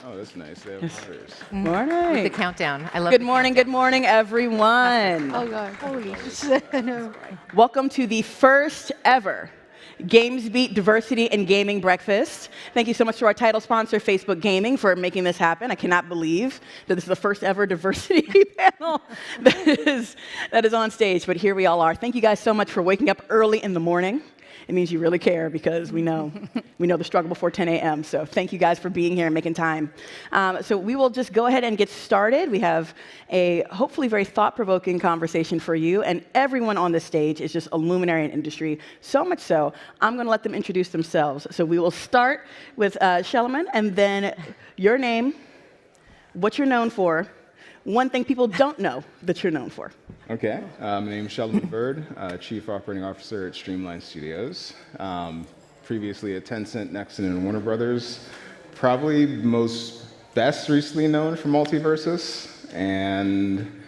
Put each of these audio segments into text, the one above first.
Oh, that's nice. They have monitors. Morning. With the countdown. I love Good morning, everyone. Oh God, holy shit. No. Welcome to the first ever GamesBeat Diversity and Gaming Breakfast. Thank you so much to our title sponsor, Facebook Gaming, for making this happen. I cannot believe that this is the first ever diversity panel that is on stage, but here we all are. Thank you guys so much for waking up early in the morning. It means you really care because we know the struggle before 10 a.m. So thank you guys for being here and making time. So we will just go ahead and get started. We have a hopefully very thought-provoking conversation for you, and everyone on this stage is just a luminary in industry. So much so, I'm going to let them introduce themselves. So we will start with Shelman, and then your name, what you're known for, one thing people don't know that you're known for. Okay, my name is Sheldon Bird, Chief Operating Officer at Streamline Studios. Previously at Tencent, Nexon, and Warner Brothers. Probably best recently known for Multiversus. And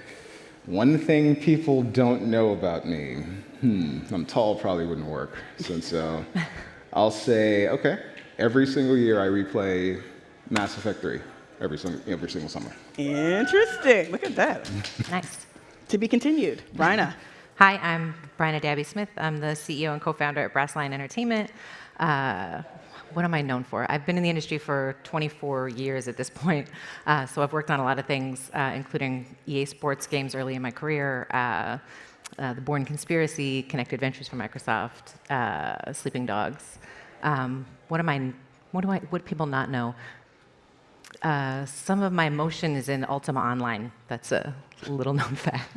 one thing people don't know about me, I'm tall, probably wouldn't work. So I'll say, okay, every single year I replay Mass Effect 3, every single summer. Interesting. Look at that. Nice. To be continued. Bryna. Hi, I'm Bryna Dabby-Smith. I'm the CEO and co-founder at Brassline Entertainment. What am I known for? I've been in the industry for 24 years at this point, so I've worked on a lot of things, including EA Sports games early in my career, The Bourne Conspiracy, Connected Ventures for Microsoft, Sleeping Dogs. What do people not know? Some of my emotion is in Ultima Online. That's a little known fact.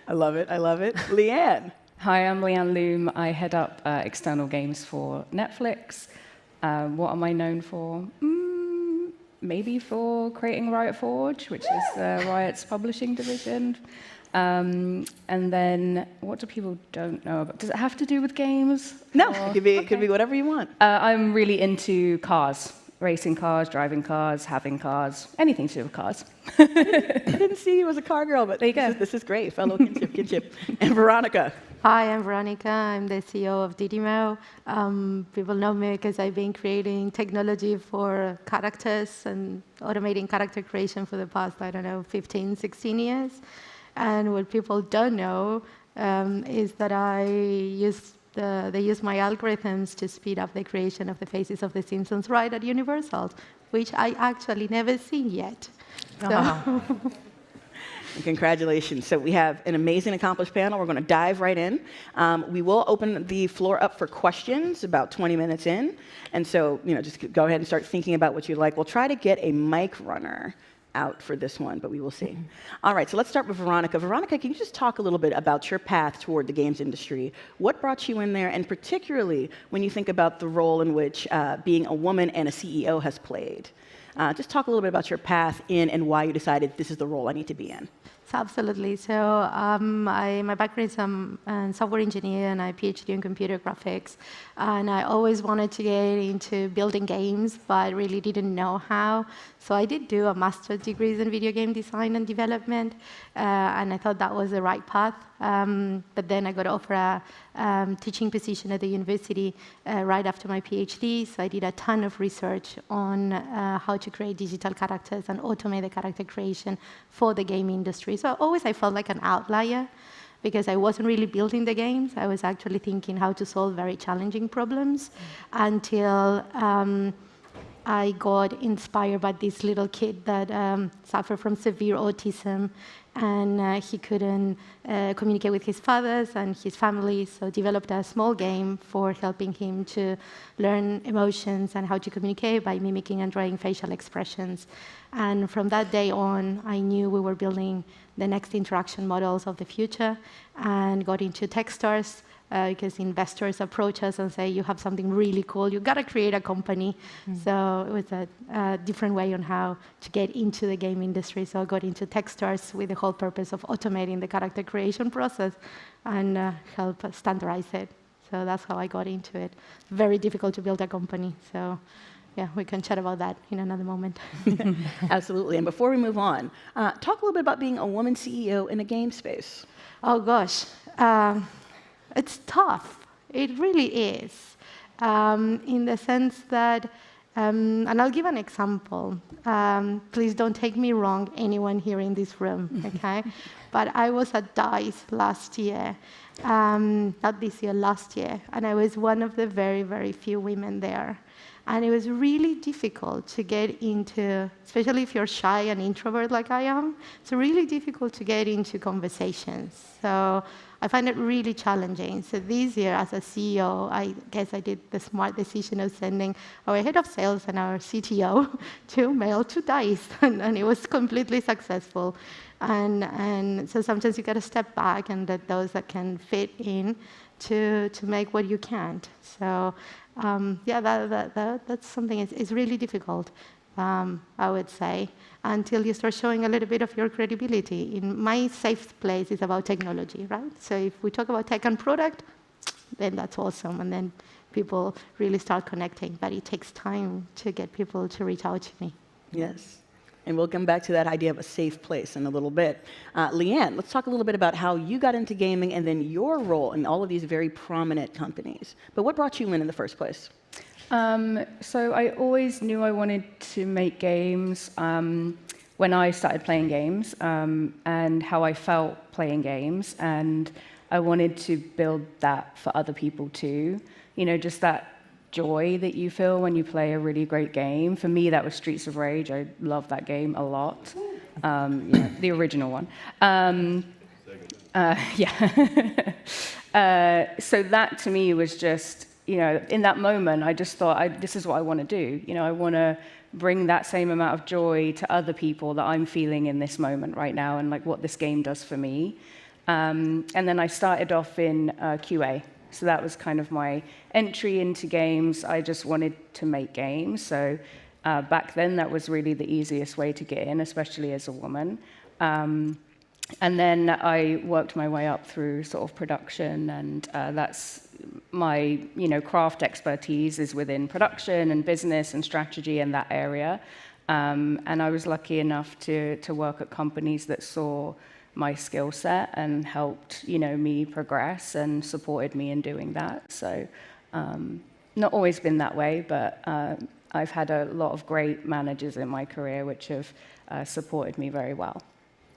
I love it. Leanne. Hi, I'm Leanne Loom. I head up external games for Netflix. What am I known for? Maybe for creating Riot Forge, which is Riot's publishing division. And then, what do people don't know about? Does it have to do with games? No, it could be whatever you want. I'm really into cars. Racing cars, driving cars, having cars, anything to do with cars. I didn't see you as a car girl, but there you go. This is great. Fellow kinship. And Veronica. Hi, I'm Veronica. I'm the CEO of Didimo. People know me because I've been creating technology for characters and automating character creation for the past, 15, 16 years. And what people don't know is that they use my algorithms to speed up the creation of the faces of the Simpsons right at Universal, which I actually never seen yet. So. Congratulations. So we have an amazing, accomplished panel. We're going to dive right in. We will open the floor up for questions about 20 minutes in. And so, just go ahead and start thinking about what you'd like. We'll try to get a mic runner out for this one, but we will see. All right, so let's start with Veronica. Veronica, can you just talk a little bit about your path toward the games industry? What brought you in there, and particularly when you think about the role in which being a woman and a CEO has played? Just talk a little bit about your path in and why you decided this is the role I need to be in. Absolutely. So my background is I'm a software engineer and I PhD in computer graphics. And I always wanted to get into building games, but really didn't know how. So I did do a master's degree in video game design and development, and I thought that was the right path. But then I got offered a teaching position at the university right after my PhD. So I did a ton of research on how to create digital characters and automate the character creation for the game industry. So I felt like an outlier because I wasn't really building the games. I was actually thinking how to solve very challenging problems until I got inspired by this little kid that suffered from severe autism, and he couldn't communicate with his fathers and his family, so developed a small game for helping him to learn emotions and how to communicate by mimicking and drawing facial expressions. And from that day on, I knew we were building the next interaction models of the future, and got into Techstars, because investors approach us and say, you have something really cool, you got to create a company. So it was a different way on how to get into the game industry. So I got into Techstars with the whole purpose of automating the character creation process and help standardize it. So that's how I got into it. Very difficult to build a company. So yeah, we can chat about that in another moment. Absolutely. And before we move on, talk a little bit about being a woman CEO in the game space. Oh, gosh. It's tough. It really is. In the sense that And I'll give an example. Please don't take me wrong, anyone here in this room, okay? But I was at DICE last year, not this year, last year, and I was one of the very, very few women there. And it was really difficult to get into, especially if you're shy and introvert like I am, it's really difficult to get into conversations. So I find it really challenging. So this year, as a CEO, I guess I did the smart decision of sending our head of sales and our CTO to mail to DICE, and it was completely successful. And so sometimes you got to step back and let those that can fit in to make what you can't. So yeah, that's something. It's really difficult, I would say, until you start showing a little bit of your credibility. In my safe place is about technology, right? So if we talk about tech and product, then that's awesome, and then people really start connecting. But it takes time to get people to reach out to me. Yes. And we'll come back to that idea of a safe place in a little bit. Leanne, let's talk a little bit about how you got into gaming and then your role in all of these very prominent companies. But what brought you in the first place? So I always knew I wanted to make games when I started playing games, and how I felt playing games. And I wanted to build that for other people too. You know, just that joy that you feel when you play a really great game. For me, that was Streets of Rage. I love that game a lot. Yeah, the original one. Yeah. So that to me was just, you know, in that moment, I just thought, this is what I want to do. You know, I want to bring that same amount of joy to other people that I'm feeling in this moment right now, and like what this game does for me. And then I started off in QA. So that was kind of my entry into games. I just wanted to make games. So back then, that was really the easiest way to get in, especially as a woman. And then I worked my way up through sort of production, and that's my, you know, craft expertise is within production and business and strategy in that area. And I was lucky enough to work at companies that saw my skill set and helped, you know, me progress and supported me in doing that. So not always been that way, but I've had a lot of great managers in my career which have supported me very well.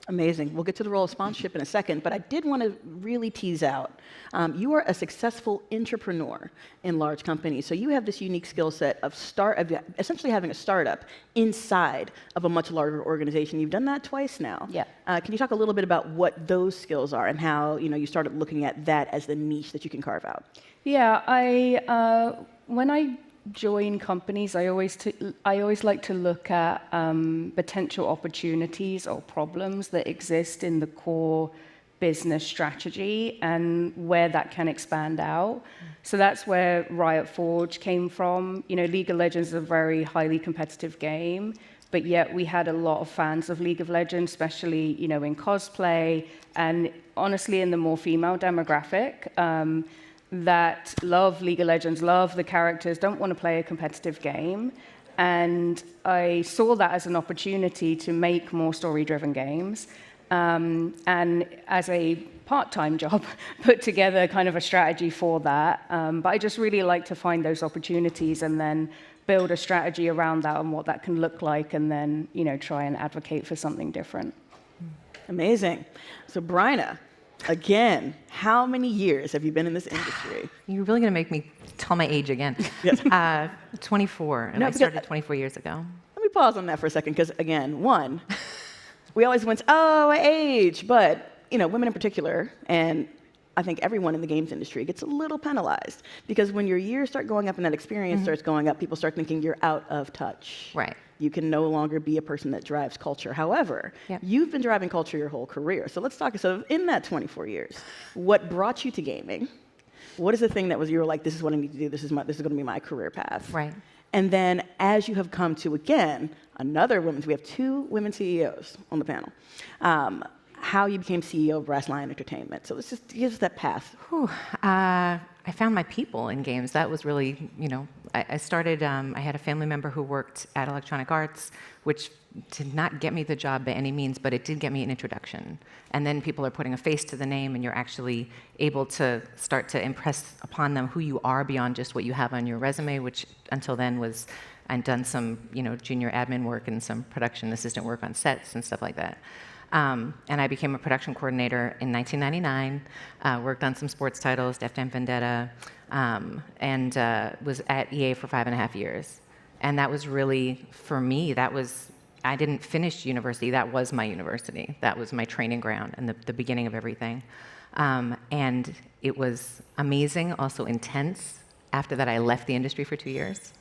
Amazing. We'll get to the role of sponsorship in a second, but I did want to really tease out. You are a successful entrepreneur in large companies, so you have this unique skill set of essentially having a startup inside of a much larger organization. You've done that twice now. Yeah. Can you talk a little bit about what those skills are and how, you know, you started looking at that as the niche that you can carve out? Yeah, when I join companies, I always like to look at potential opportunities or problems that exist in the core business strategy and where that can expand out. So that's where Riot Forge came from. You know, League of Legends is a very highly competitive game, but yet we had a lot of fans of League of Legends, especially, you know, in cosplay and honestly in the more female demographic. That love League of Legends, love the characters, don't want to play a competitive game. And I saw that as an opportunity to make more story-driven games. And as a part-time job, put together kind of a strategy for that. But I just really like to find those opportunities and then build a strategy around that and what that can look like, and then, you know, try and advocate for something different. Amazing. So, Bryna, again, how many years have you been in this industry? You're really going to make me tell my age again. Yes. 24, and No, I started 24 years ago. Let me pause on that for a second, because again, one, we always went, oh, age, but, you know, women in particular, and I think everyone in the games industry gets a little penalized, because when your years start going up and that experience starts going up, people start thinking you're out of touch. Right. You can no longer be a person that drives culture. However, Yep. you've been driving culture your whole career. So let's talk, so in that 24 years, what brought you to gaming? What is the thing that was, you were like, this is what I need to do, this is going to be my career path? Right. And then as you have come to, again, another woman, we have 2 women CEOs on the panel, how you became CEO of Brass Lion Entertainment. So let's just give us that path. I found my people in games. That was really, you know, I started, I had a family member who worked at Electronic Arts, which did not get me the job by any means, but it did get me an introduction. And then people are putting a face to the name, and you're actually able to start to impress upon them who you are beyond just what you have on your resume, which until then was I'd done some, junior admin work and some production assistant work on sets and stuff like that. And I became a production coordinator in 1999, worked on some sports titles, Def Jam Vendetta, and was at EA for 5.5 years. And that was really, for me, I didn't finish university. That was my university. That was my training ground and the beginning of everything. And it was amazing, also intense. After that, I left the industry for 2 years.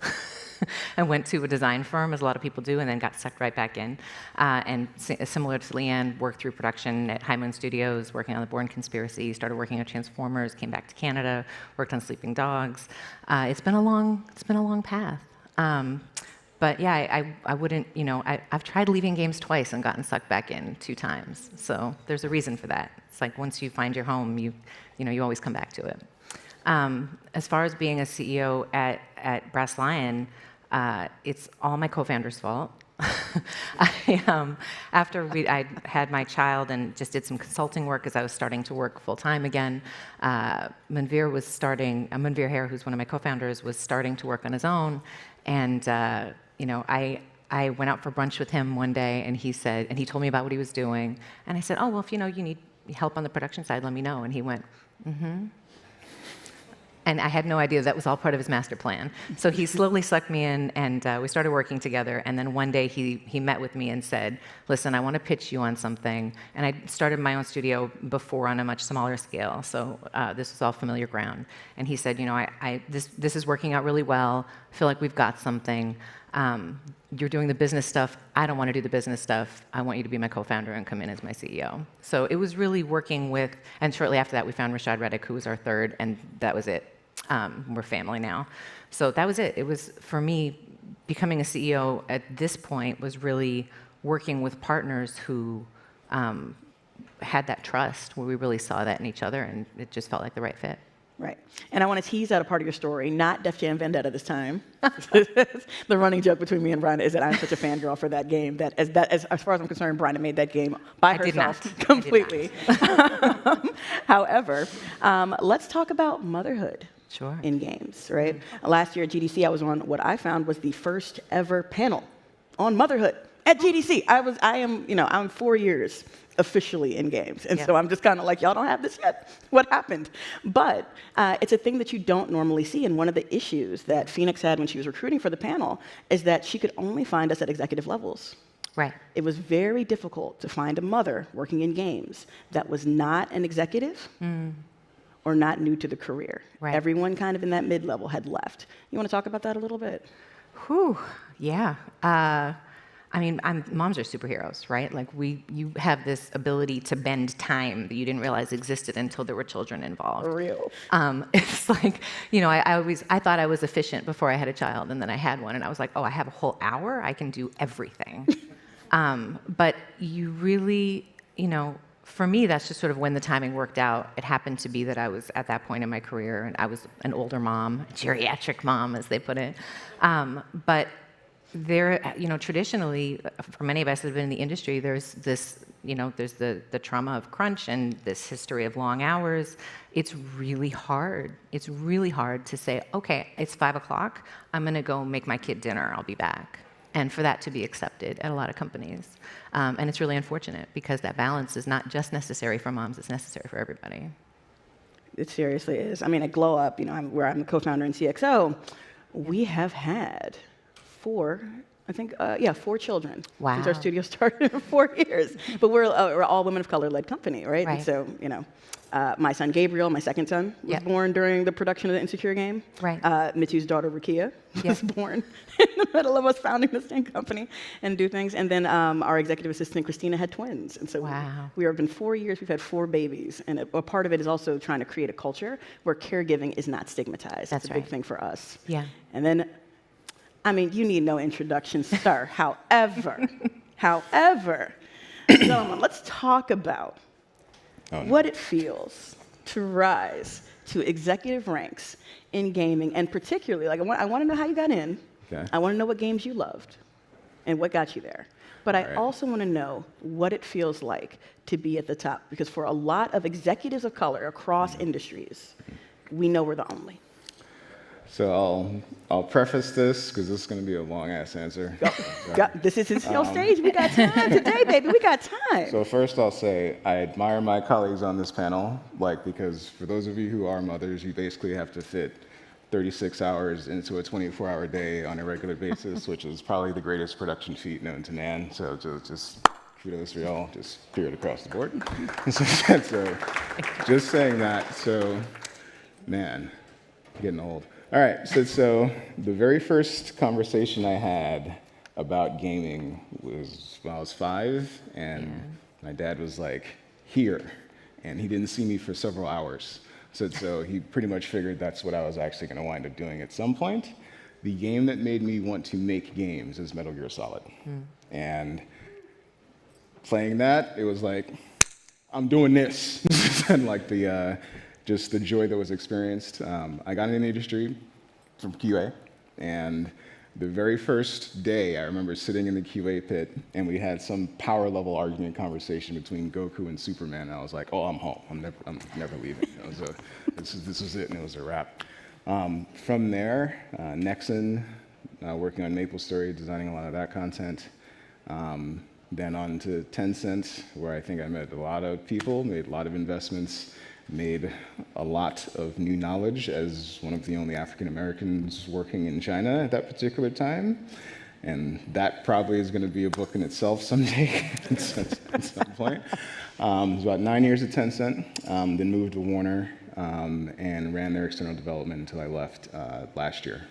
I went to a design firm, as a lot of people do, and then got sucked right back in. And similar to Leanne, worked through production at High Moon Studios, working on The Bourne Conspiracy, started working on Transformers, came back to Canada, worked on Sleeping Dogs. It's been a long path. But yeah, I wouldn't, I've tried leaving games twice and gotten sucked back in 2 times. So there's a reason for that. It's like once you find your home, you always come back to it. As far as being a CEO at Brass Lion, it's all my co-founder's fault. After I had my child and just did some consulting work as I was starting to work full-time again, Manveer Hare, who's one of my co-founders, was starting to work on his own. And I went out for brunch with him one day, and he told me about what he was doing. And I said, oh, well, if you need help on the production side, let me know. And he went, mm-hmm. And I had no idea that was all part of his master plan. So he slowly sucked me in, and we started working together. And then one day he met with me and said, listen, I want to pitch you on something. And I started my own studio before on a much smaller scale, so this was all familiar ground. And he said, this is working out really well. I feel like we've got something. You're doing the business stuff. I don't want to do the business stuff. I want you to be my co-founder and come in as my CEO. So it was really working with, and shortly after that, we found Rashad Reddick, who was our third, and that was it. We're family now. So that was it. It was, for me, becoming a CEO at this point was really working with partners who had that trust, where we really saw that in each other, and it just felt like the right fit. Right. And I want to tease out a part of your story, not Def Jam Vendetta this time. The running joke between me and Bryna is that I'm such a fangirl for that game that as far as I'm concerned, Bryna made that game by herself completely. However, let's talk about motherhood. Sure. In games, right? Last year at GDC, I was on what I found was the first ever panel on motherhood at GDC. I'm 4 years officially in games. And so I'm just kind of like, y'all don't have this yet? What happened? But it's a thing that you don't normally see. And one of the issues that Phoenix had when she was recruiting for the panel is that she could only find us at executive levels. Right. It was very difficult to find a mother working in games that was not an executive or not new to the career. Right. Everyone kind of in that mid-level had left. You want to talk about that a little bit? Whew, yeah. Moms are superheroes, right? Like you have this ability to bend time that you didn't realize existed until there were children involved. For real. It's like, I thought I was efficient before I had a child, and then I had one, and I was like, oh, I have a whole hour? I can do everything. But you really, for me, that's just sort of when the timing worked out. It happened to be that I was at that point in my career, and I was an older mom, a geriatric mom, as they put it. But there, traditionally, for many of us that have been in the industry, there's this, there's the trauma of crunch and this history of long hours. It's really hard. It's really hard to say, okay, it's 5 o'clock. I'm going to go make my kid dinner. I'll be back. And for that to be accepted at a lot of companies. And it's really unfortunate because that balance is not just necessary for moms, it's necessary for everybody. It seriously is. At Glow Up, where I'm the co-founder in CXO, we have had 4 children. Wow. Since our studio started in 4 years. But we're all women of color-led company, right? Right. And so, my son Gabriel, my second son, was born during the production of the Insecure game. Right. Mitu's daughter Rukia was born in the middle of us founding the same company and do things. And then our executive assistant Christina had twins. And so we have been 4 years. We've had 4 babies, and a part of it is also trying to create a culture where caregiving is not stigmatized. That's a big thing for us. Yeah. And then, you need no introduction, sir. However, gentlemen, let's talk about what it feels to rise to executive ranks in gaming, and particularly, I want to know how you got in. Okay. I want to know what games you loved and what got you there. But I also want to know what it feels like to be at the top, because for a lot of executives of color across industries, we know we're the only. So I'll preface this because this is going to be a long-ass answer. This is your stage. We got time today, baby. We got time. So first I'll say I admire my colleagues on this panel, because for those of you who are mothers, you basically have to fit 36 hours into a 24-hour day on a regular basis, which is probably the greatest production feat known to man. So just kudos for y'all, just clear it across the board. So just saying that, so man, getting old. All right, so the very first conversation I had about gaming was when I was 5, and my dad was like, here, and he didn't see me for several hours. So he pretty much figured that's what I was actually going to wind up doing at some point. The game that made me want to make games is Metal Gear Solid. And playing that, it was like, I'm doing this. And like just the joy that was experienced. I got in the industry from QA, and the very first day, I remember sitting in the QA pit, and we had some power level argument conversation between Goku and Superman. And I was like, oh, I'm home. I'm never leaving. So this was it, and it was a wrap. From there, Nexon, working on MapleStory, designing a lot of that content. Then on to Tencent, where I think I met a lot of people, made a lot of investments, made a lot of new knowledge as one of the only African Americans working in China at that particular time. And that probably is going to be a book in itself someday at some point. It was about 9 years at Tencent, then moved to Warner and ran their external development until I left last year.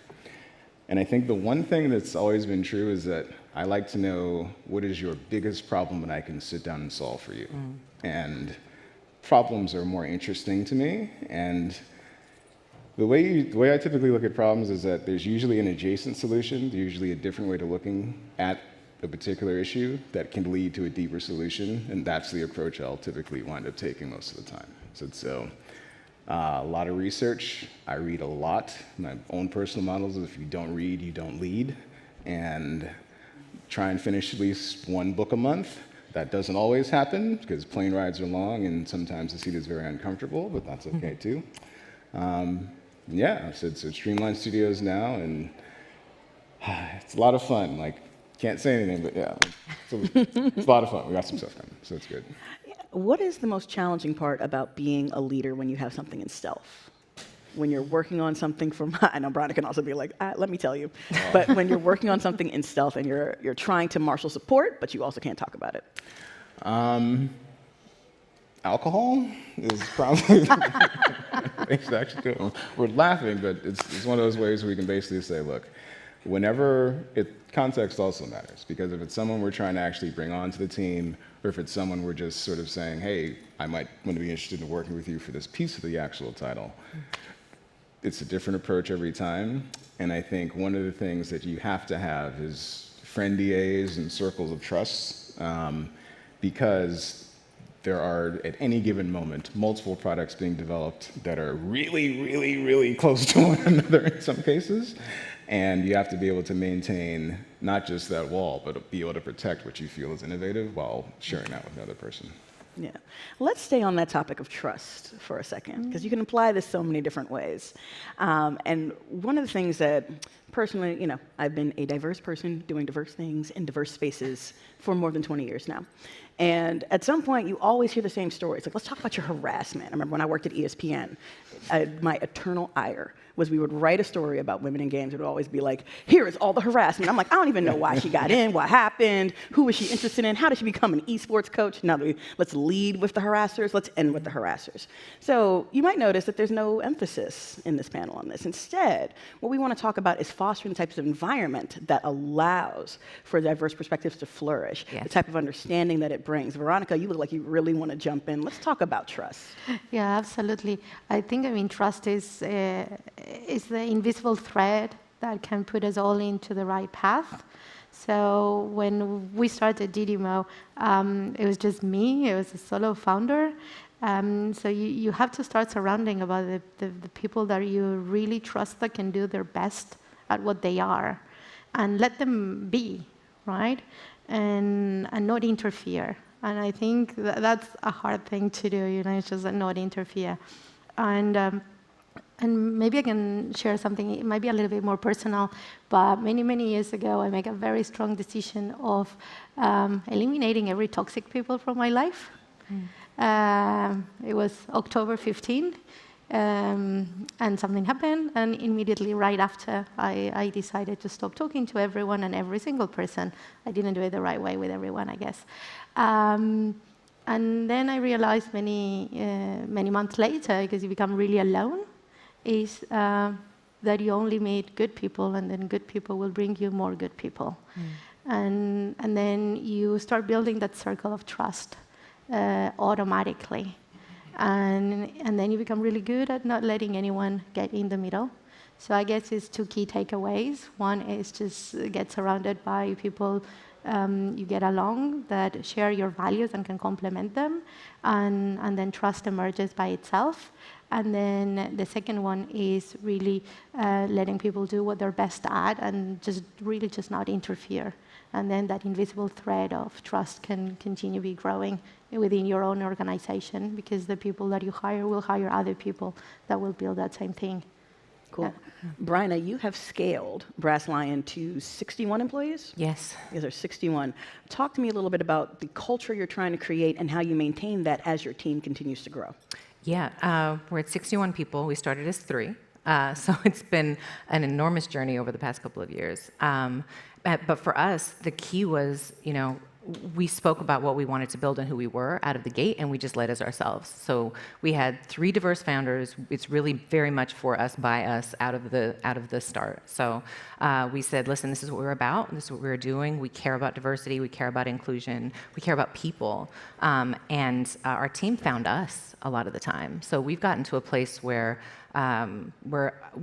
And I think the one thing that's always been true is that I like to know what is your biggest problem that I can sit down and solve for you. And problems are more interesting to me, and the way I typically look at problems is that there's usually an adjacent solution, usually a different way to looking at a particular issue that can lead to a deeper solution, and that's the approach I'll typically wind up taking most of the time. So a lot of research, I read a lot. My own personal models is if you don't read, you don't lead, and try and finish at least one book a month. That doesn't always happen because plane rides are long and sometimes the seat is very uncomfortable, but that's okay too. So Streamline Studios now, and it's a lot of fun. Like, can't say anything, but yeah, it's a lot of fun. We got some stuff coming, so it's good. What is the most challenging part about being a leader when you have something in stealth? When you're working on something I know Brian can also be like, let me tell you. But when you're working on something in stealth and you're trying to marshal support, but you also can't talk about it. Alcohol is probably it's actually good. We're laughing, but it's one of those ways where we can basically say, look, context also matters, because if it's someone we're trying to actually bring onto the team, or if it's someone we're just sort of saying, hey, I might want to be interested in working with you for this piece of the actual title, it's a different approach every time. And I think one of the things that you have to have is friend DAs and circles of trust, because there are, at any given moment, multiple products being developed that are really, really, really close to one another in some cases. And you have to be able to maintain not just that wall, but be able to protect what you feel is innovative while sharing that with another person. Yeah. Let's stay on that topic of trust for a second, because you can apply this so many different ways. And one of the things that, personally, I've been a diverse person doing diverse things in diverse spaces for more than 20 years now. And at some point, you always hear the same stories. Like, let's talk about your harassment. I remember when I worked at ESPN, my eternal ire was we would write a story about women in games. It would always be like, here is all the harassment. I'm like, I don't even know why she got in, what happened, who was she interested in, how did she become an esports coach? Now let's lead with the harassers, let's end with the harassers. So you might notice that there's no emphasis in this panel on this. Instead, what we want to talk about is fostering the types of environment that allows for diverse perspectives to flourish, the type of understanding that it brings. Veronica, you look like you really want to jump in. Let's talk about trust. Yeah, absolutely. I think, trust is the invisible thread that can put us all into the right path. So when we started DDMO, it was just me. It was a solo founder. So you have to start surrounding about the people that you really trust that can do their best at what they are, and let them be, right? And not interfere. And I think that's a hard thing to do. It's just not interfere. And and maybe I can share something. It might be a little bit more personal, but many, many years ago, I made a very strong decision of eliminating every toxic people from my life. It was October 15, and something happened, and immediately right after, I decided to stop talking to everyone and every single person. I didn't do it the right way with everyone, I guess. And then I realized many months later, because you become really alone, is that you only meet good people, and then good people will bring you more good people. And then you start building that circle of trust automatically. And then you become really good at not letting anyone get in the middle. So I guess it's two key takeaways. One is just get surrounded by people you get along that share your values and can complement them. And then trust emerges by itself. And then the second one is really letting people do what they're best at and just really just not interfere. And then that invisible thread of trust can continue to be growing within your own organization, because the people that you hire will hire other people that will build that same thing. Cool. Bryna, you have scaled Brass Lion to 61 employees? Yes. Yes, there's 61. Talk to me a little bit about the culture you're trying to create and how you maintain that as your team continues to grow. Yeah, we're at 61 people. We started as 3. So it's been an enormous journey over the past couple of years. But for us, the key was, we spoke about what we wanted to build and who we were out of the gate, and we just led as ourselves. So we had 3 diverse founders. It's really very much for us, by us, out of the start. So we said, listen, this is what we're about. This is what we're doing. We care about diversity. We care about inclusion. We care about people. And our team found us a lot of the time. So we've gotten to a place where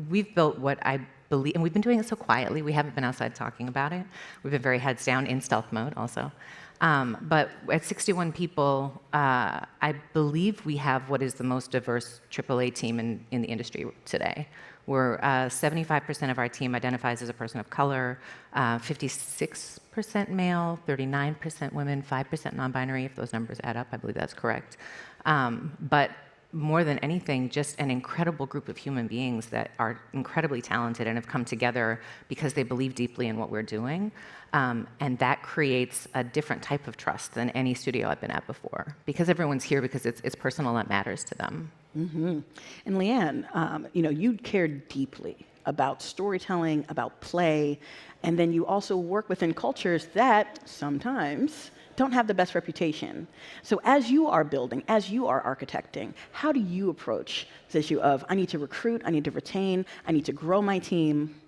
we've built what I believe, and we've been doing it so quietly. We haven't been outside talking about it. We've been very heads down in stealth mode also. But at 61 people, I believe we have what is the most diverse AAA team in the industry today. We're 75% of our team identifies as a person of color, 56% male, 39% women, 5% non-binary, if those numbers add up. I believe that's correct. But more than anything, just an incredible group of human beings that are incredibly talented and have come together because they believe deeply in what we're doing. And that creates a different type of trust than any studio I've been at before, because everyone's here because it's personal and it matters to them. Mm-hmm. And Leanne, you care deeply about storytelling, about play, and then you also work within cultures that sometimes don't have the best reputation. So as you are building, as you are architecting, how do you approach this issue of, I need to recruit, I need to retain, I need to grow my team?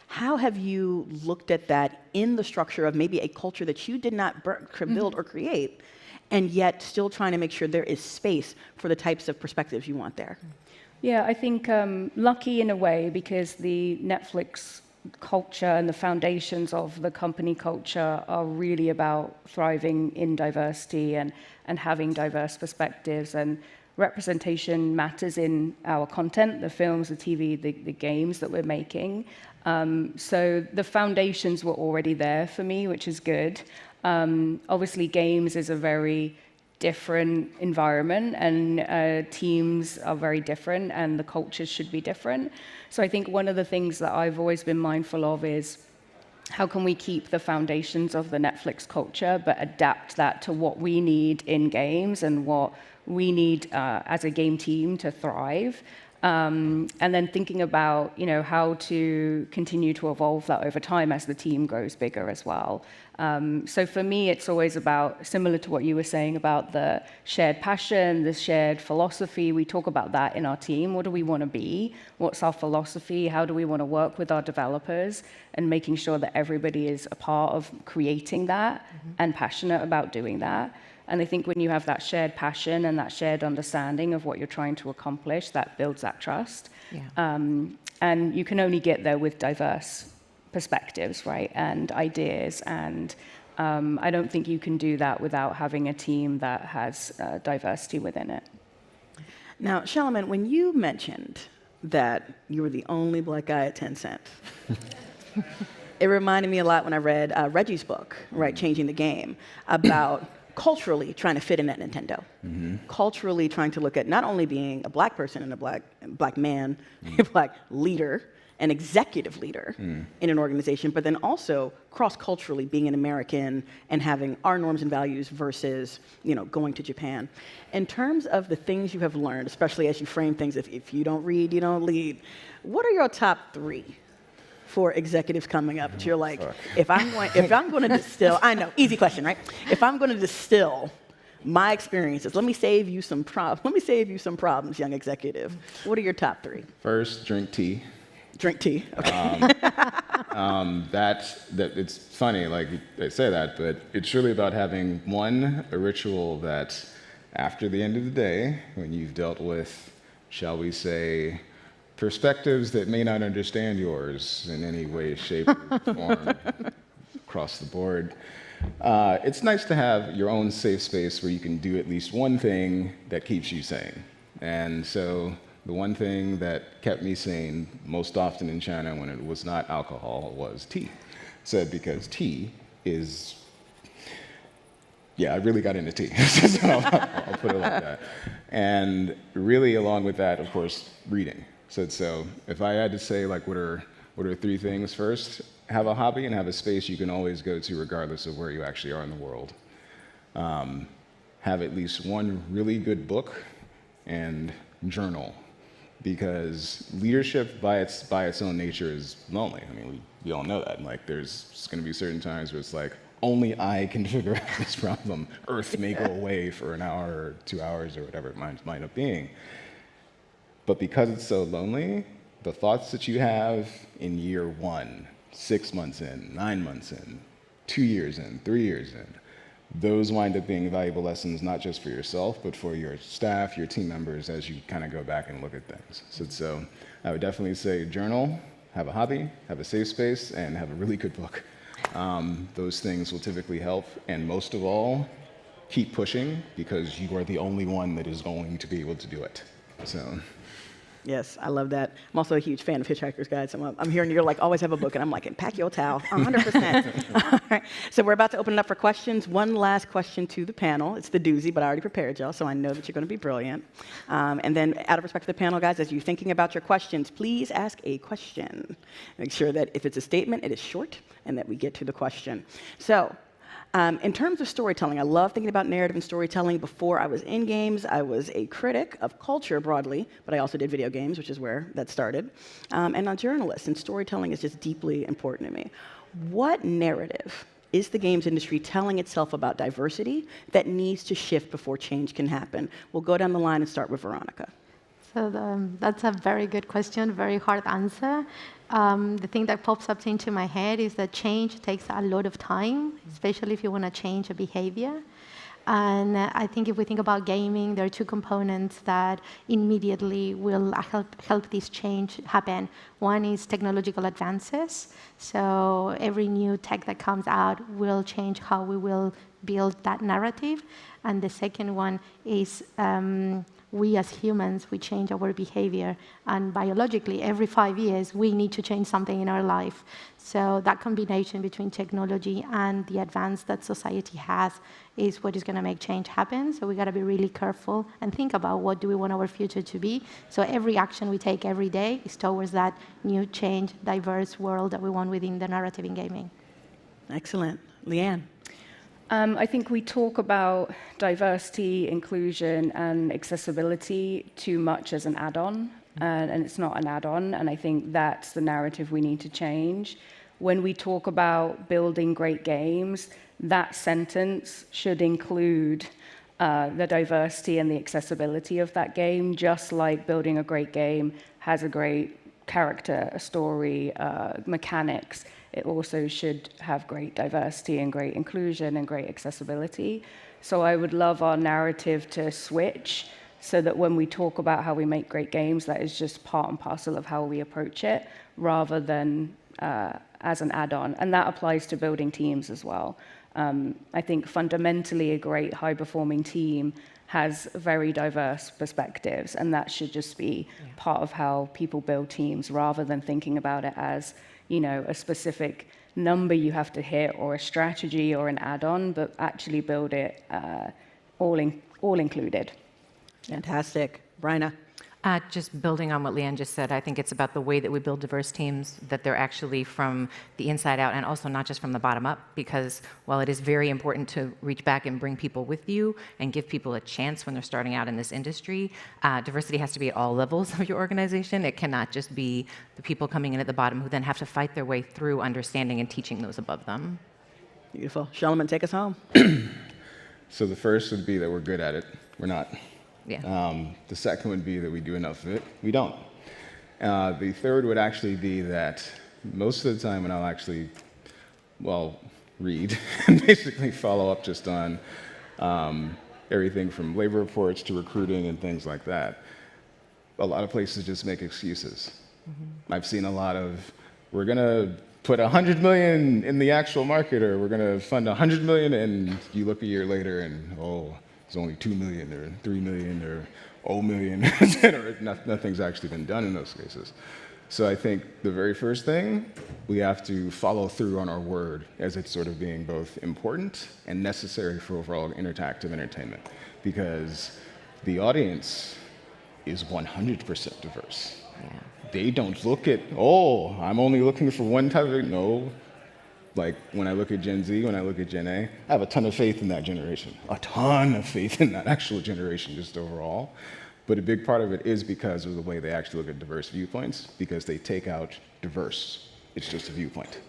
How have you looked at that in the structure of maybe a culture that you did not build or create, and yet still trying to make sure there is space for the types of perspectives you want there? Yeah, I think lucky in a way, because the Netflix culture and the foundations of the company culture are really about thriving in diversity and having diverse perspectives, and representation matters in our content, the films, the TV, the games that we're making. So the foundations were already there for me, which is good. Obviously, games is a very different environment, and teams are very different, and the cultures should be different. So I think one of the things that I've always been mindful of is, how can we keep the foundations of the Netflix culture, but adapt that to what we need in games and what we need as a game team to thrive? And then thinking about, how to continue to evolve that over time as the team grows bigger as well. So for me, it's always about, similar to what you were saying about the shared passion, the shared philosophy. We talk about that in our team. What do we want to be? What's our philosophy? How do we want to work with our developers? And making sure that everybody is a part of creating that and passionate about doing that. And I think when you have that shared passion and that shared understanding of what you're trying to accomplish, that builds that trust. Yeah. And you can only get there with diverse perspectives, right, and ideas. And I don't think you can do that without having a team that has diversity within it. Now, Charlamagne, when you mentioned that you were the only black guy at Tencent, it reminded me a lot when I read Reggie's book, right, Changing the Game, about culturally trying to fit in at Nintendo. Culturally trying to look at not only being a black person and a black man, a black leader, an executive leader in an organization, but then also cross-culturally being an American and having our norms and values versus, going to Japan. In terms of the things you have learned, especially as you frame things, if you don't read, you don't lead, what are your top 3 for executives coming up? You're like, if I'm going to distill, I know, easy question, right? If I'm going to distill my experiences, let me save you some problems, young executive. What are your top 3? First, drink tea. Drink tea. Okay. That it's funny, like they say that, but it's really about having a ritual that after the end of the day, when you've dealt with, shall we say, perspectives that may not understand yours in any way, shape, or form across the board, it's nice to have your own safe space where you can do at least one thing that keeps you sane. And so the one thing that kept me sane most often in China when it was not alcohol was tea. Because tea is, I really got into tea. So I'll put it like that. And really along with that, of course, reading. So if I had to say like what are 3 things? First, have a hobby and have a space you can always go to regardless of where you actually are in the world. Have at least one really good book and journal. Because leadership by its own nature is lonely. I mean, we all know that. Like, there's going to be certain times where it's like, only I can figure out this problem. Earth may go away for an hour or 2 hours or whatever it might end up being. But because it's so lonely, the thoughts that you have in year 1, 6 months in, 9 months in, 2 years in, 3 years in, those wind up being valuable lessons, not just for yourself, but for your staff, your team members, as you kind of go back and look at things. So I would definitely say journal, have a hobby, have a safe space, and have a really good book. Those things will typically help. And most of all, keep pushing, because you are the only one that is going to be able to do it. So. Yes, I love that. I'm also a huge fan of Hitchhiker's Guide. So I'm hearing you're like, always have a book. And I'm like, and pack your towel, 100%. All right. So we're about to open it up for questions. One last question to the panel. It's the doozy, but I already prepared y'all, so I know that you're going to be brilliant. And then out of respect to the panel, guys, as you're thinking about your questions, please ask a question. Make sure that if it's a statement, it is short and that we get to the question. So in terms of storytelling, I love thinking about narrative and storytelling. Before I was in games, I was a critic of culture broadly, but I also did video games, which is where that started. And a journalist, and storytelling is just deeply important to me. What narrative is the games industry telling itself about diversity that needs to shift before change can happen? We'll go down the line and start with Veronica. So that's a very good question, very hard answer. The thing that pops up into my head is that change takes a lot of time, especially if you want to change a behavior. And I think if we think about gaming, there are 2 components that immediately will help this change happen. One is technological advances. So every new tech that comes out will change how we will build that narrative. And the second one is we as humans, we change our behavior. And biologically, every 5 years, we need to change something in our life. So that combination between technology and the advance that society has is what is going to make change happen. So we got to be really careful and think about what do we want our future to be. So every action we take every day is towards that new change, diverse world that we want within the narrative in gaming. Excellent. Leanne. I think we talk about diversity, inclusion, and accessibility too much as an add-on, and it's not an add-on, and I think that's the narrative we need to change. When we talk about building great games, that sentence should include the diversity and the accessibility of that game, just like building a great game has a great character, a story, mechanics. It also should have great diversity and great inclusion and great accessibility. So I would love our narrative to switch so that when we talk about how we make great games, that is just part and parcel of how we approach it, rather than as an add-on. And that applies to building teams as well. I think fundamentally a great high-performing team has very diverse perspectives, and that should just be part of how people build teams, rather than thinking about it as, a specific number you have to hit or a strategy or an add-on, but actually build it all included. Fantastic. Bryna? Just building on what Leanne just said, I think it's about the way that we build diverse teams, that they're actually from the inside out and also not just from the bottom up, because while it is very important to reach back and bring people with you and give people a chance when they're starting out in this industry, diversity has to be at all levels of your organization. It cannot just be the people coming in at the bottom who then have to fight their way through understanding and teaching those above them. Beautiful. Shalman, take us home. So the first would be that we're good at it. We're not. Yeah. The second would be that we do enough of it. We don't. The third would actually be that most of the time when I'll actually, read and basically follow up just on everything from labor reports to recruiting and things like that, a lot of places just make excuses. Mm-hmm. I've seen a lot of, we're going to put 100 million in the actual market, or we're going to fund 100 million, and you look a year later and, it's only 2 million or 3 million or 0 million, or nothing's actually been done in those cases. So I think the very first thing, we have to follow through on our word as it's sort of being both important and necessary for overall interactive entertainment, because the audience is 100% diverse. Yeah. They don't look at, I'm only looking for one type of, no. Like when I look at Gen Z, when I look at Gen A, I have a ton of faith in that generation. A ton of faith in that actual generation, just overall. But a big part of it is because of the way they actually look at diverse viewpoints, because they take out diverse. It's just a viewpoint.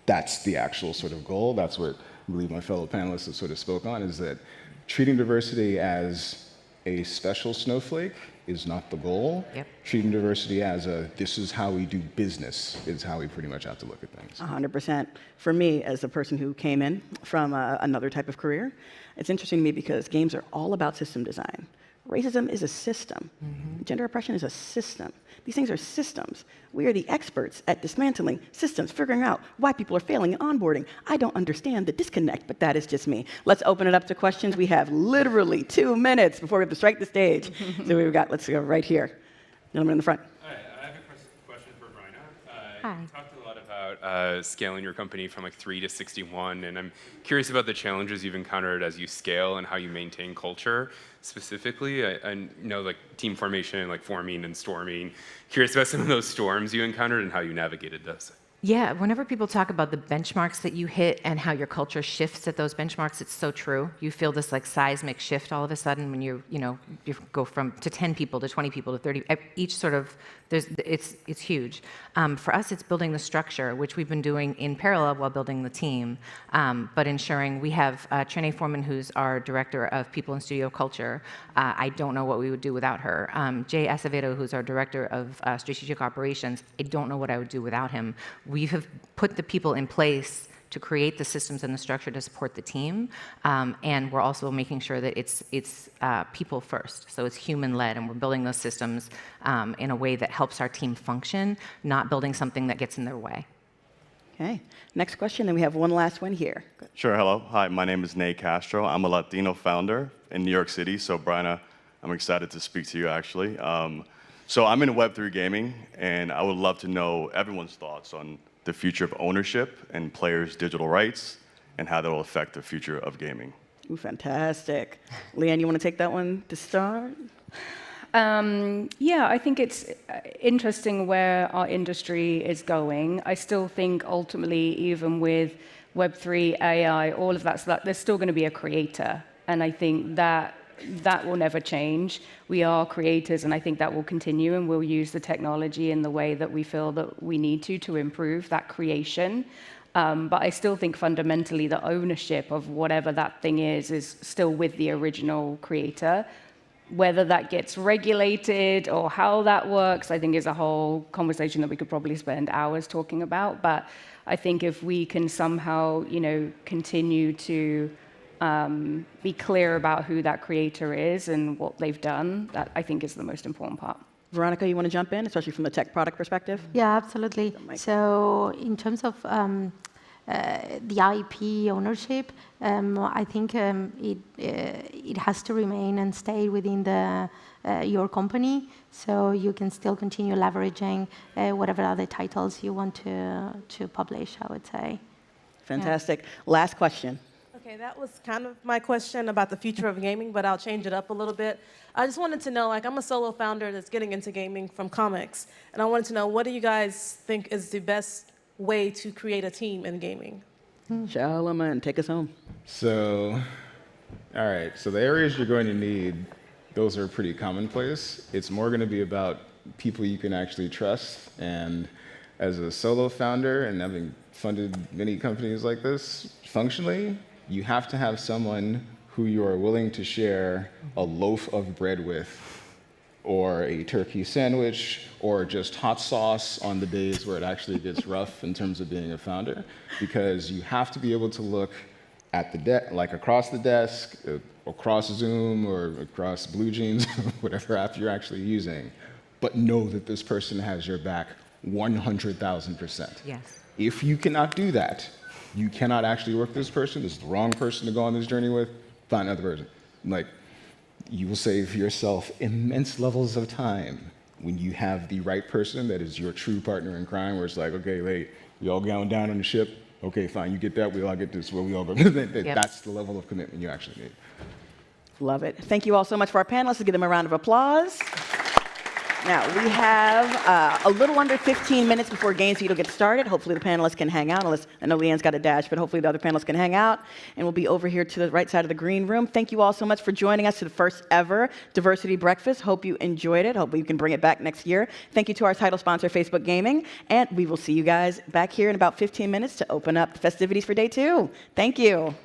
That's the actual sort of goal. That's what I believe my fellow panelists have sort of spoke on, is that treating diversity as a special snowflake is not the goal. Yep. Treating diversity as this is how we do business is how we pretty much have to look at things. 100%. For me, as a person who came in from another type of career, it's interesting to me because games are all about system design. Racism is a system. Mm-hmm. Gender oppression is a system. These things are systems. We are the experts at dismantling systems, figuring out why people are failing in onboarding. I don't understand the disconnect, but that is just me. Let's open it up to questions. We have literally 2 minutes before we have to strike the stage. So let's go right here. Gentleman in the front. Hi, I have a question for Bryna. Hi. You talked a lot about scaling your company from 3 to 61, and I'm curious about the challenges you've encountered as you scale and how you maintain culture. Specifically, I know team formation, forming and storming. Curious about some of those storms you encountered and how you navigated those. Yeah, whenever people talk about the benchmarks that you hit and how your culture shifts at those benchmarks, it's so true. You feel this seismic shift all of a sudden when you go from to 10 people to 20 people to 30. Each sort of it's huge. For us, it's building the structure, which we've been doing in parallel while building the team, but ensuring we have Trinae Foreman, who's our director of people and studio culture. I don't know what we would do without her. Jay Acevedo, who's our director of strategic operations. I don't know what I would do without him. We have put the people in place to create the systems and the structure to support the team, and we're also making sure that it's people first. So it's human-led, and we're building those systems in a way that helps our team function, not building something that gets in their way. Okay. Next question, then we have one last one here. Sure. Hello. Hi, my name is Nate Castro. I'm a Latino founder in New York City. So, Bryna, I'm excited to speak to you, actually. So I'm in Web3 gaming, and I would love to know everyone's thoughts on the future of ownership and players' digital rights and how that will affect the future of gaming. Ooh, fantastic. Leanne, you want to take that one to start? Yeah, I think it's interesting where our industry is going. I still think ultimately, even with Web3, AI, all of that stuff, there's still going to be a creator. And I think that will never change. We are creators, and I think that will continue, and we'll use the technology in the way that we feel that we need to improve that creation. But I still think fundamentally the ownership of whatever that thing is still with the original creator. Whether that gets regulated or how that works, I think is a whole conversation that we could probably spend hours talking about. But I think if we can somehow, continue to be clear about who that creator is and what they've done, that I think is the most important part. Veronica, you want to jump in, especially from the tech product perspective? Yeah, absolutely. So in terms of the IP ownership, I think it has to remain and stay within your company, so you can still continue leveraging whatever other titles you want to publish, I would say. Fantastic. Last question. Okay, that was kind of my question about the future of gaming, but I'll change it up a little bit. I just wanted to know, like, I'm a solo founder that's getting into gaming from comics, and I wanted to know, what do you guys think is the best way to create a team in gaming? Shalaman, take us home. So, all right, so the areas you're going to need, those are pretty commonplace. It's more going to be about people you can actually trust. And as a solo founder and having funded many companies like this, functionally, you have to have someone who you are willing to share a loaf of bread with, or a turkey sandwich, or just hot sauce on the days where it actually gets rough in terms of being a founder, because you have to be able to look at the like across the desk, across Zoom, or across Blue Jeans, whatever app you're actually using, but know that this person has your back 100,000%. Yes. If you cannot do that, you cannot actually work with this person. This is the wrong person to go on this journey with. Find another person. Like, you will save yourself immense levels of time when you have the right person that is your true partner in crime, where it's like, okay, wait, we all going down on the ship. Okay, fine, you get that, we all get this, where we all go. That's the level of commitment you actually need. Love it. Thank you all so much for our panelists. Let's give them a round of applause. Now, we have a little under 15 minutes before GamesBeat will get started. Hopefully the panelists can hang out, unless I know Leanne's got a dash, but hopefully the other panelists can hang out. And we'll be over here to the right side of the green room. Thank you all so much for joining us to the first ever Diversity Breakfast. Hope you enjoyed it. Hope we can bring it back next year. Thank you to our title sponsor, Facebook Gaming. And we will see you guys back here in about 15 minutes to open up the festivities for day 2. Thank you.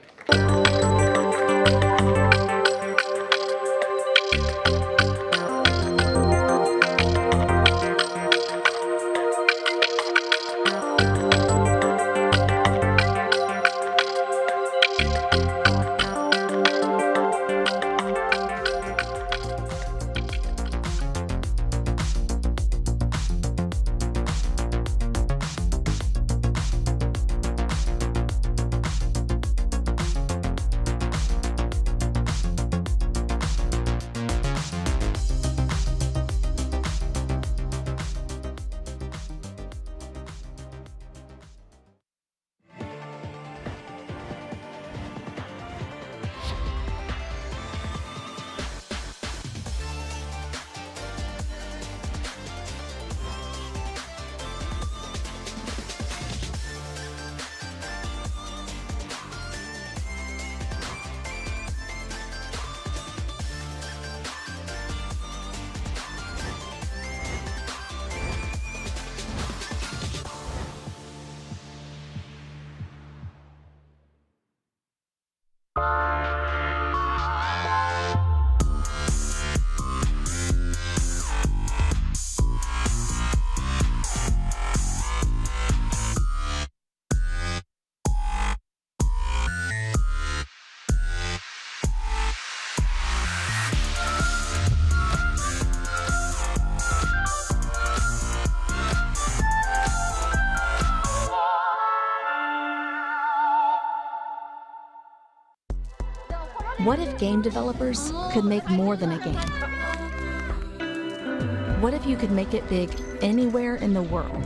What if game developers could make more than a game? What if you could make it big anywhere in the world?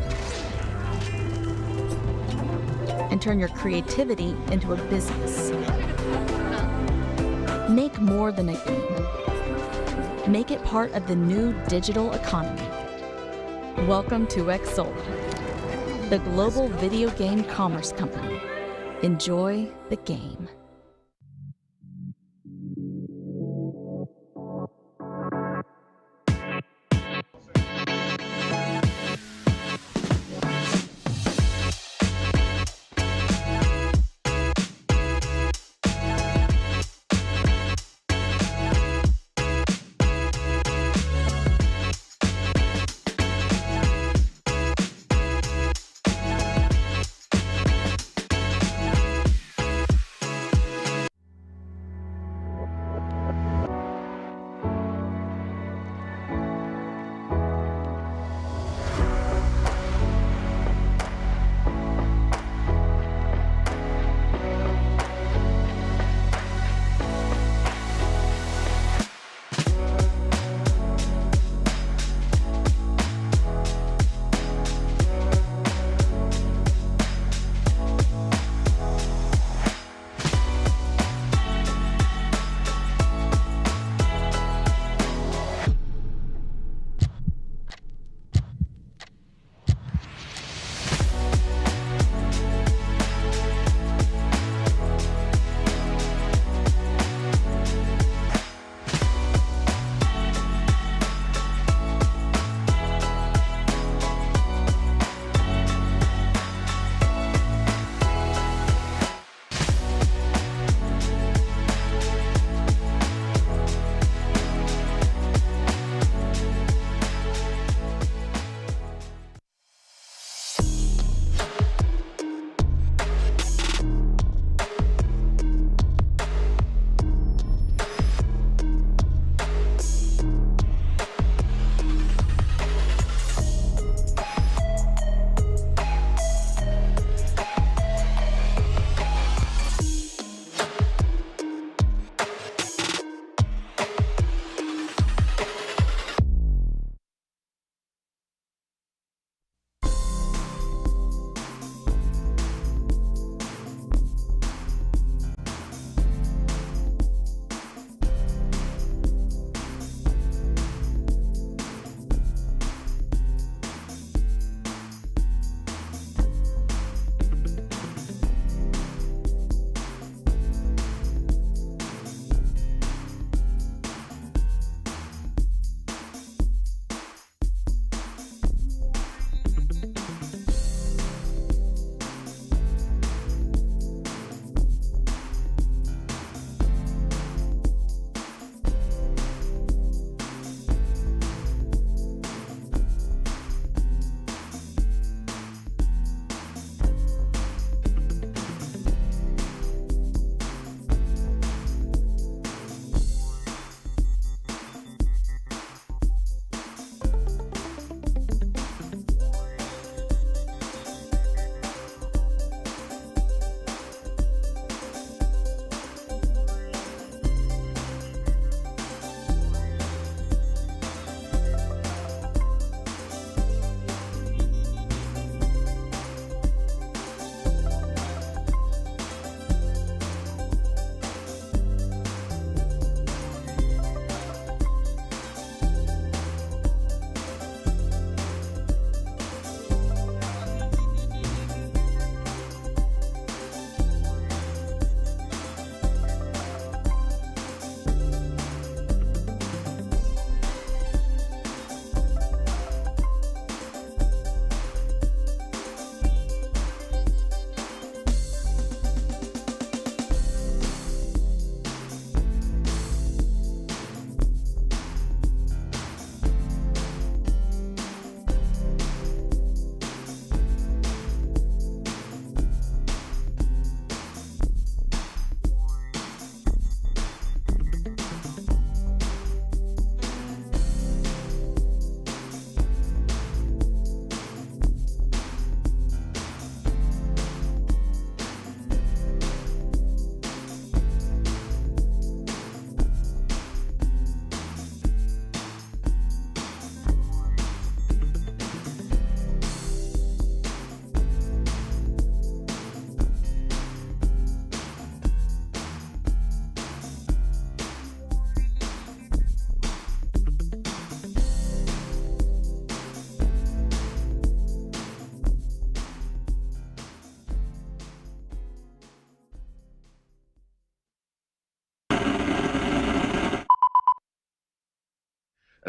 And turn your creativity into a business? Make more than a game. Make it part of the new digital economy. Welcome to Xsolla, the global video game commerce company. Enjoy the game.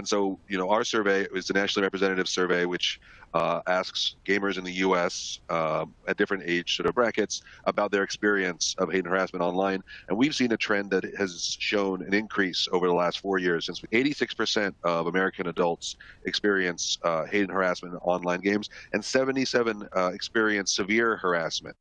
And so, our survey is the nationally representative survey, which asks gamers in the U.S. At different age sort of brackets about their experience of hate and harassment online. And we've seen a trend that has shown an increase over the last 4 years. Since 86% of American adults experience hate and harassment in online games, and 77 experience severe harassment.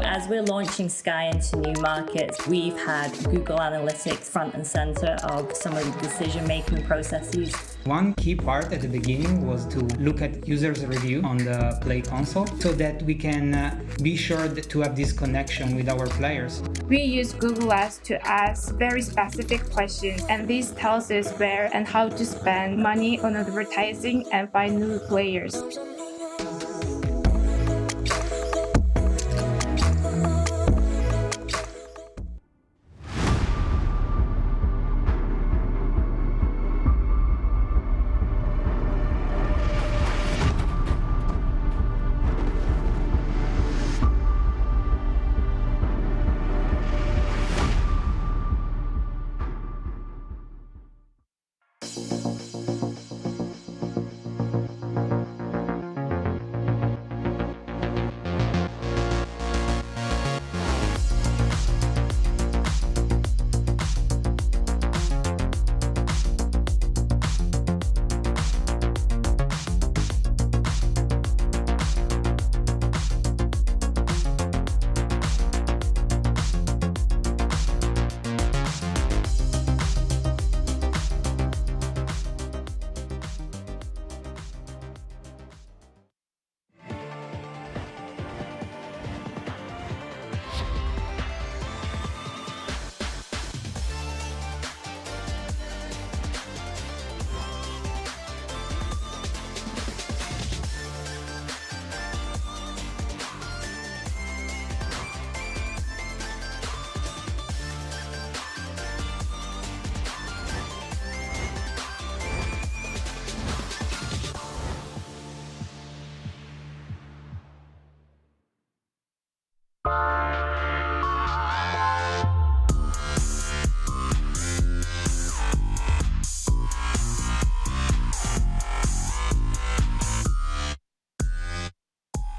As we're launching Sky into new markets, we've had Google Analytics front and center of some of the decision-making processes. One key part at the beginning was to look at users' review on the Play console so that we can be sure to have this connection with our players. We use Google Ads to ask very specific questions, and this tells us where and how to spend money on advertising and find new players.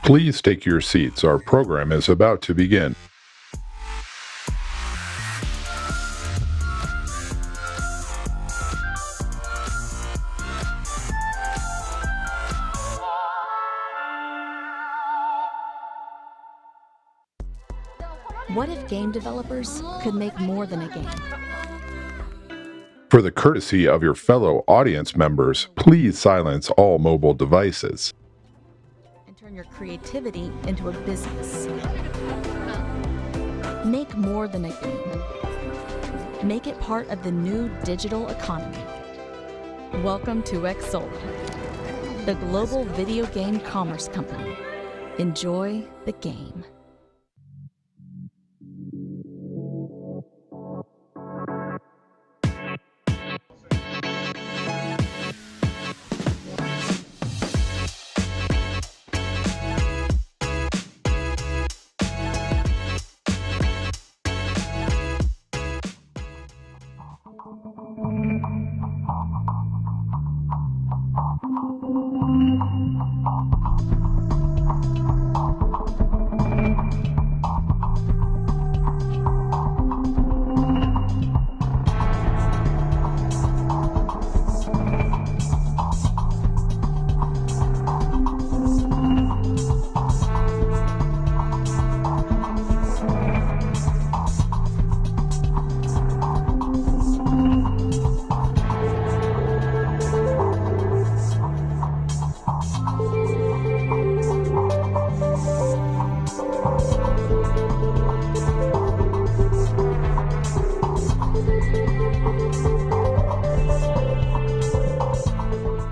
Please take your seats. Our program is about to begin. What if game developers could make more than a game? For the courtesy of your fellow audience members, please silence all mobile devices. And turn your creativity into a business. Make more than a game. Make it part of the new digital economy. Welcome to Xsolla, the global video game commerce company. Enjoy the game.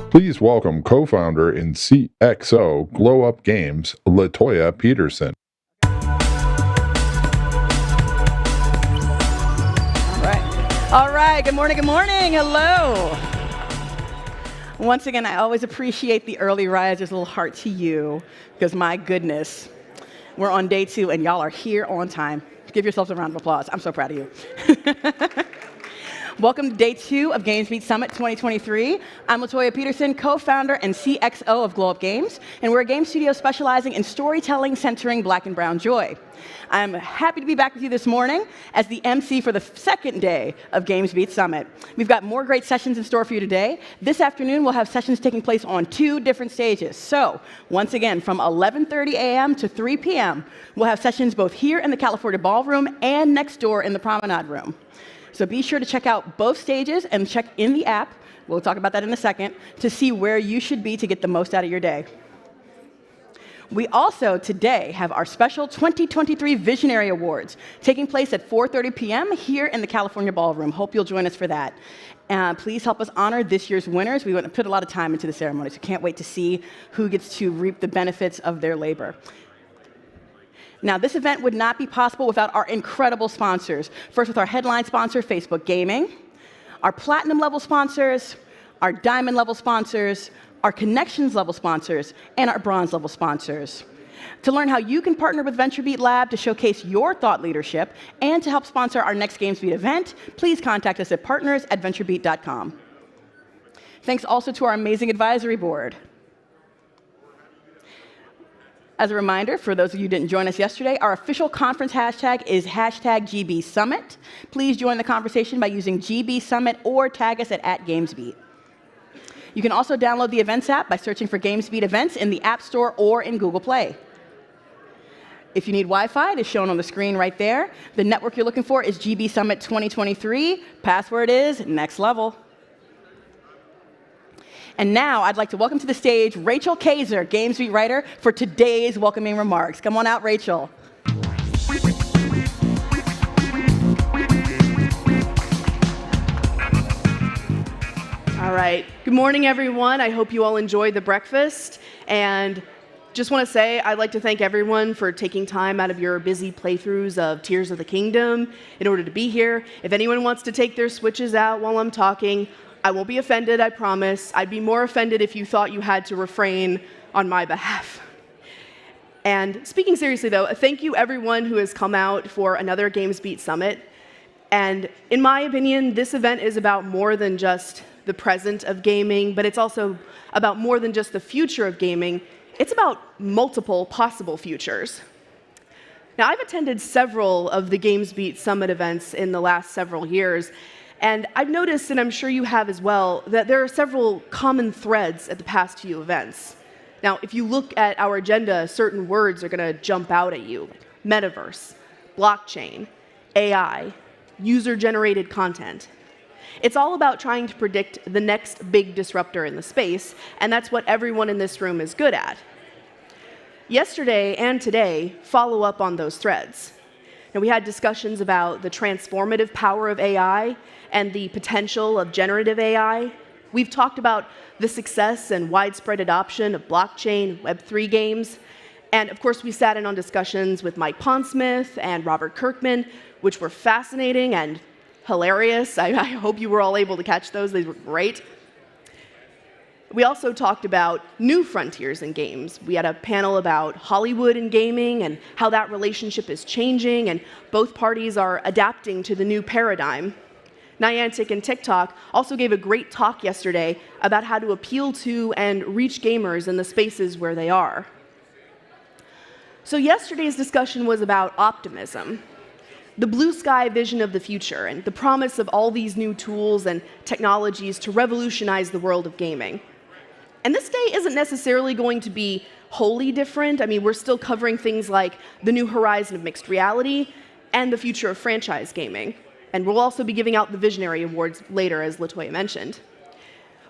Please welcome co-founder and CXO Glow Up Games, Latoya Peterson. All right. Good morning. Good morning. Hello. Once again, I always appreciate the early risers. A little heart to you, because my goodness, We're on day 2, and y'all are here on time. Give yourselves a round of applause. I'm so proud of you. Welcome to day 2 of GamesBeat Summit 2023. I'm LaToya Peterson, co-founder and CXO of Glow Up Games, and we're a game studio specializing in storytelling centering Black and brown joy. I'm happy to be back with you this morning as the MC for the second day of GamesBeat Summit. We've got more great sessions in store for you today. This afternoon, we'll have sessions taking place on 2 different stages. So, once again, from 11:30 a.m. to 3 p.m., we'll have sessions both here in the California Ballroom and next door in the Promenade Room. So be sure to check out both stages and check in the app, we'll talk about that in a second, to see where you should be to get the most out of your day. We also today have our special 2023 Visionary Awards taking place at 4:30 p.m. here in the California Ballroom. Hope you'll join us for that. Please help us honor this year's winners. We put a lot of time into the ceremony, so can't wait to see who gets to reap the benefits of their labor. Now, this event would not be possible without our incredible sponsors. First, with our headline sponsor, Facebook Gaming, our platinum level sponsors, our diamond level sponsors, our connections level sponsors, and our bronze level sponsors. To learn how you can partner with VentureBeat Lab to showcase your thought leadership and to help sponsor our next GamesBeat event, please contact us at partners@venturebeat.com. Thanks also to our amazing advisory board. As a reminder, for those of you who didn't join us yesterday, our official conference hashtag is #GBSummit. Please join the conversation by using GB Summit or tag us at @GamesBeat. You can also download the Events app by searching for GamesBeat Events in the App Store or in Google Play. If you need Wi-Fi, it is shown on the screen right there. The network you're looking for is GB Summit 2023. Password is next level. And now I'd like to welcome to the stage Rachel Kaiser, GamesBeat writer, for today's welcoming remarks. Come on out, Rachel. All right. Good morning, everyone. I hope you all enjoyed the breakfast. And just want to say I'd like to thank everyone for taking time out of your busy playthroughs of Tears of the Kingdom in order to be here. If anyone wants to take their Switches out while I'm talking, I won't be offended, I promise. I'd be more offended if you thought you had to refrain on my behalf. And speaking seriously, though, thank you everyone who has come out for another GamesBeat Summit. And in my opinion, this event is about more than just the present of gaming, but it's also about more than just the future of gaming. It's about multiple possible futures. Now, I've attended several of the GamesBeat Summit events in the last several years, and I've noticed, and I'm sure you have as well, that there are several common threads at the past few events. Now, if you look at our agenda, certain words are going to jump out at you. Metaverse, blockchain, AI, user-generated content. It's all about trying to predict the next big disruptor in the space, and that's what everyone in this room is good at. Yesterday and today, follow up on those threads. And we had discussions about the transformative power of AI and the potential of generative AI. We've talked about the success and widespread adoption of blockchain, Web3 games. And of course, we sat in on discussions with Mike Pondsmith and Robert Kirkman, which were fascinating and hilarious. I hope you were all able to catch those. They were great. We also talked about new frontiers in games. We had a panel about Hollywood and gaming and how that relationship is changing, and both parties are adapting to the new paradigm. Niantic and TikTok also gave a great talk yesterday about how to appeal to and reach gamers in the spaces where they are. So yesterday's discussion was about optimism, the blue sky vision of the future, and the promise of all these new tools and technologies to revolutionize the world of gaming. And this day isn't necessarily going to be wholly different. I mean, we're still covering things like the new horizon of mixed reality and the future of franchise gaming. And we'll also be giving out the Visionary Awards later, as LaToya mentioned.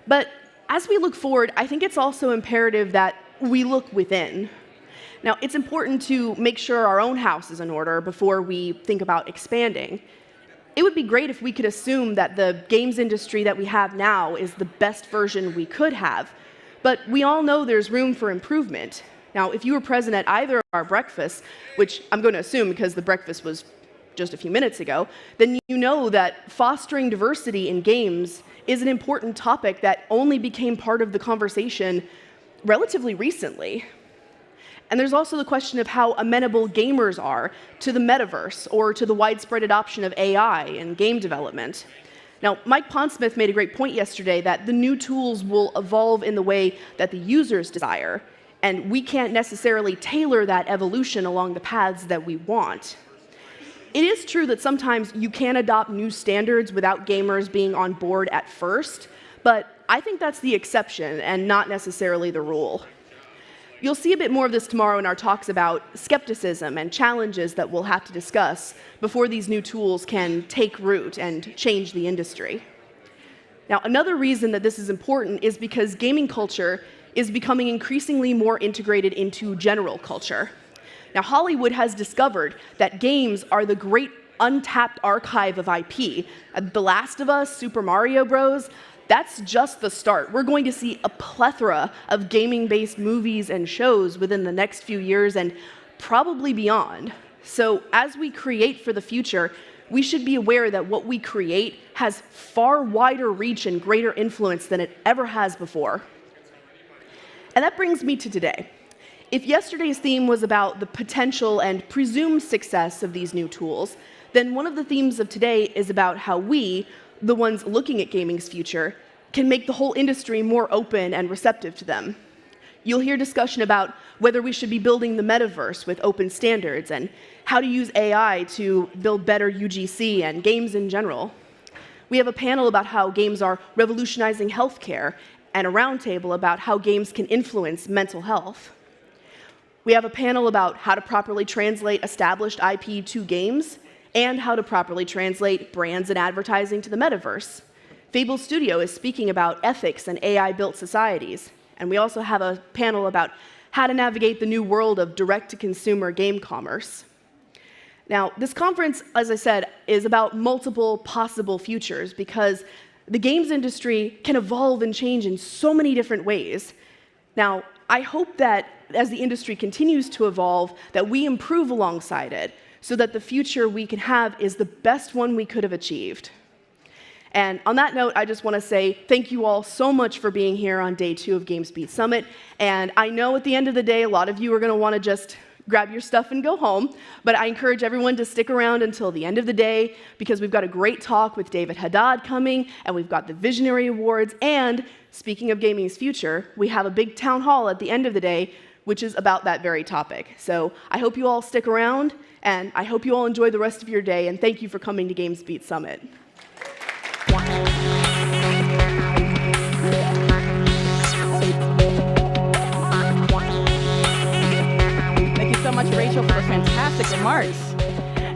But as we look forward, I think it's also imperative that we look within. Now, it's important to make sure our own house is in order before we think about expanding. It would be great if we could assume that the games industry that we have now is the best version we could have. But we all know there's room for improvement. Now, if you were present at either of our breakfasts, which I'm going to assume because the breakfast was just a few minutes ago, then you know that fostering diversity in games is an important topic that only became part of the conversation relatively recently. And there's also the question of how amenable gamers are to the metaverse or to the widespread adoption of AI in game development. Now, Mike Pondsmith made a great point yesterday that the new tools will evolve in the way that the users desire, and we can't necessarily tailor that evolution along the paths that we want. It is true that sometimes you can adopt new standards without gamers being on board at first, but I think that's the exception and not necessarily the rule. You'll see a bit more of this tomorrow in our talks about skepticism and challenges that we'll have to discuss before these new tools can take root and change the industry. Now, another reason that this is important is because gaming culture is becoming increasingly more integrated into general culture. Now, Hollywood has discovered that games are the great untapped archive of IP. The Last of Us, Super Mario Bros., that's just the start. We're going to see a plethora of gaming-based movies and shows within the next few years and probably beyond. So as we create for the future, we should be aware that what we create has far wider reach and greater influence than it ever has before. And that brings me to today. If yesterday's theme was about the potential and presumed success of these new tools, then one of the themes of today is about how we, the ones looking at gaming's future, can make the whole industry more open and receptive to them. You'll hear discussion about whether we should be building the metaverse with open standards and how to use AI to build better UGC and games in general. We have a panel about how games are revolutionizing healthcare and a roundtable about how games can influence mental health. We have a panel about how to properly translate established IP to games and how to properly translate brands and advertising to the metaverse. Fable Studio is speaking about ethics and AI-built societies. And we also have a panel about how to navigate the new world of direct-to-consumer game commerce. Now, this conference, as I said, is about multiple possible futures because the games industry can evolve and change in so many different ways. Now, I hope that as the industry continues to evolve, that we improve alongside it so that the future we can have is the best one we could have achieved. And on that note, I just want to say thank you all so much for being here on day 2 of GamesBeat Summit. And I know at the end of the day, a lot of you are going to want to just grab your stuff and go home, but I encourage everyone to stick around until the end of the day because we've got a great talk with David Haddad coming, and we've got the Visionary Awards, and speaking of gaming's future, we have a big town hall at the end of the day, which is about that very topic. So I hope you all stick around, and I hope you all enjoy the rest of your day, and thank you for coming to GamesBeat Summit. Thank you so much, Rachel, for fantastic remarks.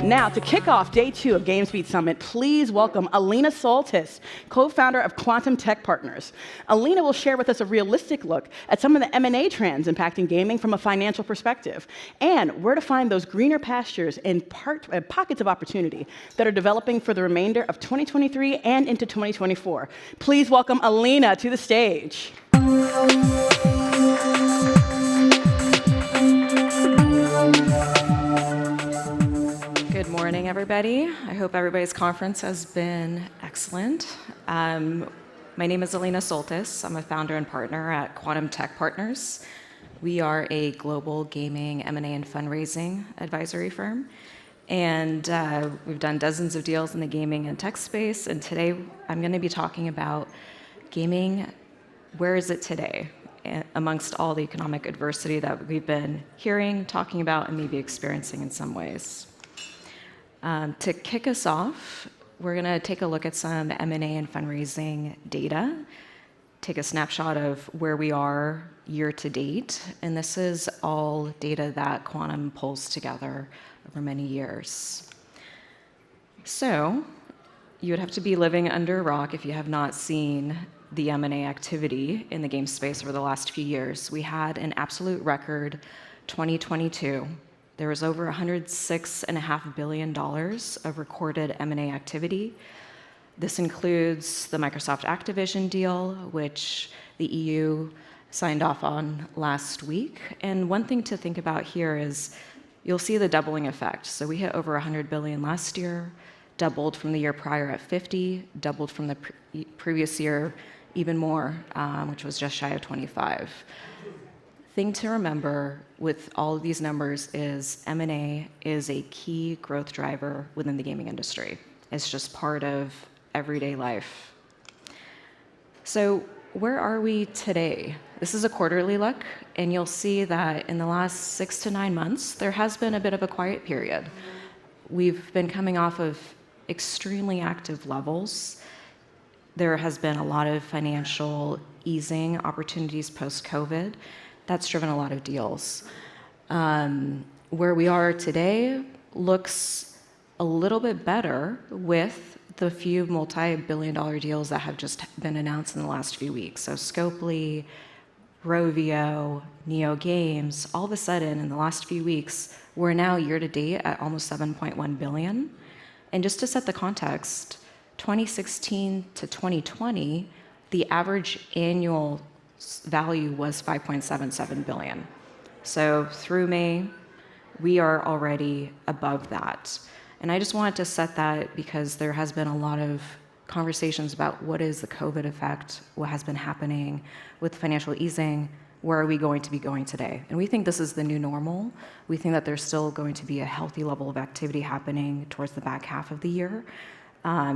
Now, to kick off day 2 of GamesBeat Summit, please welcome Alina Soltis, co-founder of Quantum Tech Partners. Alina will share with us a realistic look at some of the M&A trends impacting gaming from a financial perspective, and where to find those greener pastures and pockets of opportunity that are developing for the remainder of 2023 and into 2024. Please welcome Alina to the stage. Good morning, everybody. I hope everybody's conference has been excellent. My name is Alina Soltis. I'm a founder and partner at Quantum Tech Partners. We are a global gaming M&A and fundraising advisory firm. And we've done dozens of deals in the gaming and tech space. And today, I'm going to be talking about gaming. Where is it today? Amongst all the economic adversity that we've been hearing, talking about, and maybe experiencing in some ways. To kick us off, we're going to take a look at some M&A and fundraising data, take a snapshot of where we are year to date, and this is all data that Quantum pulls together over many years. So you would have to be living under a rock if you have not seen the M&A activity in the game space over the last few years. We had an absolute record 2022. There was over $106.5 billion of recorded M&A activity. This includes the Microsoft Activision deal, which the EU signed off on last week. And one thing to think about here is you'll see the doubling effect. So we hit over $100 billion last year, doubled from the year prior at 50, doubled from the previous year even more, which was just shy of 25. thing to remember with all of these numbers is M&A is a key growth driver within the gaming industry. It's just part of everyday life. So where are we today? This is a quarterly look, and you'll see that in the last 6 to 9 months, there has been a bit of a quiet period. We've been coming off of extremely active levels. There has been a lot of financial easing opportunities post-COVID. That's driven a lot of deals. Where we are today looks a little bit better with the few multi-billion-dollar deals that have just been announced in the last few weeks. So Scopely, Rovio, Neo Games, all of a sudden in the last few weeks, we're now year-to-date at almost $7.1 billion. And just to set the context, 2016 to 2020, the average annual value was $5.77 billion. So through May, we are already above that. And I just wanted to set that because there has been a lot of conversations about what is the COVID effect, what has been happening with financial easing, where are we going to be going today? And we think this is the new normal. We think that there's still going to be a healthy level of activity happening towards the back half of the year,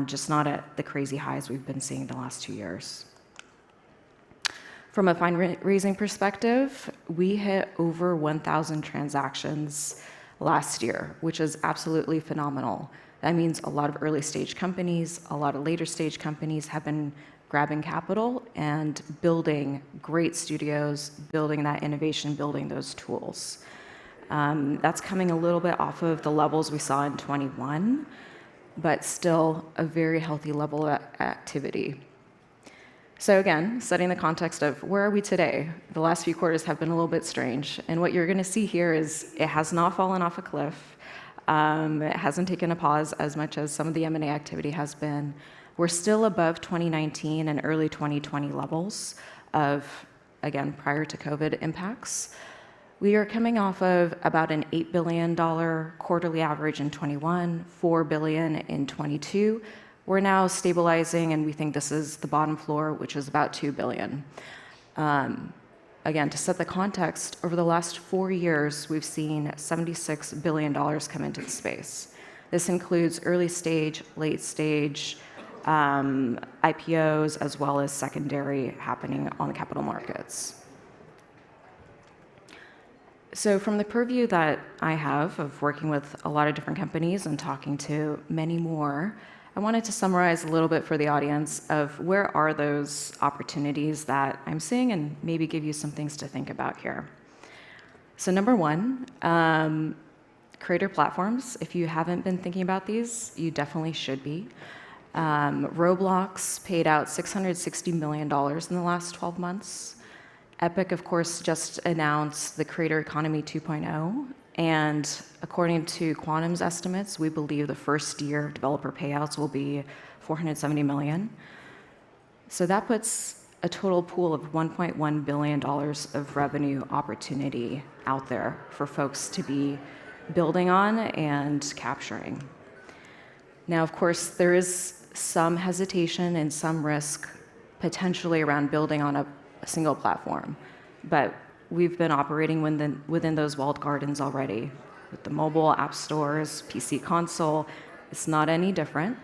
just not at the crazy highs we've been seeing the last 2 years. From a fundraising perspective, we hit over 1,000 transactions last year, which is absolutely phenomenal. That means a lot of early stage companies, a lot of later stage companies have been grabbing capital and building great studios, building that innovation, building those tools. That's coming a little bit off of the levels we saw in 21, but still a very healthy level of activity. So again, setting the context of where are we today? The last few quarters have been a little bit strange. And what you're going to see here is it has not fallen off a cliff. It hasn't taken a pause as much as some of the M&A activity has been. We're still above 2019 and early 2020 levels of, again, prior to COVID impacts. We are coming off of about an $8 billion quarterly average in 21, $4 billion in 22. We're now stabilizing, and we think this is the bottom floor, which is about $2 billion. Again, to set the context, over the last 4 years, we've seen $76 billion come into the space. This includes early stage, late stage, IPOs, as well as secondary happening on the capital markets. So from the purview that I have of working with a lot of different companies and talking to many more, I wanted to summarize a little bit for the audience of where are those opportunities that I'm seeing and maybe give you some things to think about here. So number one, creator platforms. If you haven't been thinking about these, you definitely should be. Roblox paid out $660 million in the last 12 months. Epic, of course, just announced the Creator Economy 2.0. And according to Quantum's estimates, we believe the first year of developer payouts will be $470 million. So that puts a total pool of $1.1 billion of revenue opportunity out there for folks to be building on and capturing. Now, of course, there is some hesitation and some risk potentially around building on a single platform, but we've been operating within those walled gardens already. With the mobile app stores, PC console, it's not any different.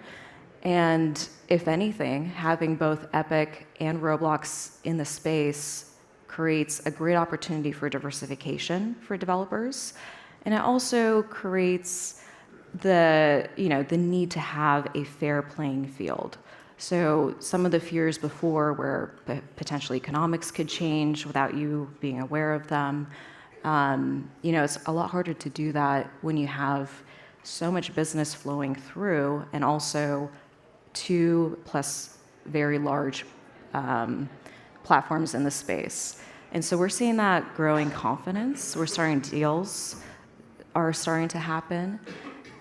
And if anything, having both Epic and Roblox in the space creates a great opportunity for diversification for developers. And it also creates the need to have a fair playing field. So some of the fears before where potentially economics could change without you being aware of them, it's a lot harder to do that when you have so much business flowing through and also 2+ very large platforms in the space. And so we're seeing that growing confidence. We're starting deals are starting to happen.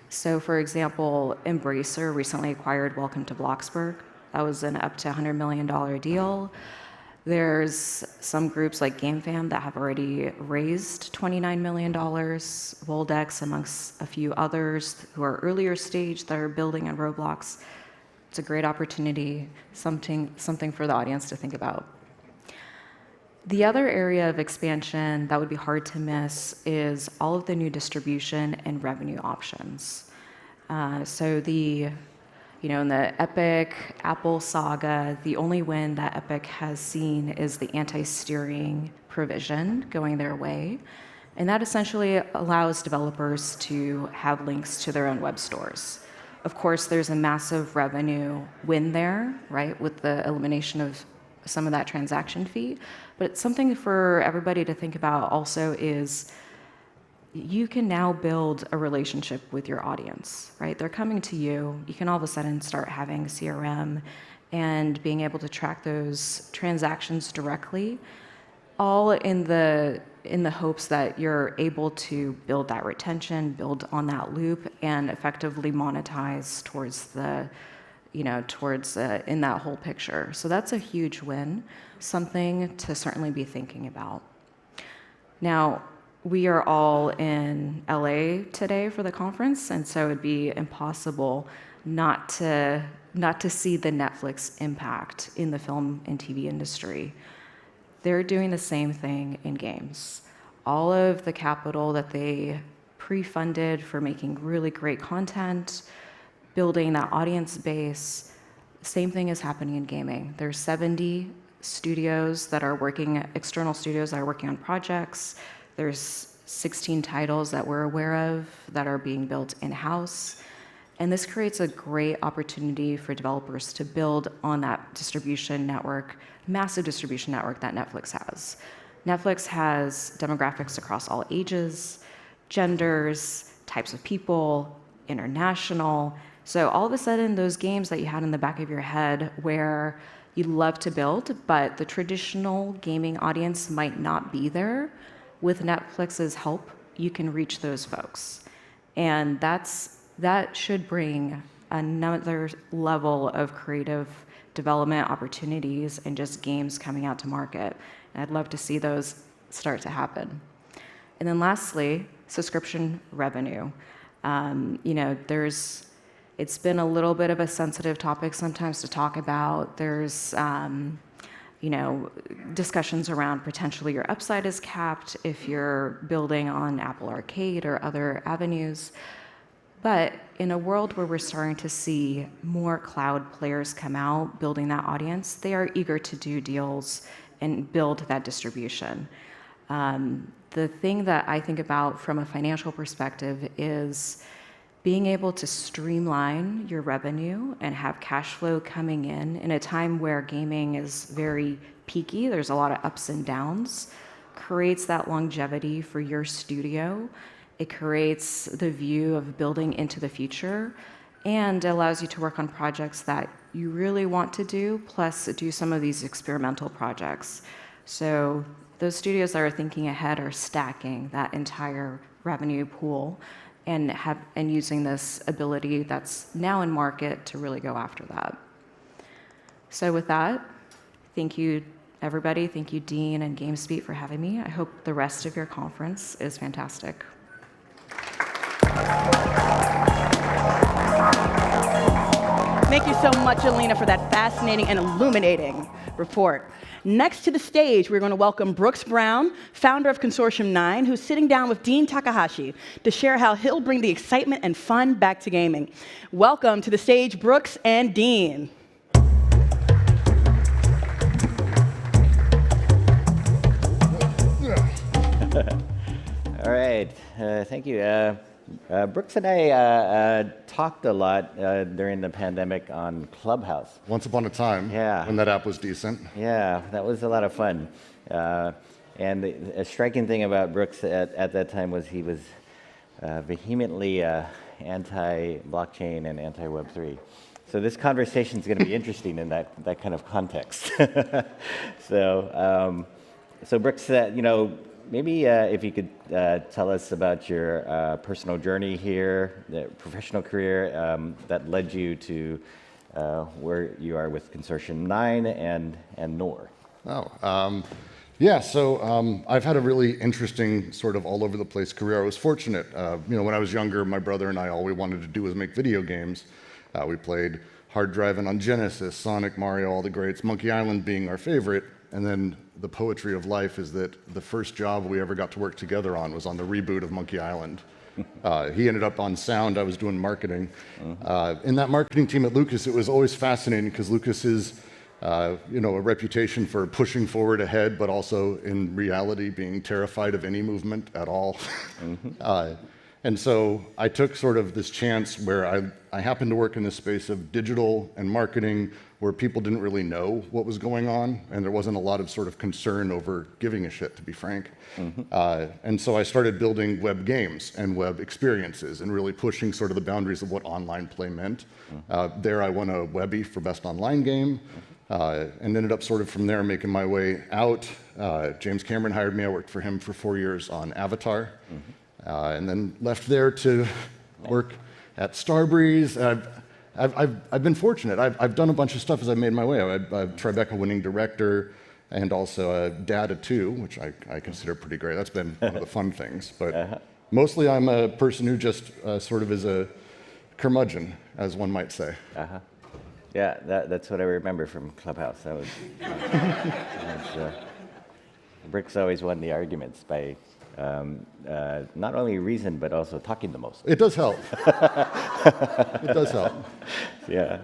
So for example, Embracer recently acquired Welcome to Bloxburg. That was an up to $100 million deal. There's some groups like GameFam that have already raised $29 million, Voldex amongst a few others who are earlier stage that are building on Roblox. It's a great opportunity, something for the audience to think about. The other area of expansion that would be hard to miss is all of the new distribution and revenue options. In the Epic Apple saga, the only win that Epic has seen is the anti-steering provision going their way. And that essentially allows developers to have links to their own web stores. Of course, there's a massive revenue win there, right, with the elimination of some of that transaction fee. But something for everybody to think about also is you can now build a relationship with your audience, right? They're coming to you. You can all of a sudden start having CRM and being able to track those transactions directly, all in the hopes that you're able to build that retention, build on that loop, and effectively monetize towards in that whole picture. So that's a huge win, something to certainly be thinking about. Now, we are all in LA today for the conference, and so it'd be impossible not to see the Netflix impact in the film and TV industry. They're doing the same thing in games. All of the capital that they pre-funded for making really great content, building that audience base, same thing is happening in gaming. There's 70 studios that are working, external studios that are working on projects. There's 16 titles that we're aware of that are being built in-house. And this creates a great opportunity for developers to build on that distribution network, massive distribution network that Netflix has. Netflix has demographics across all ages, genders, types of people, international. So all of a sudden, those games that you had in the back of your head where you love to build, but the traditional gaming audience might not be there, with Netflix's help, you can reach those folks. And that should bring another level of creative development opportunities and just games coming out to market. And I'd love to see those start to happen. And then lastly, subscription revenue. It's been a little bit of a sensitive topic sometimes to talk about. There's discussions around potentially your upside is capped if you're building on Apple Arcade or other avenues. But in a world where we're starting to see more cloud players come out, building that audience, they are eager to do deals and build that distribution. The thing that I think about from a financial perspective is being able to streamline your revenue and have cash flow coming in a time where gaming is very peaky, there's a lot of ups and downs, creates that longevity for your studio. It creates the view of building into the future and allows you to work on projects that you really want to do, plus do some of these experimental projects. So those studios that are thinking ahead are stacking that entire revenue pool and using this ability that's now in market to really go after that. So with that, thank you, everybody. Thank you, Dean and GamesBeat, for having me. I hope the rest of your conference is fantastic. Thank you so much, Alina, for that fascinating and illuminating report. Next to the stage, we're going to welcome Brooks Brown, founder of Consortium 9, who's sitting down with Dean Takahashi to share how he'll bring the excitement and fun back to gaming. Welcome to the stage, Brooks and Dean. All right, thank you. Brooks and I talked a lot during the pandemic on Clubhouse. Once upon a time, when that app was decent. Yeah, that was a lot of fun. And a striking thing about Brooks at that time was he was vehemently anti-blockchain and anti-Web3. So this conversation is going to be interesting in that kind of context. So Brooks, maybe if you could tell us about your personal journey here, the professional career that led you to where you are with Consortium 9 and NOR. So I've had a really interesting sort of all over the place career. I was fortunate. When I was younger, my brother and I, all we wanted to do was make video games. We played hard driving on Genesis, Sonic, Mario, all the greats, Monkey Island being our favorite. And then the poetry of life is that the first job we ever got to work together on was on the reboot of Monkey Island. He ended up on sound, I was doing marketing. In that marketing team at Lucas, it was always fascinating because Lucas is a reputation for pushing forward ahead, but also in reality being terrified of any movement at all. And so I took sort of this chance where I happened to work in this space of digital and marketing where people didn't really know what was going on, and there wasn't a lot of sort of concern over giving a shit, to be frank. And so I started building web games and web experiences and really pushing sort of the boundaries of what online play meant. There I won a Webby for Best Online Game, and ended up sort of from there making my way out. James Cameron hired me. I worked for him for 4 years on Avatar. And then left there to work at Starbreeze. I've been fortunate. I've done a bunch of stuff as I've made my way. I'm Tribeca winning director and also a dad of 2, which I consider pretty great. That's been one of the fun things. But mostly I'm a person who just sort of is a curmudgeon, as one might say. Yeah, that's what I remember from Clubhouse. That was, Brick's always won the arguments by not only reason, but also talking the most. It does help. It does help. Yeah.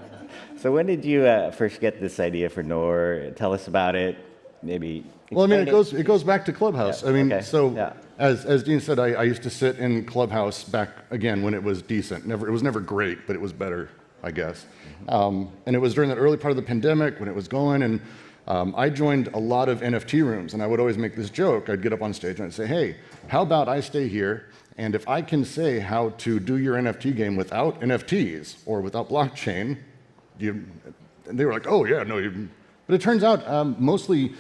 So when did you first get this idea for Nor? Tell us about it. Maybe. Well, I mean, it goes back to Clubhouse. Yeah. I mean, Okay. so Yeah. as Dean said, I used to sit in Clubhouse back again when it was decent. It was never great, but it was better, I guess. And it was during that early part of the pandemic when it was going, and I joined a lot of NFT rooms, and I would always make this joke. I'd get up on stage and I'd say, hey, how about I stay here, and if I can say how to do your NFT game without NFTs or without blockchain, and they were like, oh, yeah, no. But it turns out mostly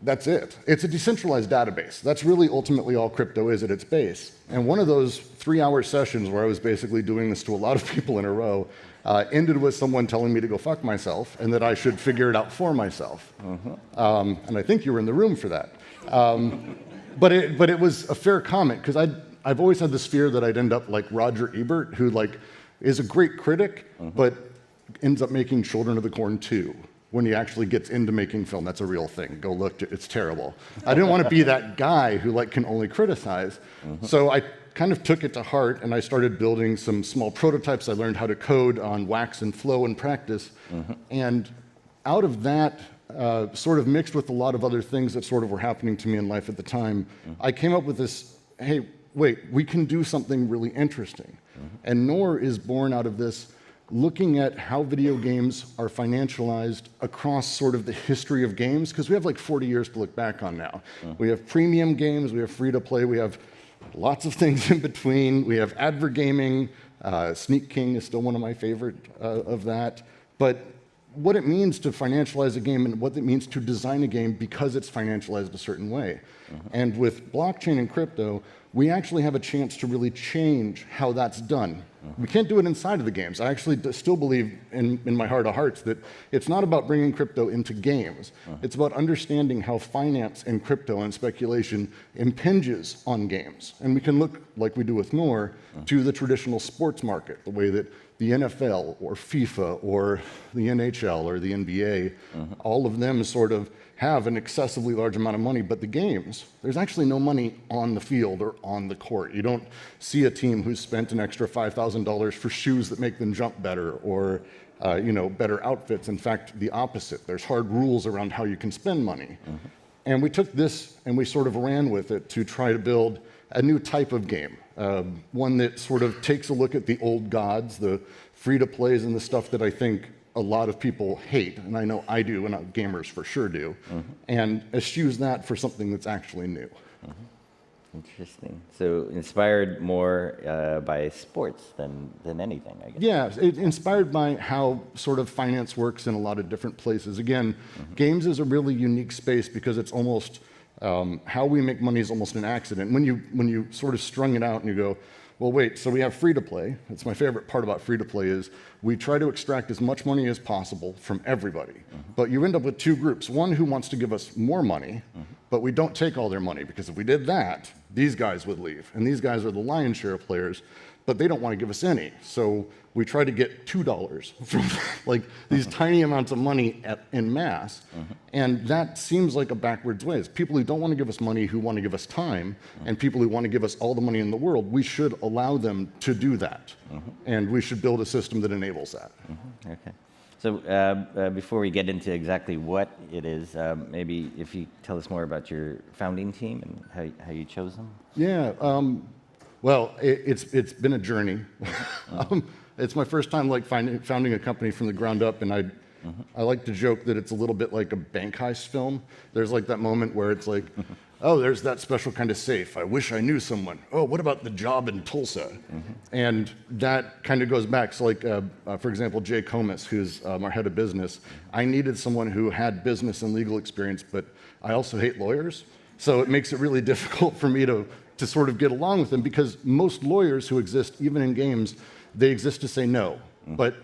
that's it. It's a decentralized database. That's really ultimately all crypto is at its base. And one of those 3-hour sessions where I was basically doing this to a lot of people in a row ended with someone telling me to go fuck myself and that I should figure it out for myself. And I think you were in the room for that. But it was a fair comment because I've always had this fear that I'd end up like Roger Ebert, who is a great critic, but ends up making Children of the Corn 2. When he actually gets into making film, that's a real thing. Go look, it's terrible. I didn't want to be that guy who can only criticize. So I kind of took it to heart and I started building some small prototypes. I learned how to code on Wax and Flow and practice. And out of that, sort of mixed with a lot of other things that sort of were happening to me in life at the time, I came up with this, hey, wait, we can do something really interesting. And Nor is born out of this looking at how video games are financialized across sort of the history of games, because we have like 40 years to look back on now. We have premium games, we have free-to-play, we have lots of things in between. We have advert gaming. Sneak King is still one of my favorite of that. But what it means to financialize a game and what it means to design a game because it's financialized a certain way. And with blockchain and crypto, we actually have a chance to really change how that's done. We can't do it inside of the games. I actually still believe in my heart of hearts that it's not about bringing crypto into games. It's about understanding how finance and crypto and speculation impinges on games. And we can look, like we do with Nor, to the traditional sports market, the way that the NFL or FIFA or the NHL or the NBA, all of them sort of have an excessively large amount of money, but the games, there's actually no money on the field or on the court. You don't see a team who's spent an extra $5,000 for shoes that make them jump better or better outfits. In fact, the opposite. There's hard rules around how you can spend money. And we took this and we sort of ran with it to try to build a new type of game, one that sort of takes a look at the old gods, the free-to-plays and the stuff that I think a lot of people hate, and I know I do, and gamers for sure do, and eschews that for something that's actually new. Interesting. So inspired more by sports than anything, I guess. Yeah, inspired by how sort of finance works in a lot of different places. Again, games is a really unique space because it's almost, how we make money is almost an accident. When you sort of strung it out and you go, well, wait, so we have free-to-play. That's my favorite part about free-to-play is we try to extract as much money as possible from everybody. But you end up with two groups. One who wants to give us more money, but we don't take all their money because if we did that, these guys would leave. And these guys are the lion's share of players. but they don't want to give us any. So we try to get $2 from like these tiny amounts of money in mass. And that seems like a backwards way. It's people who don't want to give us money, who want to give us time, and people who want to give us all the money in the world. We should allow them to do that. And we should build a system that enables that. Okay. So before we get into exactly what it is, maybe if you tell us more about your founding team and how you chose them. Yeah. Well, it's been a journey. It's my first time like founding a company from the ground up, and I like to joke that it's a little bit like a bank heist film. There's like that moment where it's like, oh, there's that special kind of safe. I wish I knew someone. Oh, what about the job in Tulsa? And that kind of goes back. So like, for example, Jay Comas, who's our head of business, I needed someone who had business and legal experience, but I also hate lawyers. So it makes it really difficult for me to sort of get along with them, because most lawyers who exist, even in games, they exist to say no. But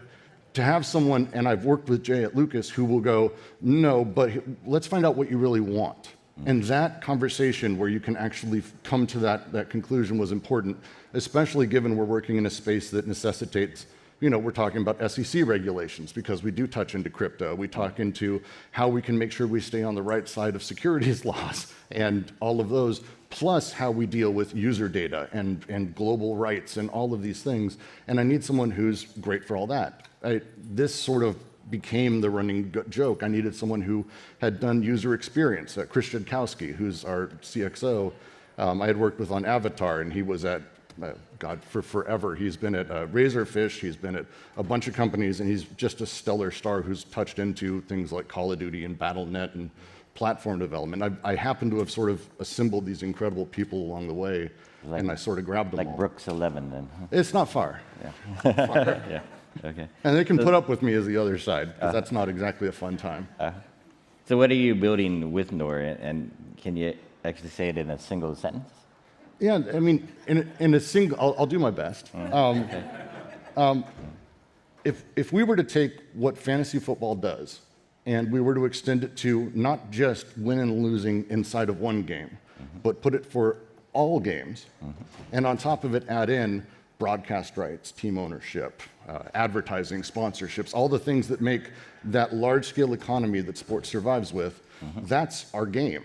to have someone, and I've worked with Jay at Lucas, who will go, no, but let's find out what you really want. And that conversation where you can actually come to that conclusion was important, especially given we're working in a space that necessitates, we're talking about SEC regulations because we do touch into crypto. We talk into how we can make sure we stay on the right side of securities laws and all of those, plus how we deal with user data and global rights and all of these things. And I need someone who's great for all that. This sort of became the running joke. I needed someone who had done user experience. Chris Jadkowski, who's our CXO, I had worked with on Avatar, and he was at, God, for forever. He's been at Razorfish, he's been at a bunch of companies, and he's just a stellar star who's touched into things like Call of Duty and Battle.net and platform development. I happen to have sort of assembled these incredible people along the way, and I sort of grabbed them all. Like Brooks 11 then. It's not far. Yeah. Far. Yeah. Okay. And they can put up with me as the other side, because that's not exactly a fun time. So what are you building with Nor, and can you actually say it in a single sentence? Yeah, I mean, in a single, I'll do my best. If we were to take what fantasy football does, and we were to extend it to not just win and losing inside of one game, but put it for all games, and on top of it add in broadcast rights, team ownership, advertising, sponsorships, all the things that make that large-scale economy that sports survives with, that's our game.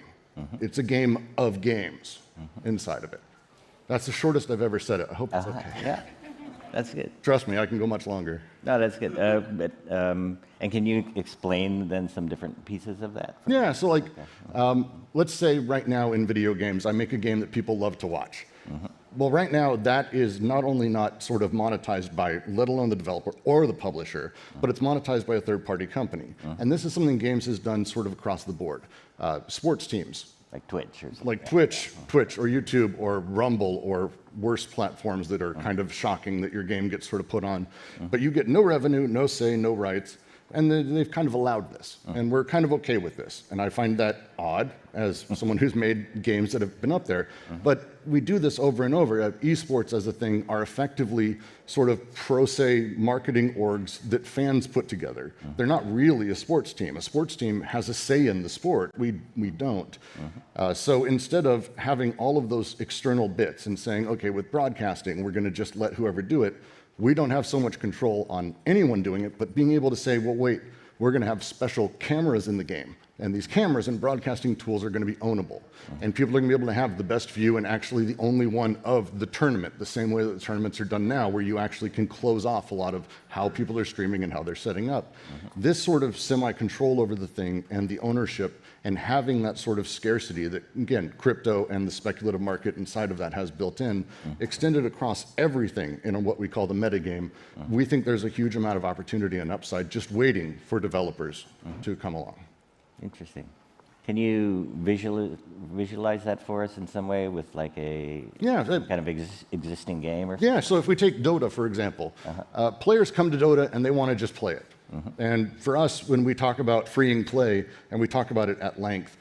It's a game of games inside of it. That's the shortest I've ever said it. I hope it's okay. Yeah, that's good. Trust me, I can go much longer. No, that's good. And can you explain then some different pieces of that? Yeah, so like, let's say right now in video games, I make a game that people love to watch. Well, right now, that is not only not sort of monetized by, let alone the developer or the publisher, but it's monetized by a third-party company. And this is something games has done sort of across the board. Sports teams. Like Twitch or something. Like Twitch or YouTube or Rumble or worse platforms that are kind of shocking that your game gets sort of put on. But you get no revenue, no say, no rights. And they've kind of allowed this, and we're kind of okay with this. And I find that odd as someone who's made games that have been up there. But we do this over and over. Esports as a thing are effectively sort of pro se marketing orgs that fans put together. They're not really a sports team. A sports team has a say in the sport. We don't. So instead of having all of those external bits and saying, okay, with broadcasting, we're going to just let whoever do it, we don't have so much control on anyone doing it, but being able to say, well, wait, we're going to have special cameras in the game. And these cameras and broadcasting tools are going to be ownable. And people are going to be able to have the best view and actually the only one of the tournament, the same way that the tournaments are done now, where you actually can close off a lot of how people are streaming and how they're setting up. This sort of semi-control over the thing and the ownership and having that sort of scarcity that, again, crypto and the speculative market inside of that has built in, extended across everything in what we call the metagame, we think there's a huge amount of opportunity and upside just waiting for developers to come along. Interesting. Can you visualize that for us in some way with like a kind of existing game or something? Yeah, so if we take Dota, for example, players come to Dota and they want to just play it. And for us, when we talk about freeing play, and we talk about it at length,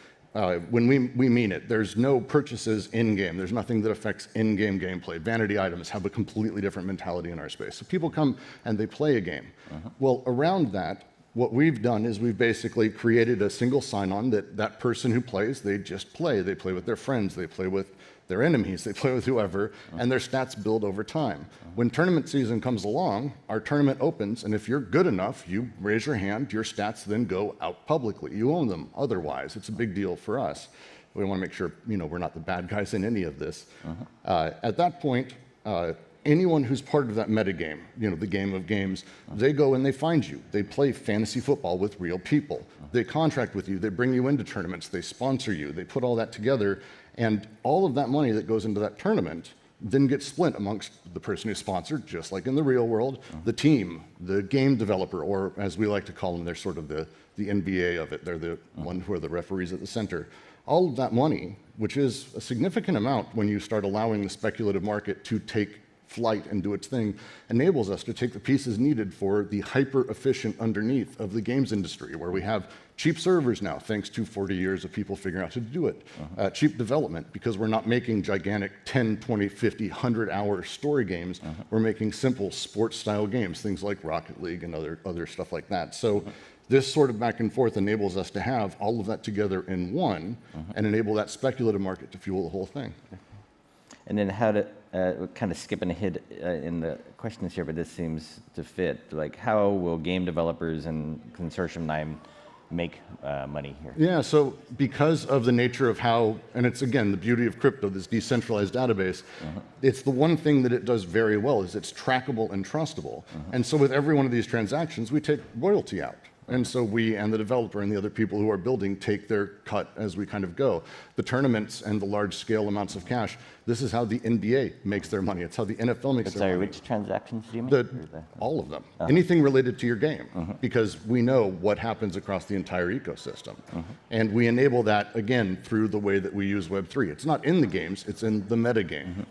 when we mean it, there's no purchases in-game. There's nothing that affects in-game gameplay. Vanity items have a completely different mentality in our space. So people come and they play a game. Well, around that, what we've done is we've basically created a single sign-on that person who plays, they just play. They play with their friends, they play with their enemies, they play with whoever, and their stats build over time. When tournament season comes along, our tournament opens, and if you're good enough, you raise your hand, your stats then go out publicly. You own them otherwise. It's a big deal for us. We want to make sure we're not the bad guys in any of this. At that point, anyone who's part of that metagame, the game of games, they go and they find you. They play fantasy football with real people. They contract with you. They bring you into tournaments. They sponsor you. They put all that together. And all of that money that goes into that tournament then gets split amongst the person who's sponsored, just like in the real world, the team, the game developer, or as we like to call them, they're sort of the NBA of it. They're the one who are the referees at the center. All of that money, which is a significant amount when you start allowing the speculative market to take flight and do its thing, enables us to take the pieces needed for the hyper-efficient underneath of the games industry, where we have cheap servers now, thanks to 40 years of people figuring out how to do it. Cheap development, because we're not making gigantic 10, 20, 50, 100-hour story games. We're making simple sports-style games, things like Rocket League and other stuff like that. So this sort of back and forth enables us to have all of that together in one and enable that speculative market to fuel the whole thing. And then how to, we're kind of skipping ahead in the questions here, but this seems to fit. Like, how will game developers and Consortium 9 make money here? Yeah, so because of the nature of how, and it's again the beauty of crypto, this decentralized database, it's the one thing that it does very well is it's trackable and trustable. And so with every one of these transactions, we take royalty out. And so we and the developer and the other people who are building take their cut as we kind of go. The tournaments and the large scale amounts of cash, this is how the NBA makes their money. It's how the NFL makes their money. Which transactions do you make? All of them. Anything related to your game, because we know what happens across the entire ecosystem. And we enable that, again, through the way that we use Web3. It's not in the games, it's in the metagame.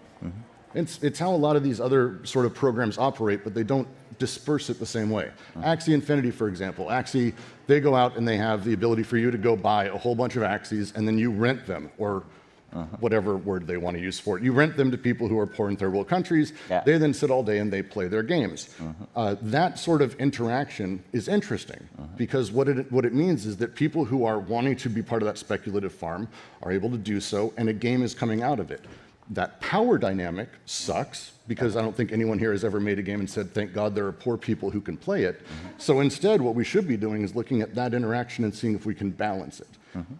It's how a lot of these other sort of programs operate, but they don't disperse it the same way. Axie Infinity, for example. Axie, they go out and they have the ability for you to go buy a whole bunch of Axies and then you rent them, or whatever word they want to use for it. You rent them to people who are poor in third world countries. They then sit all day and they play their games. That sort of interaction is interesting because what it means is that people who are wanting to be part of that speculative farm are able to do so, and a game is coming out of it. That power dynamic sucks because I don't think anyone here has ever made a game and said, thank God there are poor people who can play it. So instead, what we should be doing is looking at that interaction and seeing if we can balance it.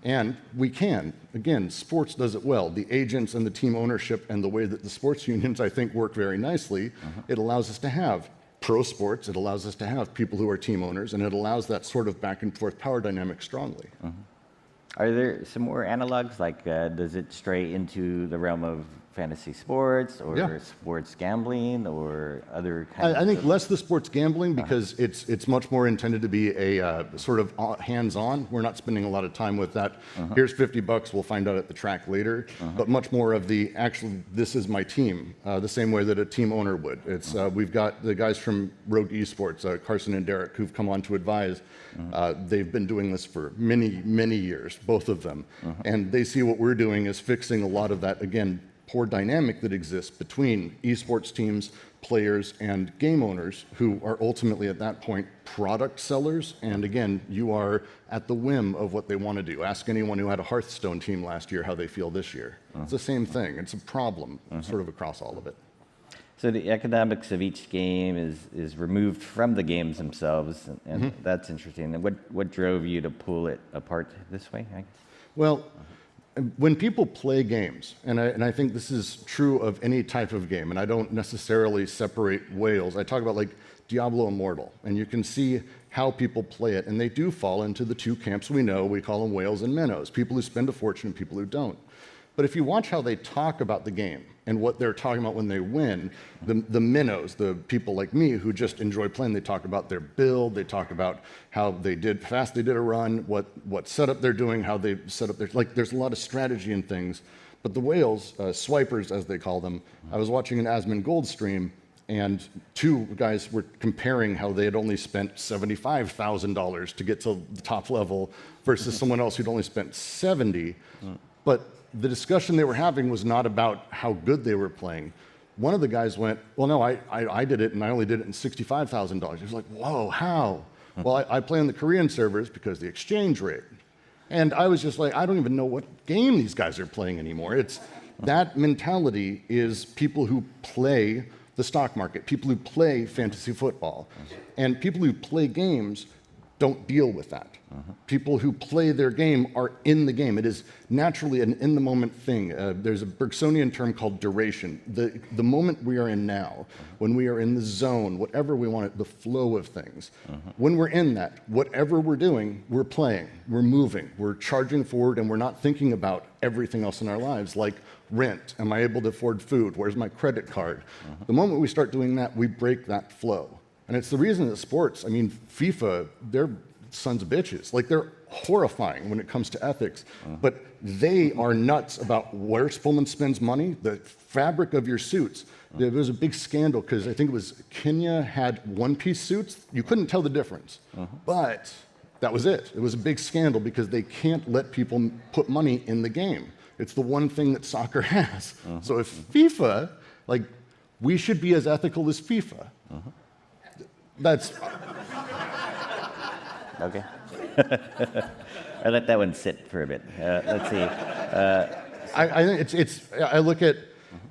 And we can. Again, sports does it well. The agents and the team ownership and the way that the sports unions, I think, work very nicely. It allows us to have pro sports. It allows us to have people who are team owners, and it allows that sort of back and forth power dynamic strongly. Are there some more analogs? Like, does it stray into the realm of fantasy sports or sports gambling or other kinds? I think less the sports gambling because it's much more intended to be a sort of hands-on. We're not spending a lot of time with that. Here's $50, we'll find out at the track later. But much more of the actually, this is my team, the same way that a team owner would. It's we've got the guys from Rogue Esports, Carson and Derek, who've come on to advise. They've been doing this for many, many years, both of them. And they see what we're doing is fixing a lot of that, again, poor dynamic that exists between esports teams, players, and game owners who are ultimately at that point product sellers. And again, you are at the whim of what they want to do. Ask anyone who had a Hearthstone team last year how they feel this year. It's the same thing. It's a problem sort of across all of it. So the economics of each game is removed from the games themselves, and that's interesting. And what drove you to pull it apart this way, I guess? Well, when people play games, and I think this is true of any type of game, and I don't necessarily separate whales. I talk about like Diablo Immortal, and you can see how people play it, and they do fall into the two camps we know. We call them whales and minnows, people who spend a fortune and people who don't. But if you watch how they talk about the game and what they're talking about when they win, the minnows, the people like me who just enjoy playing, they talk about their build, they talk about how fast they did a run, what setup they're doing, how they set up their, like there's a lot of strategy and things. But the whales, swipers as they call them, I was watching an Asmongold stream and two guys were comparing how they had only spent $75,000 to get to the top level versus someone else who'd only spent 70. But the discussion they were having was not about how good they were playing. One of the guys went, well, no, I did it, and I only did it in $65,000. He was like, whoa, how? Well, I play on the Korean servers because the exchange rate. And I was just like, I don't even know what game these guys are playing anymore. It's that mentality is people who play the stock market, people who play fantasy football, and people who play games don't deal with that. People who play their game are in the game. It is naturally an in-the-moment thing. There's a Bergsonian term called duration. The moment we are in now, when we are in the zone, whatever we want it, the flow of things. When we're in that, whatever we're doing, we're playing, we're moving, we're charging forward, and we're not thinking about everything else in our lives, like rent, am I able to afford food, where's my credit card? The moment we start doing that, we break that flow. And it's the reason that sports, I mean, FIFA, they're sons of bitches. Like, they're horrifying when it comes to ethics, but they are nuts about where Spillman spends money, the fabric of your suits. There was a big scandal because I think it was Kenya had one-piece suits. You couldn't tell the difference, but that was it. It was a big scandal because they can't let people put money in the game. It's the one thing that soccer has. So if FIFA, like, we should be as ethical as FIFA. That's... Okay. I'll let that one sit for a bit. Let's see. I think I look at,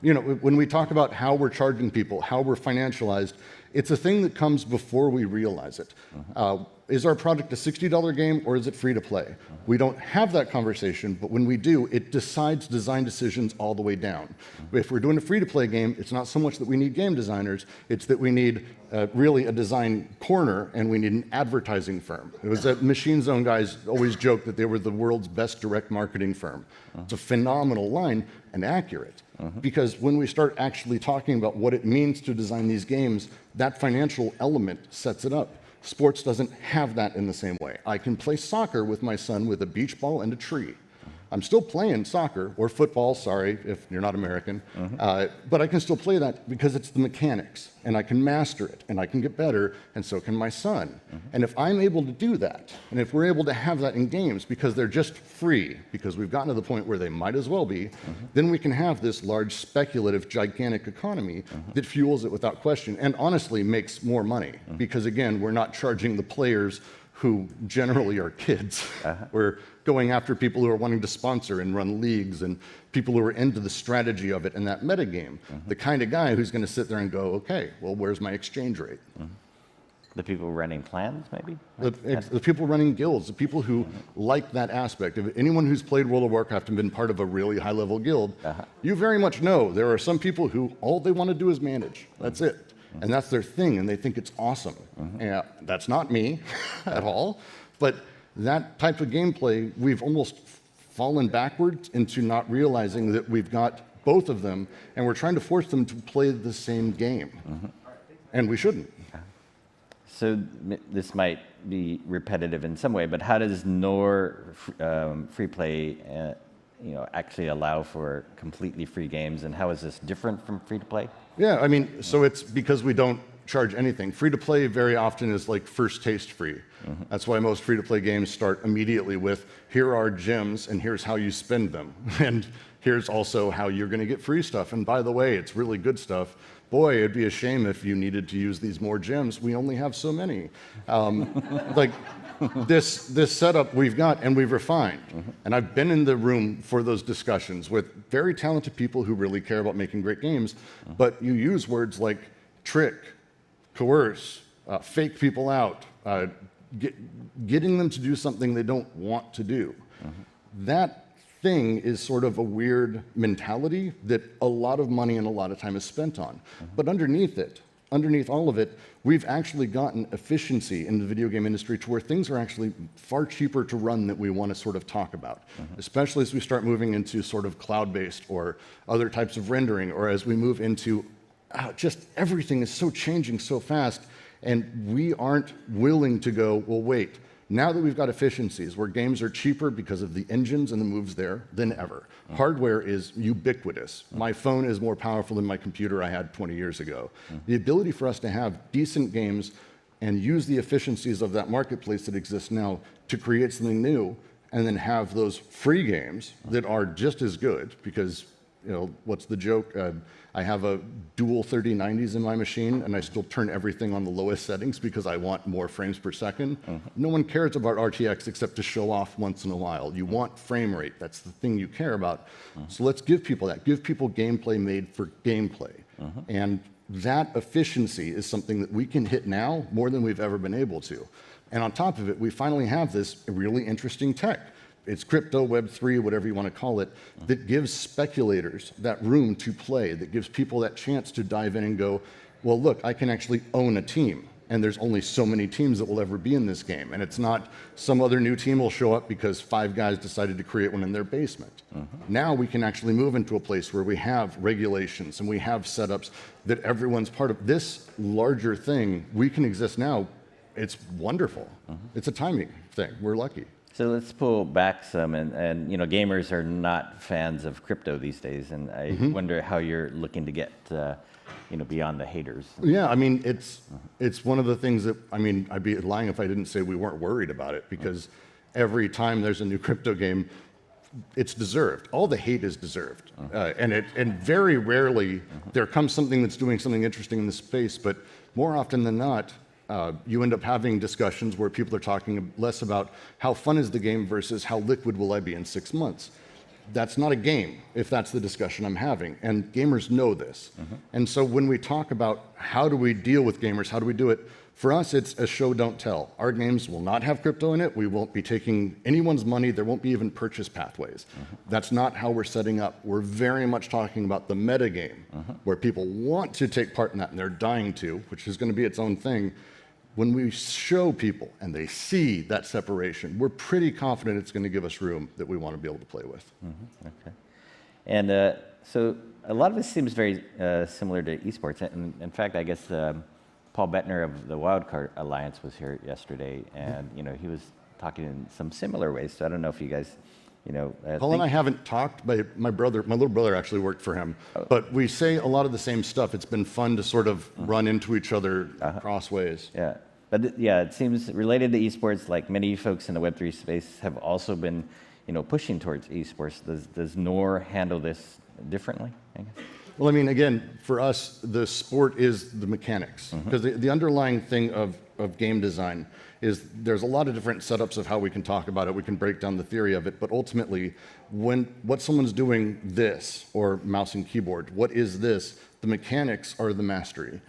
you know, when we talk about how we're charging people, how we're financialized, it's a thing that comes before we realize it. Is our product a $60 game or is it free to play? We don't have that conversation, but when we do, it decides design decisions all the way down. If we're doing a free to play game, it's not so much that we need game designers, it's that we need really a design corner and we need an advertising firm. It was that Machine Zone guys always joked that they were the world's best direct marketing firm. It's a phenomenal line and accurate. Because when we start actually talking about what it means to design these games, that financial element sets it up. Sports doesn't have that in the same way. I can play soccer with my son with a beach ball and a tree. I'm still playing soccer, or football, sorry, if you're not American, but I can still play that because it's the mechanics, and I can master it, and I can get better, and so can my son. And if I'm able to do that, and if we're able to have that in games because they're just free, because we've gotten to the point where they might as well be, then we can have this large, speculative, gigantic economy that fuels it without question, and honestly makes more money, because again, we're not charging the players who generally are kids. We're going after people who are wanting to sponsor and run leagues and people who are into the strategy of it and that metagame. The kind of guy who's going to sit there and go, okay, well, where's my exchange rate? The people running plans, maybe? The people running guilds, the people who like that aspect. If anyone who's played World of Warcraft and been part of a really high-level guild, you very much know there are some people who all they want to do is manage. That's it. And that's their thing, and they think it's awesome. And that's not me at all, but that type of gameplay, we've almost fallen backwards into not realizing that we've got both of them, and we're trying to force them to play the same game. And we shouldn't. So this might be repetitive in some way, but how does NOR free play actually allow for completely free games, and how is this different from free to play? Yeah, I mean, so it's because we don't charge anything. Free to play very often is like first taste free. That's why most free to play games start immediately with, here are gems and here's how you spend them. And here's also how you're going to get free stuff. And by the way, it's really good stuff. Boy, it'd be a shame if you needed to use these more gems. We only have so many. Like this setup we've got and we've refined. And I've been in the room for those discussions with very talented people who really care about making great games, but you use words like trick, coerce, fake people out, getting them to do something they don't want to do. That thing is sort of a weird mentality that a lot of money and a lot of time is spent on. But underneath it, underneath all of it, we've actually gotten efficiency in the video game industry to where things are actually far cheaper to run than we want to sort of talk about, especially as we start moving into sort of cloud-based or other types of rendering, or as we move into just everything is so changing so fast, and we aren't willing to go, well, wait, now that we've got efficiencies where games are cheaper because of the engines and the moves there than ever. Hardware is ubiquitous. My phone is more powerful than my computer I had 20 years ago. The ability for us to have decent games and use the efficiencies of that marketplace that exists now to create something new, and then have those free games that are just as good, because what's the joke? I have a dual 3090s in my machine, and I still turn everything on the lowest settings because I want more frames per second. No one cares about RTX except to show off once in a while. You want frame rate. That's the thing you care about. So let's give people that. Give people gameplay made for gameplay. And that efficiency is something that we can hit now more than we've ever been able to. And on top of it, we finally have this really interesting tech. It's crypto, Web3, whatever you want to call it, that gives speculators that room to play, that gives people that chance to dive in and go, well, look, I can actually own a team. And there's only so many teams that will ever be in this game. And it's not some other new team will show up because 5 guys decided to create one in their basement. Now we can actually move into a place where we have regulations and we have setups that everyone's part of. This larger thing, we can exist now. It's wonderful. It's a timing thing. We're lucky. So let's pull back some, and gamers are not fans of crypto these days, and I wonder how you're looking to get beyond the haters. Yeah, I mean, it's one of the things that, I mean, I'd be lying if I didn't say we weren't worried about it, because every time there's a new crypto game, it's deserved. All the hate is deserved. And very rarely there comes something that's doing something interesting in the space, but more often than not, you end up having discussions where people are talking less about how fun is the game versus how liquid will I be in 6 months. That's not a game if that's the discussion I'm having, and gamers know this. And so when we talk about how do we deal with gamers, how do we do it, for us it's a show don't tell. Our games will not have crypto in it. We won't be taking anyone's money. There won't be even purchase pathways. That's not how we're setting up. We're very much talking about the meta game, where people want to take part in that and they're dying to, which is going to be its own thing. When we show people and they see that separation, we're pretty confident it's going to give us room that we want to be able to play with. Okay. And so a lot of this seems very similar to esports. And in fact, I guess Paul Bettner of the Wildcard Alliance was here yesterday, and he was talking in some similar ways. So I don't know if you guys, Paul and I haven't talked, but my little brother actually worked for him. But we say a lot of the same stuff. It's been fun to sort of run into each other crossways. Yeah. But it seems related to esports, like many folks in the Web3 space have also been, pushing towards esports. Does NOR handle this differently, I guess? Well, I mean, again, for us, the sport is the mechanics. Because the underlying thing of game design is there's a lot of different setups of how we can talk about it. We can break down the theory of it. But ultimately, what someone's doing this, or mouse and keyboard, what is this? The mechanics are the mastery.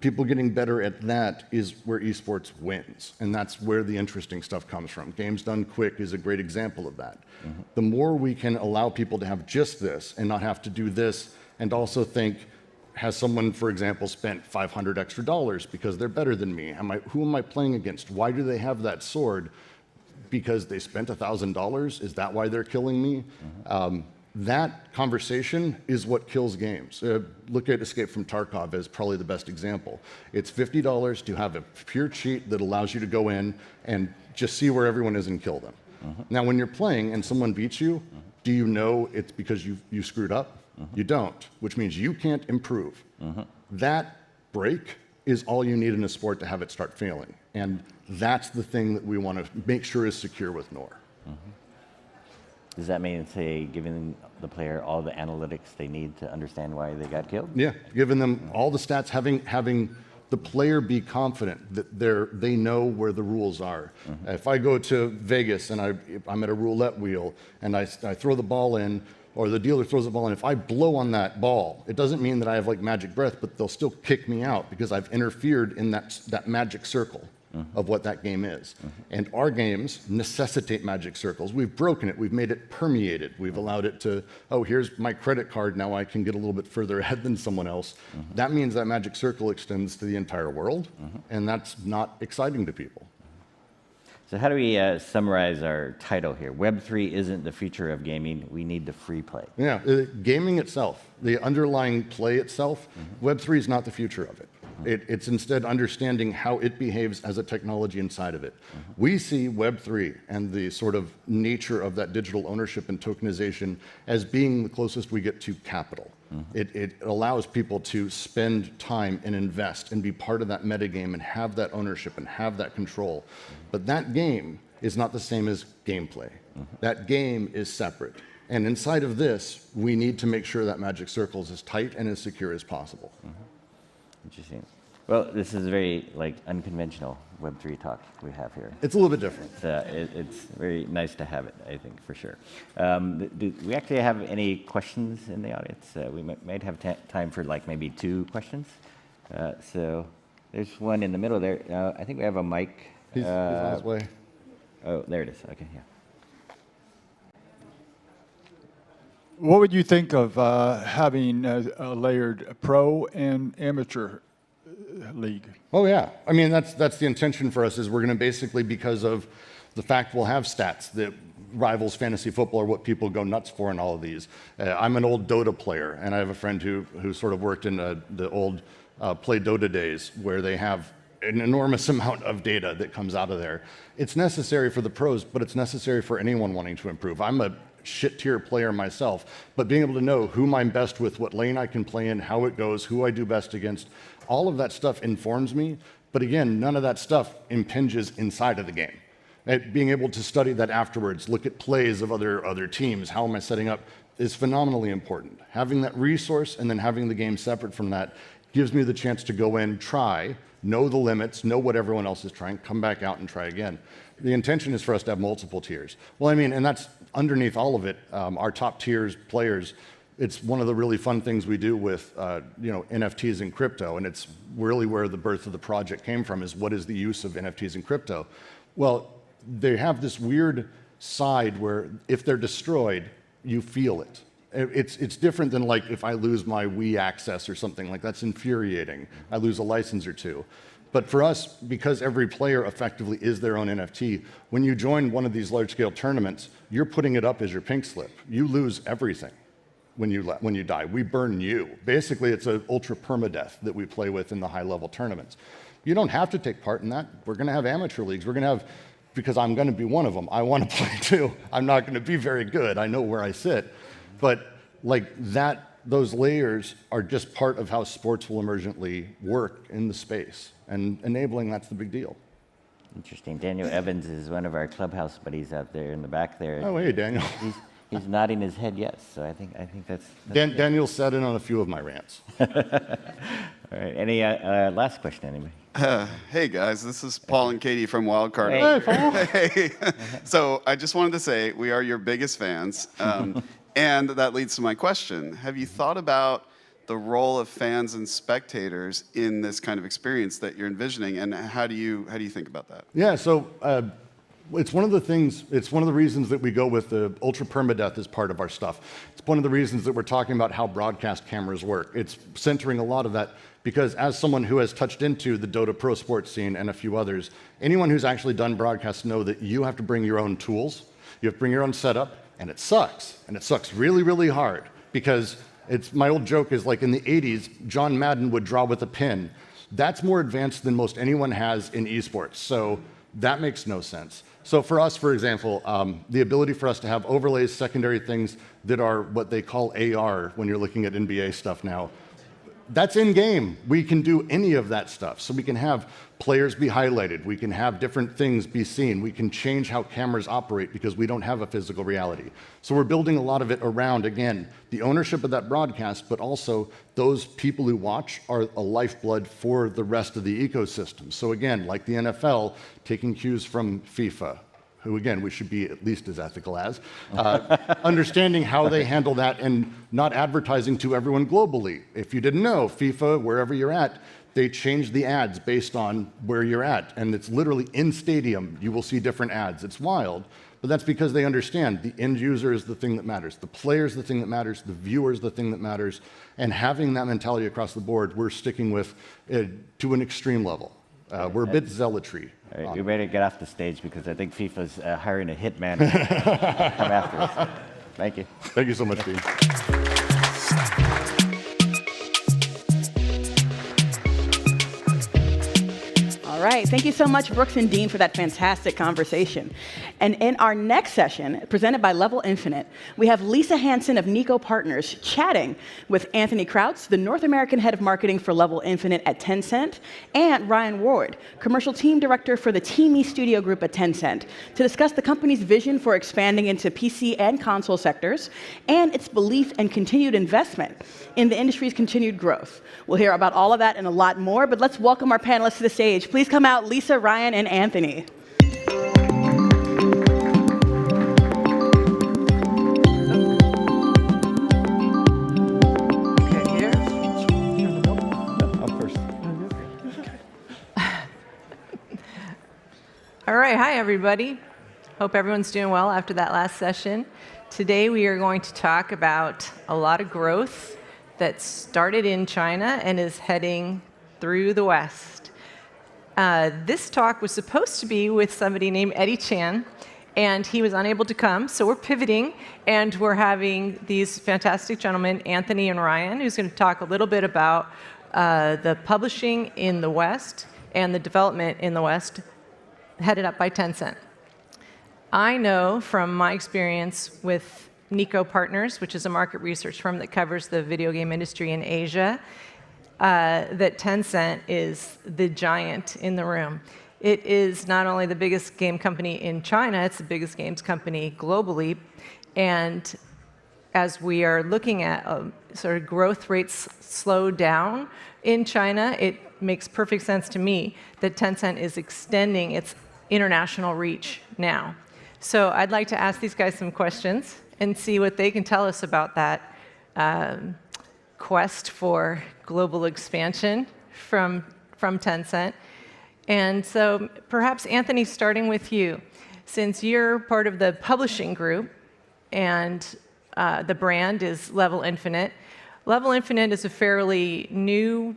People getting better at that is where esports wins. And that's where the interesting stuff comes from. Games Done Quick is a great example of that. The more we can allow people to have just this and not have to do this, and also think, has someone, for example, spent $500 extra because they're better than me? Who am I playing against? Why do they have that sword? Because they spent $1,000? Is that why they're killing me? That conversation is what kills games. Look at Escape from Tarkov as probably the best example. It's $50 to have a pure cheat that allows you to go in and just see where everyone is and kill them. Now, when you're playing and someone beats you, do you know it's because you screwed up? You don't, which means you can't improve. That break is all you need in a sport to have it start failing. And that's the thing that we want to make sure is secure with NOR. Does that mean, say, giving the player all the analytics they need to understand why they got killed? Yeah, giving them all the stats, having the player be confident that they know where the rules are. If I go to Vegas and I'm at a roulette wheel and I throw the ball in, or the dealer throws the ball in, if I blow on that ball, it doesn't mean that I have like magic breath, but they'll still kick me out because I've interfered in that magic circle of what that game is. And our games necessitate magic circles. We've broken it. We've made it permeated. We've allowed it to, oh, here's my credit card. Now I can get a little bit further ahead than someone else. That means that magic circle extends to the entire world, and that's not exciting to people. So how do we summarize our title here? Web3 isn't the future of gaming. We need the free play. Yeah, gaming itself, the underlying play itself, Web3 is not the future of it. It's instead understanding how it behaves as a technology inside of it. We see Web3 and the sort of nature of that digital ownership and tokenization as being the closest we get to capital. It allows people to spend time and invest and be part of that metagame and have that ownership and have that control. But that game is not the same as gameplay. That game is separate. And inside of this, we need to make sure that magic circle is as tight and as secure as possible. Interesting. Well, this is a very unconventional Web3 talk we have here. It's a little bit different. It's very nice to have it, I think, for sure. Do we actually have any questions in the audience? We might have time for maybe 2 questions. So there's one in the middle there. I think we have a mic. He's on his way. Oh, there it is. Okay, yeah. What would you think of having a layered pro and amateur league? Oh yeah, I mean that's the intention for us. Is we're going to basically, because of the fact we'll have stats that rivals fantasy football or what people go nuts for in all of these. I'm an old Dota player, and I have a friend who sort of worked in the old Play Dota days, where they have an enormous amount of data that comes out of there. It's necessary for the pros, but it's necessary for anyone wanting to improve. I'm a shit tier player myself, but being able to know whom I'm best with, what lane I can play in, how it goes, who I do best against, all of that stuff informs me. But again, none of that stuff impinges inside of the game. Being able to study that afterwards, look at plays of other teams, how am I setting up, is phenomenally important. Having that resource and then having the game separate from that gives me the chance to go in, try, know the limits, know what everyone else is trying, come back out and try again. The intention is for us to have multiple tiers. Well, I mean, and that's underneath all of it, our top tiers players. It's one of the really fun things we do with NFTs and crypto, and it's really where the birth of the project came from, is what is the use of NFTs and crypto? Well, they have this weird side where if they're destroyed, you feel it. It's different than if I lose my Wii access or something that's infuriating. I lose a license or two. But for us, because every player effectively is their own NFT, when you join one of these large-scale tournaments, you're putting it up as your pink slip. You lose everything when you die. We burn you. Basically, it's an ultra permadeath that we play with in the high-level tournaments. You don't have to take part in that. We're going to have amateur leagues. We're going to have, because I'm going to be one of them. I want to play too. I'm not going to be very good. I know where I sit. But those layers are just part of how sports will emergently work in the space. And enabling, that's the big deal. Interesting. Daniel Evans is one of our clubhouse buddies out there in the back there. Oh, hey, Daniel. He's nodding his head yes, so I think that's Daniel sat in on a few of my rants. All right. Any last question, anybody? Hey guys, this is Paul and Katie from Wildcard. Hey, Paul. Hey. So I just wanted to say we are your biggest fans, and that leads to my question. Have you thought about the role of fans and spectators in this kind of experience that you're envisioning, and how do you think about that? Yeah, so it's one of the reasons that we go with the ultra permadeath as part of our stuff. It's one of the reasons that we're talking about how broadcast cameras work. It's centering a lot of that, because as someone who has touched into the Dota pro sports scene and a few others, anyone who's actually done broadcasts know that you have to bring your own tools, you have to bring your own setup, and it sucks. And it sucks really, really hard, because my old joke is in the 80s, John Madden would draw with a pen. That's more advanced than most anyone has in esports, so that makes no sense. So for us, for example, the ability for us to have overlays, secondary things that are what they call AR when you're looking at NBA stuff now, that's in-game. We can do any of that stuff. So we can have players be highlighted. We can have different things be seen. We can change how cameras operate because we don't have a physical reality. So we're building a lot of it around, again, the ownership of that broadcast, but also those people who watch are a lifeblood for the rest of the ecosystem. So again, like the NFL, taking cues from FIFA, who again, we should be at least as ethical as, understanding how they handle that and not advertising to everyone globally. If you didn't know, FIFA, wherever you're at, they change the ads based on where you're at. And it's literally in stadium, you will see different ads. It's wild, but that's because they understand the end user is the thing that matters. The player is the thing that matters. The viewer is the thing that matters. And having that mentality across the board, we're sticking with to an extreme level. We're a bit zealotry. All right, we better get off the stage because I think FIFA's hiring a hitman to come after us. Thank you. Thank you so much, Dean. All right. Thank you so much, Brooks and Dean, for that fantastic conversation. And in our next session, presented by Level Infinite, we have Lisa Hansen of Nico Partners chatting with Anthony Krautz, the North American head of marketing for Level Infinite at Tencent, and Ryan Ward, commercial team director for the Teamy Studio Group at Tencent, to discuss the company's vision for expanding into PC and console sectors and its belief and continued investment in the industry's continued growth. We'll hear about all of that and a lot more, but let's welcome our panelists to the stage. Please come out, Lisa, Ryan, and Anthony. All right, hi everybody. Hope everyone's doing well after that last session. Today we are going to talk about a lot of growth that started in China and is heading through the West. This talk was supposed to be with somebody named Eddie Chan, and he was unable to come, so we're pivoting, and we're having these fantastic gentlemen, Anthony and Ryan, who's going to talk a little bit about the publishing in the West and the development in the West, headed up by Tencent. I know from my experience with Nico Partners, which is a market research firm that covers the video game industry in Asia, that Tencent is the giant in the room. It is not only the biggest game company in China, it's the biggest games company globally. And as we are looking at sort of growth rates slow down in China, it makes perfect sense to me that Tencent is extending its international reach now. So I'd like to ask these guys some questions and see what they can tell us about that quest for global expansion from Tencent. And so perhaps, Anthony, starting with you, since you're part of the publishing group and the brand is Level Infinite. Level Infinite is a fairly new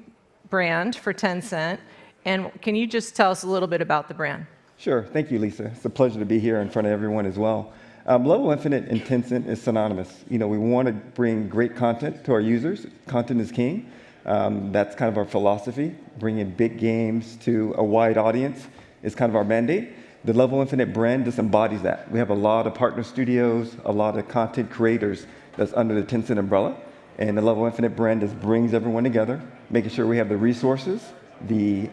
brand for Tencent. And can you just tell us a little bit about the brand? Sure. Thank you, Lisa. It's a pleasure to be here in front of everyone as well. Level Infinite and Tencent is synonymous. We want to bring great content to our users. Content is king. That's kind of our philosophy. Bringing big games to a wide audience is kind of our mandate. The Level Infinite brand just embodies that. We have a lot of partner studios, a lot of content creators that's under the Tencent umbrella. And the Level Infinite brand just brings everyone together, making sure we have the resources, the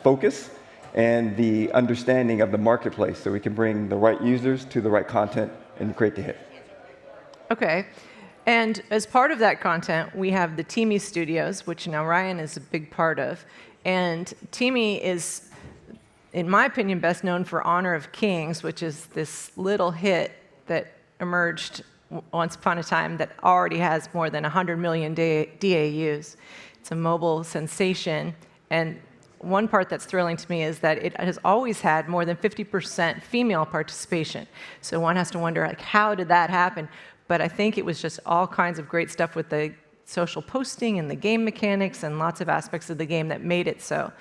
focus, and the understanding of the marketplace so we can bring the right users to the right content and create the hit. Okay. And as part of that content, we have the Teamy Studios, which now Ryan is a big part of. And Teamy is, in my opinion, best known for Honor of Kings, which is this little hit that emerged once upon a time that already has more than 100 million DAUs. It's a mobile sensation. And one part that's thrilling to me is that it has always had more than 50% female participation. So one has to wonder, like, how did that happen? But I think it was just all kinds of great stuff with the social posting and the game mechanics and lots of aspects of the game that made it so.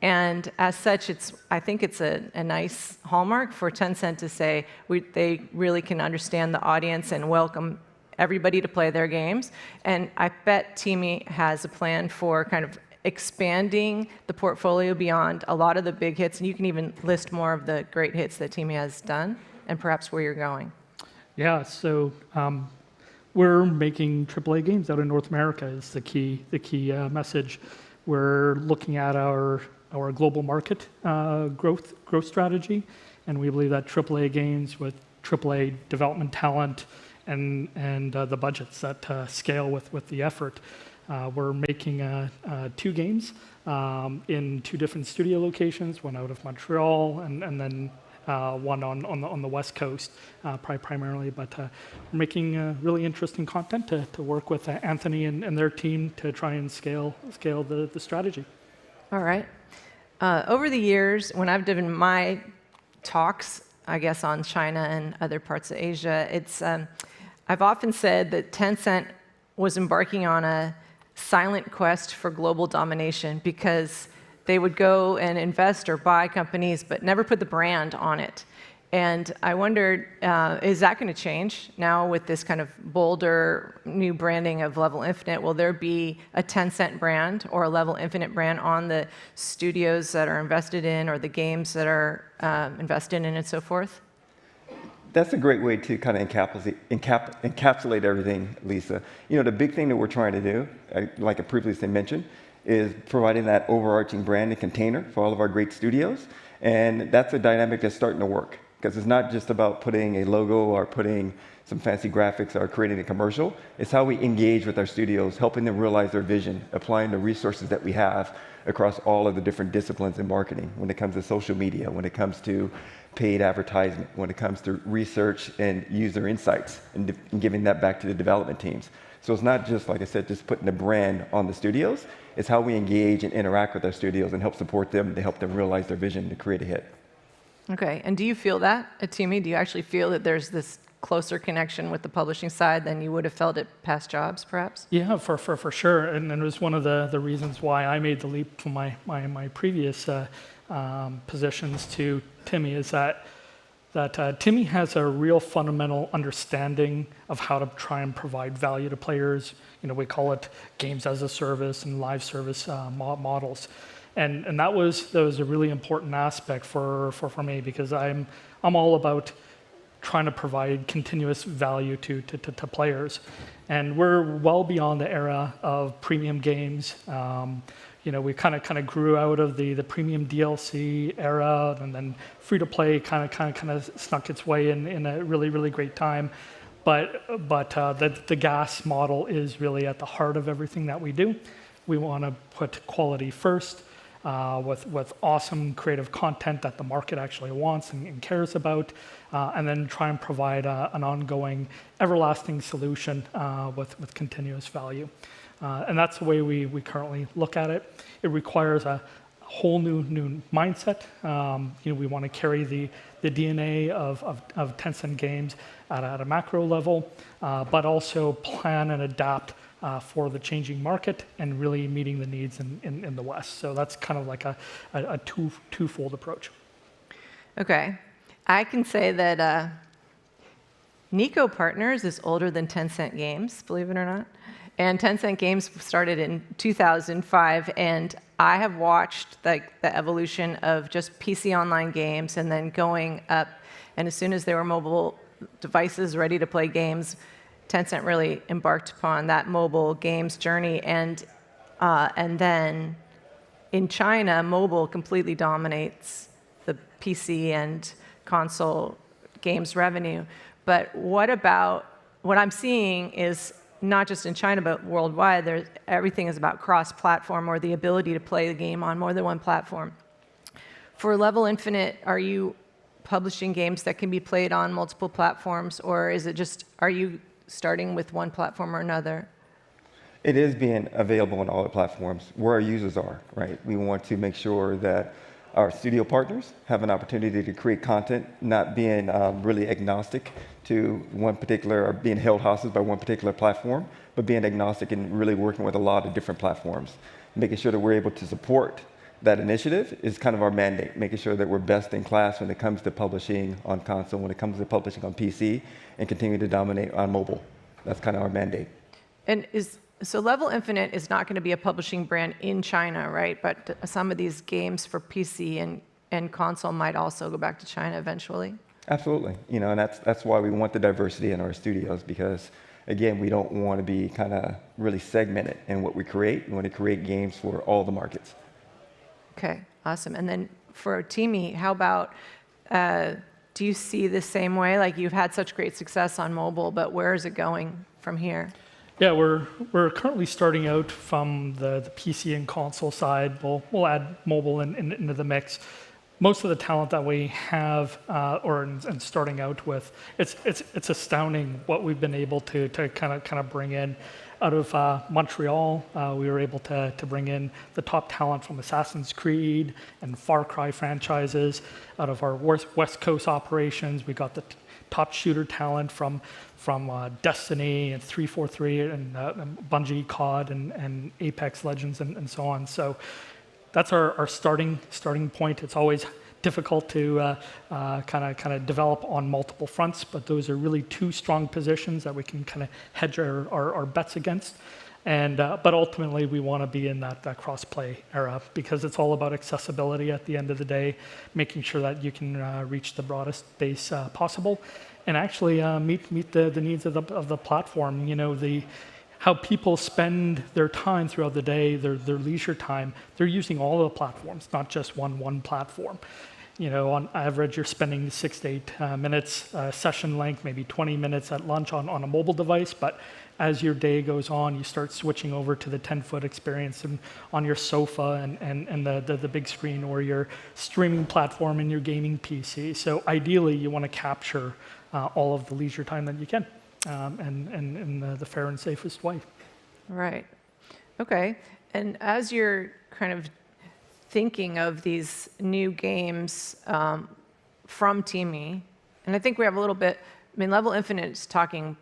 And as such, I think it's a nice hallmark for Tencent to say they really can understand the audience and welcome everybody to play their games. And I bet Teamy has a plan for kind of expanding the portfolio beyond a lot of the big hits, and you can even list more of the great hits that Teamy has done, and perhaps where you're going. Yeah, so we're making AAA games out in North America is the key message. We're looking at our global market growth strategy, and we believe that AAA games with AAA development talent and the budgets that scale with the effort. We're making 2 games in 2 different studio locations, one out of Montreal and then one on the West Coast, primarily. But we're making really interesting content to work with Anthony and their team to try and scale the strategy. All right. Over the years, when I've given my talks, I guess, on China and other parts of Asia, I've often said that Tencent was embarking on a silent quest for global domination because they would go and invest or buy companies but never put the brand on it. And I wondered, is that going to change now with this kind of bolder new branding of Level Infinite? Will there be a Tencent brand or a Level Infinite brand on the studios that are invested in or the games that are invested in and so forth? That's a great way to kind of encapsulate everything, Lisa. The big thing that we're trying to do, like I previously mentioned, is providing that overarching brand and container for all of our great studios. And that's a dynamic that's starting to work, because it's not just about putting a logo or putting some fancy graphics or creating a commercial. It's how we engage with our studios, helping them realize their vision, applying the resources that we have across all of the different disciplines in marketing, when it comes to social media, when it comes to paid advertisement, when it comes to research and user insights, and giving that back to the development teams. So it's not just, like I said, just putting the brand on the studios. It's how we engage and interact with our studios and help support them to help them realize their vision to create a hit. Okay, and do you feel that at Timi? Do you actually feel that there's this closer connection with the publishing side than you would have felt at past jobs, perhaps? Yeah, for sure. And it was one of the reasons why I made the leap from my previous positions to Timi, is that Timi has a real fundamental understanding of how to try and provide value to players. We call it games as a service and live service models. And that was a really important aspect for me, because I'm all about trying to provide continuous value to players. And we're well beyond the era of premium games. We kind of grew out of the premium DLC era, and then free-to-play kind of snuck its way in a really great time. But the gas model is really at the heart of everything that we do. We want to put quality first, with awesome creative content that the market actually wants and cares about, and then try and provide an ongoing, everlasting solution with continuous value. And that's the way we currently look at it. It requires a whole new mindset. We want to carry the DNA of Tencent Games at a macro level, but also plan and adapt for the changing market and really meeting the needs in the West. So that's kind of like a twofold approach. Okay, I can say that Nico Partners is older than Tencent Games, believe it or not. And Tencent Games started in 2005, and I have watched the evolution of just PC online games and then going up. And as soon as there were mobile devices ready to play games, Tencent really embarked upon that mobile games journey. And then in China, mobile completely dominates the PC and console games revenue. But what I'm seeing is, not just in China, but worldwide, everything is about cross-platform, or the ability to play the game on more than one platform. For Level Infinite, are you publishing games that can be played on multiple platforms, or are you starting with one platform or another? It is being available on all the platforms where our users are, right? We want to make sure that our studio partners have an opportunity to create content, not being really agnostic to one particular, or being held hostage by one particular platform, but being agnostic and really working with a lot of different platforms. Making sure that we're able to support that initiative is kind of our mandate, making sure that we're best in class when it comes to publishing on console, when it comes to publishing on PC, and continue to dominate on mobile. That's kind of our mandate. And so Level Infinite is not going to be a publishing brand in China, right? But some of these games for PC and console might also go back to China eventually. Absolutely. And that's why we want the diversity in our studios, because again, we don't want to be kind of really segmented in what we create. We want to create games for all the markets. Okay, awesome. And then for Timi, how about, do you see the same way? Like, you've had such great success on mobile, but where is it going from here? Yeah, we're currently starting out from the PC and console side. We'll add mobile into the mix. Most of the talent that we have, and starting out with, it's astounding what we've been able to kind of bring in. Out of Montreal, we were able to bring in the top talent from Assassin's Creed and Far Cry franchises. Out of our West Coast operations, we got the top shooter talent from Destiny and 343 and Bungie, COD, and Apex Legends, and so on. So that's our starting point. It's always difficult to kind of develop on multiple fronts, but those are really two strong positions that we can kind of hedge our bets against. But ultimately, we want to be in that cross-play era, because it's all about accessibility at the end of the day, making sure that you can reach the broadest base possible. and actually meet the needs of the platform. You know, how people spend their time throughout the day, their leisure time, they're using all of the platforms, not just one platform. You know, on average, you're spending 6 to 8 minutes session length, maybe 20 minutes at lunch on a mobile device. But as your day goes on, you start switching over to the 10-foot experience and on your sofa and the big screen, or your streaming platform and your gaming PC. So ideally, you want to capture all of the leisure time that you can, and in the fair and safest way. Right. Okay. And as you're kind of thinking of these new games from Teamy, and I think we have a little bit, I mean, Level Infinite is talking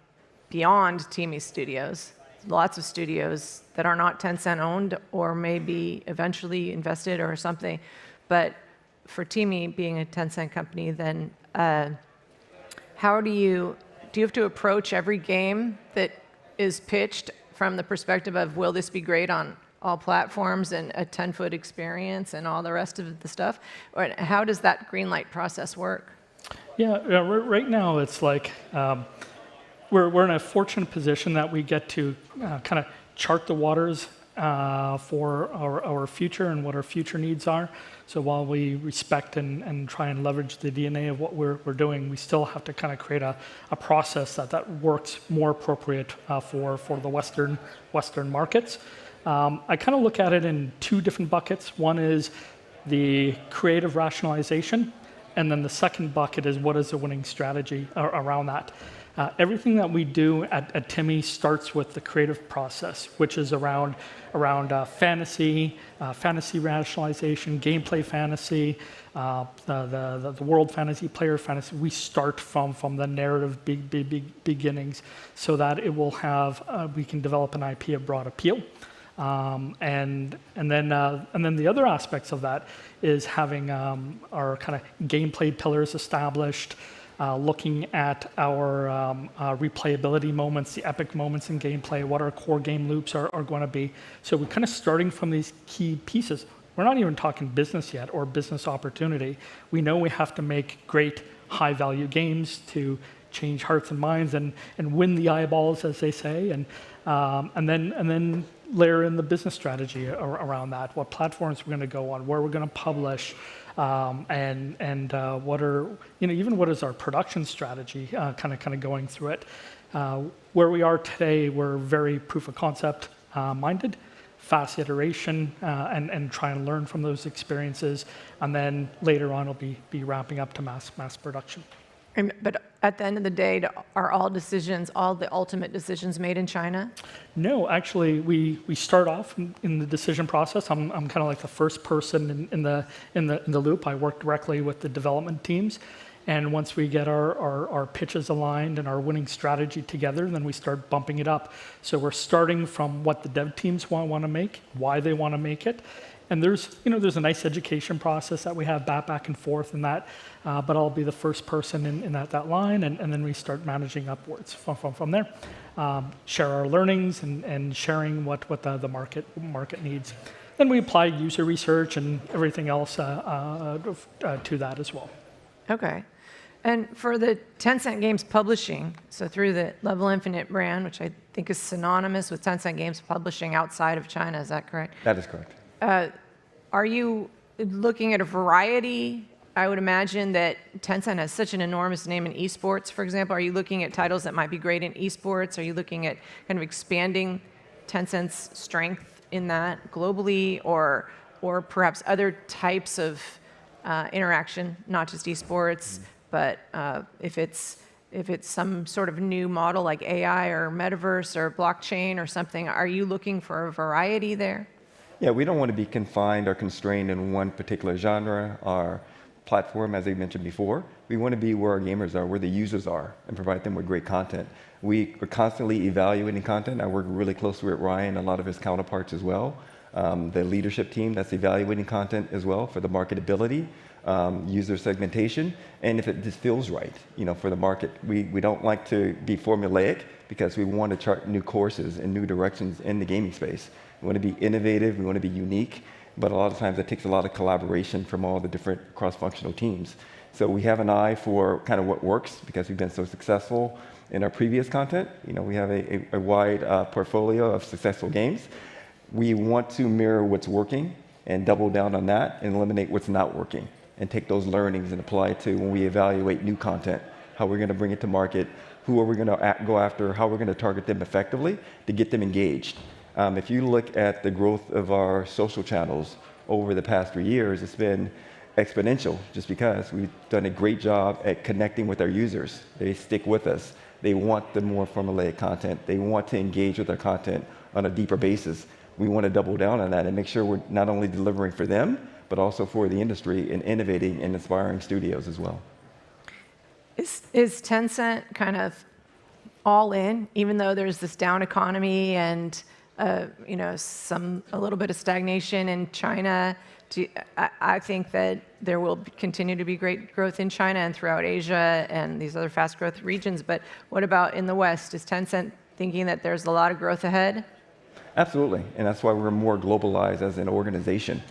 beyond Teamy Studios. Lots of studios that are not Tencent owned or maybe eventually invested or something. But for Teamy being a Tencent company, then how do you have to approach every game that is pitched from the perspective of, will this be great on all platforms and a 10-foot experience and all the rest of the stuff? Or how does that green light process work? Yeah, right now it's like we're in a fortunate position that we get to kind of chart the waters for our future and what our future needs are. So while we respect and try and leverage the DNA of what we're doing, we still have to kind of create a process that works more appropriate for the Western markets. I kind of look at it in two different buckets. One is the creative rationalization, and then the second bucket is what is the winning strategy around that. Everything that we do at Teamy starts with the creative process, which is around fantasy rationalization, gameplay fantasy, the world fantasy, player fantasy. We start from the narrative beginnings, so that it will have we can develop an IP of broad appeal. And then the other aspects of that is having our kind of gameplay pillars established, looking at our replayability moments, the epic moments in gameplay, what our core game loops are going to be. So we're kind of starting from these key pieces. We're not even talking business yet or business opportunity. We know we have to make great high-value games to change hearts and minds and win the eyeballs, as they say, and then layer in the business strategy around that. What platforms we're going to go on, where we're going to publish, and what are, you know, even what is our production strategy, kind of going through it. Where we are today, we're very proof of concept minded, fast iteration, and try and learn from those experiences, and then later on it'll be ramping up to mass production. But at the end of the day, are all the ultimate decisions made in China? No, actually, we start off in the decision process. I'm kind of like the first person in the loop. I work directly with the development teams, and once we get our pitches aligned and our winning strategy together, then we start bumping it up. So we're starting from what the dev teams want to make, why they want to make it. And there's a nice education process that we have back and forth in that, but I'll be the first person in that line, and then we start managing upwards from there. Share our learnings and sharing what the market needs. Then we apply user research and everything else to that as well. Okay. And for the Tencent Games Publishing, so through the Level Infinite brand, which I think is synonymous with Tencent Games Publishing outside of China, is that correct? That is correct. Are you looking at a variety? I would imagine that Tencent has such an enormous name in esports, for example. Are you looking at titles that might be great in esports? Are you looking at kind of expanding Tencent's strength in that globally, or perhaps other types of interaction, not just esports, but if it's some sort of new model like AI or metaverse or blockchain or something, are you looking for a variety there? Yeah, we don't want to be confined or constrained in one particular genre or platform, as I mentioned before. We want to be where our gamers are, where the users are, and provide them with great content. We're constantly evaluating content. I work really closely with Ryan, a lot of his counterparts as well. The leadership team that's evaluating content as well for the marketability, user segmentation, and if it just feels right, for the market. We don't like to be formulaic because we want to chart new courses and new directions in the gaming space. We want to be innovative, we want to be unique, but a lot of times it takes a lot of collaboration from all the different cross-functional teams. So we have an eye for kind of what works because we've been so successful in our previous content. We have a wide portfolio of successful games. We want to mirror what's working and double down on that and eliminate what's not working and take those learnings and apply it to when we evaluate new content, how we're going to bring it to market, who are we going to go after, how we're going to target them effectively to get them engaged. If you look at the growth of our social channels over the past 3 years, it's been exponential just because we've done a great job at connecting with our users. They stick with us. They want the more formulaic content. They want to engage with our content on a deeper basis. We want to double down on that and make sure we're not only delivering for them, but also for the industry and innovating and inspiring studios as well. Is Tencent kind of all in, even though there's this down economy and a little bit of stagnation in China? I think that there will continue to be great growth in China and throughout Asia and these other fast growth regions. But what about in the West? Is Tencent thinking that there's a lot of growth ahead? Absolutely, and that's why we're more globalized as an organization.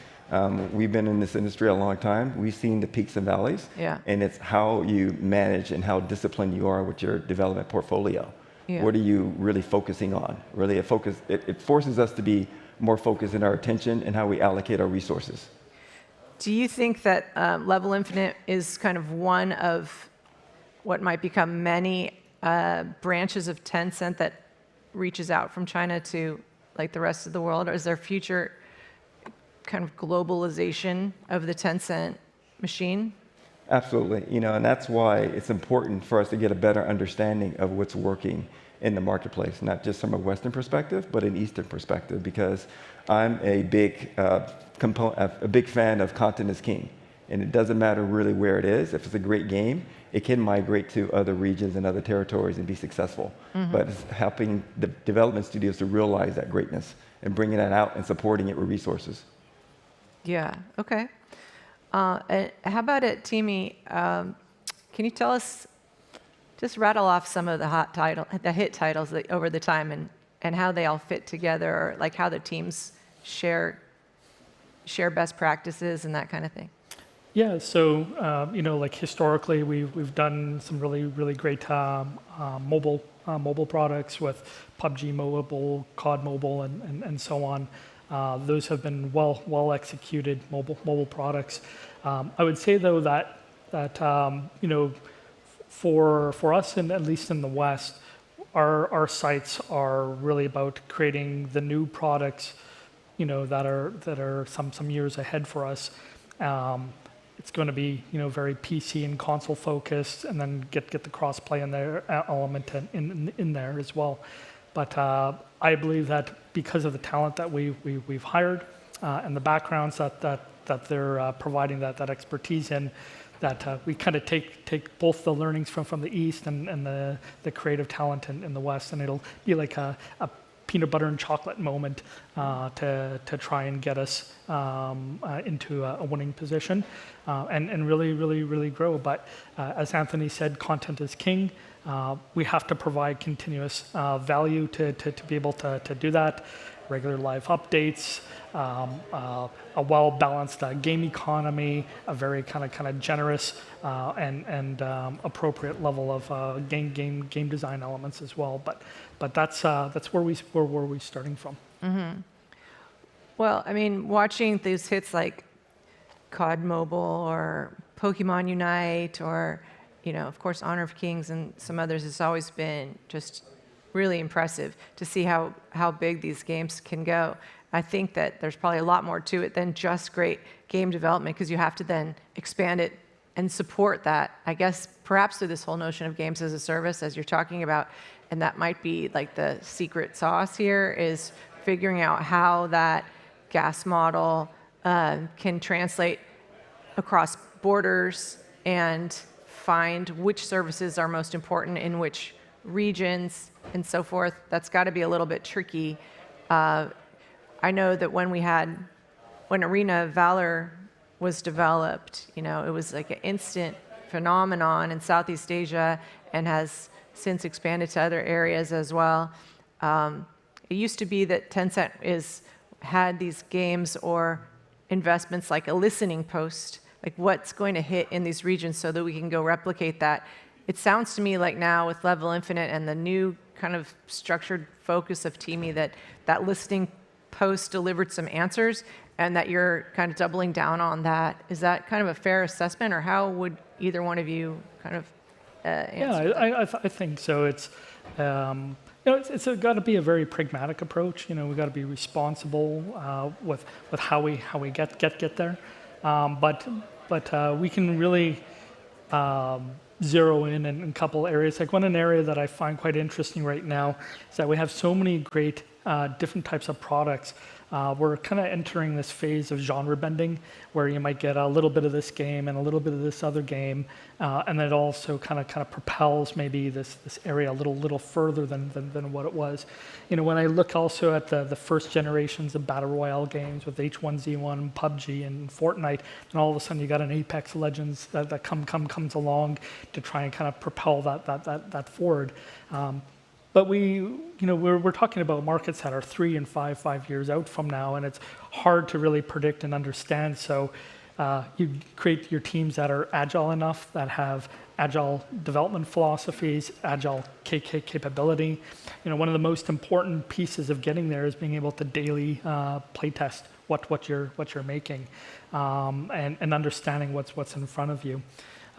We've been in this industry a long time. We've seen the peaks and valleys, and it's how you manage and how disciplined you are with your development portfolio. Yeah. What are you really focusing on? Really, it forces us to be more focused in our attention and how we allocate our resources. Do you think that Level Infinite is kind of one of what might become many branches of Tencent that reaches out from China to like the rest of the world? Or is there future kind of globalization of the Tencent machine? Absolutely, and that's why it's important for us to get a better understanding of what's working in the marketplace, not just from a Western perspective, but an Eastern perspective, because I'm a big fan of content is king. And it doesn't matter really where it is. If it's a great game, it can migrate to other regions and other territories and be successful. Mm-hmm. But it's helping the development studios to realize that greatness and bringing that out and supporting it with resources. Yeah, okay. And how about it, Timi? Can you tell us, just rattle off some of the hit titles over the time and how they all fit together, or like how the teams share best practices and that kind of thing? Yeah, so like historically, we've done some really great mobile products with PUBG Mobile, COD Mobile, and so on. Those have been well executed mobile products. I would say though that for us, and at least in the West, our sights are really about creating the new products, that are some years ahead for us. It's going to be very PC and console focused, and then get the cross-play in there element in there as well. But I believe that because of the talent that we've hired and the backgrounds that they're providing that expertise in, that we kind of take both the learnings from the East and the creative talent in the West, and it'll be like a peanut butter and chocolate moment to try and get us into a winning position and really grow. But as Anthony said, content is king. We have to provide continuous value to be able to do that. Regular live updates, a well-balanced game economy, a very kind of generous and appropriate level of game design elements as well. But that's where we're starting from. Mm-hmm. Well, I mean, watching these hits like COD Mobile or Pokemon Unite or of course, Honor of Kings and some others, has always been just really impressive to see how big these games can go. I think that there's probably a lot more to it than just great game development, because you have to then expand it and support that, I guess, perhaps through this whole notion of games as a service, as you're talking about. And that might be like the secret sauce here, is figuring out how that gas model can translate across borders and find which services are most important in which regions and so forth. That's got to be a little bit tricky. I know that when Arena of Valor was developed, it was like an instant phenomenon in Southeast Asia and has since expanded to other areas as well. It used to be that Tencent had these games or investments like a listening post like what's going to hit in these regions so that we can go replicate that. It sounds to me like now with Level Infinite and the new kind of structured focus of Teamy that listing post delivered some answers and that you're kind of doubling down on that. Is that kind of a fair assessment, or how would either one of you kind of answer? Yeah, I think so. It's it's got to be a very pragmatic approach. We've got to be responsible with how we get there. But we can really zero in a couple areas. Like an area that I find quite interesting right now is that we have so many great different types of products. We're kind of entering this phase of genre bending, where you might get a little bit of this game and a little bit of this other game, and it also kind of propels maybe this area a little further than what it was. When I look also at the first generations of battle royale games with H1Z1, PUBG, and Fortnite, and all of a sudden you got an Apex Legends that comes along to try and kind of propel that forward. But we're talking about markets that are 3 and 5 years out from now, and it's hard to really predict and understand. So you create your teams that are agile enough, that have agile development philosophies, agile capability. One of the most important pieces of getting there is being able to daily playtest what you're making, and understanding what's in front of you.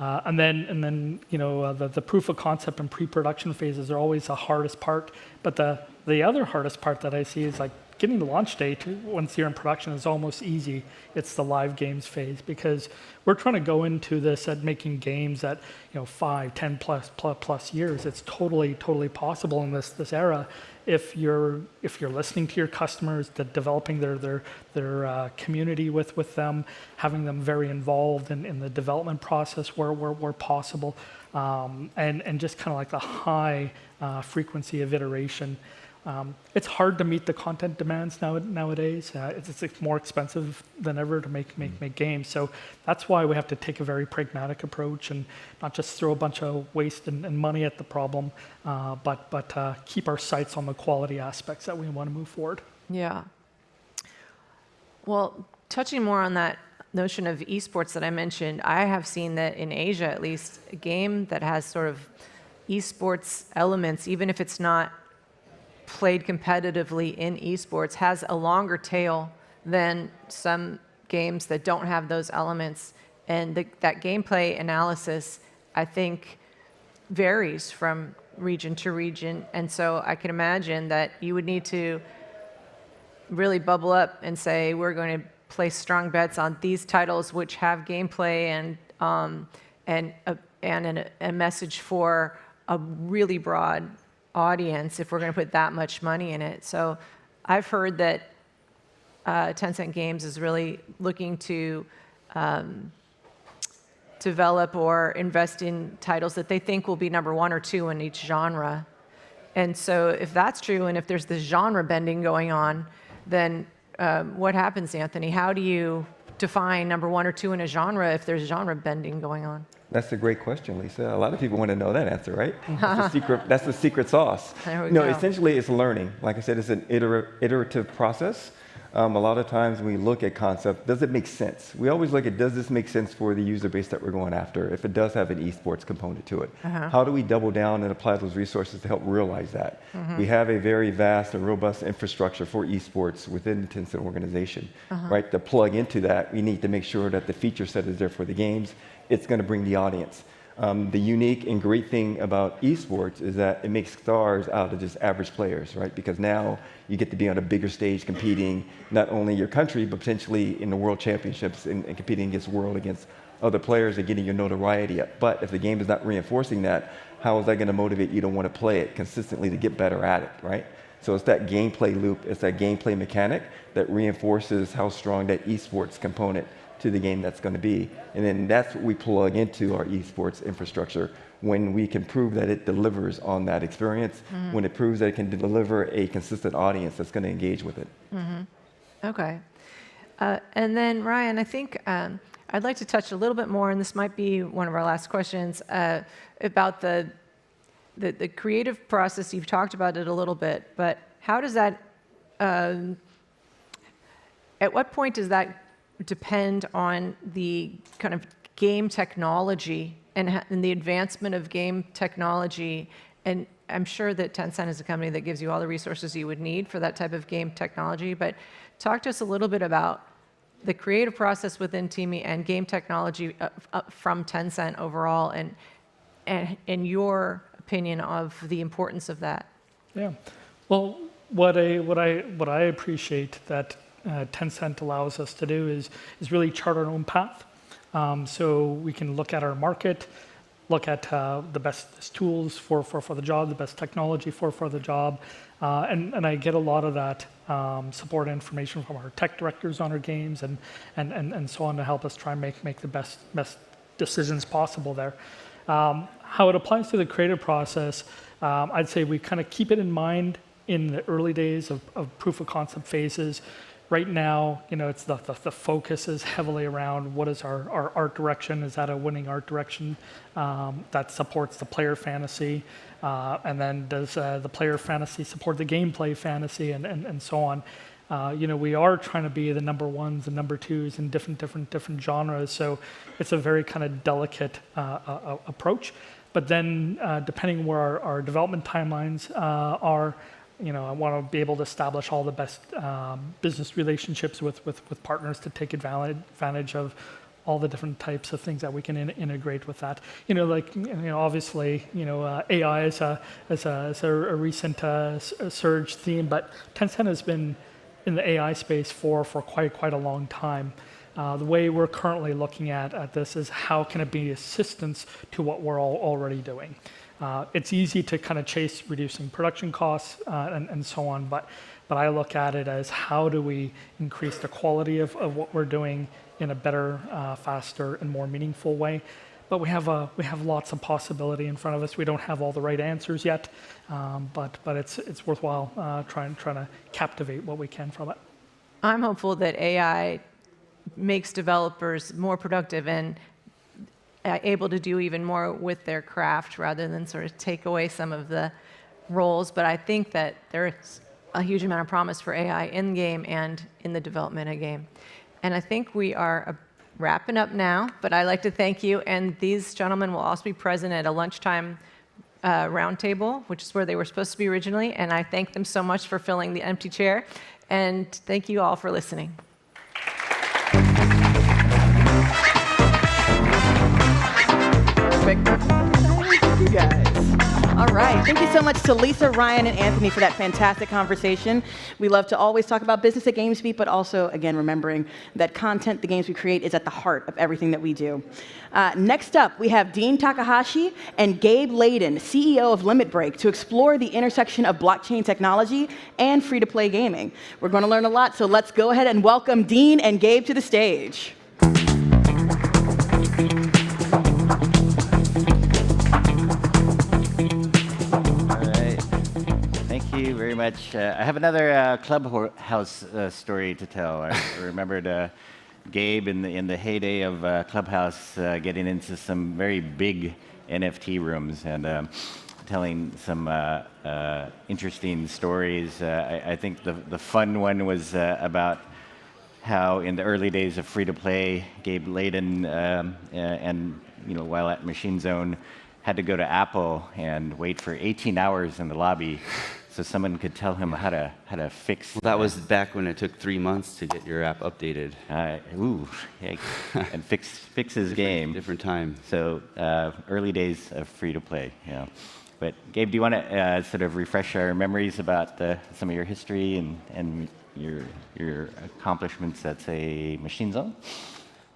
And then the proof of concept and pre-production phases are always the hardest part. But the other hardest part that I see is like getting the launch date once you're in production is almost easy. It's the live games phase, because we're trying to go into this at making games at 5, 10 plus years. It's totally possible in this era. If you're listening to your customers, developing their community with them, having them very involved in the development process where possible, and just kind of like the high frequency of iteration. It's hard to meet the content demands nowadays. It's more expensive than ever to make games. So that's why we have to take a very pragmatic approach and not just throw a bunch of waste and money at the problem, but keep our sights on the quality aspects that we want to move forward. Yeah. Well, touching more on that notion of esports that I mentioned, I have seen that in Asia, at least, a game that has sort of esports elements, even if it's not played competitively in esports, has a longer tail than some games that don't have those elements. And that gameplay analysis, I think, varies from region to region. And so I can imagine that you would need to really bubble up and say, we're going to place strong bets on these titles which have gameplay and a message for a really broad audience if we're going to put that much money in it. So I've heard that Tencent Games is really looking to develop or invest in titles that they think will be number 1 or 2 in each genre. And so if that's true, and if there's this genre bending going on, then what happens, Anthony? How do you define number 1 or 2 in a genre if there's genre bending going on? That's a great question, Lisa. A lot of people want to know that answer, right? That's the secret sauce. There we go. Essentially it's learning. Like I said, it's an iterative process. A lot of times when we look at concept, does it make sense? We always look at, does this make sense for the user base that we're going after, if it does have an esports component to it? How do we double down and apply those resources to help realize that? We have a very vast and robust infrastructure for esports within the Tencent organization, right? To plug into that, we need to make sure that the feature set is there for the games. It's going to bring the audience. The unique and great thing about esports is that it makes stars out of just average players, right? Because now you get to be on a bigger stage competing, not only your country, but potentially in the world championships and competing against other players and getting your notoriety up. But if the game is not reinforcing that, how is that going to motivate you to want to play it consistently to get better at it, right? So it's that gameplay loop, it's that gameplay mechanic that reinforces how strong that esports component to the game that's going to be. And then that's what we plug into our esports infrastructure when we can prove that it delivers on that experience, when it proves that it can deliver a consistent audience that's going to engage with it. Okay. And then, Ryan, I think I'd like to touch a little bit more, and this might be one of our last questions, about the creative process. You've talked about it a little bit, but how does that, at what point does that depend on the kind of game technology and the advancement of game technology. And I'm sure that Tencent is a company that gives you all the resources you would need for that type of game technology. But talk to us a little bit about the creative process within TiMi and game technology from Tencent overall, and your opinion of the importance of that. Yeah. Well, what I appreciate that Tencent allows us to do is really chart our own path. So we can look at our market, look at the best tools for the job, the best technology for the job, and I get a lot of that support information from our tech directors on our games and so on to help us try and make the best decisions possible there. How it applies to the creative process, I'd say we kind of keep it in mind in the early days of proof of concept phases. Right now, it's the focus is heavily around what is our art direction. Is that a winning art direction that supports the player fantasy? And then does the player fantasy support the gameplay fantasy and so on? We are trying to be the number ones and number twos in different genres. So it's a very kind of delicate approach. But then depending where our development timelines are, I want to be able to establish all the best business relationships with partners to take advantage of all the different types of things that we can integrate with that. Obviously, AI is a recent surge theme, but Tencent has been in the AI space for quite a long time. The way we're currently looking at this is how can it be assistance to what we're already doing. It's easy to kind of chase reducing production costs and so on, but I look at it as how do we increase the quality of what we're doing in a better, faster, and more meaningful way. But we have lots of possibility in front of us. We don't have all the right answers yet, but it's worthwhile trying to captivate what we can from it. I'm hopeful that AI makes developers more productive and able to do even more with their craft rather than sort of take away some of the roles. But I think that there's a huge amount of promise for AI in game and in the development of game. And I think we are wrapping up now, but I'd like to thank you. And these gentlemen will also be present at a lunchtime roundtable, which is where they were supposed to be originally. And I thank them so much for filling the empty chair. And thank you all for listening. Thank you guys. All right. Thank you so much to Lisa, Ryan, and Anthony for that fantastic conversation. We love to always talk about business at GamesBeat, but also, again, remembering that content, the games we create, is at the heart of everything that we do. Next up, we have Dean Takahashi and Gabe Layden, CEO of Limit Break, to explore the intersection of blockchain technology and free-to-play gaming. We're going to learn a lot, so let's go ahead and welcome Dean and Gabe to the stage. Thank you very much. I have another Clubhouse story to tell. I remembered Gabe in the heyday of Clubhouse getting into some very big NFT rooms and telling some interesting stories. I think the fun one was about how in the early days of free-to-play, Gabe Layden and while at Machine Zone had to go to Apple and wait for 18 hours in the lobby so someone could tell him how to fix. Well, that was back when it took 3 months to get your app updated. And fix his game. Different time. So early days of free to play. But Gabe, do you want to sort of refresh our memories about some of your history and your accomplishments at, say, Machine Zone?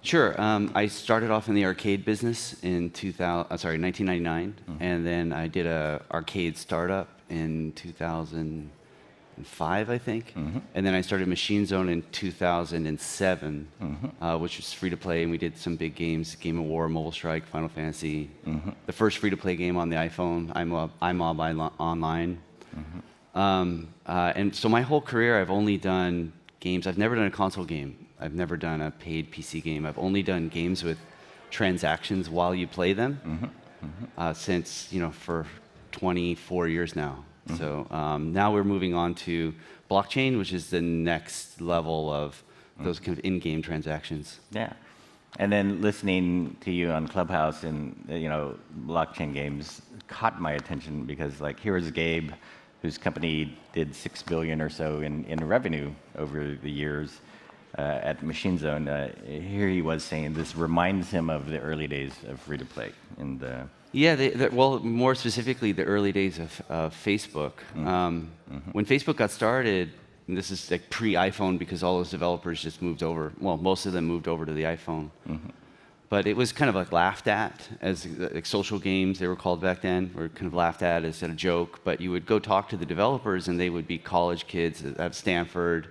Sure. I started off in the arcade business in 1999, and then I did a arcade startup in 2005, I think, and then I started Machine Zone in 2007, which was free to play, and we did some big games: Game of War, Mobile Strike, Final Fantasy, the first free to play game on the iPhone, iMob Online, and so my whole career I've only done games. I've never done a console game. I've never done a paid PC game. I've only done games with transactions while you play them since, for 24 years now. So now we're moving on to blockchain, which is the next level of those kind of in-game transactions. Yeah. And then listening to you on Clubhouse and, blockchain games caught my attention because, like, here was Gabe, whose company did $6 billion or so in revenue over the years at Machine Zone. Here he was saying this reminds him of the early days of free-to-play. Yeah, well, more specifically, the early days of Facebook. When Facebook got started, and this is like pre-iPhone because all those developers just moved over. Well, most of them moved over to the iPhone. But it was kind of like laughed at as like social games, they were called back then, were kind of laughed at as a joke. But you would go talk to the developers, and they would be college kids at Stanford,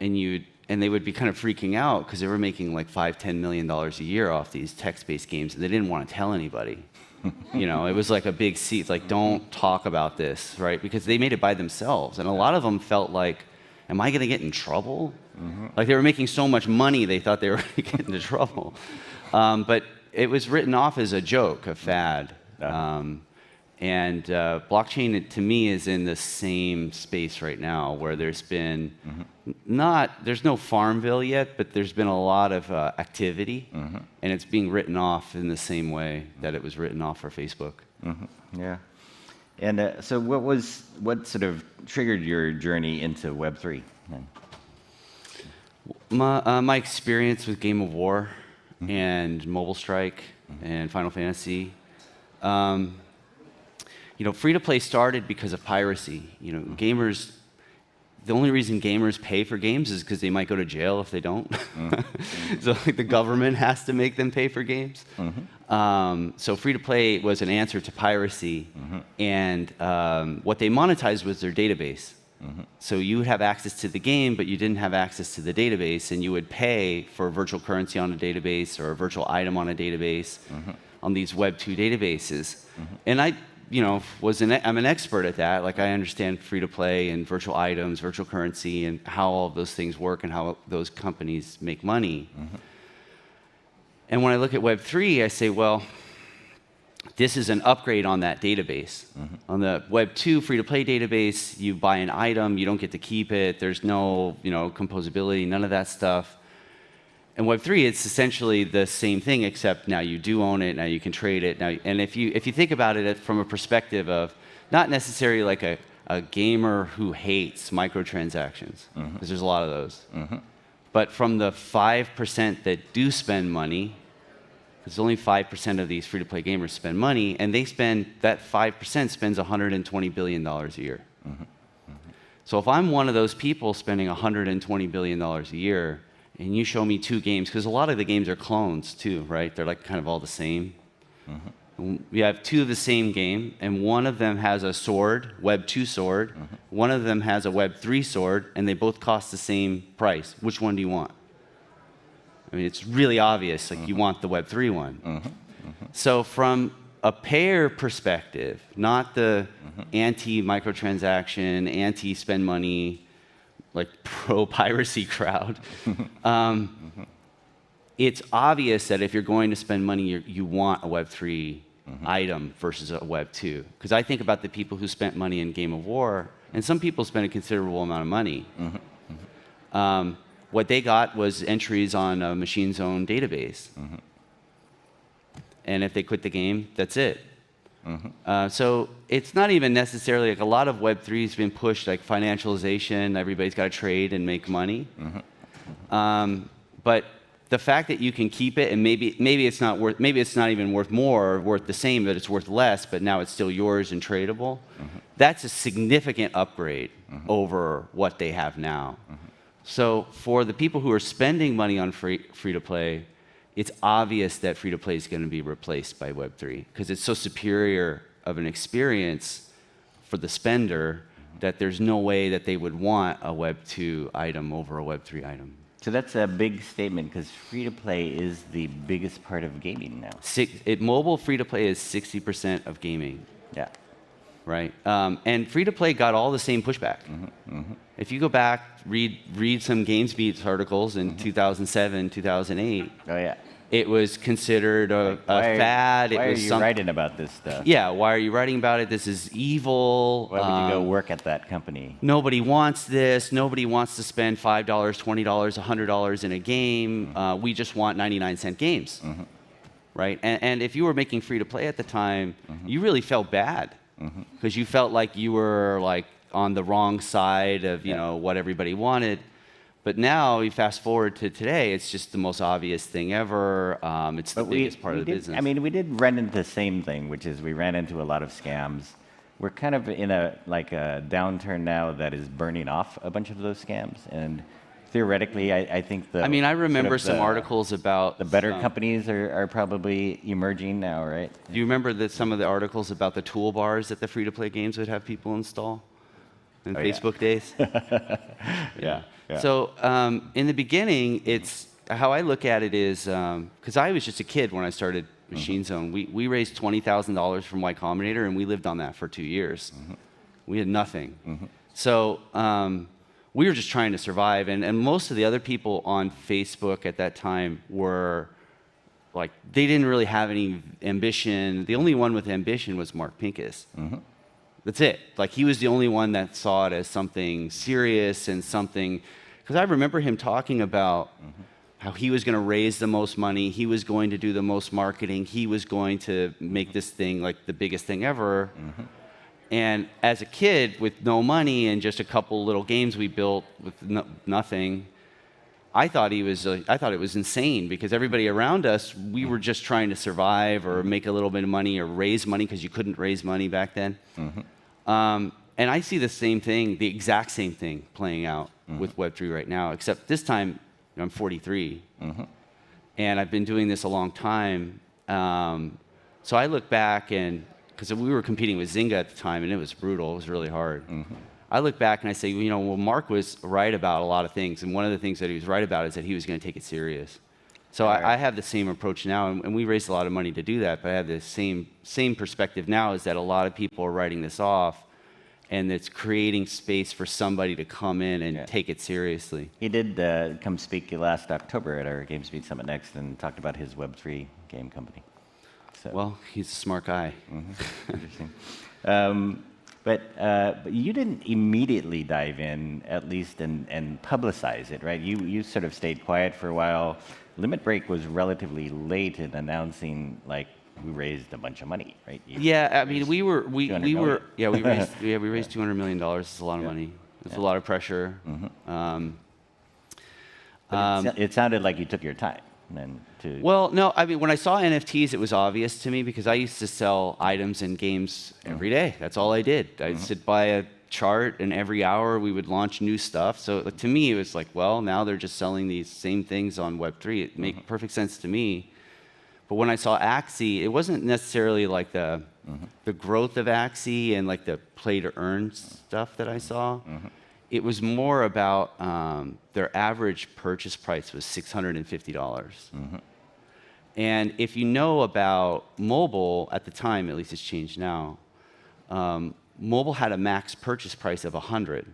and they would be kind of freaking out because they were making like $5-10 million a year off these text-based games, and they didn't want to tell anybody. It was like a big seat, like, don't talk about this, right? Because they made it by themselves. And a lot of them felt like, am I going to get in trouble? Like, they were making so much money, they thought they were going to get into trouble. But it was written off as a joke, a fad. And blockchain, to me, is in the same space right now, where there's been there's no Farmville yet, but there's been a lot of activity, and it's being written off in the same way that it was written off for Facebook. Yeah. And so what sort of triggered your journey into Web3? My experience with Game of War and Mobile Strike and Final Fantasy. Free-to-play started because of piracy. Gamers, the only reason gamers pay for games is because they might go to jail if they don't. So the government has to make them pay for games. So free-to-play was an answer to piracy, and what they monetized was their database. So you would have access to the game, but you didn't have access to the database, and you would pay for virtual currency on a database or a virtual item on a database on these Web 2 databases. And I'm an expert at that. Like, I understand free-to-play and virtual items, virtual currency, and how all of those things work and how those companies make money. And when I look at Web 3, I say, well, this is an upgrade on that database. On the Web 2 free-to-play database, you buy an item, you don't get to keep it. There's no, composability, none of that stuff. And Web 3, it's essentially the same thing, except now you do own it, now you can trade it. And if you think about it from a perspective of not necessarily like a gamer who hates microtransactions, because there's a lot of those, but from the 5% that do spend money, because only 5% of these free-to-play gamers spend money, and that 5% spends $120 billion a year. So if I'm one of those people spending $120 billion a year, and you show me 2 games, because a lot of the games are clones too, right? They're like kind of all the same. You have 2 of the same game, and one of them has a sword, Web 2 sword. One of them has a Web 3 sword, and they both cost the same price. Which one do you want? I mean, it's really obvious, like you want the Web 3 one. So from a payer perspective, not the anti-microtransaction, anti-spend money, like pro-piracy crowd, it's obvious that if you're going to spend money, you want a Web 3 item versus a Web 2. Because I think about the people who spent money in Game of War, and some people spent a considerable amount of money. What they got was entries on a Machine Zone database. And if they quit the game, that's it. So it's not even necessarily like a lot of Web 3 has been pushed, like financialization, everybody's got to trade and make money. But the fact that you can keep it, and maybe it's not even worth more or worth the same, but it's worth less, but now it's still yours and tradable, that's a significant upgrade over what they have now. So for the people who are spending money on free-to-play, it's obvious that free-to-play is going to be replaced by Web 3 because it's so superior of an experience for the spender that there's no way that they would want a Web 2 item over a Web 3 item. So that's a big statement because free-to-play is the biggest part of gaming now. Mobile free-to-play is 60% of gaming. Yeah. Right? And free-to-play got all the same pushback. If you go back, read some GamesBeat articles in 2007, 2008. Oh, yeah. It was considered a fad. Why it was are you writing about this stuff? Yeah, why are you writing about it? This is evil. Why would you go work at that company? Nobody wants this. Nobody wants to spend $5, $20, $100 in a game. We just want 99-cent games, right? And if you were making free to play at the time, you really felt bad because you felt like you were like on the wrong side of what everybody wanted. But now, you fast forward to today, it's just the most obvious thing ever. It's the biggest part of the business. I mean, we did run into the same thing, which is we ran into a lot of scams. We're kind of in a downturn now that is burning off a bunch of those scams. And theoretically, I think I remember some articles about the better companies are probably emerging now, right? Do you remember some of the articles about the toolbars that the free-to-play games would have people install in Facebook days? Yeah. So in the beginning, it's how I look at it is because I was just a kid when I started Machine Zone. We raised $20,000 from Y Combinator, and we lived on that for 2 years. We had nothing. So we were just trying to survive, and most of the other people on Facebook at that time were like, they didn't really have any ambition. The only one with ambition was Mark Pincus. That's it. Like, he was the only one that saw it as something serious and something, because I remember him talking about how he was going to raise the most money, he was going to do the most marketing, he was going to make this thing like the biggest thing ever. And as a kid with no money and just a couple little games we built with nothing, I thought it was insane because everybody around us, we were just trying to survive or make a little bit of money or raise money because you couldn't raise money back then. And I see the same thing, the exact same thing playing out with Web3 right now, except this time I'm 43 and I've been doing this a long time. So I look back and, because we were competing with Zynga at the time and it was brutal, it was really hard. I look back and I say, well, Mark was right about a lot of things, and one of the things that he was right about is that he was going to take it serious. So I have the same approach now, and we raised a lot of money to do that, but I have the same perspective now, is that a lot of people are writing this off, and it's creating space for somebody to come in and take it seriously. He did come speak last October at our GamesBeat Summit Next and talked about his Web3 game company. So. Well, he's a smart guy. Interesting. But you didn't immediately dive in, at least, and publicize it, right? You sort of stayed quiet for a while. Limit Break was relatively late in announcing, like, we raised a bunch of money, right? I mean, we raised $200 million. It's a lot of money. It's a lot of pressure. It sounded like you took your time. Well, no, I mean, when I saw NFTs, it was obvious to me because I used to sell items and games every day. That's all I did. I'd sit by a chart, and every hour we would launch new stuff. So to me, it was like, well, now they're just selling these same things on Web3. It made perfect sense to me. But when I saw Axie, it wasn't necessarily like the growth of Axie and like the play to earn stuff that I saw. It was more about their average purchase price was $650. And if you know about mobile, at the time, at least it's changed now, mobile had a max purchase price of 100.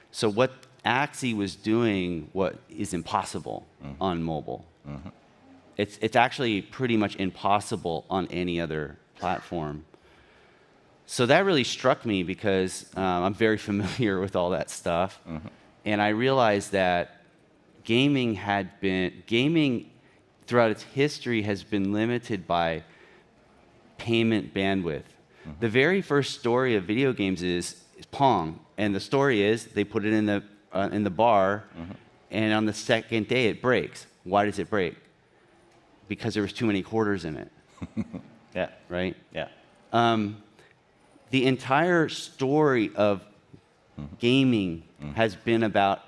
So what Axie was doing, what is impossible on mobile. It's actually pretty much impossible on any other platform. So that really struck me because I'm very familiar with all that stuff. And I realized that gaming throughout its history has been limited by payment bandwidth. The very first story of video games is Pong. And the story is they put it in the bar, and on the second day it breaks. Why does it break? Because there was too many quarters in it. Right? The entire story of gaming has been about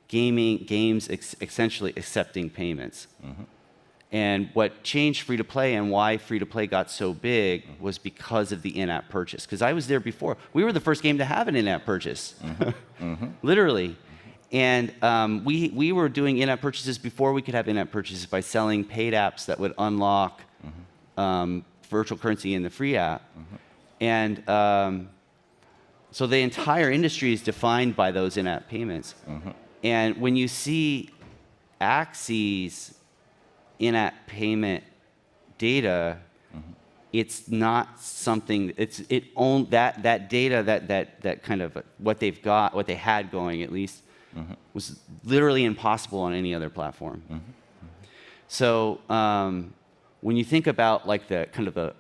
games essentially accepting payments. And what changed free-to-play and why free-to-play got so big was because of the in-app purchase. Because I was there before. We were the first game to have an in-app purchase, literally. And we were doing in-app purchases before we could have in-app purchases by selling paid apps that would unlock virtual currency in the free app. And so the entire industry is defined by those in-app payments. And when you see Axie's in-app payment data, it's not something. That data, that kind of what they've got, what they had going at least, was literally impossible on any other platform. So when you think about like the kind of the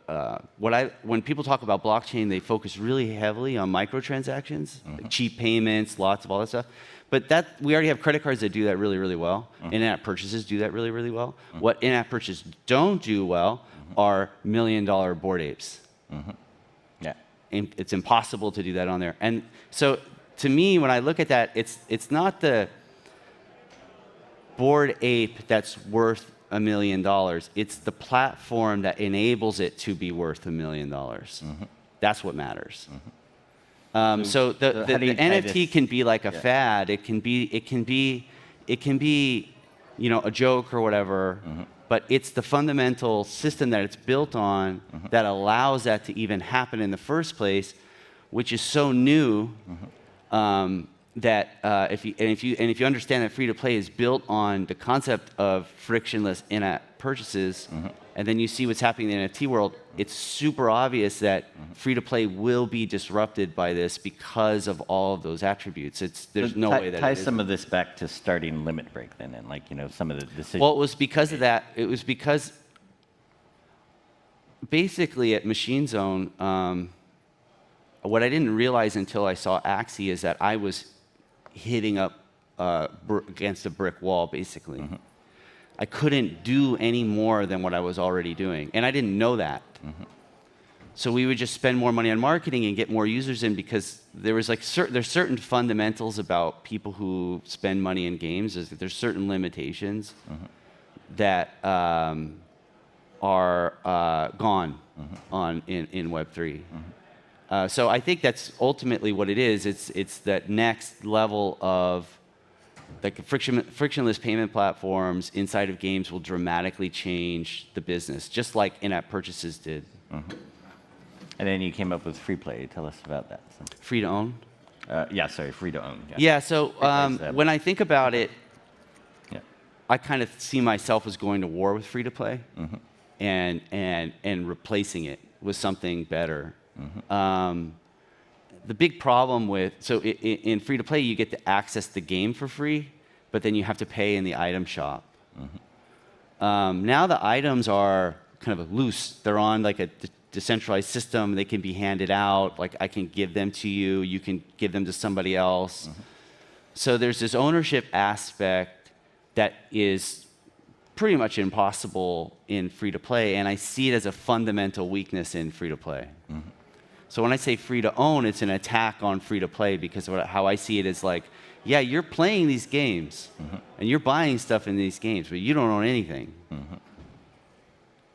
when people talk about blockchain, they focus really heavily on microtransactions, like cheap payments, lots of all that stuff. But we already have credit cards that do that really, really well. In-app purchases do that really, really well. What in-app purchases don't do well are $1 million Bored Apes. Yeah. And it's impossible to do that on there. And so to me, when I look at that, it's not the Bored Ape that's worth $1 million. It's the platform that enables it to be worth $1 million. That's what matters. So the NFT can be like a fad. It can be a joke or whatever. But it's the fundamental system that it's built on that allows that to even happen in the first place, which is so new that if you understand that free to play is built on the concept of frictionless in-app purchases, and then you see what's happening in the NFT world, it's super obvious that free to play will be disrupted by this because of all of those attributes. There's no way that tie some of this back to starting Limit Break then, and some of the decisions. Well, it was because of that. It was because basically at Machine Zone, what I didn't realize until I saw Axie is that I was hitting up against a brick wall, basically. I couldn't do any more than what I was already doing, and I didn't know that. So we would just spend more money on marketing and get more users in because there's certain fundamentals about people who spend money in games. There's certain limitations that are gone in Web3. So I think that's ultimately what it is. It's that next level of like frictionless payment platforms inside of games will dramatically change the business, just like in-app purchases did. And then you came up with free play. Tell us about that. Free to own? Free to own. Yeah, so when I think about it, I kind of see myself as going to war with free to play and replacing it with something better. The big problem in free to play, you get to access the game for free, but then you have to pay in the item shop. Now the items are kind of loose. They're on like a decentralized system. They can be handed out. Like I can give them to you. You can give them to somebody else. So there's this ownership aspect that is pretty much impossible in free to play, and I see it as a fundamental weakness in free to play. So when I say free to own, it's an attack on free to play because how I see it is like, yeah, you're playing these games and you're buying stuff in these games, but you don't own anything.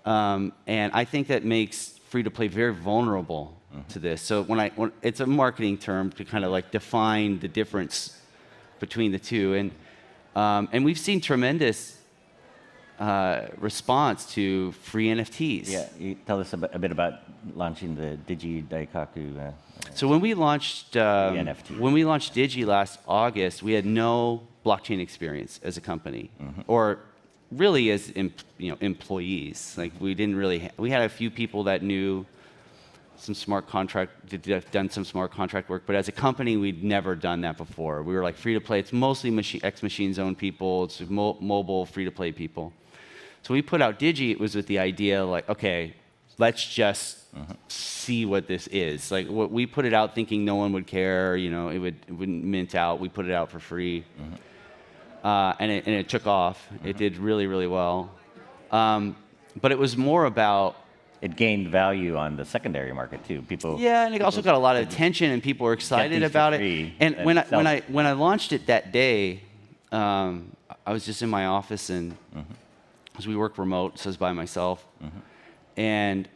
And I think that makes free to play very vulnerable to this. So when it's a marketing term to kind of like define the difference between the two, and we've seen tremendous response to free NFTs. Yeah, you tell us a bit about launching the Digi Daikaku. So when we launched Digi last August, we had no blockchain experience as a company, or really as employees. Like we didn't really. We had a few people that knew some done some smart contract work, but as a company, we'd never done that before. We were like free to play. It's mostly ex-Machine Zone people. It's mobile free to play people. So we put out Digi. It was with the idea like, okay, let's just see what this is. Like we put it out thinking no one would care. It wouldn't mint out. We put it out for free, and it took off. It did really, really well. But it was more about. It gained value on the secondary market too. And it also got a lot of attention, and people were excited about it. And when I launched it that day, I was just in my office, and because we work remote, so I was by myself, and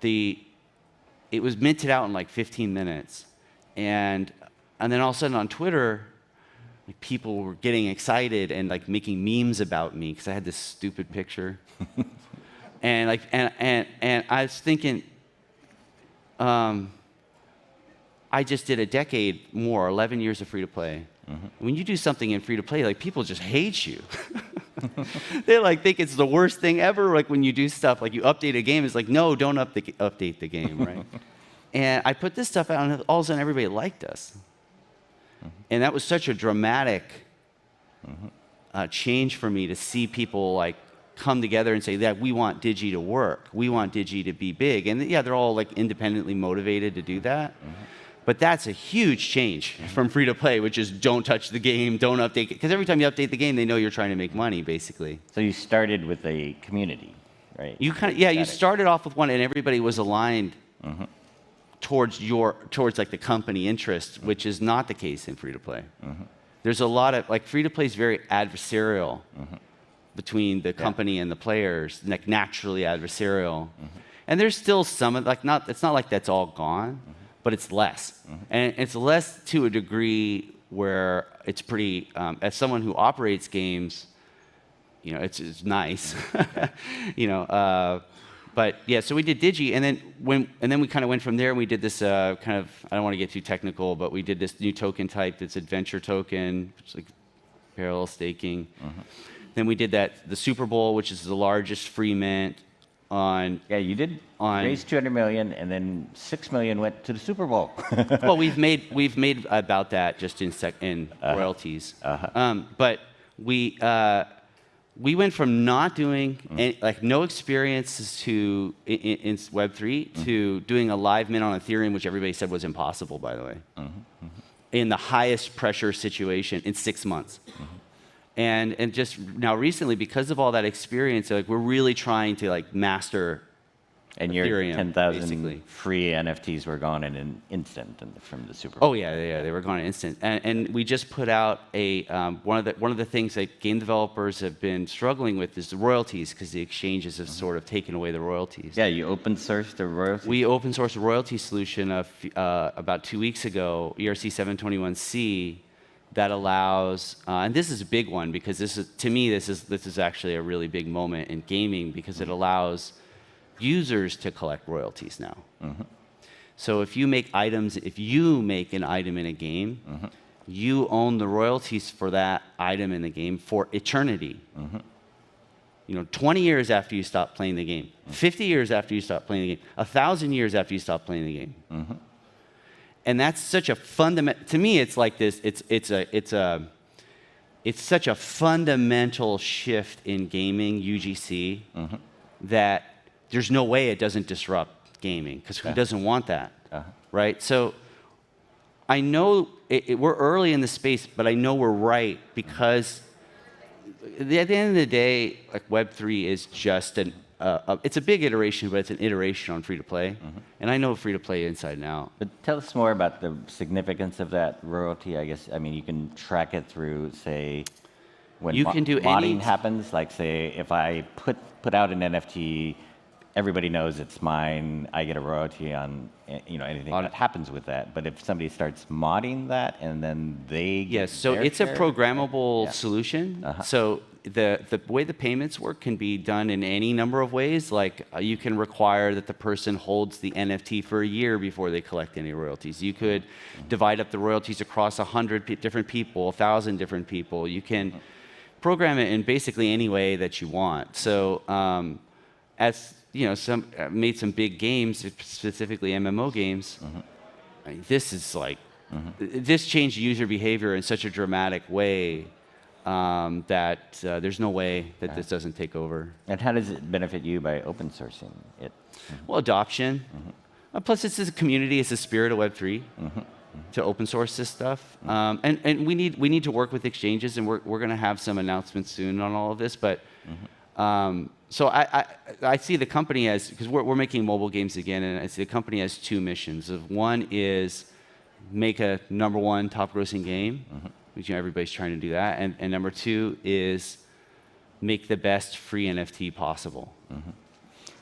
it was minted out in like 15 minutes, and then all of a sudden on Twitter, like people were getting excited and like making memes about me because I had this stupid picture. And I was thinking, I just did a decade more, 11 years of free to play. When you do something in free to play, like people just hate you. They like think it's the worst thing ever. Like when you do stuff, like you update a game, it's like, no, don't update the game, right? And I put this stuff out, and all of a sudden everybody liked us. And that was such a dramatic change for me to see people like come together and say that we want Digi to work. We want Digi to be big. And yeah, they're all like independently motivated to do that. But that's a huge change from free to play, which is don't touch the game, don't update it. Because every time you update the game, they know you're trying to make money, basically. So you started with a community, right? You kind of, yeah, you started off with one, and everybody was aligned towards like the company interest, which is not the case in free to play. There's a lot of like free to play is very adversarial between the company and the players, like naturally adversarial. And there's still some of like it's not like that's all gone. But it's less. And it's less to a degree where it's pretty, as someone who operates games, you know, it's nice, you know. But yeah, so we did Digi, and then we kind of went from there, and we did this kind of, I don't want to get too technical, but we did this new token type that's adventure token, which is like parallel staking. Then we did the Super Bowl, which is the largest free mint on. Yeah, you did raise 200 million, and then 6 million went to the Super Bowl. Well, we've made about that just in royalties. But we went from not doing like no experiences in Web3 to doing a live mint on Ethereum, which everybody said was impossible, by the way, in the highest pressure situation in 6 months. And just now recently, because of all that experience, like we're really trying to like master and Ethereum, your 10,000 basically. free NFTs were gone in an instant from the Super Bowl. Oh yeah, they were gone in an instant. And we just put out a one of the things that game developers have been struggling with is the royalties, because the exchanges have sort of taken away the royalties. Yeah, you open sourced the royalties. We open sourced a royalty solution about 2 weeks ago, ERC 721C. That allows, and this is a big one because this is actually a really big moment in gaming because it allows users to collect royalties now. So if you make an item in a game, you own the royalties for that item in the game for eternity. You know, 20 years after you stop playing the game, 50 years after you stop playing the game, 1,000 years after you stop playing the game. And that's such a fundamental, to me, it's like this, it's such a fundamental shift in gaming, UGC, that there's no way it doesn't disrupt gaming, because who doesn't want that, right? So I know we're early in the space, but I know we're right, because at the end of the day, like Web3 is just it's a big iteration, but it's an iteration on free-to-play. And I know free-to-play inside and out. But tell us more about the significance of that royalty, I guess. I mean, you can track it through, say, when modding happens. Like, say, if I put out an NFT, everybody knows it's mine. I get a royalty on anything that happens with that. But if somebody starts modding that, and then they get so their it's a share, programmable solution. So the way the payments work can be done in any number of ways. Like you can require that the person holds the NFT for a year before they collect any royalties. You could divide up the royalties across 100 different people, 1,000 different people. You can program it in basically any way that you want. So as you know, made some big games, specifically MMO games. I mean, this is like this changed user behavior in such a dramatic way. That there's no way that this doesn't take over. And how does it benefit you by open sourcing it? Well, adoption. Plus, it's a community. It's the spirit of Web3 to open source this stuff. And we need to work with exchanges, and we're going to have some announcements soon on all of this. But so I see the company as, because we're making mobile games again, and I see the company has two missions. One is make a #1 top grossing game. You know, everybody's trying to do that. And #2 is make the best free NFT possible.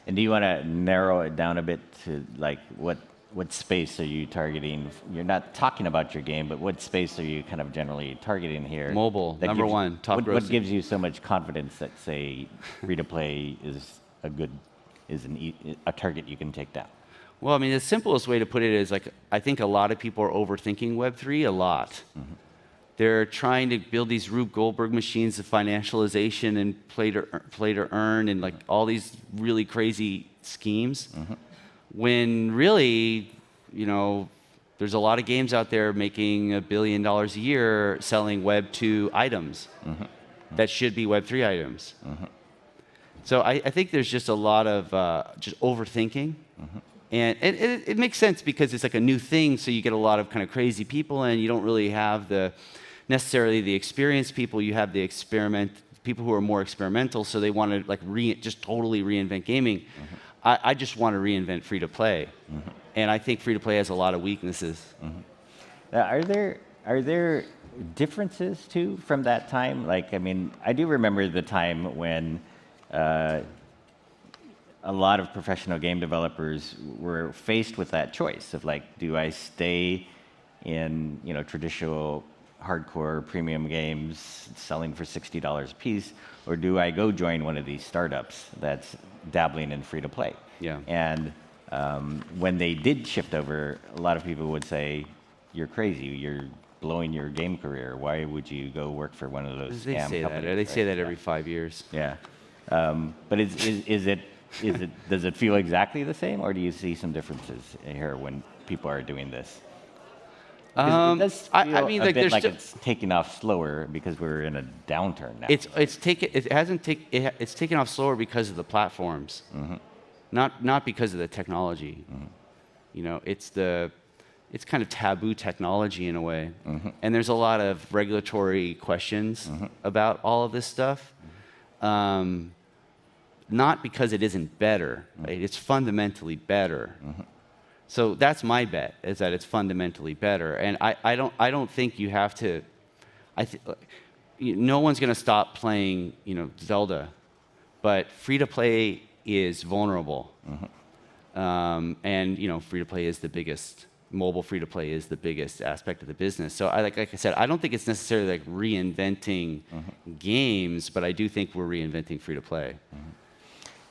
And do you want to narrow it down a bit to like what space are you targeting? You're not talking about your game, but what space are you kind of generally targeting here? Mobile, #1, top grossing. What gives you so much confidence that, say, free to play is a target you can take down? Well, I mean, the simplest way to put it is like I think a lot of people are overthinking Web3 a lot. They're trying to build these Rube Goldberg machines of financialization and play to earn and like all these really crazy schemes. When really, you know, there's a lot of games out there making $1 billion a year selling Web 2 items that should be Web 3 items. So I think there's just a lot of just overthinking. And it makes sense because it's like a new thing, so you get a lot of kind of crazy people, and you don't really have necessarily the experienced people. You have the people who are more experimental, so they want to like just totally reinvent gaming. I just want to reinvent free-to-play. And I think free-to-play has a lot of weaknesses. Now, are there differences, too, from that time? Like, I mean, I do remember the time when a lot of professional game developers were faced with that choice of like, do I stay in, you know, traditional hardcore premium games selling for $60 a piece, or do I go join one of these startups that's dabbling in free-to-play? Yeah. And when they did shift over, a lot of people would say, you're crazy, you're blowing your game career. Why would you go work for one of those They scam say companies? that. They say that every 5 years. Yeah. But does it feel exactly the same, or do you see some differences here when people are doing this? It does feel I mean, like, bit like it's taking off slower because we're in a downturn now. It's taken off slower because of the platforms, not because of the technology. You know, it's kind of taboo technology in a way, and there's a lot of regulatory questions about all of this stuff. Not because it isn't better, right? It's fundamentally better. So that's my bet, is that it's fundamentally better. And I don't think you have to. No one's going to stop playing, you know, Zelda, but free to play is vulnerable. And you know, free to play is the biggest. Mobile free to play is the biggest aspect of the business. So like I said, I don't think it's necessarily like reinventing games, but I do think we're reinventing free to play.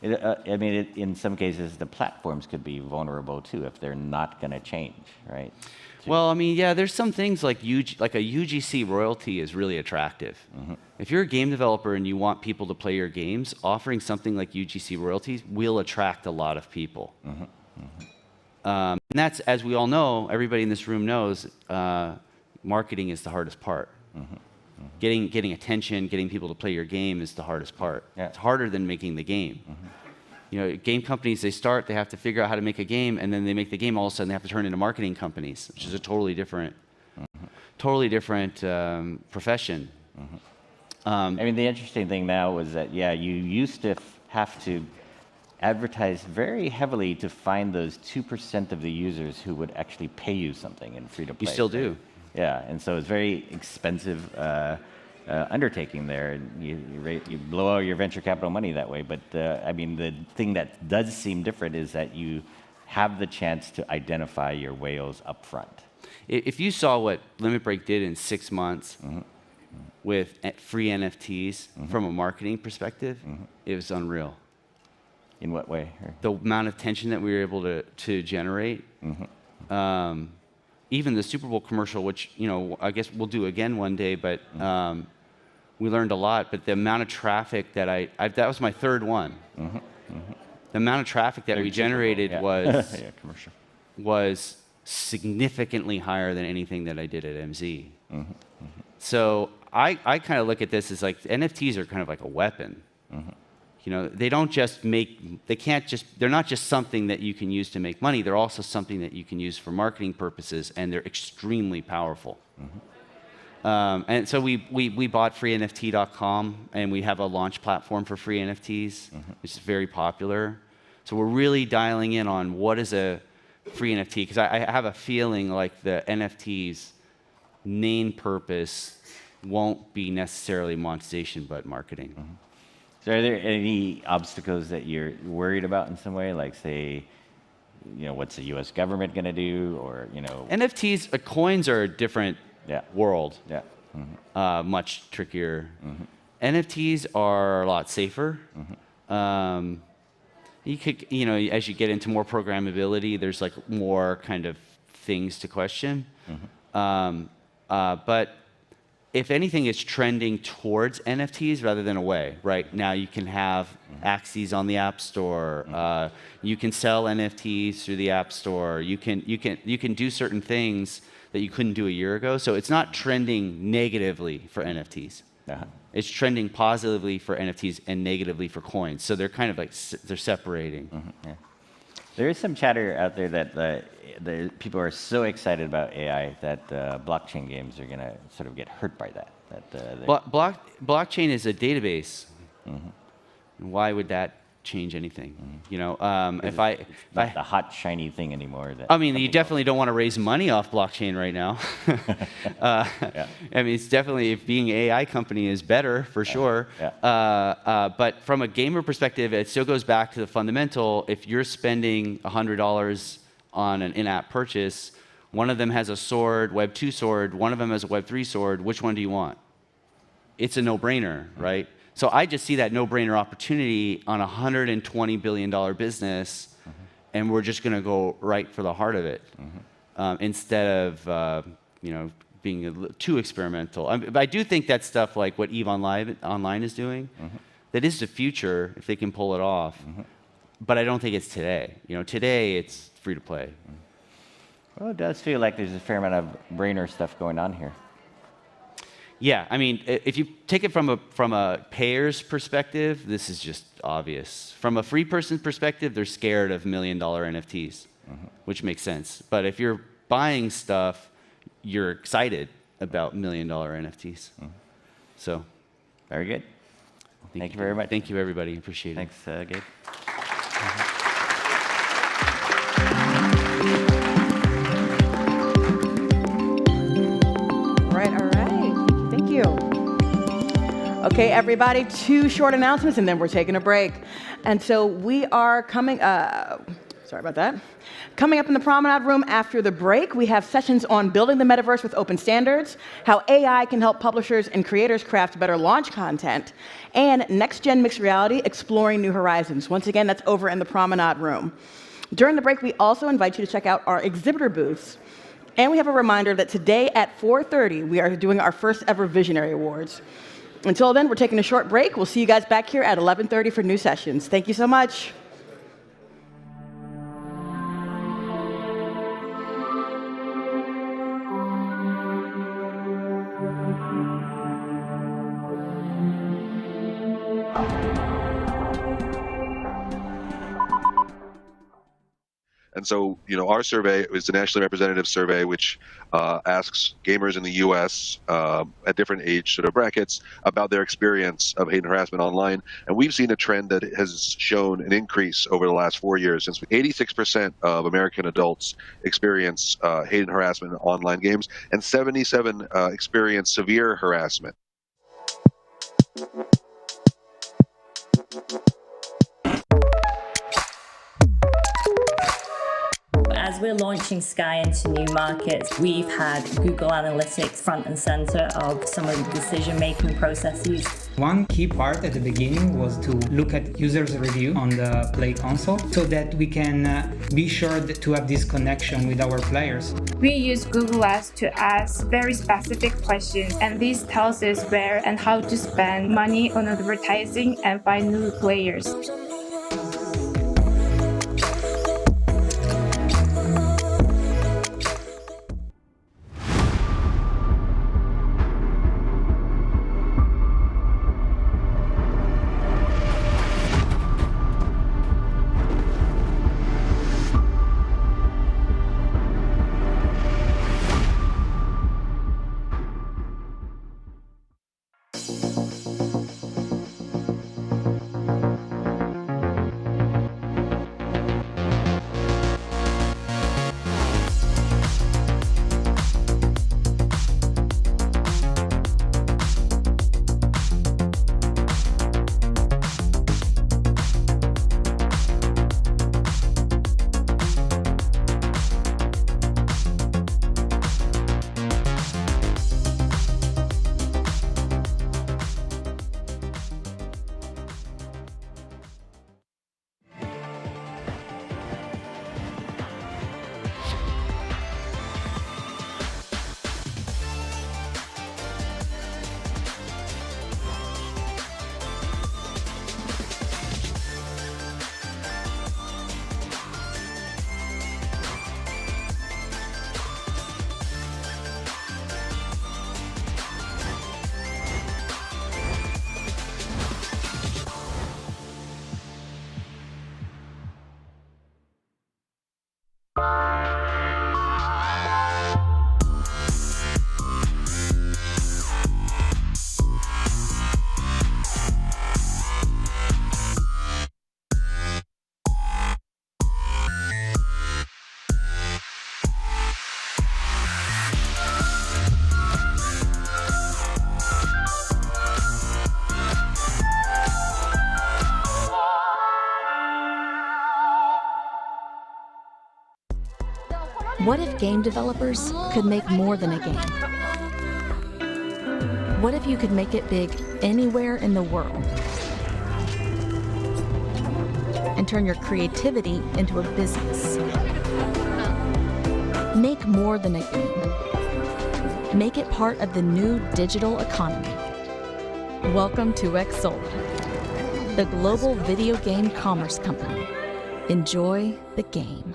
I mean, in some cases, the platforms could be vulnerable too if they're not going to change, right? Well, I mean, yeah, there's some things like a UGC royalty is really attractive. If you're a game developer and you want people to play your games, offering something like UGC royalties will attract a lot of people. And that's, as we all know, everybody in this room knows, marketing is the hardest part. Getting attention, getting people to play your game is the hardest part. It's harder than making the game. You know, game companies, they have to figure out how to make a game, and then they make the game, all of a sudden they have to turn into marketing companies, which is a totally different profession. I mean, the interesting thing now is that, yeah, you used to have to advertise very heavily to find those 2% of the users who would actually pay you something in free-to-play. You still do. Yeah, and so it's very expensive undertaking there. You blow all your venture capital money that way. But I mean, the thing that does seem different is that you have the chance to identify your whales up front. If you saw what Limit Break did in 6 months with free NFTs from a marketing perspective, it was unreal. In what way? The amount of tension that we were able to generate. Even the Super Bowl commercial, which, you know, I guess we'll do again one day, but we learned a lot. But the amount of traffic that that was my third one. The amount of traffic that we generated was significantly higher than anything that I did at MZ. So I kind of look at this as like NFTs are kind of like a weapon. You know, they're not just something that you can use to make money. They're also something that you can use for marketing purposes, and they're extremely powerful. And so we bought freenft.com, and we have a launch platform for free NFTs, which is very popular. So we're really dialing in on what is a free NFT, because I have a feeling like the NFT's main purpose won't be necessarily monetization, but marketing. So are there any obstacles that you're worried about in some way? Like, say, you know, what's the U.S. government going to do, or, you know? NFTs, coins are a different world. Much trickier. NFTs are a lot safer. You could, you know, as you get into more programmability, there's like more kind of things to question. But if anything, it's trending towards NFTs rather than away. Right now, you can have Axes on the App Store. You can sell NFTs through the App Store. You can do certain things that you couldn't do a year ago. So it's not trending negatively for NFTs. It's trending positively for NFTs and negatively for coins. So they're kind of like they're separating. There is some chatter out there that the people are so excited about AI that blockchain games are going to sort of get hurt by that. Blockchain is a database. Why would that change anything? You know, if it's not the hot shiny thing anymore. I mean, you definitely don't want to raise money off blockchain right now. I mean, it's definitely, if being an AI company is better for sure. But from a gamer perspective, it still goes back to the fundamental. If you're spending $100 on an in-app purchase, one of them has a sword, Web 2 sword, one of them has a Web 3 sword, which one do you want? It's a no-brainer, right? So I just see that no-brainer opportunity on a $120 billion business, and we're just going to go right for the heart of it, instead of being too experimental. I do think that stuff like what EVE Online is doing, that is the future if they can pull it off. But I don't think it's today. You know, today it's free to play. Well, it does feel like there's a fair amount of brainer stuff going on here. Yeah, I mean, if you take it from a payer's perspective, this is just obvious. From a free person's perspective, they're scared of $1 million NFTs, which makes sense. But if you're buying stuff, you're excited about $1 million NFTs. So, very good. Thank you very much. Thank you, everybody. Appreciate it. Thanks, Gabe. Okay, everybody, 2 short announcements, and then we're taking a break. And so we are coming, sorry about that. Coming up in the Promenade Room after the break, we have sessions on building the metaverse with open standards, how AI can help publishers and creators craft better launch content, and next-gen mixed reality, exploring new horizons. Once again, that's over in the Promenade Room. During the break, we also invite you to check out our exhibitor booths. And we have a reminder that today at 4:30, we are doing our first ever Visionary Awards. Until then, we're taking a short break. We'll see you guys back here at 11:30 for new sessions. Thank you so much. And so, our survey is the nationally representative survey, which asks gamers in the U.S. At different age sort of brackets about their experience of hate and harassment online. And we've seen a trend that has shown an increase over the last 4 years. Since 86% of American adults experience hate and harassment in online games, and 77 experience severe harassment. As we're launching Sky into new markets, we've had Google Analytics front and center of some of the decision-making processes. One key part at the beginning was to look at users' review on the Play console so that we can be sure to have this connection with our players. We use Google Ads to ask very specific questions, and this tells us where and how to spend money on advertising and find new players. What if game developers could make more than a game? What if you could make it big anywhere in the world? And turn your creativity into a business. Make more than a game. Make it part of the new digital economy. Welcome to Xsolla, the global video game commerce company. Enjoy the game.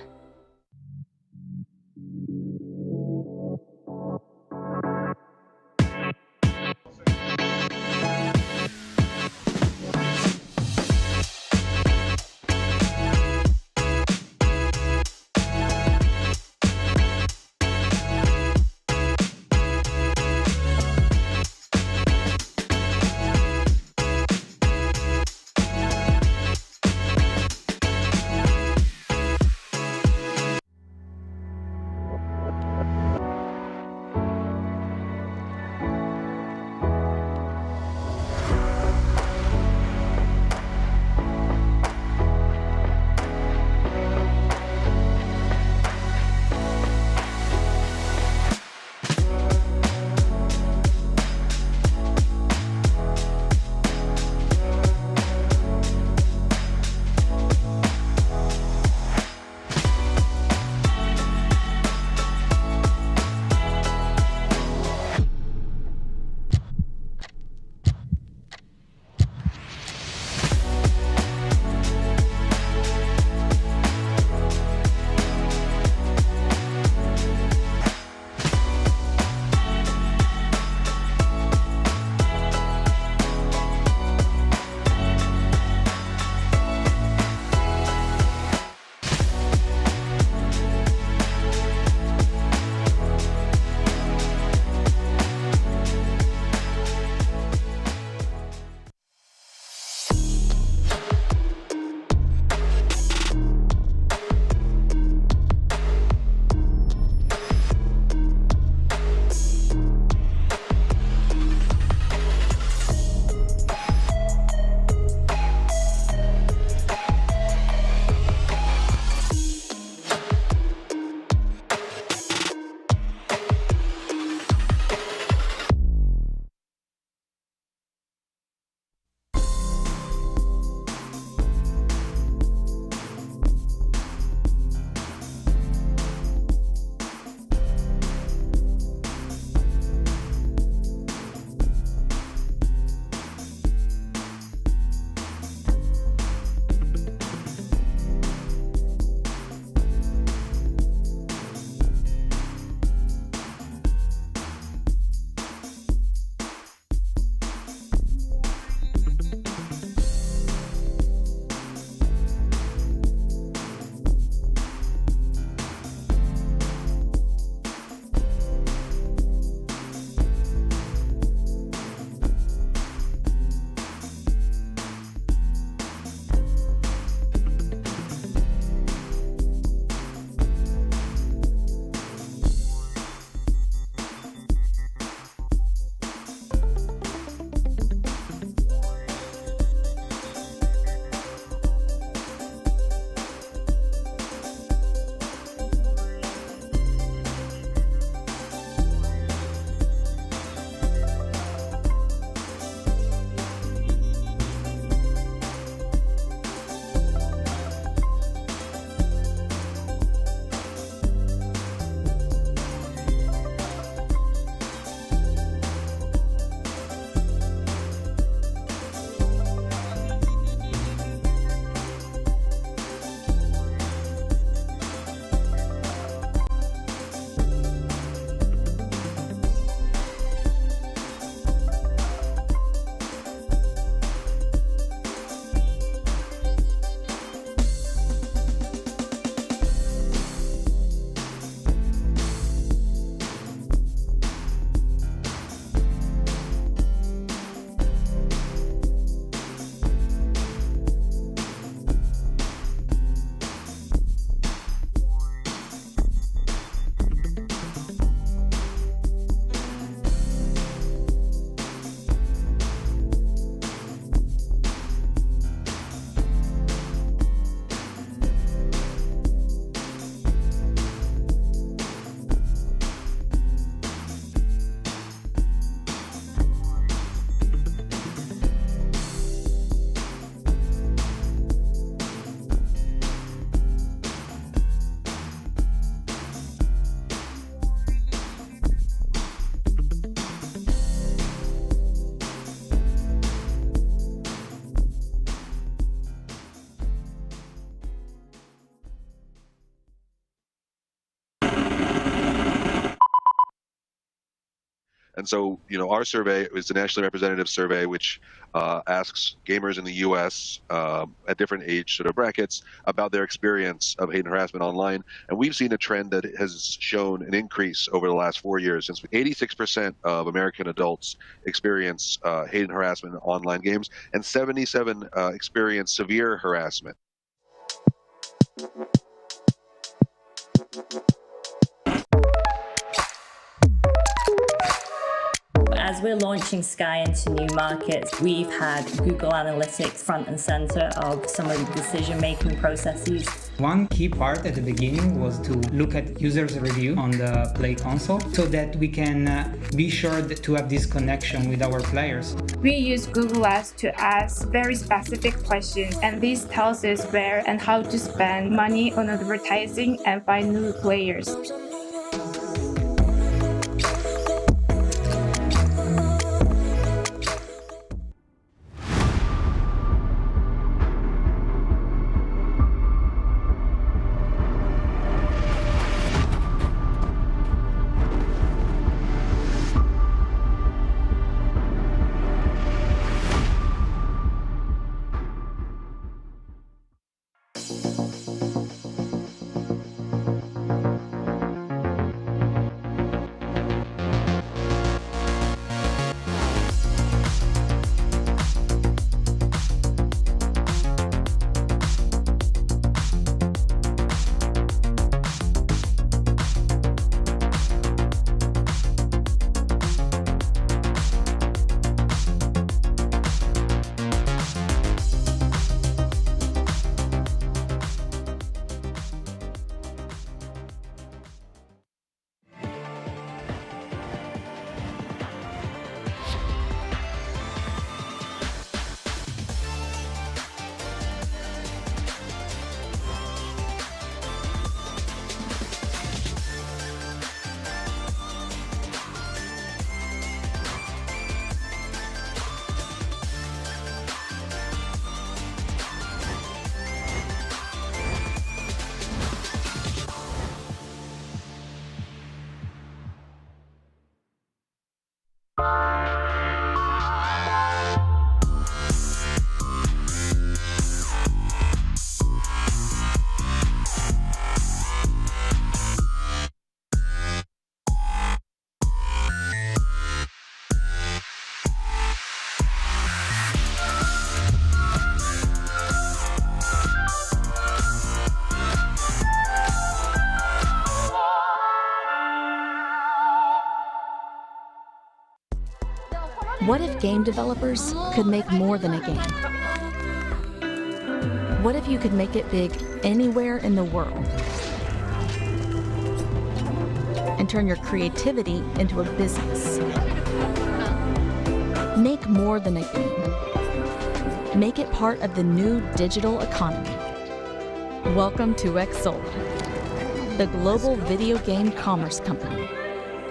And so, our survey is a nationally representative survey, which asks gamers in the U.S. At different age sort of brackets about their experience of hate and harassment online. And we've seen a trend that has shown an increase over the last 4 years. Since 86% of American adults experience hate and harassment in online games, and 77 experience severe harassment. As we're launching Sky into new markets, we've had Google Analytics front and center of some of the decision-making processes. One key part at the beginning was to look at users' review on the Play console so that we can be sure to have this connection with our players. We use Google Ads to ask very specific questions, and this tells us where and how to spend money on advertising and find new players. What if game developers could make more than a game? What if you could make it big anywhere in the world? And turn your creativity into a business. Make more than a game. Make it part of the new digital economy. Welcome to Xsolla, the global video game commerce company.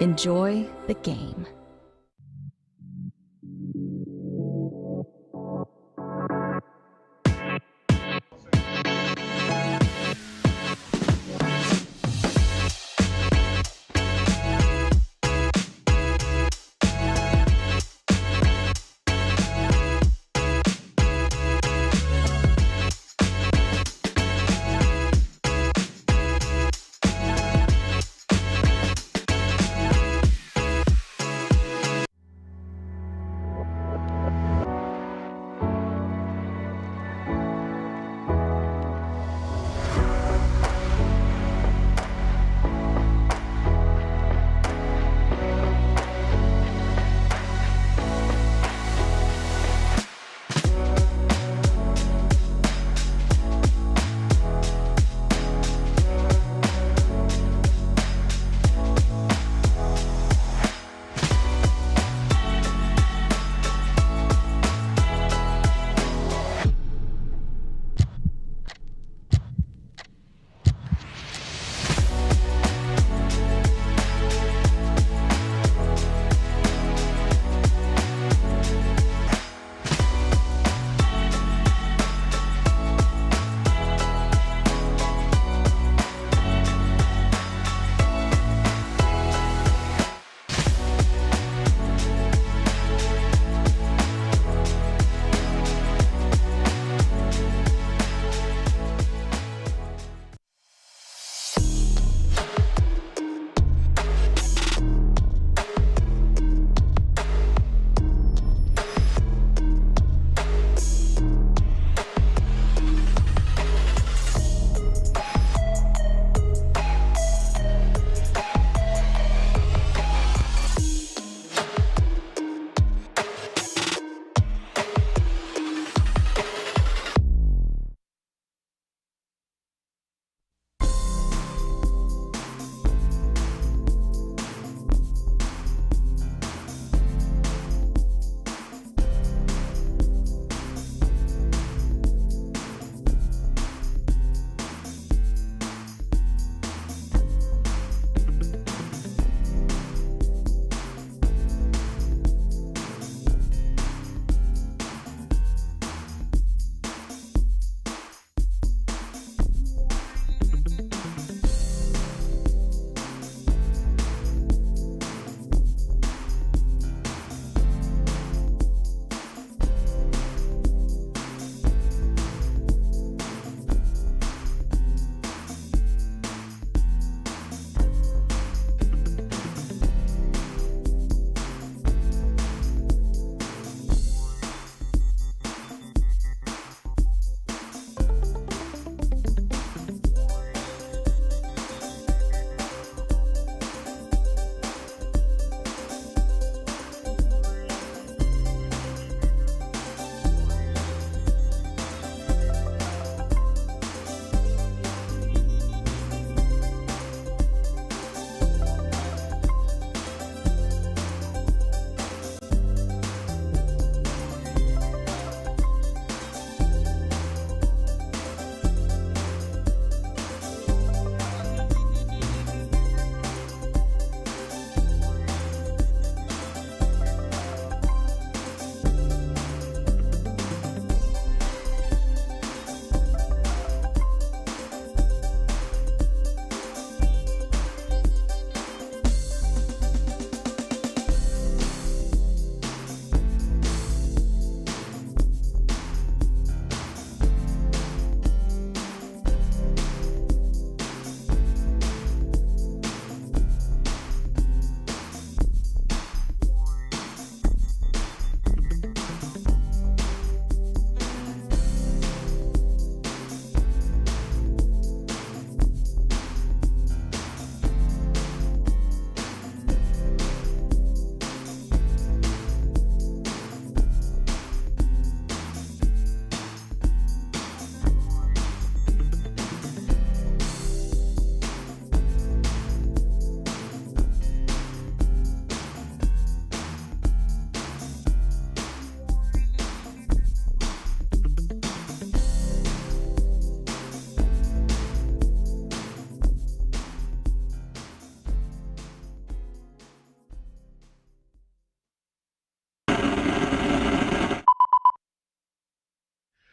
Enjoy the game.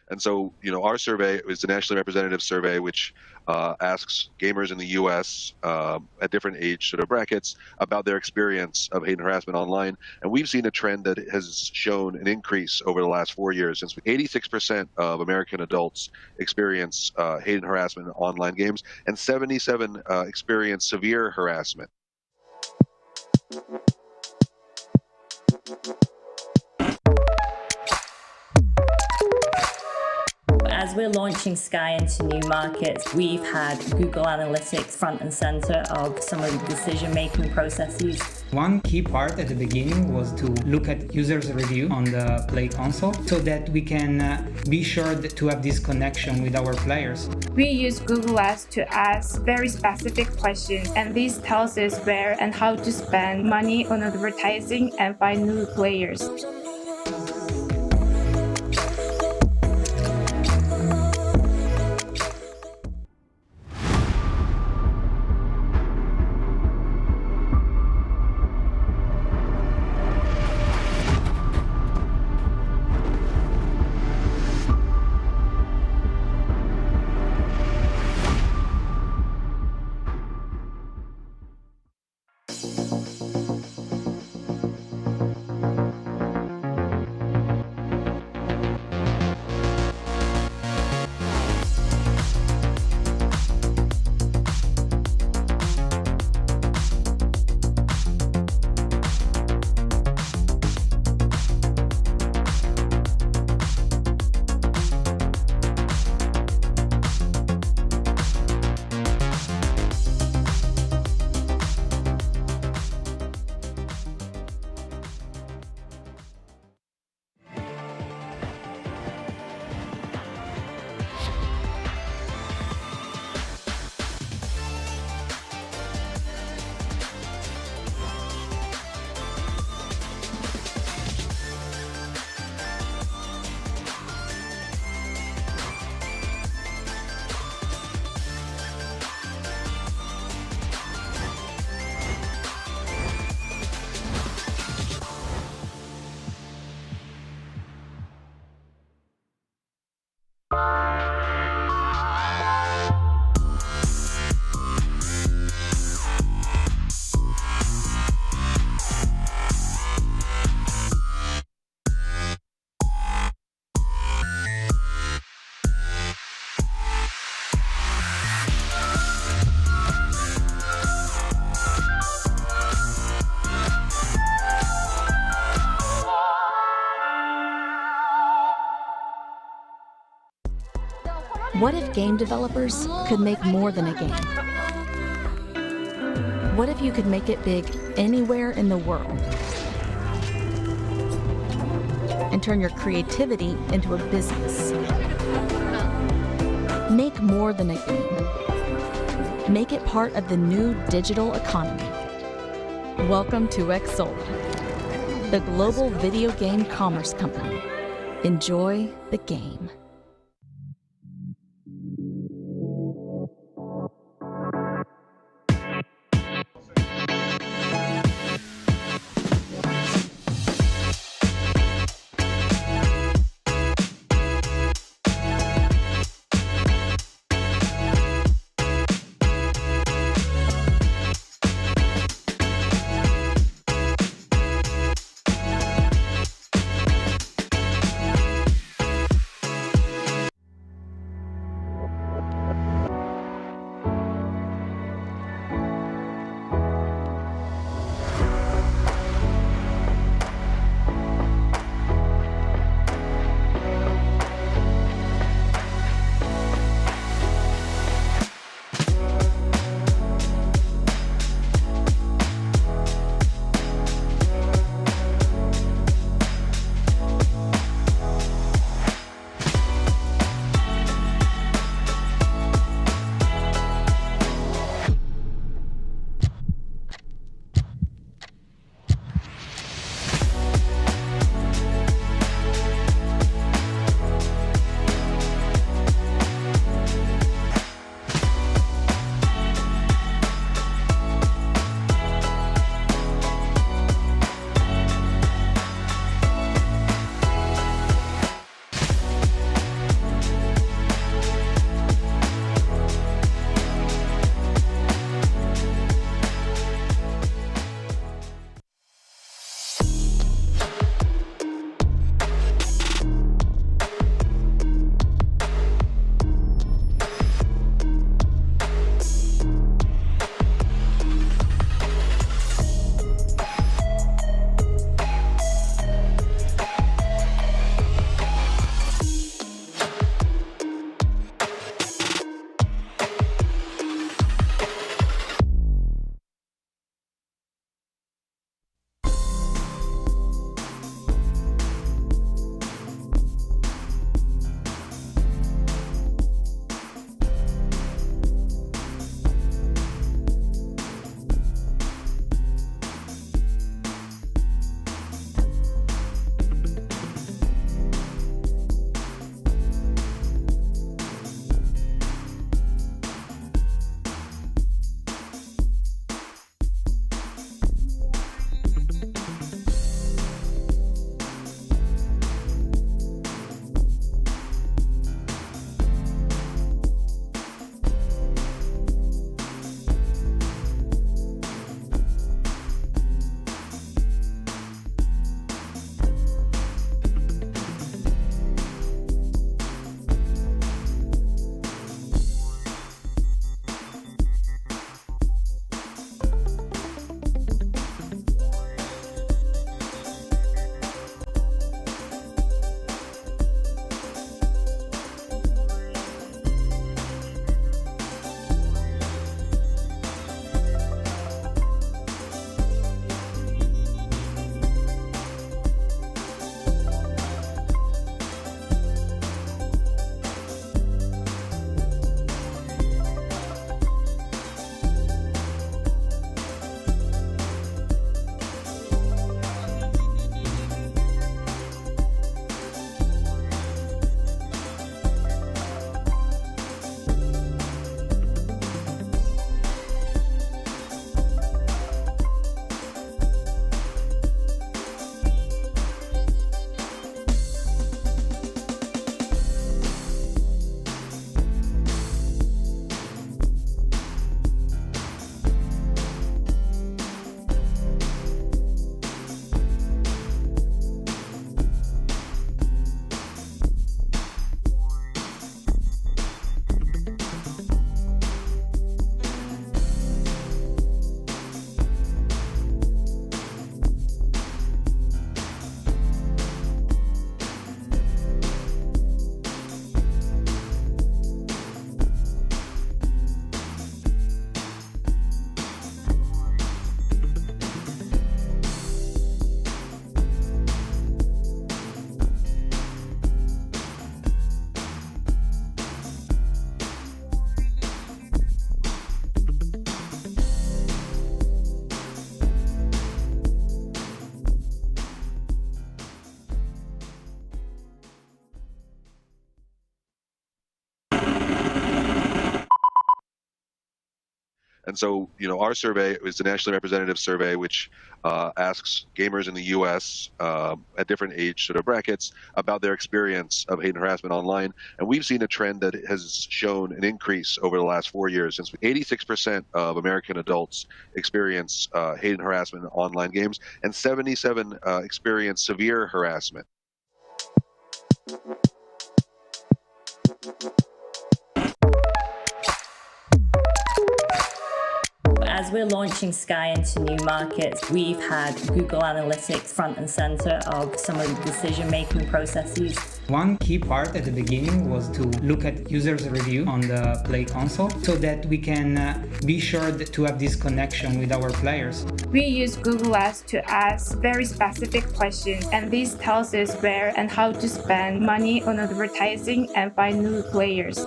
And so, our survey is the nationally representative survey, which asks gamers in the U.S. At different age sort of brackets about their experience of hate and harassment online. And we've seen a trend that has shown an increase over the last 4 years. Since 86% of American adults experience hate and harassment in online games, and 77 experience severe harassment. As we're launching Sky into new markets, we've had Google Analytics front and center of some of the decision-making processes. One key part at the beginning was to look at users' review on the Play console so that we can be sure to have this connection with our players. We use Google Ads to ask very specific questions, and this tells us where and how to spend money on advertising and find new players. What if game developers could make more than a game? What if you could make it big anywhere in the world? And turn your creativity into a business. Make more than a game. Make it part of the new digital economy. Welcome to Xsold, the global video game commerce company. Enjoy the game. And so, our survey is the nationally representative survey, which asks gamers in the U.S. At different age sort of brackets about their experience of hate and harassment online. And we've seen a trend that has shown an increase over the last 4 years. Since 86% of American adults experience hate and harassment in online games, and 77 experience severe harassment. As we're launching Sky into new markets, we've had Google Analytics front and center of some of the decision-making processes. One key part at the beginning was to look at users' review on the Play console so that we can be sure to have this connection with our players. We use Google Ads to ask very specific questions, and this tells us where and how to spend money on advertising and find new players.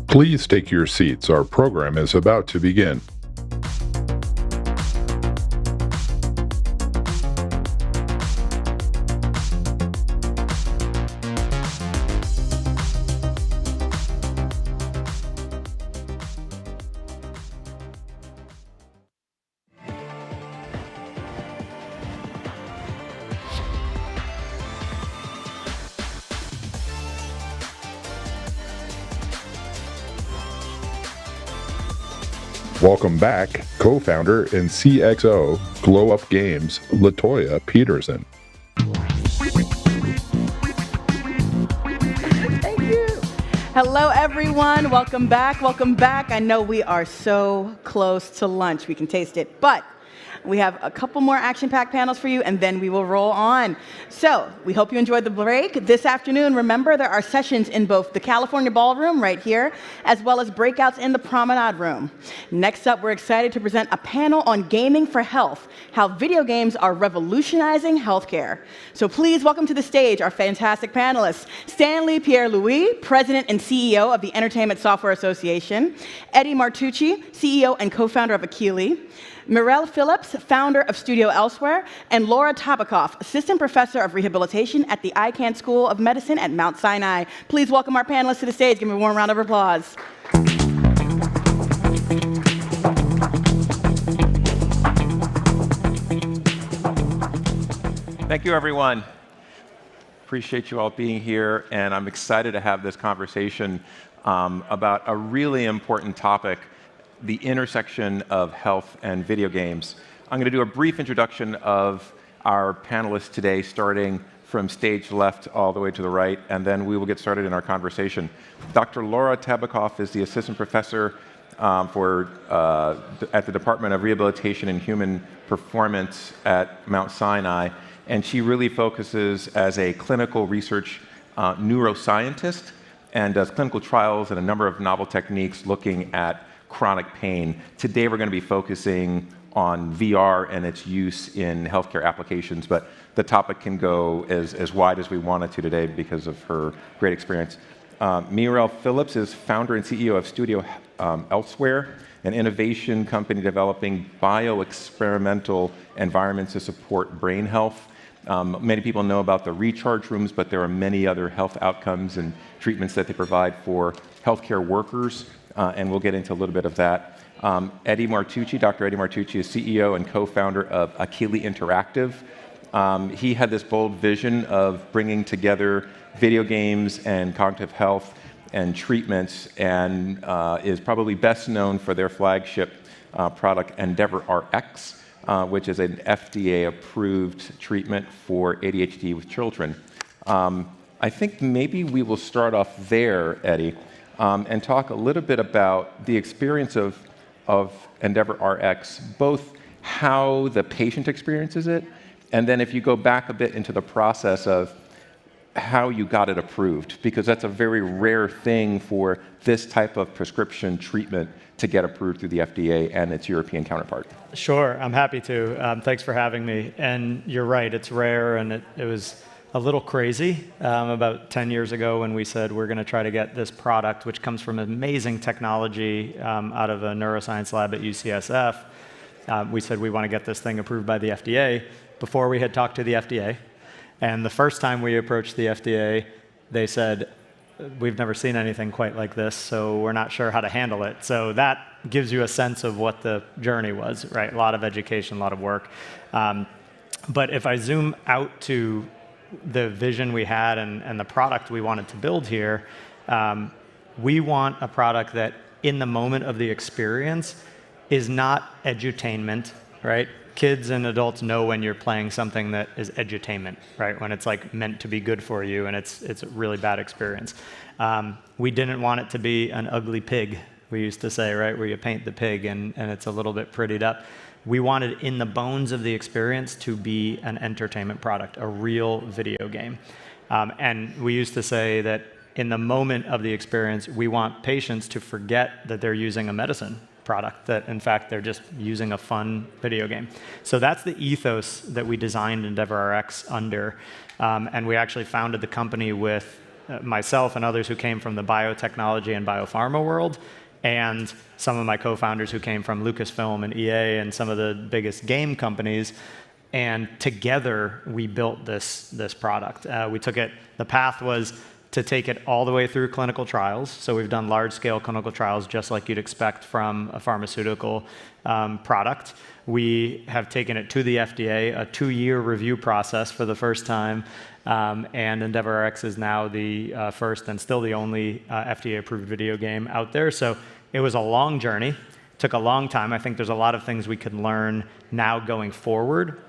Please take your seats. Our program is about to begin. Welcome back, co-founder and CXO, Glow Up Games, LaToya Peterson. Thank you. Hello, everyone. Welcome back. Welcome back. I know we are so close to lunch. We can taste it, but we have a couple more action-packed panels for you, and then we will roll on. So we hope you enjoyed the break. This afternoon, remember, there are sessions in both the California Ballroom right here, as well as breakouts in the Promenade Room. Next up, we're excited to present a panel on gaming for health, how video games are revolutionizing healthcare. So please welcome to the stage our fantastic panelists, Stanley Pierre-Louis, President and CEO of the Entertainment Software Association, Eddie Martucci, CEO and co-founder of Akili, Mirelle Phillips, founder of Studio Elsewhere, and Laura Tabakoff, assistant professor of rehabilitation at the Icahn School of Medicine at Mount Sinai. Please welcome our panelists to the stage. Give them a warm round of applause. Thank you, everyone. Appreciate you all being here, and I'm excited to have this conversation about a really important topic, the intersection of health and video games. I'm going to do a brief introduction of our panelists today, starting from stage left all the way to the right, and then we will get started in our conversation. Dr. Laura Tabakoff is the assistant professor at the Department of Rehabilitation and Human Performance at Mount Sinai, and she really focuses as a clinical research neuroscientist and does clinical trials and a number of novel techniques looking at chronic pain. Today we're going to be focusing on VR and its use in healthcare applications, but the topic can go as wide as we want it to today because of her great experience. Mirelle Phillips is founder and CEO of Studio Elsewhere, an innovation company developing bioexperimental environments to support brain health. Many people know about the recharge rooms, but there are many other health outcomes and treatments that they provide for healthcare workers, and we'll get into a little bit of that. Eddie Martucci, Dr. Eddie Martucci is CEO and co-founder of Akili Interactive. He had this bold vision of bringing together video games and cognitive health and treatments, and is probably best known for their flagship product, EndeavorRx, which is an FDA-approved treatment for ADHD with children. I think maybe we will start off there, Eddie, and talk a little bit about the experience of EndeavorRx, both how the patient experiences it And then if you go back a bit into the process of how you got it approved, because that's a very rare thing for this type of prescription treatment to get approved through the FDA and its European counterpart. Sure, I'm happy to. Thanks for having me. And you're right, it's rare, and it was a little crazy about 10 years ago when we said we're going to try to get this product, which comes from amazing technology out of a neuroscience lab at UCSF. We said we want to get this thing approved by the FDA before we had talked to the FDA. And the first time we approached the FDA, they said, we've never seen anything quite like this, so we're not sure how to handle it. So that gives you a sense of what the journey was, right? A lot of education, a lot of work. But if I zoom out to the vision we had and the product we wanted to build here, we want a product that in the moment of the experience is not edutainment, right? Kids and adults know when you're playing something that is edutainment, right? When it's like meant to be good for you and it's a really bad experience. We didn't want it to be an ugly pig, we used to say, right? Where you paint the pig and it's a little bit prettied up. We wanted in the bones of the experience to be an entertainment product, a real video game. And we used to say that in the moment of the experience, we want patients to forget that they're using a medicine product, that in fact they're just using a fun video game. So that's the ethos that we designed EndeavorRx under. And we actually founded the company with myself and others who came from the biotechnology and biopharma world, and some of my co-founders who came from Lucasfilm and EA and some of the biggest game companies. And together we built this product. We took it, the path was to take it all the way through clinical trials. So we've done large-scale clinical trials just like you'd expect from a pharmaceutical product. We have taken it to the FDA, a 2-year review process for the first time, and EndeavorRx is now the first and still the only FDA-approved video game out there. So it was a long journey, took a long time. I think there's a lot of things we can learn now going forward.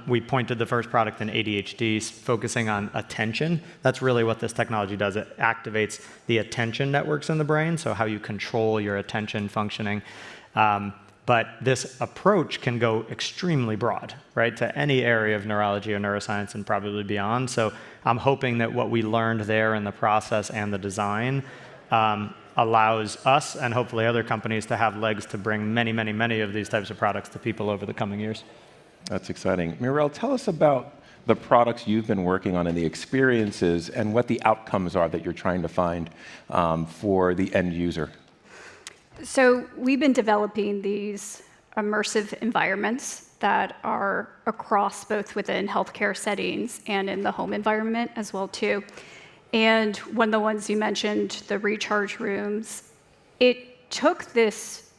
We pointed the first product in ADHD, focusing on attention. That's really what this technology does. It activates the attention networks in the brain, so how you control your attention functioning. But this approach can go extremely broad, right, to any area of neurology or neuroscience and probably beyond. So I'm hoping that what we learned there in the process and the design allows us and hopefully other companies to have legs to bring many, many, many of these types of products to people over the coming years. That's exciting. Mirel, tell us about the products you've been working on and the experiences and what the outcomes are that you're trying to find for the end user. So we've been developing these immersive environments that are across both within healthcare settings and in the home environment as well too. And one of the ones you mentioned, the recharge rooms, it took this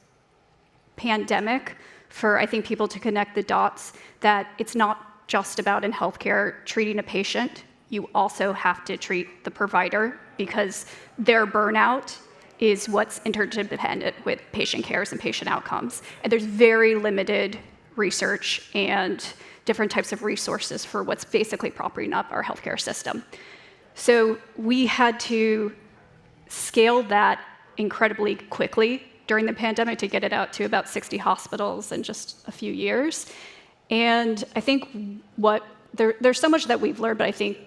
pandemic for, I think, people to connect the dots that it's not just about in healthcare treating a patient. You also have to treat the provider because their burnout is what's interdependent with patient cares and patient outcomes. And there's very limited research and different types of resources for what's basically propping up our healthcare system. So we had to scale that incredibly quickly during the pandemic to get it out to about 60 hospitals in just a few years. And I think there's so much that we've learned, but I think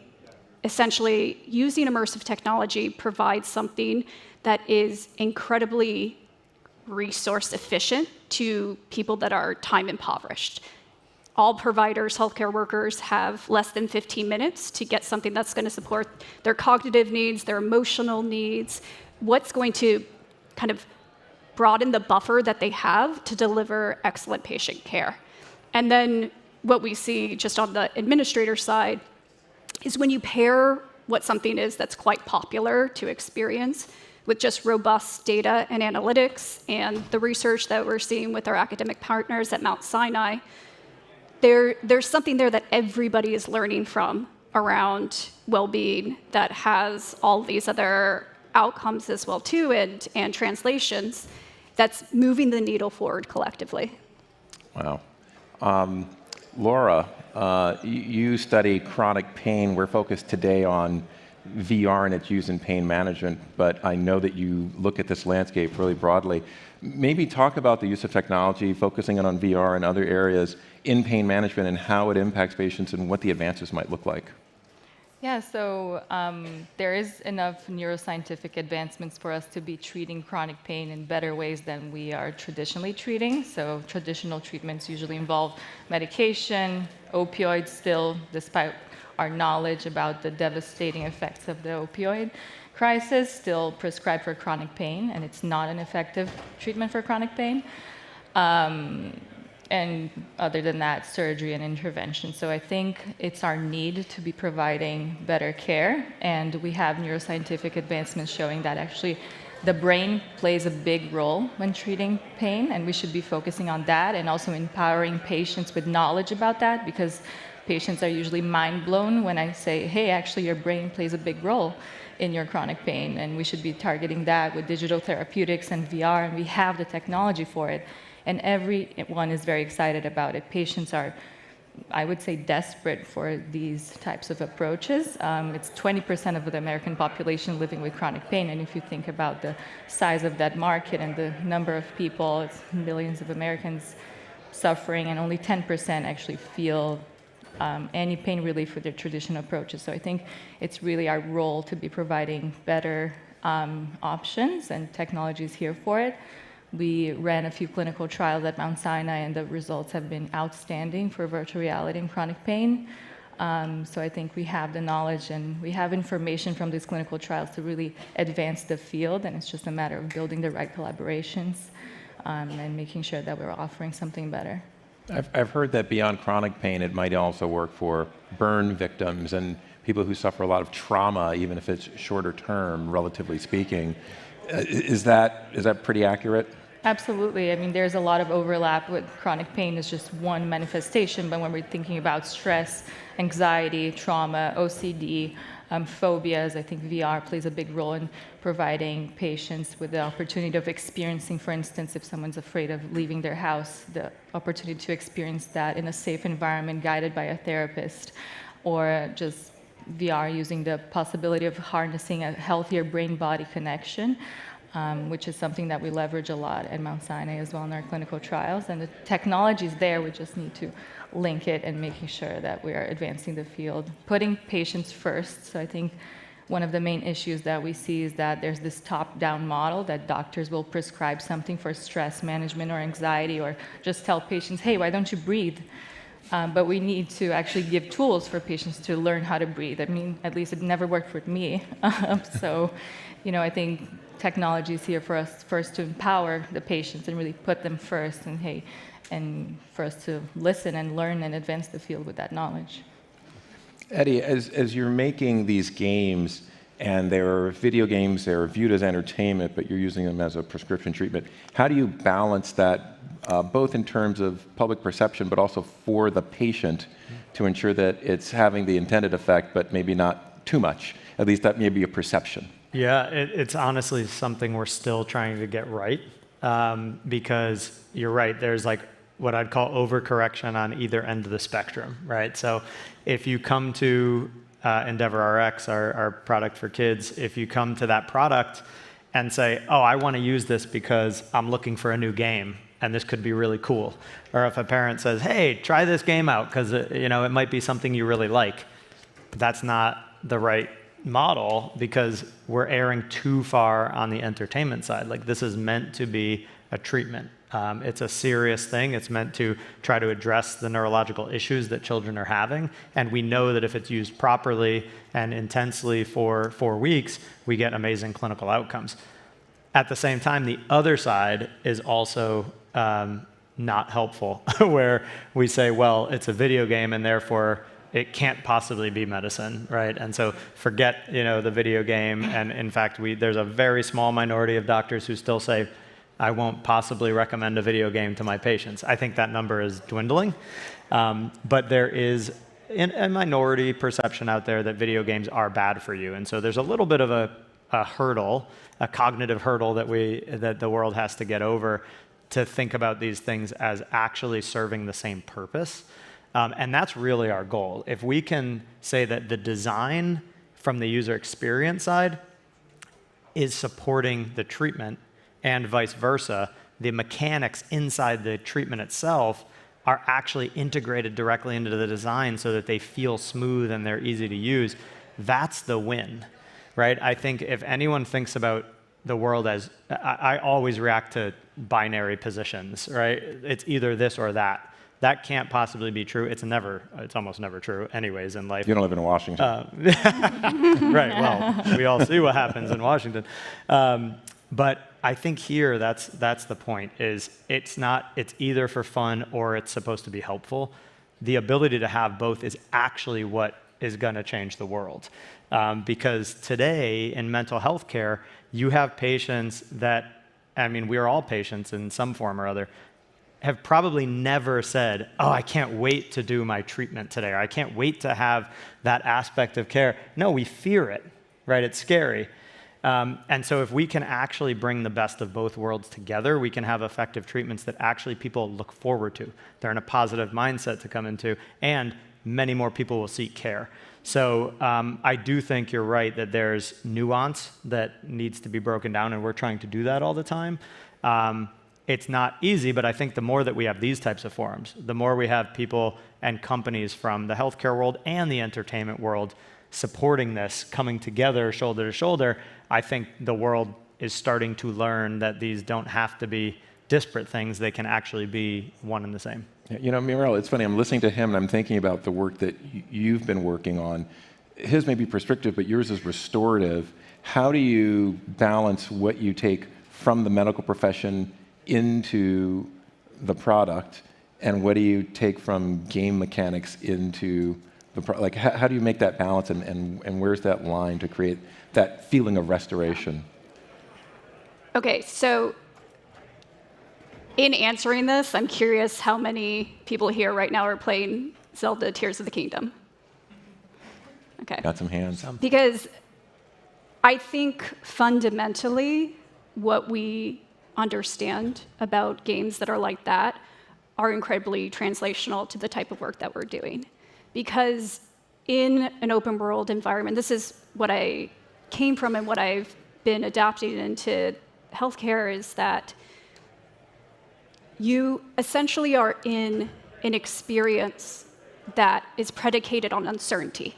essentially using immersive technology provides something that is incredibly resource efficient to people that are time impoverished. All providers, healthcare workers have less than 15 minutes to get something that's going to support their cognitive needs, their emotional needs, what's going to kind of broaden the buffer that they have to deliver excellent patient care. And then what we see just on the administrator side is when you pair what something is that's quite popular to experience with just robust data and analytics and the research that we're seeing with our academic partners at Mount Sinai, there's something there that everybody is learning from around well-being that has all these other outcomes as well too, and translations that's moving the needle forward collectively. Wow. Laura, you study chronic pain. We're focused today on VR and its use in pain management, but I know that you look at this landscape really broadly. Maybe talk about the use of technology, focusing on VR and other areas in pain management and how it impacts patients and what the advances might look like. Yeah, so there is enough neuroscientific advancements for us to be treating chronic pain in better ways than we are traditionally treating. So traditional treatments usually involve medication, opioids still, despite our knowledge about the devastating effects of the opioid crisis, still prescribed for chronic pain, and it's not an effective treatment for chronic pain. And other than that, surgery and intervention. So I think it's our need to be providing better care, and we have neuroscientific advancements showing that actually the brain plays a big role when treating pain, and we should be focusing on that and also empowering patients with knowledge about that, because patients are usually mind blown when I say, hey, actually your brain plays a big role in your chronic pain, and we should be targeting that with digital therapeutics and VR, and we have the technology for it. And everyone is very excited about it. Patients are, I would say, desperate for these types of approaches. It's 20% of the American population living with chronic pain, and if you think about the size of that market and the number of people, it's millions of Americans suffering, and only 10% actually feel any pain relief with their traditional approaches. So I think it's really our role to be providing better options, and technology is here for it. We ran a few clinical trials at Mount Sinai, and the results have been outstanding for virtual reality and chronic pain. So I think we have the knowledge and we have information from these clinical trials to really advance the field, and it's just a matter of building the right collaborations and making sure that we're offering something better. I've heard that beyond chronic pain, it might also work for burn victims and people who suffer a lot of trauma, even if it's shorter term, relatively speaking. Is that pretty accurate? Absolutely. I mean, there's a lot of overlap with chronic pain is just one manifestation, but when we're thinking about stress, anxiety, trauma, OCD, phobias, I think VR plays a big role in providing patients with the opportunity of experiencing, for instance, if someone's afraid of leaving their house, the opportunity to experience that in a safe environment guided by a therapist, or just VR using the possibility of harnessing a healthier brain-body connection, which is something that we leverage a lot at Mount Sinai as well in our clinical trials. And the technology is there, we just need to link it and making sure that we are advancing the field, putting patients first. So I think one of the main issues that we see is that there's this top-down model that doctors will prescribe something for stress management or anxiety, or just tell patients, hey, why don't you breathe? But we need to actually give tools for patients to learn how to breathe. I mean, at least it never worked for me. So, I think technology is here for us first to empower the patients and really put them first, and for us to listen and learn and advance the field with that knowledge. Eddie, as you're making these games, and they're video games, they're viewed as entertainment, but you're using them as a prescription treatment, how do you balance that both in terms of public perception, but also for the patient to ensure that it's having the intended effect, but maybe not too much? At least that may be a perception. Yeah, it's honestly something we're still trying to get right, because you're right, there's like what I'd call overcorrection on either end of the spectrum, right? So if you come to EndeavorRx, our product for kids, if you come to that product and say, oh, I want to use this because I'm looking for a new game, and this could be really cool. Or if a parent says, hey, try this game out because it might be something you really like. But that's not the right model, because we're erring too far on the entertainment side. Like, this is meant to be a treatment. It's a serious thing. It's meant to try to address the neurological issues that children are having. And we know that if it's used properly and intensely for 4 weeks, we get amazing clinical outcomes. At the same time, the other side is also not helpful, where we say, well, it's a video game and therefore it can't possibly be medicine, right? And so forget, the video game. And in fact, there's a very small minority of doctors who still say, I won't possibly recommend a video game to my patients. I think that number is dwindling. But there is a minority perception out there that video games are bad for you. And so there's a little bit of a hurdle, a cognitive hurdle that the world has to get over to think about these things as actually serving the same purpose. And that's really our goal. If we can say that the design from the user experience side is supporting the treatment, and vice versa. The mechanics inside the treatment itself are actually integrated directly into the design so that they feel smooth and they're easy to use. That's the win, right? I think if anyone thinks about the world as, I always react to binary positions, right? It's either this or that. That can't possibly be true. It's almost never true anyways in life. You don't live in Washington. Right, well, we all see what happens in Washington. But I think here that's the point, is it's either for fun or it's supposed to be helpful. The ability to have both is actually what is gonna change the world. Because today in mental health care, you have patients that, I mean, we are all patients in some form or other, have probably never said, oh, I can't wait to do my treatment today, or I can't wait to have that aspect of care. No, we fear it, right? It's scary. And so if we can actually bring the best of both worlds together, we can have effective treatments that actually people look forward to. They're in a positive mindset to come into, and many more people will seek care. So I do think you're right that there's nuance that needs to be broken down, and we're trying to do that all the time. It's not easy, but I think the more that we have these types of forums, the more we have people and companies from the healthcare world and the entertainment world supporting this, coming together shoulder to shoulder, I think the world is starting to learn that these don't have to be disparate things. They can actually be one and the same. You know, Muriel, it's funny, I'm listening to him and I'm thinking about the work that you've been working on. His may be prescriptive, but yours is restorative. How do you balance what you take from the medical profession into the product, and what do you take from game mechanics into the product? Like, how do you make that balance, and where's that line to create that feeling of restoration? Okay, so in answering this, I'm curious how many people here right now are playing Zelda Tears of the Kingdom. Okay. Got some hands. Because I think fundamentally what we understand about games that are like that are incredibly translational to the type of work that we're doing. Because in an open world environment, this is what I came from and what I've been adapting into healthcare, is that you essentially are in an experience that is predicated on uncertainty.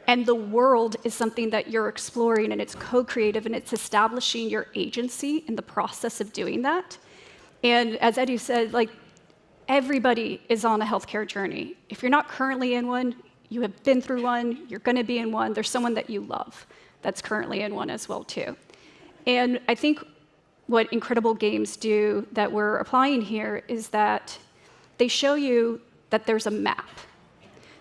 And the world is something that you're exploring, and it's co-creative, and it's establishing your agency in the process of doing that. And as Eddie said, like, everybody is on a healthcare journey. If you're not currently in one, you have been through one, you're gonna be in one, there's someone that you love that's currently in one as well too. And I think what incredible games do that we're applying here is that they show you that there's a map.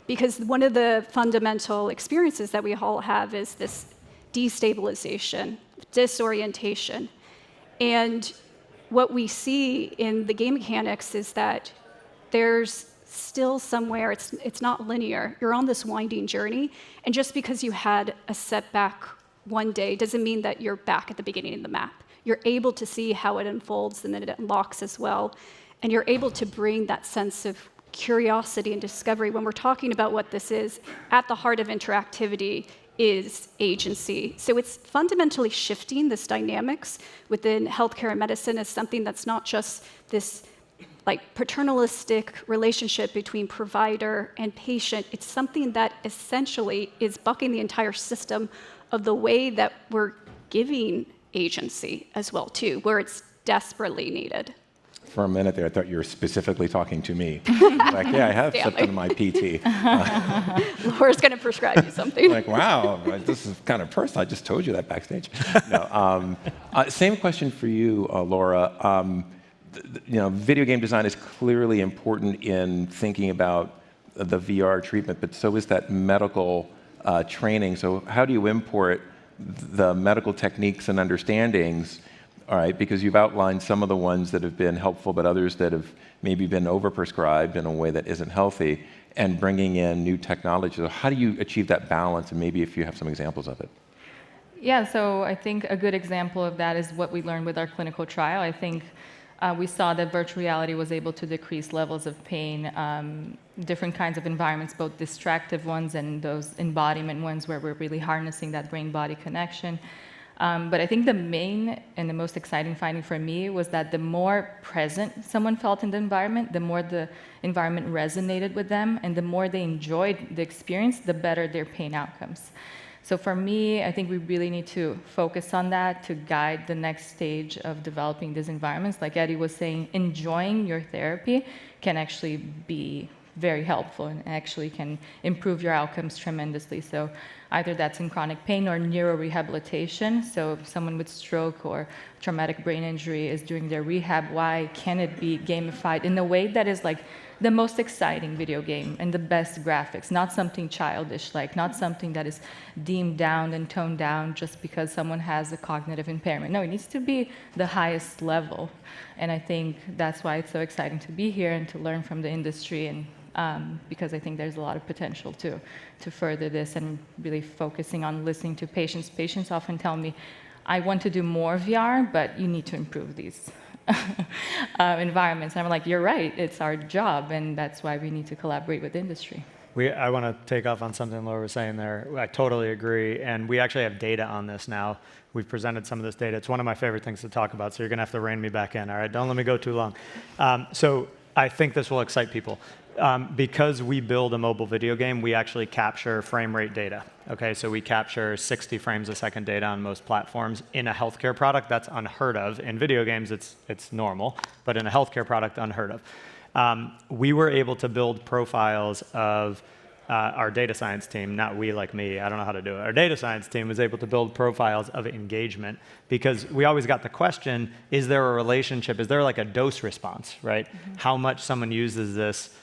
Because one of the fundamental experiences that we all have is this destabilization, disorientation. And what we see in the game mechanics is that there's still somewhere, it's not linear. You're on this winding journey, and just because you had a setback one day doesn't mean that you're back at the beginning of the map. You're able to see how it unfolds, and then it unlocks as well. And you're able to bring that sense of curiosity and discovery. When we're talking about what this is, at the heart of interactivity is agency. So it's fundamentally shifting this dynamics within healthcare and medicine as something that's not just this like paternalistic relationship between provider and patient. It's something that essentially is bucking the entire system of the way that we're giving agency as well too, where it's desperately needed. For a minute there, I thought you were specifically talking to me. Like, yeah, I have something in my PT. Laura's going to prescribe you something. Like, wow, this is kind of personal. I just told you that backstage. No, same question for you, Laura. You know, video game design is clearly important in thinking about the VR treatment, but so is that medical training. So how do you import the medical techniques and understandings? All right, because you've outlined some of the ones that have been helpful, but others that have maybe been overprescribed in a way that isn't healthy, and bringing in new technology. So how do you achieve that balance, and maybe if you have some examples of it? Yeah, so I think a good example of that is what we learned with our clinical trial. I think we saw that virtual reality was able to decrease levels of pain, different kinds of environments, both distractive ones and those embodiment ones where we're really harnessing that brain-body connection. But I think the main and the most exciting finding for me was that the more present someone felt in the environment, the more the environment resonated with them, and the more they enjoyed the experience, the better their pain outcomes. So for me, I think we really need to focus on that to guide the next stage of developing these environments. Like Eddie was saying, enjoying your therapy can actually be very helpful and actually can improve your outcomes tremendously. So either that's in chronic pain or neurorehabilitation. So if someone with stroke or traumatic brain injury is doing their rehab, why can it be gamified in a way that is like the most exciting video game and the best graphics, not something childish, like not something that is deemed down and toned down just because someone has a cognitive impairment. No, it needs to be the highest level. And I think that's why it's so exciting to be here and to learn from the industry, and because I think there's a lot of potential to further this and really focusing on listening to patients. Patients often tell me, I want to do more VR, but you need to improve these environments. And I'm like, you're right, it's our job, and that's why we need to collaborate with industry. I want to take off on something Laura was saying there. I totally agree, and we actually have data on this now. We've presented some of this data. It's one of my favorite things to talk about, so you're going to have to rein me back in, all right? Don't let me go too long. So I think this will excite people. Because we build a mobile video game, we actually capture frame rate data. Okay, so we capture 60 frames a second data on most platforms. In a healthcare product, that's unheard of. In video games, it's normal, but in a healthcare product, unheard of. We were able to build profiles of our data science team, not we like me, I don't know how to do it. Our data science team was able to build profiles of engagement because we always got the question, is there a relationship, is there like a dose response, right? Mm-hmm. How much someone uses this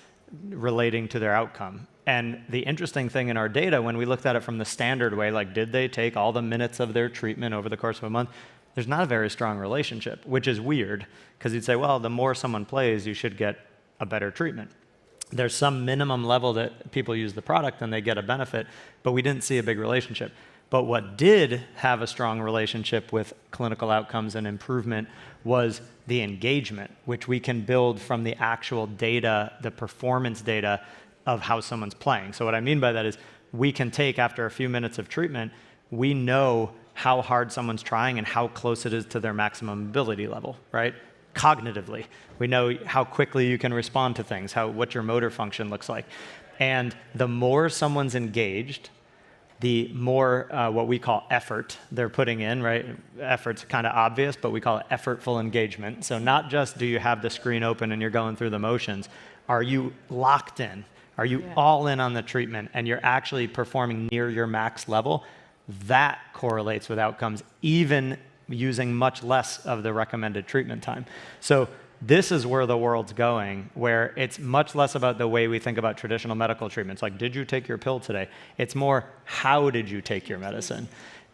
relating to their outcome. And the interesting thing in our data, when we looked at it from the standard way, like did they take all the minutes of their treatment over the course of a month, there's not a very strong relationship, which is weird, because you'd say, well, the more someone plays, you should get a better treatment. There's some minimum level that people use the product and they get a benefit, but we didn't see a big relationship. But what did have a strong relationship with clinical outcomes and improvement was the engagement, which we can build from the actual data, the performance data of how someone's playing. So what I mean by that is we can take, after a few minutes of treatment, we know how hard someone's trying and how close it is to their maximum ability level, right? Cognitively. We know how quickly you can respond to things, what your motor function looks like. And the more someone's engaged, the more what we call effort they're putting in, right? Effort's kind of obvious, but we call it effortful engagement. So not just do you have the screen open and you're going through the motions, are you locked in? Are you all in on the treatment and you're actually performing near your max level? That correlates with outcomes, even using much less of the recommended treatment time. So this is where the world's going, where it's much less about the way we think about traditional medical treatments, like did you take your pill today? It's more, how did you take your medicine?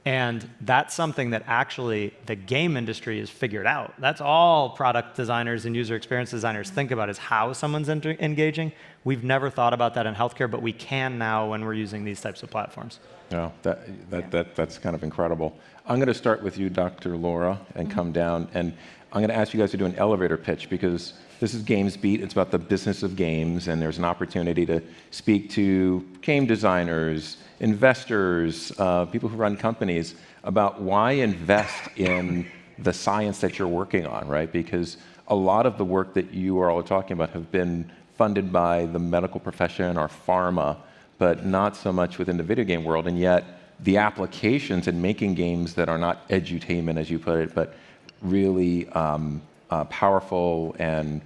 And that's something that actually the game industry has figured out. That's all product designers and user experience designers think about, is how someone's engaging. We've never thought about that in healthcare, but we can now when we're using these types of platforms. Yeah, that's kind of incredible. I'm going to start with you, Dr. Laura, and come down. And I'm going to ask you guys to do an elevator pitch, because this is GamesBeat. It's about the business of games, and there's an opportunity to speak to game designers, investors, people who run companies about why invest in the science that you're working on, right? Because a lot of the work that you are all talking about have been funded by the medical profession or pharma, but not so much within the video game world. And yet the applications in making games that are not edutainment, as you put it, but really powerful and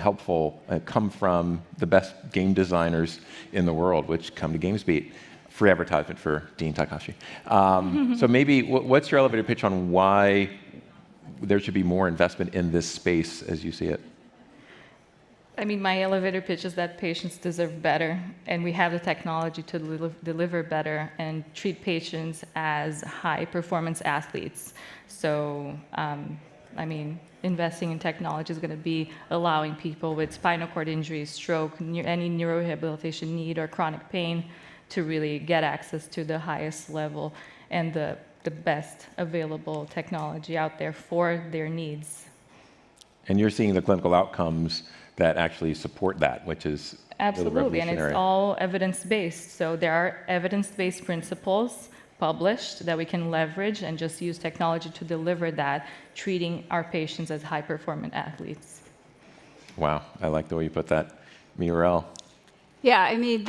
helpful come from the best game designers in the world, which come to GamesBeat. Free advertisement for Dean Takahashi. So maybe what's your elevator pitch on why there should be more investment in this space as you see it? I mean, my elevator pitch is that patients deserve better, and we have the technology to deliver better and treat patients as high-performance athletes. So, I mean, investing in technology is going to be allowing people with spinal cord injuries, stroke, any neurorehabilitation need or chronic pain to really get access to the highest level and the best available technology out there for their needs. And you're seeing the clinical outcomes that actually support that, which is really Absolutely, and it's revolutionary. all evidence-based. So there are evidence-based principles published that we can leverage and just use technology to deliver that, treating our patients as high-performing athletes. Wow, I like the way you put that. Muriel. Yeah, I mean,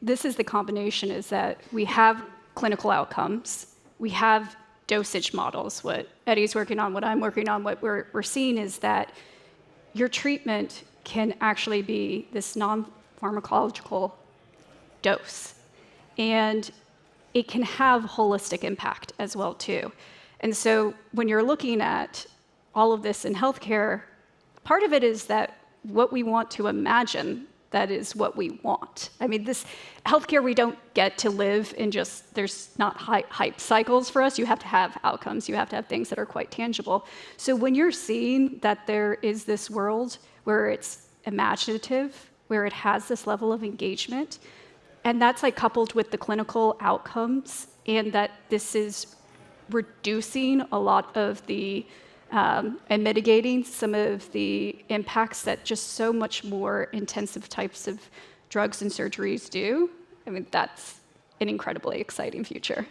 this is the combination, is that we have clinical outcomes, we have dosage models. What Eddie's working on, what I'm working on, what we're seeing is that your treatment can actually be this non-pharmacological dose. And it can have holistic impact as well, too. And so when you're looking at all of this in healthcare, part of it is that what we want to imagine, that is what we want. I mean, this healthcare, we don't get to live in just, there's not hype cycles for us. You have to have outcomes. You have to have things that are quite tangible. So when you're seeing that there is this world where it's imaginative, where it has this level of engagement, and that's like coupled with the clinical outcomes, and that this is reducing a lot of the and mitigating some of the impacts that just so much more intensive types of drugs and surgeries do. I mean, that's an incredibly exciting future.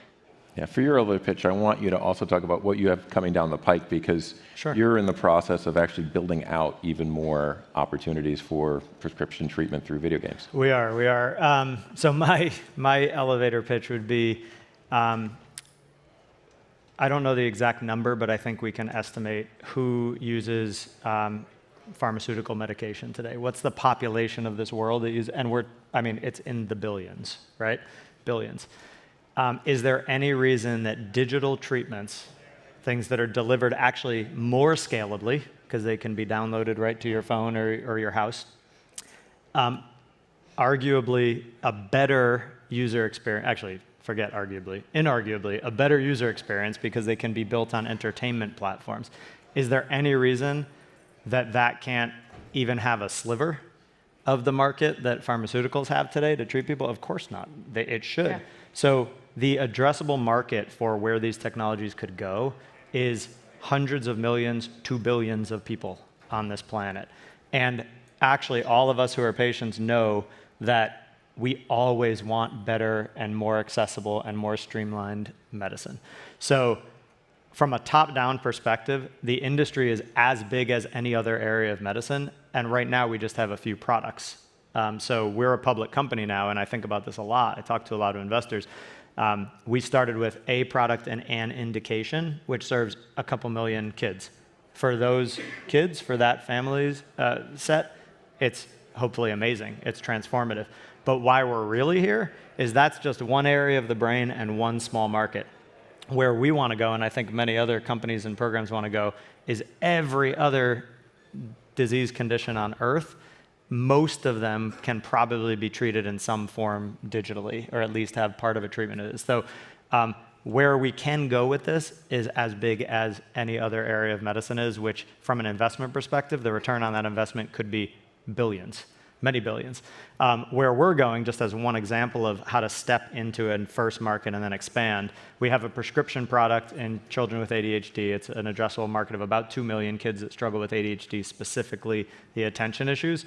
Yeah, for your elevator pitch, I want you to also talk about what you have coming down the pike, because you're in the process of actually building out even more opportunities for prescription treatment through video games. We are. So my elevator pitch would be, I don't know the exact number, but I think we can estimate who uses pharmaceutical medication today. What's the population of this world that uses, and it's in the billions, right? Billions. Is there any reason that digital treatments, things that are delivered actually more scalably, because they can be downloaded right to your phone or your house, arguably a better user experience, actually, forget arguably, inarguably, a better user experience because they can be built on entertainment platforms. Is there any reason that that can't even have a sliver of the market that pharmaceuticals have today to treat people? Of course not. It should. Yeah. So the addressable market for where these technologies could go is hundreds of millions to billions of people on this planet. And actually, all of us who are patients know that we always want better and more accessible and more streamlined medicine. So from a top-down perspective, the industry is as big as any other area of medicine, and right now we just have a few products. So we're a public company now, and I think about this a lot. I talk to a lot of investors. We started with a product and an indication, which serves a couple million kids. For those kids, for that family's set, it's hopefully amazing. It's transformative. But why we're really here is that's just one area of the brain and one small market. Where we want to go, and I think many other companies and programs want to go, is every other disease condition on Earth. Most of them can probably be treated in some form digitally, or at least have part of a treatment. So where we can go with this is as big as any other area of medicine is, which from an investment perspective, the return on that investment could be billions. Many billions. Where we're going, just as one example of how to step into a first market and then expand, we have a prescription product in children with ADHD. It's an addressable market of about 2 million kids that struggle with ADHD, specifically the attention issues.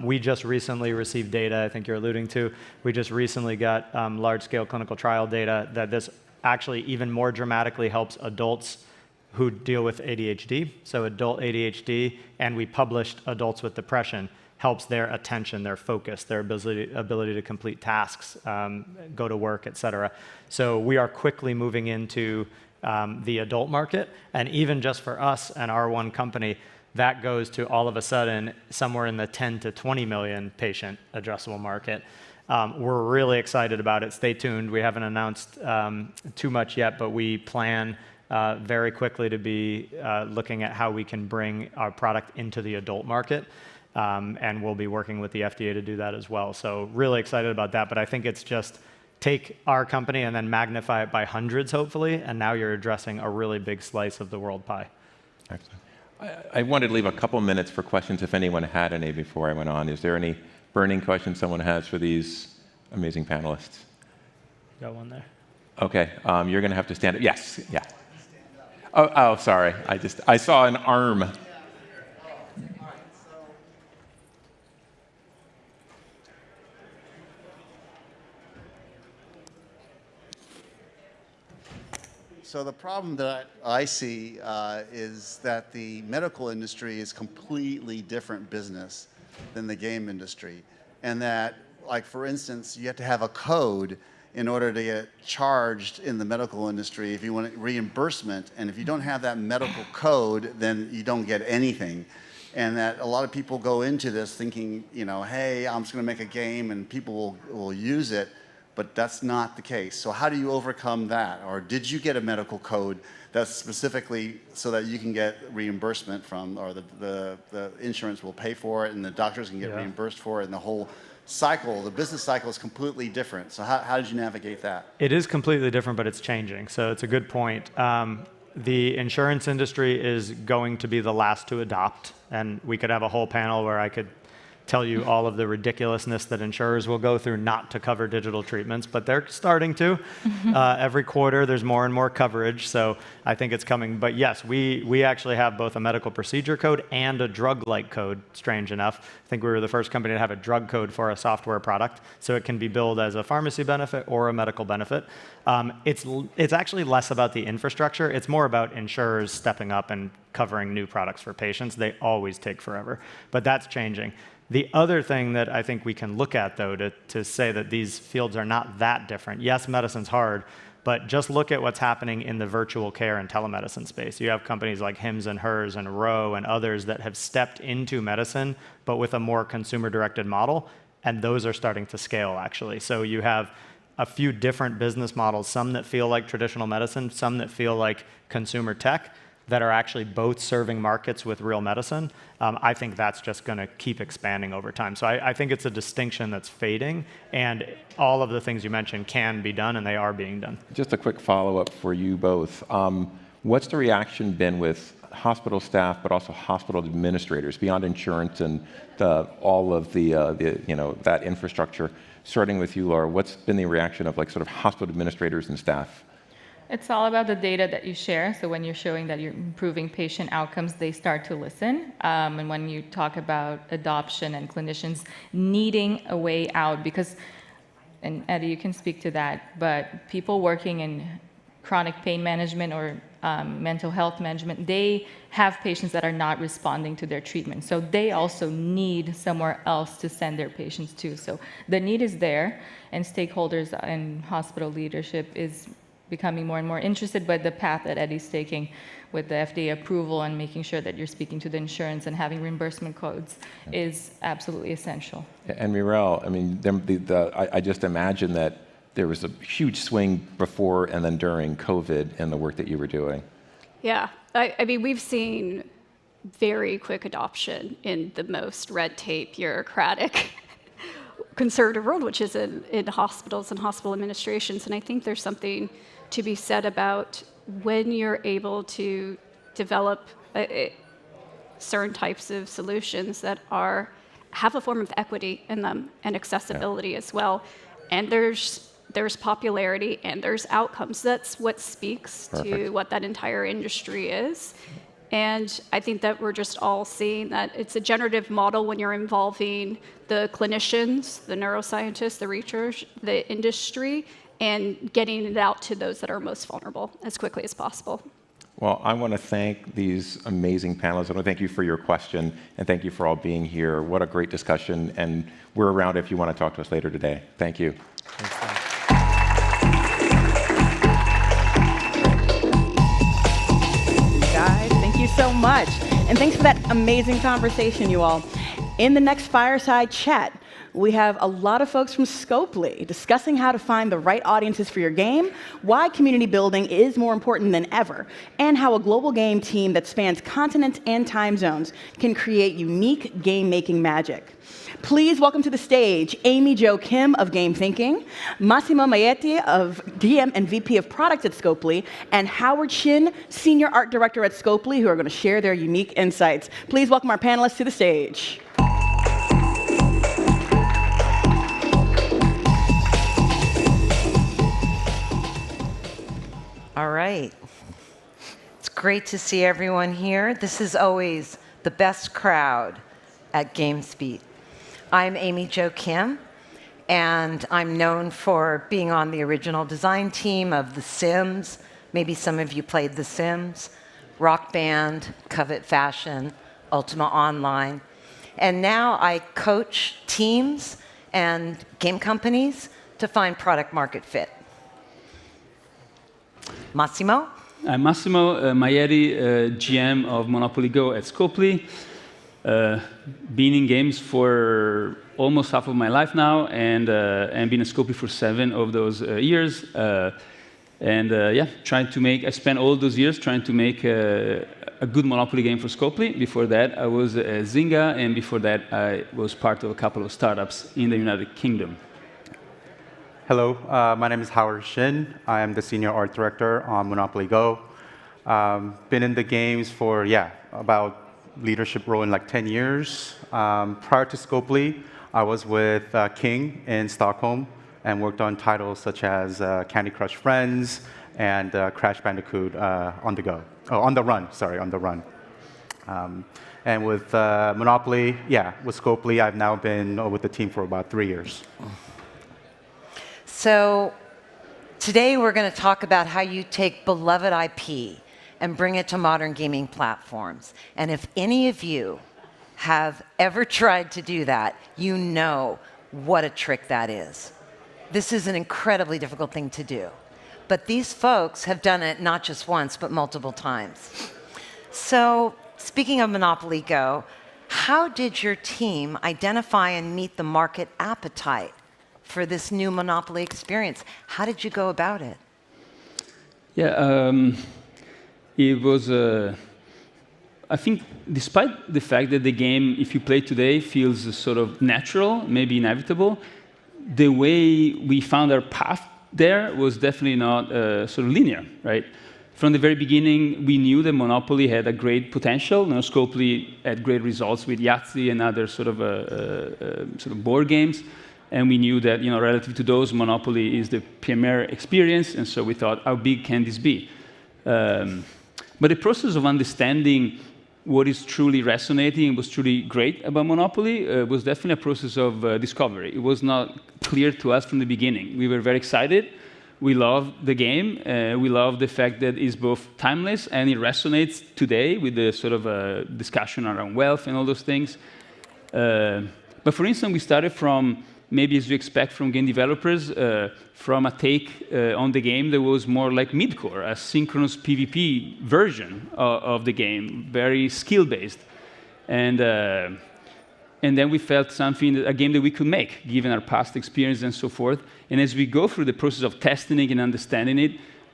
We just recently received data, I think you're alluding to. We just recently got large-scale clinical trial data that this actually even more dramatically helps adults who deal with ADHD, so adult ADHD, and we published adults with depression. Helps their attention, their focus, their ability to complete tasks, go to work, et cetera. So we are quickly moving into the adult market. And even just for us and our one company, that goes to all of a sudden somewhere in the 10 to 20 million patient addressable market. We're really excited about it. Stay tuned. We haven't announced too much yet, but we plan very quickly to be looking at how we can bring our product into the adult market. And we'll be working with the FDA to do that as well. So really excited about that. But I think it's just take our company and then magnify it by hundreds, hopefully, and now you're addressing a really big slice of the world pie. Excellent. I wanted to leave a couple minutes for questions if anyone had any before I went on. Is there any burning questions someone has for these amazing panelists? Got one there. Okay, you're going to have to stand up. Yes, yeah. Oh, sorry. I saw an arm. So the problem that I see is that the medical industry is completely different business than the game industry. And that, like for instance, you have to have a code in order to get charged in the medical industry if you want reimbursement. And if you don't have that medical code, then you don't get anything. And that a lot of people go into this thinking, you know, hey, I'm just going to make a game and people will use it. But that's not the case. So how do you overcome that? Or did you get a medical code that's specifically so that you can get reimbursement from, or the insurance will pay for it and the doctors can get reimbursed for it, and the whole cycle, the business cycle is completely different. So how did you navigate that? It is completely different, but it's changing. So it's a good point. The insurance industry is going to be the last to adopt, and we could have a whole panel where I could tell you all of the ridiculousness that insurers will go through not to cover digital treatments, but they're starting to. Every quarter, there's more and more coverage, so I think it's coming. But yes, we actually have both a medical procedure code and a drug-like code, strange enough. I think we were the first company to have a drug code for a software product, so it can be billed as a pharmacy benefit or a medical benefit. It's actually less about the infrastructure. It's more about insurers stepping up and covering new products for patients. They always take forever, but that's changing. The other thing that I think we can look at, though, to say that these fields are not that different. Yes, medicine's hard, but just look at what's happening in the virtual care and telemedicine space. You have companies like Hims and Hers and Ro and others that have stepped into medicine, but with a more consumer-directed model, and those are starting to scale, actually. So you have a few different business models, some that feel like traditional medicine, some that feel like consumer tech, that are actually both serving markets with real medicine. I think that's just going to keep expanding over time. So I think it's a distinction that's fading, and all of the things you mentioned can be done, and they are being done. Just a quick follow-up for you both. What's the reaction been with hospital staff, but also hospital administrators, beyond insurance and all of the that infrastructure? Starting with you, Laura, what's been the reaction of sort of hospital administrators and staff? It's all about the data that you share. So when you're showing that you're improving patient outcomes, they start to listen. And when you talk about adoption and clinicians needing a way out, because, and Eddie, you can speak to that, but people working in chronic pain management or mental health management, they have patients that are not responding to their treatment. So they also need somewhere else to send their patients to. So the need is there, and stakeholders and hospital leadership is becoming more and more interested, but the path that Eddie's taking with the FDA approval and making sure that you're speaking to the insurance and having reimbursement codes is absolutely essential. And Mirel, I mean, I just imagine that there was a huge swing before and then during COVID and the work that you were doing. Yeah, I mean, we've seen very quick adoption in the most red tape, bureaucratic, conservative world, which is in hospitals and hospital administrations. And I think there's something to be said about when you're able to develop certain types of solutions that have a form of equity in them and accessibility as well. And there's popularity and there's outcomes. That's what speaks to what that entire industry is. And I think that we're just all seeing that it's a generative model when you're involving the clinicians, the neuroscientists, the research, the industry, and getting it out to those that are most vulnerable as quickly as possible. Well, I want to thank these amazing panelists. I want to thank you for your question, and thank you for all being here. What a great discussion, and we're around if you want to talk to us later today. Thank you. Guys, thank you so much. And thanks for that amazing conversation, you all. In the next fireside chat, we have a lot of folks from Scopely discussing how to find the right audiences for your game, why community building is more important than ever, and how a global game team that spans continents and time zones can create unique game-making magic. Please welcome to the stage Amy Jo Kim of Game Thinking, Massimo Maietti of DM and VP of Product at Scopely, and Howard Shin, Senior Art Director at Scopely, who are going to share their unique insights. Please welcome our panelists to the stage. All right. It's great to see everyone here. This is always the best crowd at GamesBeat. I'm Amy Jo Kim, and I'm known for being on the original design team of The Sims, Maybe some of you played The Sims, Rock Band, Covet Fashion, Ultima Online. And now I coach teams and game companies to find product market fit. Massimo? I'm Massimo Maieri, GM of Monopoly Go at Scopely. Been in games for almost half of my life now, and been at Scopely for 7 of those years. Yeah, I spent all those years trying to make a good Monopoly game for Scopely. Before that, I was at Zynga, and before that, I was part of a couple of startups in the United Kingdom. Hello, my name is Howard Shin. I am the Senior Art Director on Monopoly Go. Been in the games for, about leadership role in like 10 years. Prior to Scopely, I was with King in Stockholm and worked on titles such as Candy Crush Friends and Crash Bandicoot on the go. Oh, on the run, sorry, on the run. And with Monopoly, with Scopely, I've now been with the team for about 3 years. So today we're going to talk about how you take beloved IP and bring it to modern gaming platforms. And if any of you have ever tried to do that, you know what a trick that is. This is an incredibly difficult thing to do. But these folks have done it not just once, but multiple times. So speaking of Monopoly Go, how did your team identify and meet the market appetite for this new Monopoly experience? How did you go about it? It was, I think, despite the fact that the game, if you play today, feels sort of natural, maybe inevitable, the way we found our path there was definitely not sort of linear, right? From the very beginning, we knew that Monopoly had a great potential. Scopely had great results with Yahtzee and other sort of board games. And we knew that, relative to those, Monopoly is the premier experience. And so we thought, how big can this be? But the process of understanding what is truly resonating and was truly great about Monopoly was definitely a process of discovery. It was not clear to us from the beginning. We were very excited. We loved the game. We loved the fact that it's both timeless and it resonates today with the sort of discussion around wealth and all those things. But for instance, we started from, maybe as you expect from game developers, from a take on the game that was more like mid-core, a synchronous PvP version of the game, very skill-based. And then we felt a game that we could make, given our past experience and so forth. And as we go through the process of testing it and understanding it,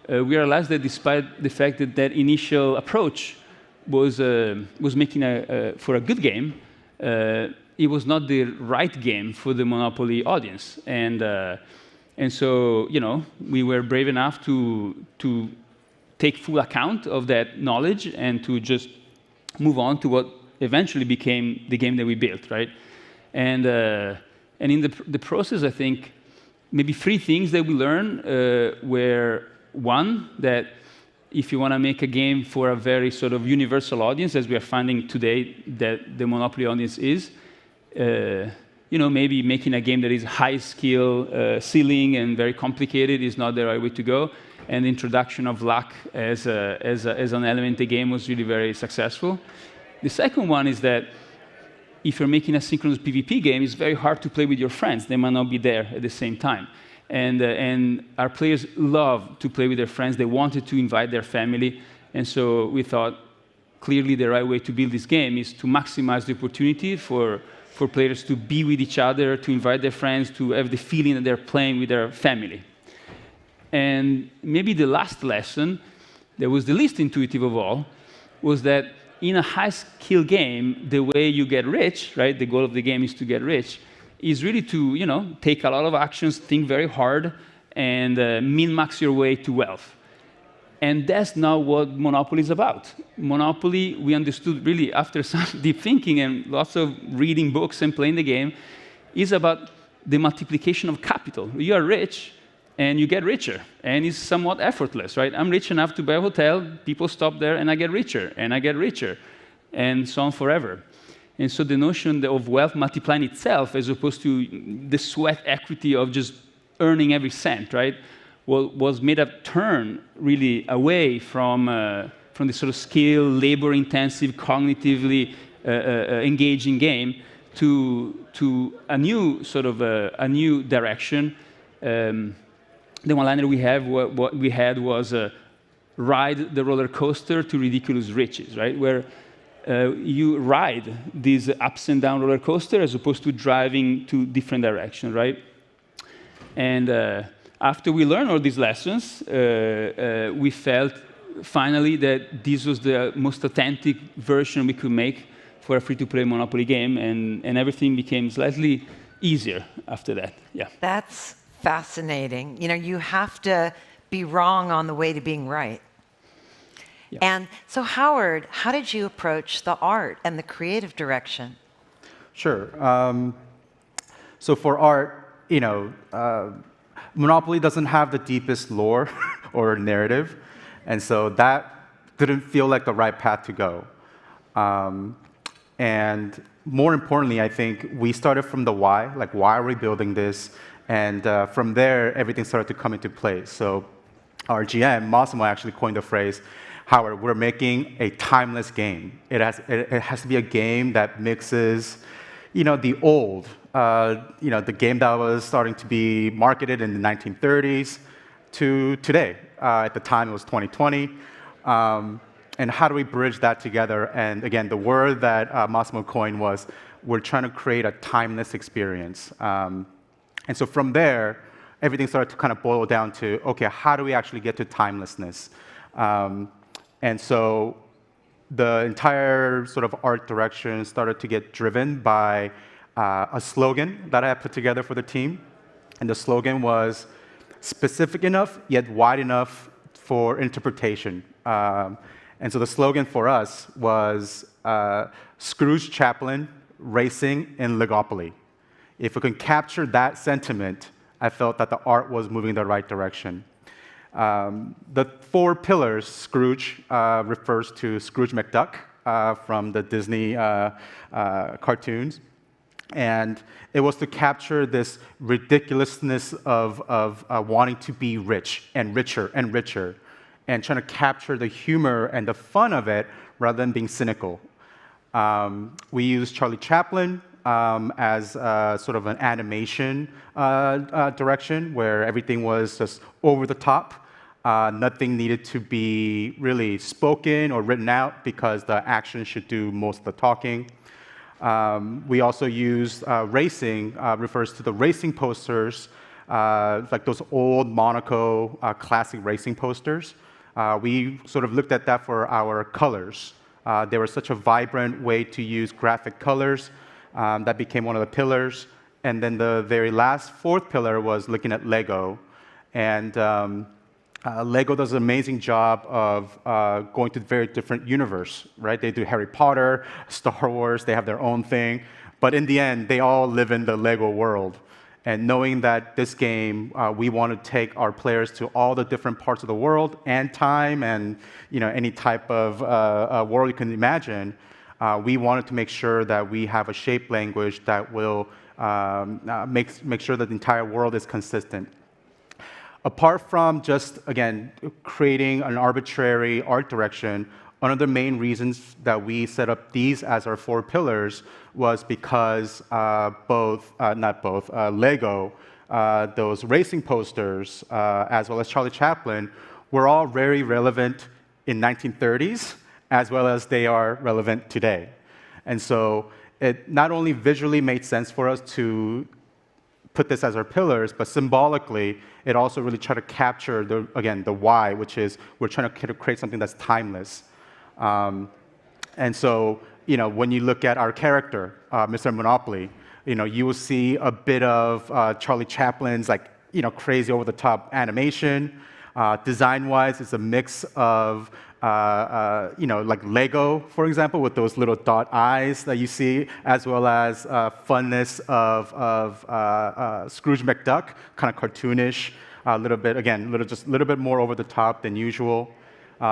we realized that despite the fact that that initial approach was making for a good game, it was not the right game for the Monopoly audience. And so, we were brave enough to take full account of that knowledge and to just move on to what eventually became the game that we built, right? And in the process, I think maybe 3 things that we learned were, one, that if you want to make a game for a very sort of universal audience, as we are finding today that the Monopoly audience is, maybe making a game that is high skill ceiling and very complicated is not the right way to go. And the introduction of luck as an element in the game was really very successful. The second one is that if you're making a synchronous PvP game, it's very hard to play with your friends. They might not be there at the same time. And our players love to play with their friends. They wanted to invite their family. And so we thought, clearly the right way to build this game is to maximize the opportunity for players to be with each other, to invite their friends, to have the feeling that they're playing with their family. And maybe the last lesson, that was the least intuitive of all, was that in a high-skill game, the way you get rich, right, the goal of the game is to get rich, is really to take a lot of actions, think very hard, and min-max your way to wealth. And that's not what Monopoly is about. Monopoly, we understood really after some deep thinking and lots of reading books and playing the game, is about the multiplication of capital. You are rich, and you get richer, and it's somewhat effortless, right? I'm rich enough to buy a hotel, people stop there, and I get richer, and so on forever. And so the notion of wealth multiplying itself, as opposed to the sweat equity of just earning every cent, right, was made a turn really away from the sort of skill, labor-intensive, cognitively engaging game to a new sort of a new direction. The one-liner what we had was ride the roller coaster to ridiculous riches, right? Where you ride this ups and down roller coaster as opposed to driving to different directions, right? And after we learned all these lessons, we felt finally that this was the most authentic version we could make for a free-to-play Monopoly game, and everything became slightly easier after that. Yeah. That's fascinating. You know, you have to be wrong on the way to being right. Yeah. And so, Howard, how did you approach the art and the creative direction? Sure. So for art, Monopoly doesn't have the deepest lore or narrative, and so that didn't feel like the right path to go. And more importantly, I think we started from the why, like why are we building this? And from there, everything started to come into place. So our GM, Massimo, actually coined the phrase, Howard, we're making a timeless game. It has to be a game that mixes, the old, the game that was starting to be marketed in the 1930s to today. At the time, it was 2020. And how do we bridge that together? And again, the word that Massimo coined was, we're trying to create a timeless experience. And so from there, everything started to kind of boil down to, okay, how do we actually get to timelessness? And so the entire sort of art direction started to get driven by a slogan that I had put together for the team. And the slogan was specific enough, yet wide enough for interpretation. And so the slogan for us was Scrooge Chaplin racing in Legopoly. If we can capture that sentiment, I felt that the art was moving in the right direction. The 4 pillars, Scrooge, refers to Scrooge McDuck from the Disney cartoons. And it was to capture this ridiculousness of wanting to be rich and richer and richer, and trying to capture the humor and the fun of it rather than being cynical. We used Charlie Chaplin as sort of an animation direction where everything was just over the top. Nothing needed to be really spoken or written out because the action should do most of the talking. We also used racing, refers to the racing posters, like those old Monaco classic racing posters. We sort of looked at that for our colors. They were such a vibrant way to use graphic colors. That became one of the pillars. And then the very last 4th pillar was looking at Lego. And Lego does an amazing job of going to a very different universe, right? They do Harry Potter, Star Wars, they have their own thing. But in the end, they all live in the Lego world. And knowing that this game, we want to take our players to all the different parts of the world and time and any type of world you can imagine, we wanted to make sure that we have a shape language that will make sure that the entire world is consistent. Apart from just, again, creating an arbitrary art direction, one of the main reasons that we set up these as our 4 pillars was because Lego, those racing posters, as well as Charlie Chaplin, were all very relevant in 1930s, as well as they are relevant today. And so it not only visually made sense for us to put this as our pillars, but symbolically, it also really tried to capture, the why, which is we're trying to create something that's timeless. And so, when you look at our character, Mr. Monopoly, you will see a bit of Charlie Chaplin's, crazy over-the-top animation. Design-wise, it's a mix of, like Lego, for example, with those little dot eyes that you see, as well as funness of Scrooge McDuck, kind of cartoonish, a little bit more over the top than usual.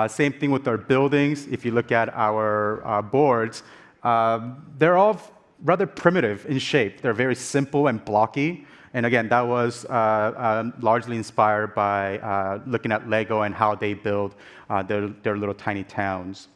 Same thing with our buildings. If you look at our boards, they're all rather primitive in shape. They're very simple and blocky. And again, that was largely inspired by looking at Lego and how they build their little tiny towns.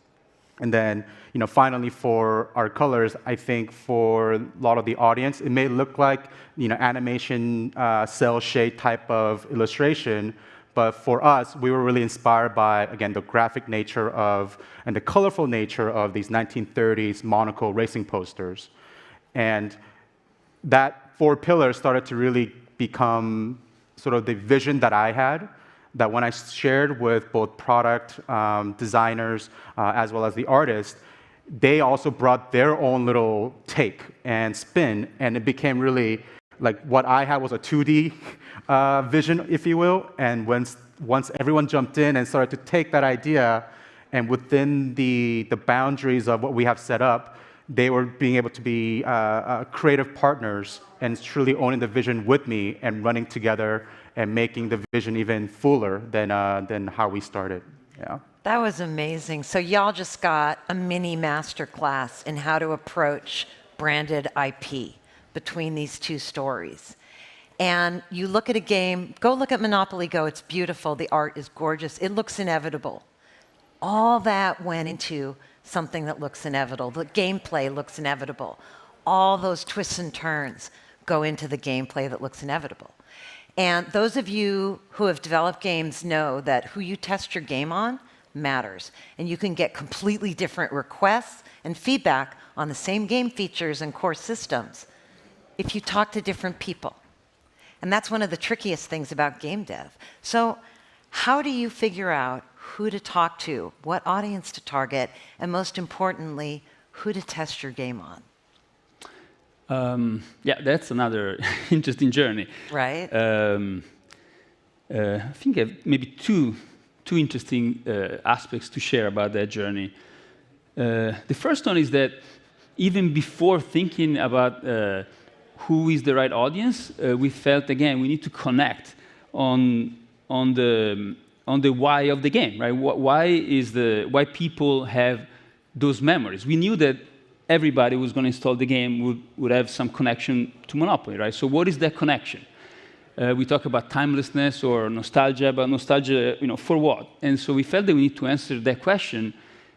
And then, finally for our colors, I think for a lot of the audience, it may look like, animation, cell shade type of illustration, but for us, we were really inspired by, again, the graphic nature of, and the colorful nature of these 1930s Monaco racing posters. And that 4 pillars started to really become sort of the vision that I had, that when I shared with both product designers as well as the artists, they also brought their own little take and spin, and it became really like what I had was a 2D vision, if you will, and once everyone jumped in and started to take that idea, and within the boundaries of what we have set up, they were being able to be creative partners and truly owning the vision with me and running together and making the vision even fuller than how we started. Yeah. That was amazing. So y'all just got a mini masterclass in how to approach branded IP between these 2 stories. And you look at a game, go look at Monopoly Go. It's beautiful. The art is gorgeous. It looks inevitable. All that went into something that looks inevitable. The gameplay looks inevitable. All those twists and turns go into the gameplay that looks inevitable. And those of you who have developed games know that who you test your game on matters. And you can get completely different requests and feedback on the same game features and core systems if you talk to different people. And that's one of the trickiest things about game dev. So how do you figure out who to talk to, what audience to target, and most importantly, who to test your game on? Yeah, that's another interesting journey. Right. I think I have maybe two interesting aspects to share about that journey. The first one is that even before thinking about who is the right audience, we felt, again, we need to connect on the why of the game, right? Why people have those memories. We knew that everybody who's going to install the game would have some connection to Monopoly, right? So what is that connection? We talk about timelessness or nostalgia, but nostalgia, for what? And so we felt that we need to answer that question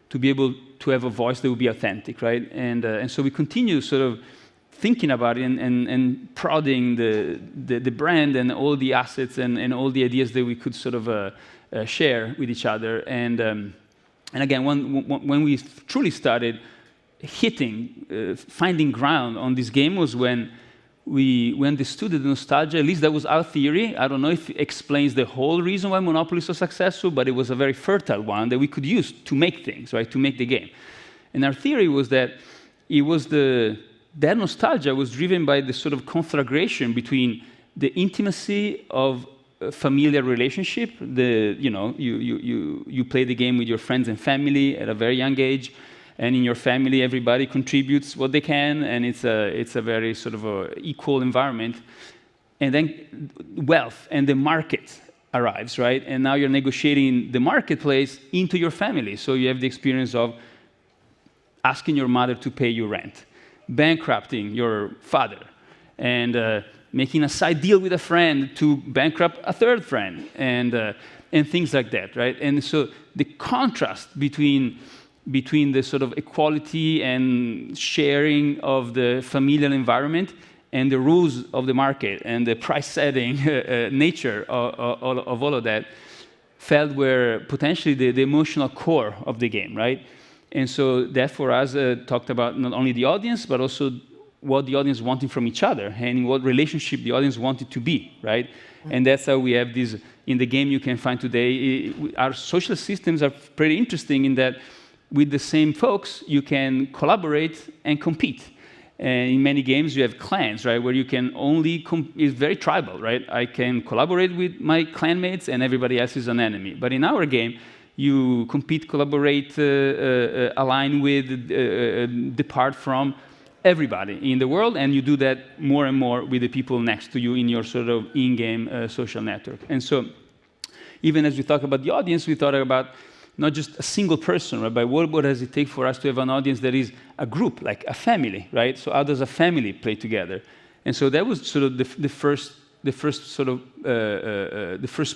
to be able to have a voice that would be authentic, right? And so we continue sort of thinking about it and prodding the brand and all the assets and all the ideas that we could sort of share with each other. And again, when we truly started finding ground on this game was when we understood the nostalgia. At least that was our theory. I don't know if it explains the whole reason why Monopoly is so successful, but it was a very fertile one that we could use to make things, right? To make the game. And our theory was that it was that nostalgia was driven by the sort of conflagration between the intimacy of a familiar relationship. You play the game with your friends and family at a very young age. And in your family, everybody contributes what they can, and it's a very sort of equal environment. And then wealth and the market arrives, right? And now you're negotiating the marketplace into your family. So you have the experience of asking your mother to pay you rent, bankrupting your father, and making a side deal with a friend to bankrupt a third friend, and things like that, right? And so the contrast between the sort of equality and sharing of the familial environment and the rules of the market and the price-setting nature of all of that felt were potentially the emotional core of the game, right? And so that for us talked about not only the audience, but also what the audience wanted from each other and in what relationship the audience wanted to be, right? And that's how we have this, in the game you can find today, our social systems are pretty interesting in that with the same folks, you can collaborate and compete. And in many games, you have clans, right, where you can only it's very tribal, right? I can collaborate with my clanmates, and everybody else is an enemy. But in our game, you compete, collaborate, align with, depart from everybody in the world, and you do that more and more with the people next to you in your sort of in-game social network. And so, even as we talk about the audience, we thought about not just a single person, right? But what does it take for us to have an audience that is a group, like a family, right? So how does a family play together? And so that was sort of the first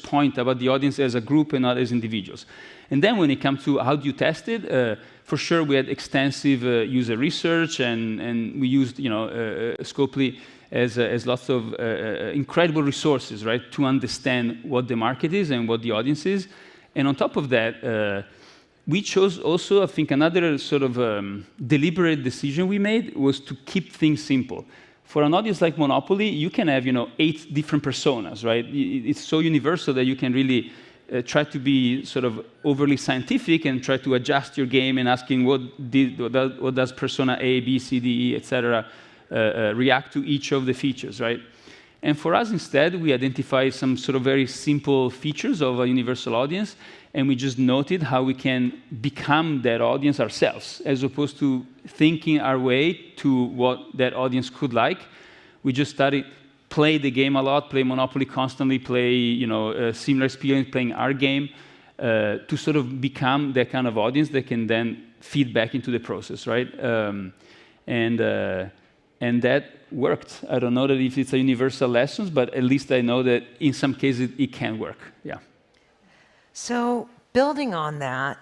point about the audience as a group and not as individuals. And then when it comes to how do you test it, for sure we had extensive user research, and we used Scopely as lots of incredible resources, right, to understand what the market is and what the audience is. And on top of that, we chose also, I think, another sort of deliberate decision we made was to keep things simple. For an audience like Monopoly, you can have 8 different personas, right? It's so universal that you can really try to be sort of overly scientific and try to adjust your game and asking what does persona A, B, C, D, E, etc. React to each of the features, right? And for us, instead, we identified some sort of very simple features of a universal audience, and we just noted how we can become that audience ourselves, as opposed to thinking our way to what that audience could like. We just started play the game a lot, play Monopoly constantly, play a similar experience playing our game, to sort of become that kind of audience that can then feed back into the process, right? And that worked. I don't know that if it's a universal lesson, but at least I know that in some cases it can work. Yeah. So building on that,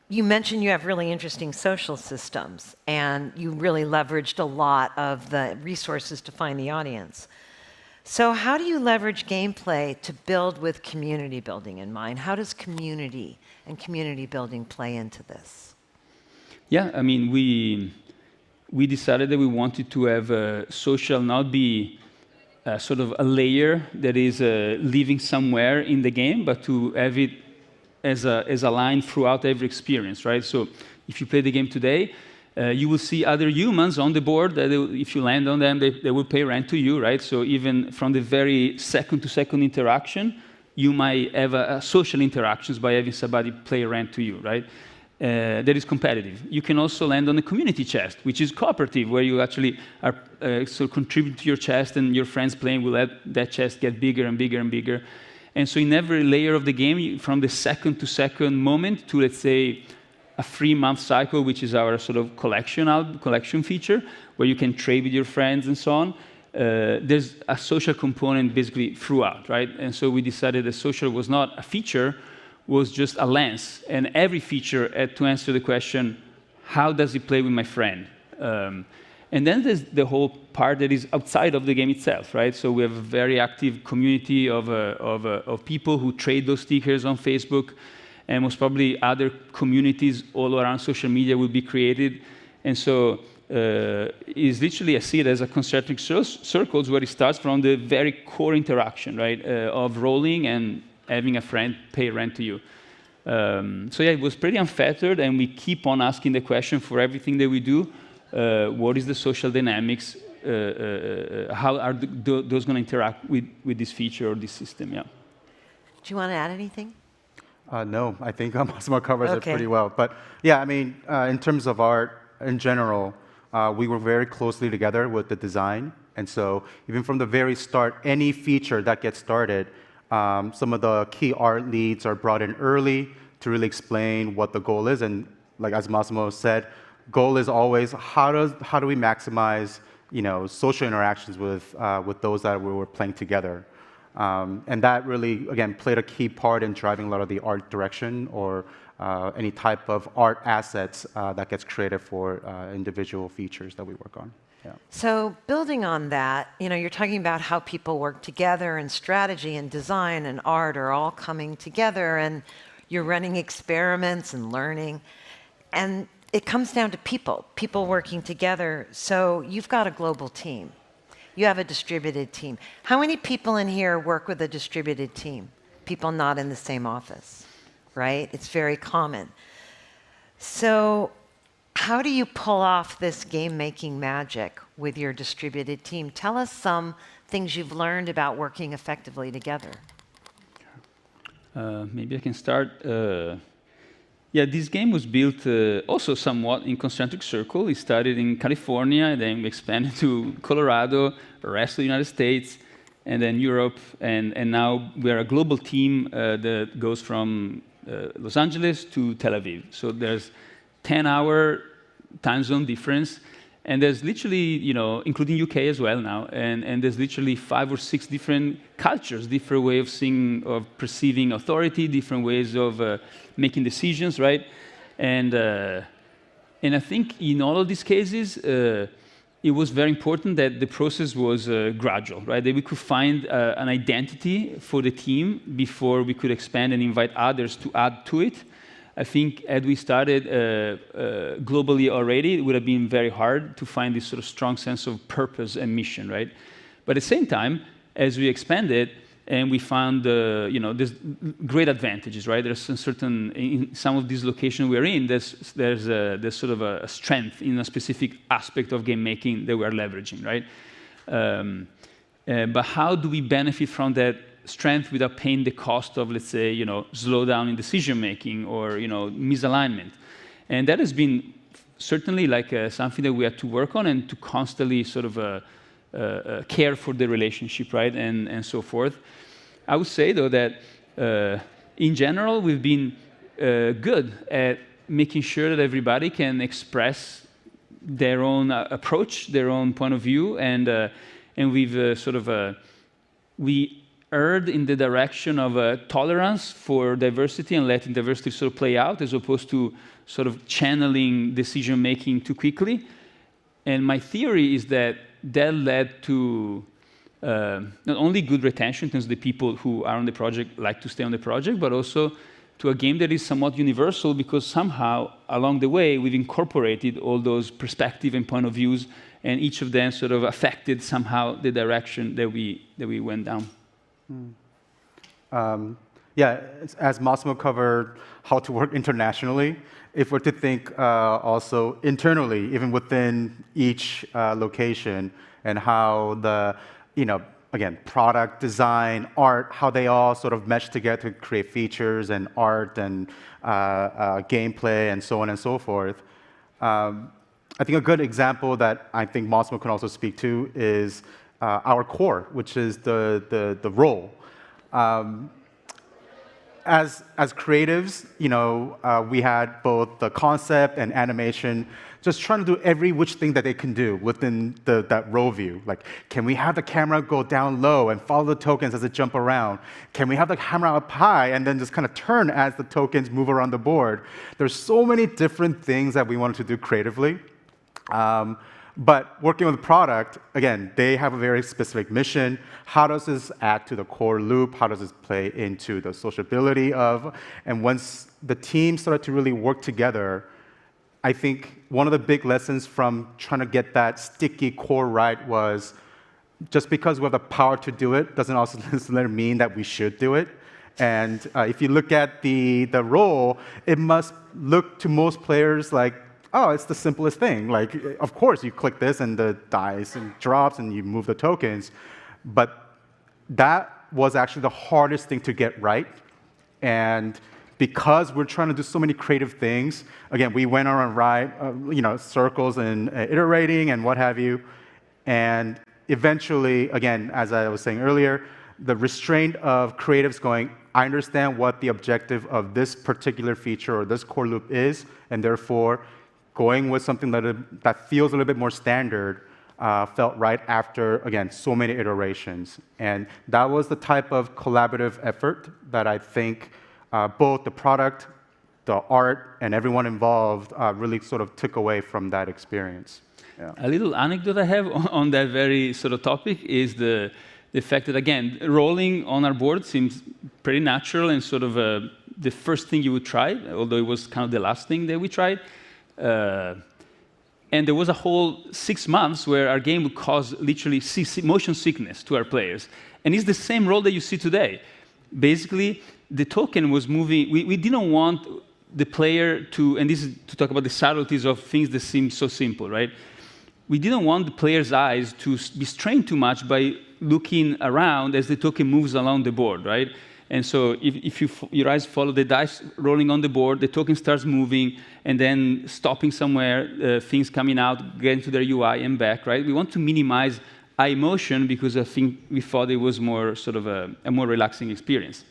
you mentioned you have really interesting social systems, and you really leveraged a lot of the resources to find the audience. So how do you leverage gameplay to build with community building in mind? How does community and community building play into this? Yeah, I mean, we decided that we wanted to have social not be sort of a layer that is living somewhere in the game, but to have it as a line throughout every experience, right? So if you play the game today, you will see other humans on the board that if you land on them, they will pay rent to you, right? So even from the very second-to-second interaction, you might have a social interactions by having somebody pay rent to you, right? That is competitive. You can also land on a community chest, which is cooperative, where you actually are so contribute to your chest, and your friends playing will let that chest get bigger and bigger and bigger. And so in every layer of the game, from the second-to-second moment to, let's say, a 3-month cycle, which is our sort of collection feature, where you can trade with your friends and so on, there's a social component basically throughout, right? And so we decided that social was not a feature, was just a lens. And every feature had to answer the question, how does it play with my friend? And then there's the whole part that is outside of the game itself, right? So we have a very active community of people who trade those stickers on Facebook, and most probably other communities all around social media will be created. And so it's literally, I see it as a concentric circles where it starts from the very core interaction, right, of rolling and having a friend pay rent to you. So yeah, it was pretty unfettered, and we keep on asking the question for everything that we do, what is the social dynamics, how are those going to interact with this feature or this system, yeah. Do you want to add anything? No, I think Massimo covers it pretty well. But yeah, I mean, in terms of art in general, we were very closely together with the design. And so even from the very start, any feature that gets started, some of the key art leads are brought in early to really explain what the goal is. And like as Massimo said, goal is always how do we maximize social interactions with those that we were playing together. And that really, again, played a key part in driving a lot of the art direction or any type of art assets that gets created for individual features that we work on. Yeah. So building on that, you're talking about how people work together, and strategy and design and art are all coming together, and you're running experiments and learning. And it comes down to people working together. So you've got a global team. You have a distributed team. How many people in here work with a distributed team? People not in the same office, right? It's very common. So how do you pull off this game-making magic with your distributed team? Tell us some things you've learned about working effectively together. Maybe I can start. Yeah, this game was built also somewhat in concentric circle. It started in California, and then we expanded to Colorado, the rest of the United States, and then Europe. And now we're a global team that goes from Los Angeles to Tel Aviv. So there's 10-hour time zone difference. And there's literally, including UK as well now, and there's literally 5 or 6 different cultures, different way of seeing, of perceiving authority, different ways of making decisions, right? And I think in all of these cases, it was very important that the process was gradual, right? That we could find an identity for the team before we could expand and invite others to add to it. I think had we started globally already, it would have been very hard to find this sort of strong sense of purpose and mission, right? But at the same time, as we expanded and we found, there's great advantages, right? There's in some of these locations we're in, there's sort of a strength in a specific aspect of game making that we're leveraging, right? But how do we benefit from that strength without paying the cost of, let's say, slowdown in decision making or misalignment? And that has been certainly like something that we had to work on and to constantly sort of care for the relationship, right, and so forth. I would say though that in general we've been good at making sure that everybody can express their own approach, their own point of view, and we've we erred in the direction of tolerance for diversity and letting diversity sort of play out, as opposed to sort of channeling decision-making too quickly. And my theory is that led to not only good retention in terms of the people who are on the project like to stay on the project, but also to a game that is somewhat universal, because somehow along the way we've incorporated all those perspectives and point of views, and each of them sort of affected somehow the direction that we went down. Yeah, as Massimo covered how to work internationally, if we're to think also internally, even within each location, and how the, again, product, design, art, how they all sort of mesh together to create features and art and gameplay and so on and so forth. I think a good example that I think Massimo can also speak to is our core, which is the role. As creatives, we had both the concept and animation, just trying to do every which thing that they can do within that row view. Like, can we have the camera go down low and follow the tokens as it jump around? Can we have the camera up high and then just kind of turn as the tokens move around the board? There's so many different things that we wanted to do creatively. But working with the product, again, they have a very specific mission. How does this add to the core loop? How does this play into the sociability of? And once the team started to really work together, I think one of the big lessons from trying to get that sticky core right was just because we have the power to do it doesn't also necessarily mean that we should do it. And if you look at the role, it must look to most players like, oh, it's the simplest thing. Like, of course, you click this and the dice and drops and you move the tokens. But that was actually the hardest thing to get right. And because we're trying to do so many creative things, again, we went on a ride, circles and iterating and what have you. And eventually, again, as I was saying earlier, the restraint of creatives going, I understand what the objective of this particular feature or this core loop is, and therefore, going with something that feels a little bit more standard felt right after, again, so many iterations. And that was the type of collaborative effort that I think both the product, the art, and everyone involved really sort of took away from that experience. Yeah. A little anecdote I have on that very sort of topic is the fact that, again, rolling on our board seems pretty natural and sort of the first thing you would try, although it was kind of the last thing that we tried. And there was a whole 6 months where our game would cause literally motion sickness to our players. And it's the same role that you see today. Basically, the token was moving. We didn't want the player to, and this is to talk about the subtleties of things that seem so simple, right? We didn't want the player's eyes to be strained too much by looking around as the token moves along the board, right? And so if your eyes follow the dice rolling on the board, the token starts moving and then stopping somewhere, things coming out, getting to their UI and back, right? We want to minimize eye motion because I think we thought it was more sort of a more relaxing experience.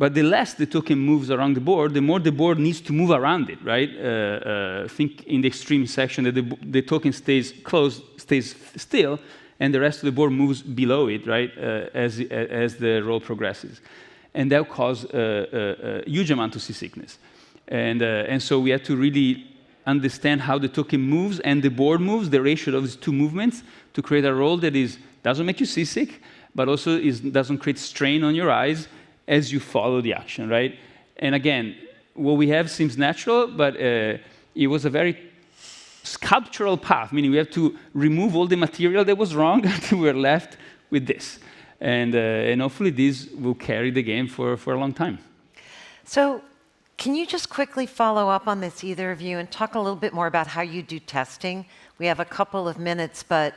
But the less the token moves around the board, the more the board needs to move around it, right? Think in the extreme section that the token stays closed, stays still, and the rest of the board moves below it, right, as the roll progresses. And that will cause a huge amount of seasickness. And so we had to really understand how the token moves and the board moves, the ratio of those two movements, to create a roll that doesn't make you seasick, but also doesn't create strain on your eyes as you follow the action, right? And again, what we have seems natural, but it was a very sculptural path, meaning we have to remove all the material that was wrong until we were left with this. And hopefully this will carry the game for a long time. So can you just quickly follow up on this, either of you, and talk a little bit more about how you do testing? We have a couple of minutes, but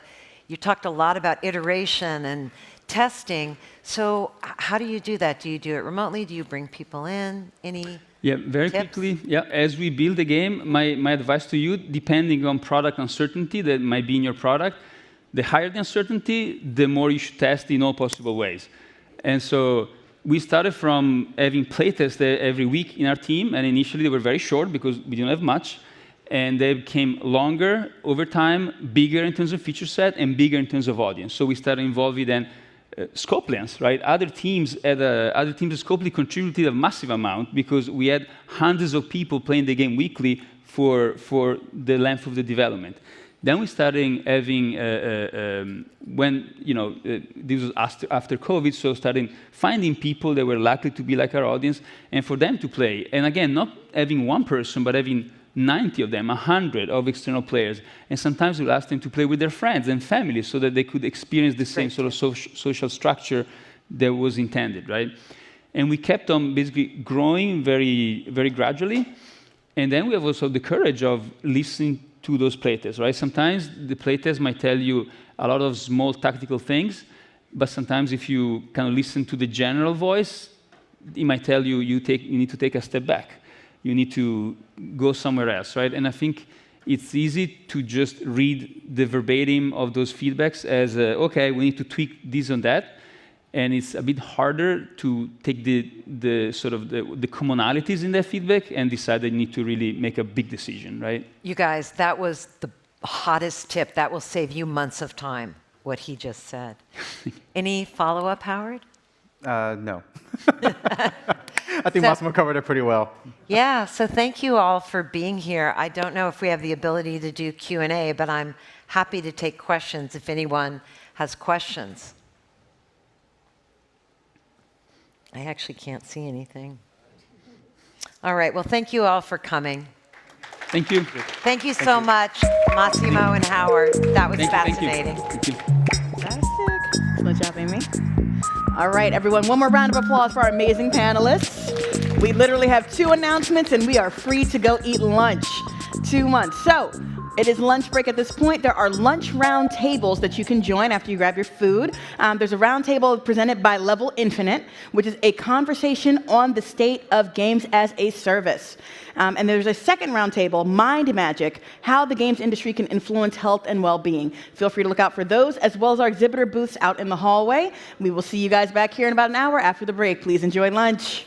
you talked a lot about iteration and testing. So how do you do that? Do you do it remotely? Do you bring people in? Any very tips? quickly. Yeah, as we build the game, my advice to you, depending on product uncertainty that might be in your product, the higher the uncertainty, the more you should test in all possible ways. And so we started from having playtests every week in our team, and initially they were very short because we didn't have much, and they became longer over time, bigger in terms of feature set, and bigger in terms of audience. So we started involving then Scopelians, right? Other teams at Scopely contributed a massive amount because we had hundreds of people playing the game weekly for the length of the development. Then we started having, this was after COVID, so starting finding people that were likely to be like our audience and for them to play. And again, not having one person, but having 90 of them, 100 of external players. And sometimes we'll ask them to play with their friends and family so that they could experience the same sort of social structure that was intended, right? And we kept on basically growing very, very gradually. And then we have also the courage of listening to those playtests, right? Sometimes the playtest might tell you a lot of small tactical things, but sometimes if you kind of listen to the general voice, it might tell you you need to take a step back. You need to go somewhere else, right? And I think it's easy to just read the verbatim of those feedbacks as, okay, we need to tweak this and that. And it's a bit harder to take the commonalities in that feedback and decide that you need to really make a big decision, right? You guys, that was the hottest tip. That will save you months of time, what he just said. Any follow-up, Howard? No. I think Massimo covered it pretty well. Yeah, so thank you all for being here. I don't know if we have the ability to do Q&A, but I'm happy to take questions if anyone has questions. I actually can't see anything. All right, well, thank you all for coming. Thank you. Thank you so much, Massimo and Howard. That was fascinating. Thank you. Fantastic. Good job, Amy. All right, everyone, one more round of applause for our amazing panelists. We literally have 2 announcements, and we are free to go eat lunch. 2 months. So it is lunch break at this point. There are lunch round tables that you can join after you grab your food. There's a round table presented by Level Infinite, which is a conversation on the state of games as a service. And there's a second round table, Mind Magic, how the games industry can influence health and well-being. Feel free to look out for those, as well as our exhibitor booths out in the hallway. We will see you guys back here in about an hour after the break. Please enjoy lunch.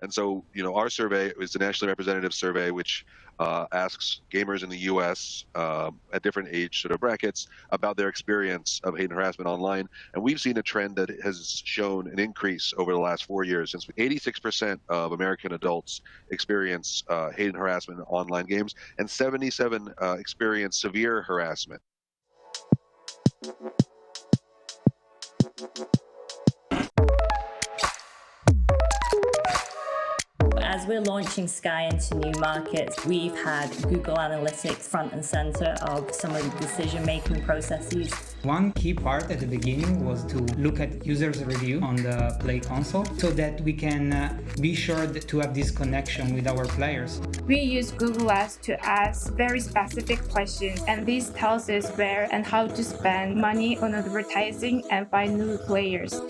And so, our survey is a nationally representative survey, which asks gamers in the U.S. At different age sort of brackets about their experience of hate and harassment online. And we've seen a trend that has shown an increase over the last 4 years. Since 86% of American adults experience hate and harassment in online games, and 77 experience severe harassment. As we're launching Sky into new markets, we've had Google Analytics front and center of some of the decision-making processes. One key part at the beginning was to look at users' review on the Play console so that we can be sure to have this connection with our players. We use Google Ads to ask very specific questions, and this tells us where and how to spend money on advertising and find new players.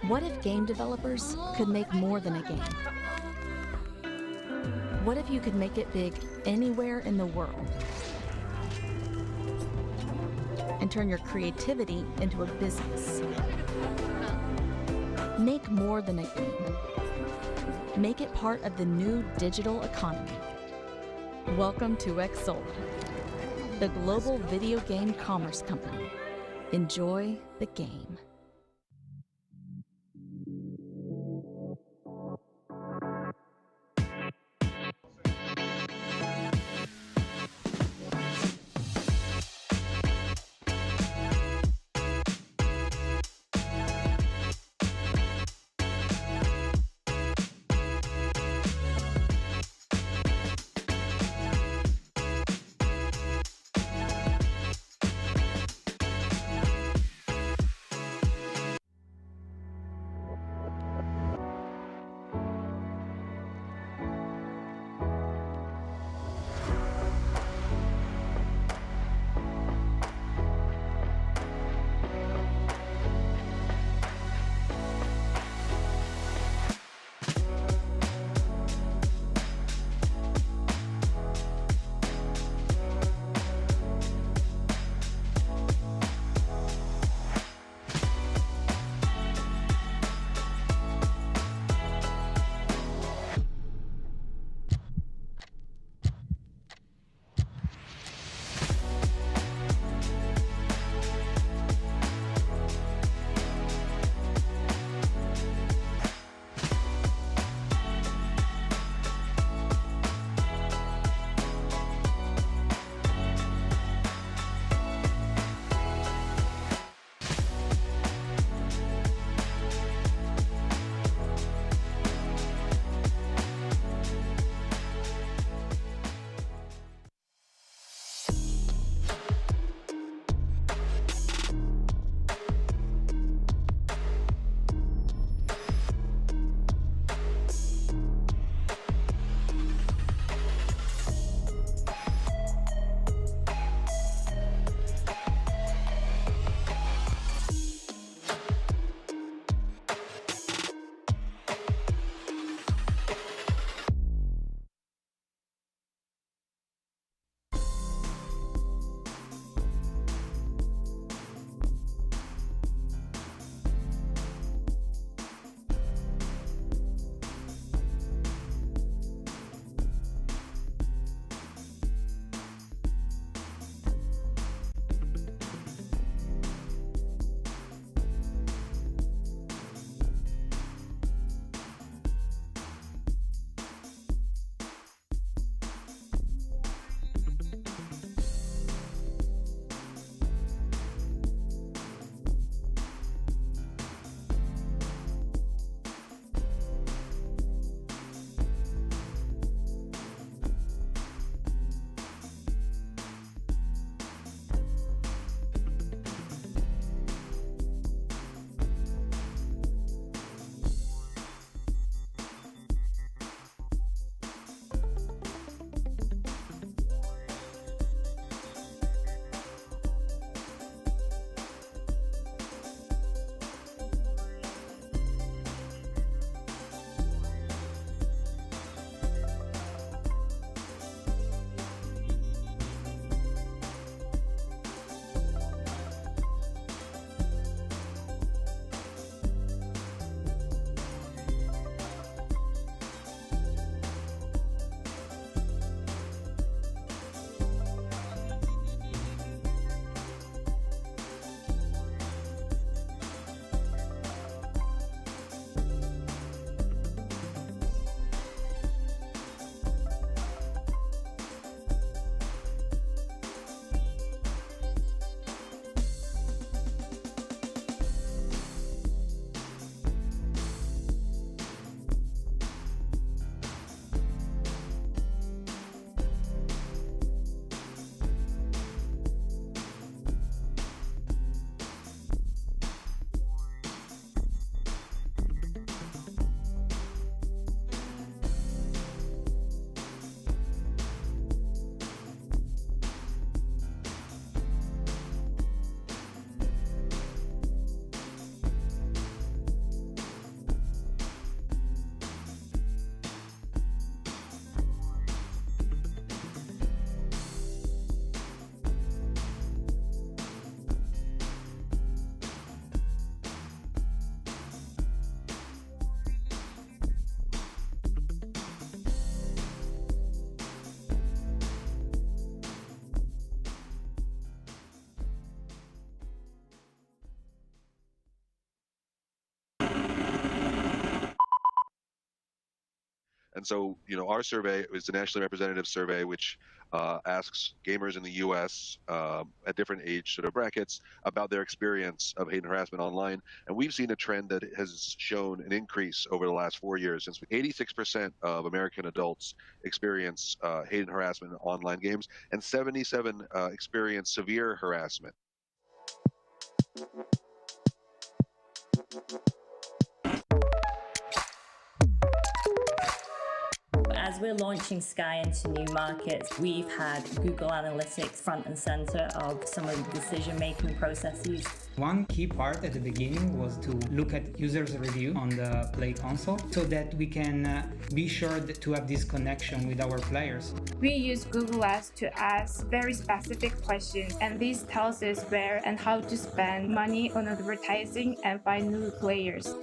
What if game developers could make more than a game? What if you could make it big anywhere in the world? And turn your creativity into a business. Make more than a game. Make it part of the new digital economy. Welcome to Xsold, the global video game commerce company. Enjoy the game. And so, our survey is a nationally representative survey, which asks gamers in the U.S. At different age sort of brackets about their experience of hate and harassment online. And we've seen a trend that has shown an increase over the last 4 years. Since 86% of American adults experience hate and harassment in online games, and 77 experience severe harassment. As we're launching Sky into new markets, we've had Google Analytics front and center of some of the decision-making processes. One key part at the beginning was to look at users' review on the Play console so that we can be sure to have this connection with our players. We use Google Ads to ask very specific questions, and this tells us where and how to spend money on advertising and find new players.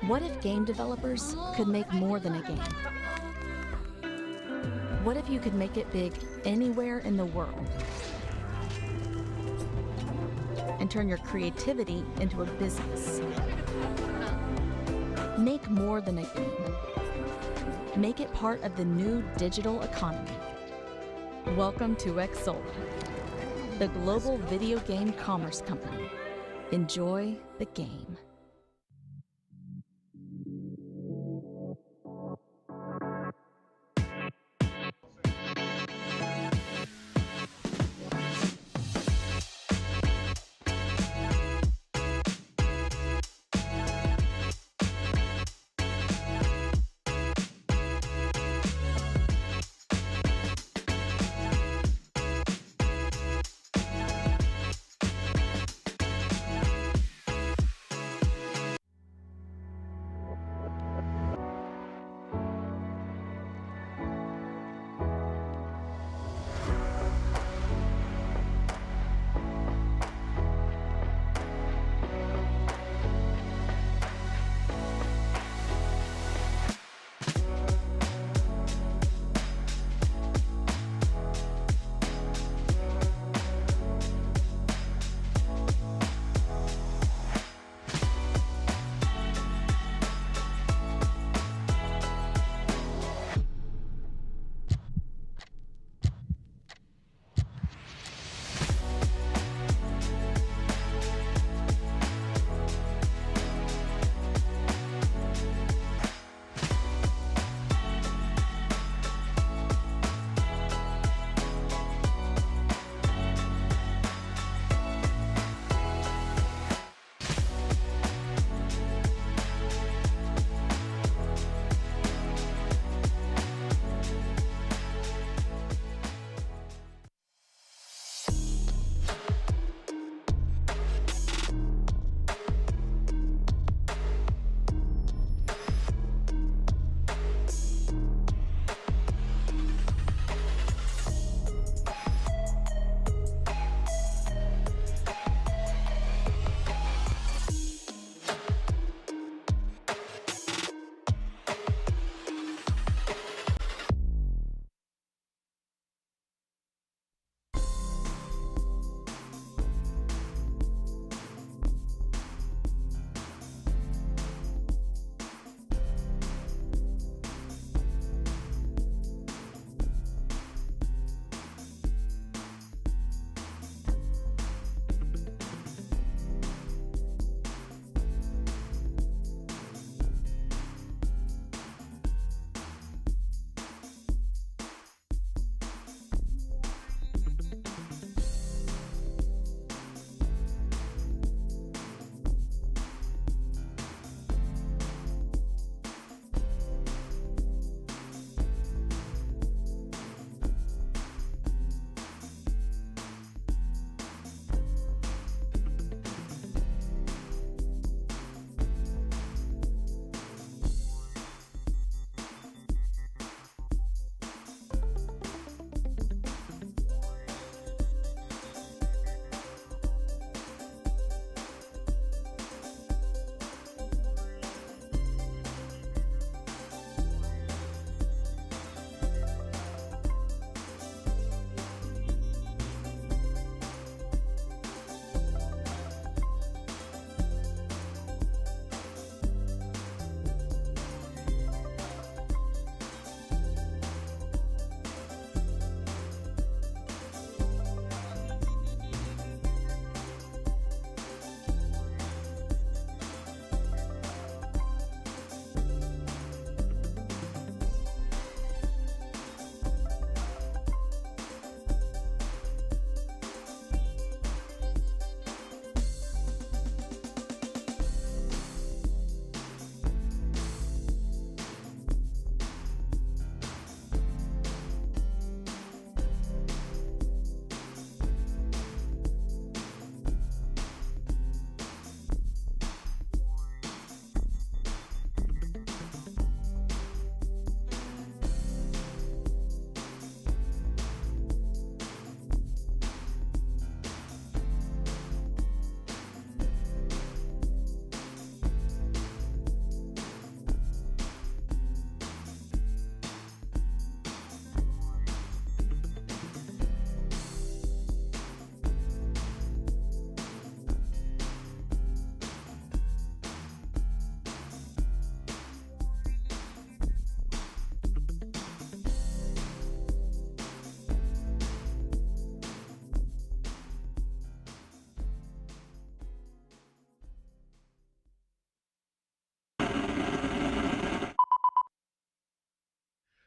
What if game developers could make more than a game? What if you could make it big anywhere in the world? And turn your creativity into a business. Make more than a game. Make it part of the new digital economy. Welcome to Xsolla, the global video game commerce company. Enjoy the game.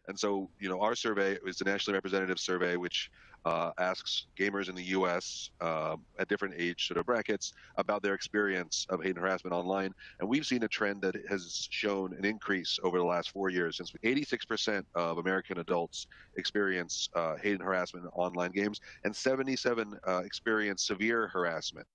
And so, our survey is the nationally representative survey, which asks gamers in the U.S. At different age sort of brackets about their experience of hate and harassment online. And we've seen a trend that has shown an increase over the last 4 years. Since 86% of American adults experience hate and harassment in online games, and 77 experience severe harassment.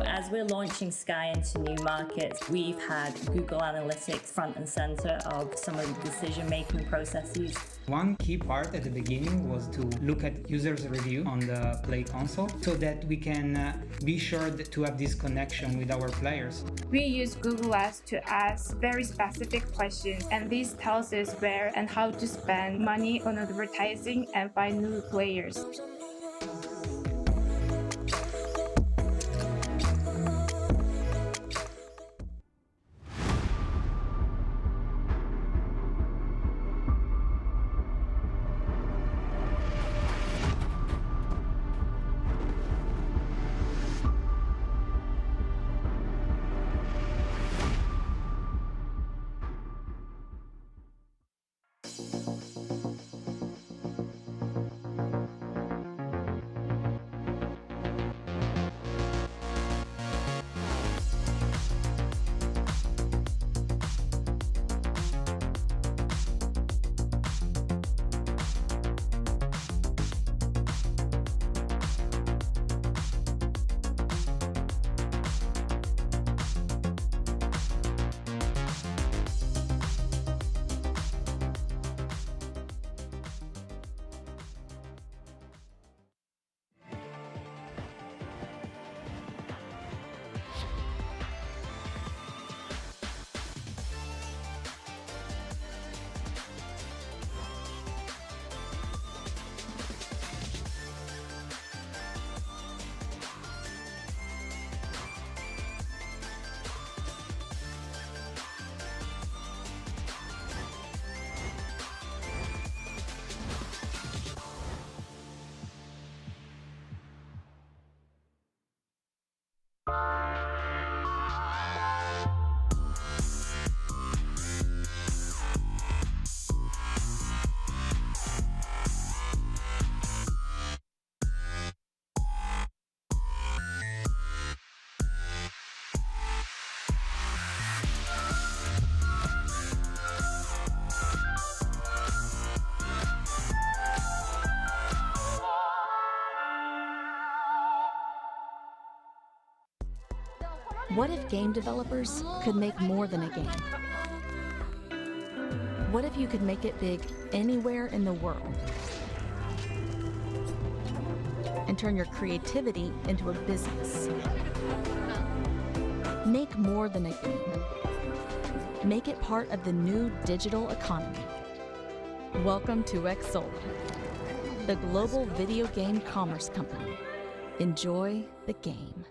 As we're launching Sky into new markets, we've had Google Analytics front and center of some of the decision-making processes. One key part at the beginning was to look at users' review on the Play console so that we can be sure to have this connection with our players. We use Google Ads to ask very specific questions, and this tells us where and how to spend money on advertising and find new players. What if game developers could make more than a game? What if you could make it big anywhere in the world and turn your creativity into a business? Make more than a game. Make it part of the new digital economy. Welcome to Xsolla, the global video game commerce company. Enjoy the game.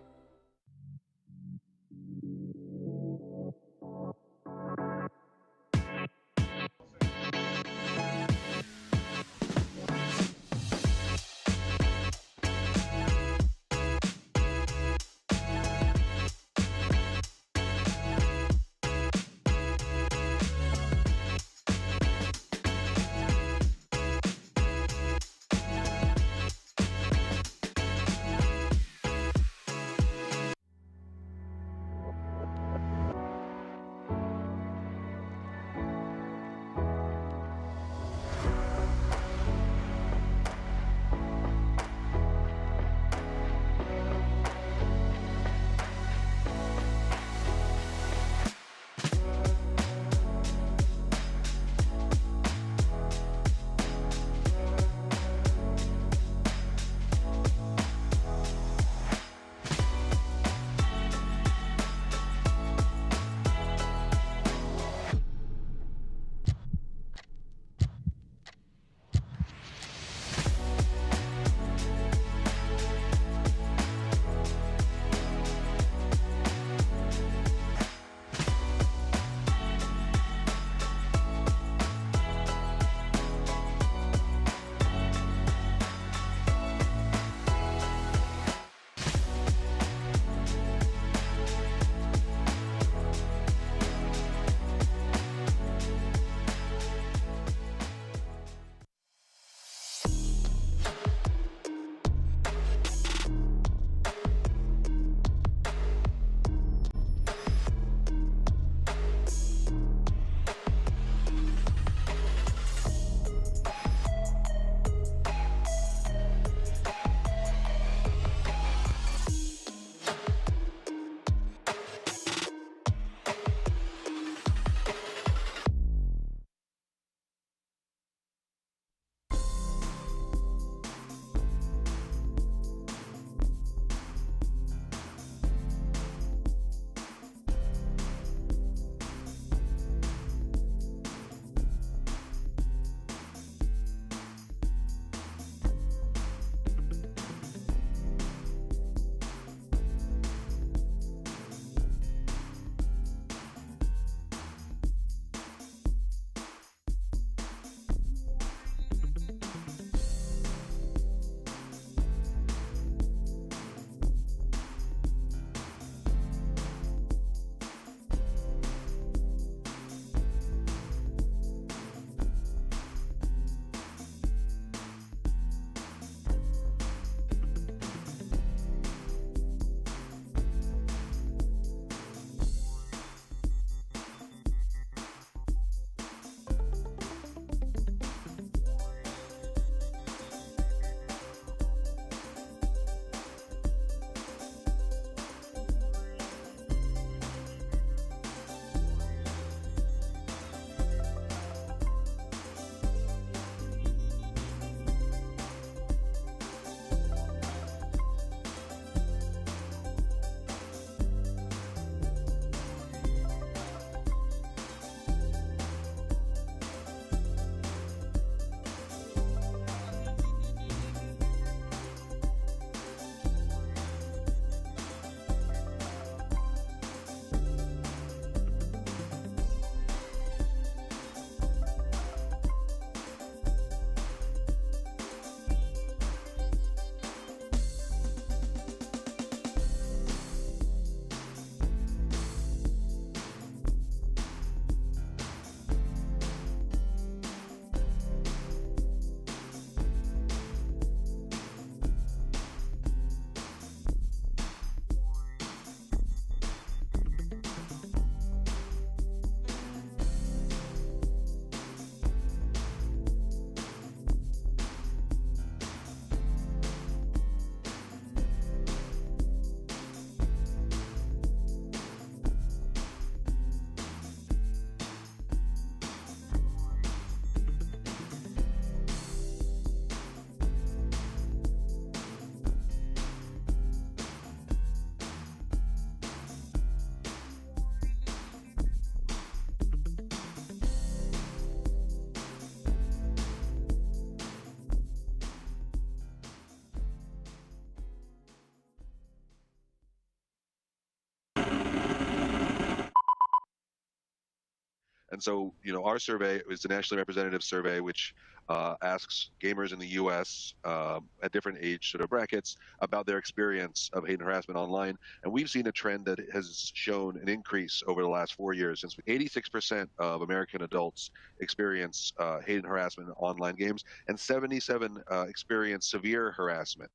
And so, our survey is the nationally representative survey, which asks gamers in the U.S. At different age sort of brackets about their experience of hate and harassment online. And we've seen a trend that has shown an increase over the last 4 years. Since 86% of American adults experience hate and harassment in online games, and 77 experience severe harassment.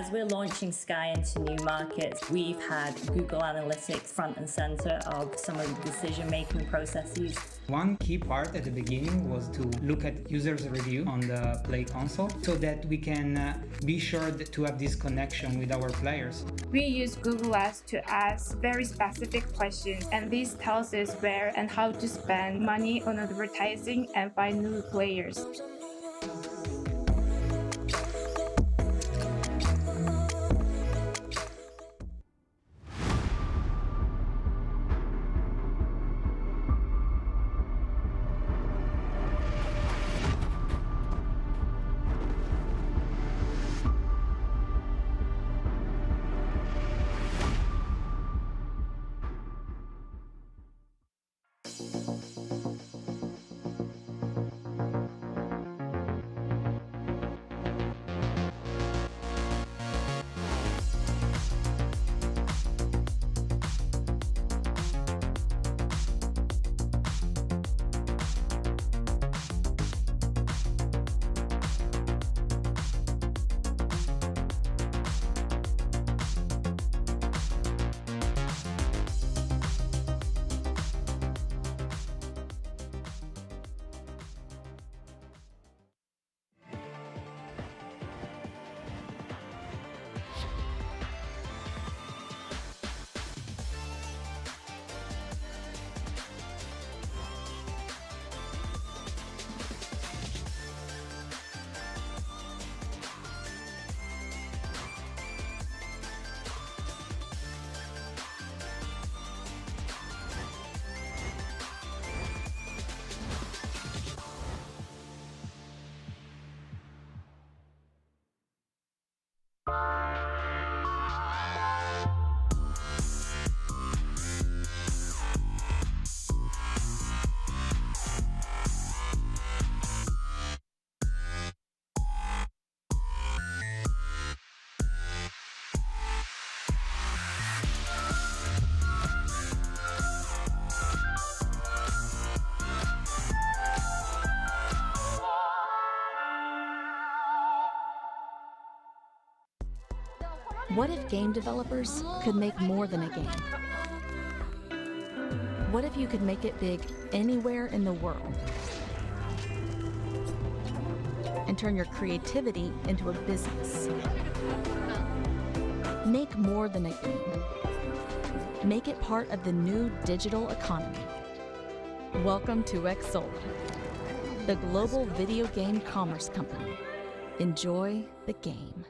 As we're launching Sky into new markets, we've had Google Analytics front and center of some of the decision-making processes. One key part at the beginning was to look at users' review on the Play console so that we can be sure to have this connection with our players. We use Google Ads to ask very specific questions, and this tells us where and how to spend money on advertising and find new players. What if game developers could make more than a game? What if you could make it big anywhere in the world? And turn your creativity into a business. Make more than a game. Make it part of the new digital economy. Welcome to Xsolla, the global video game commerce company. Enjoy the game.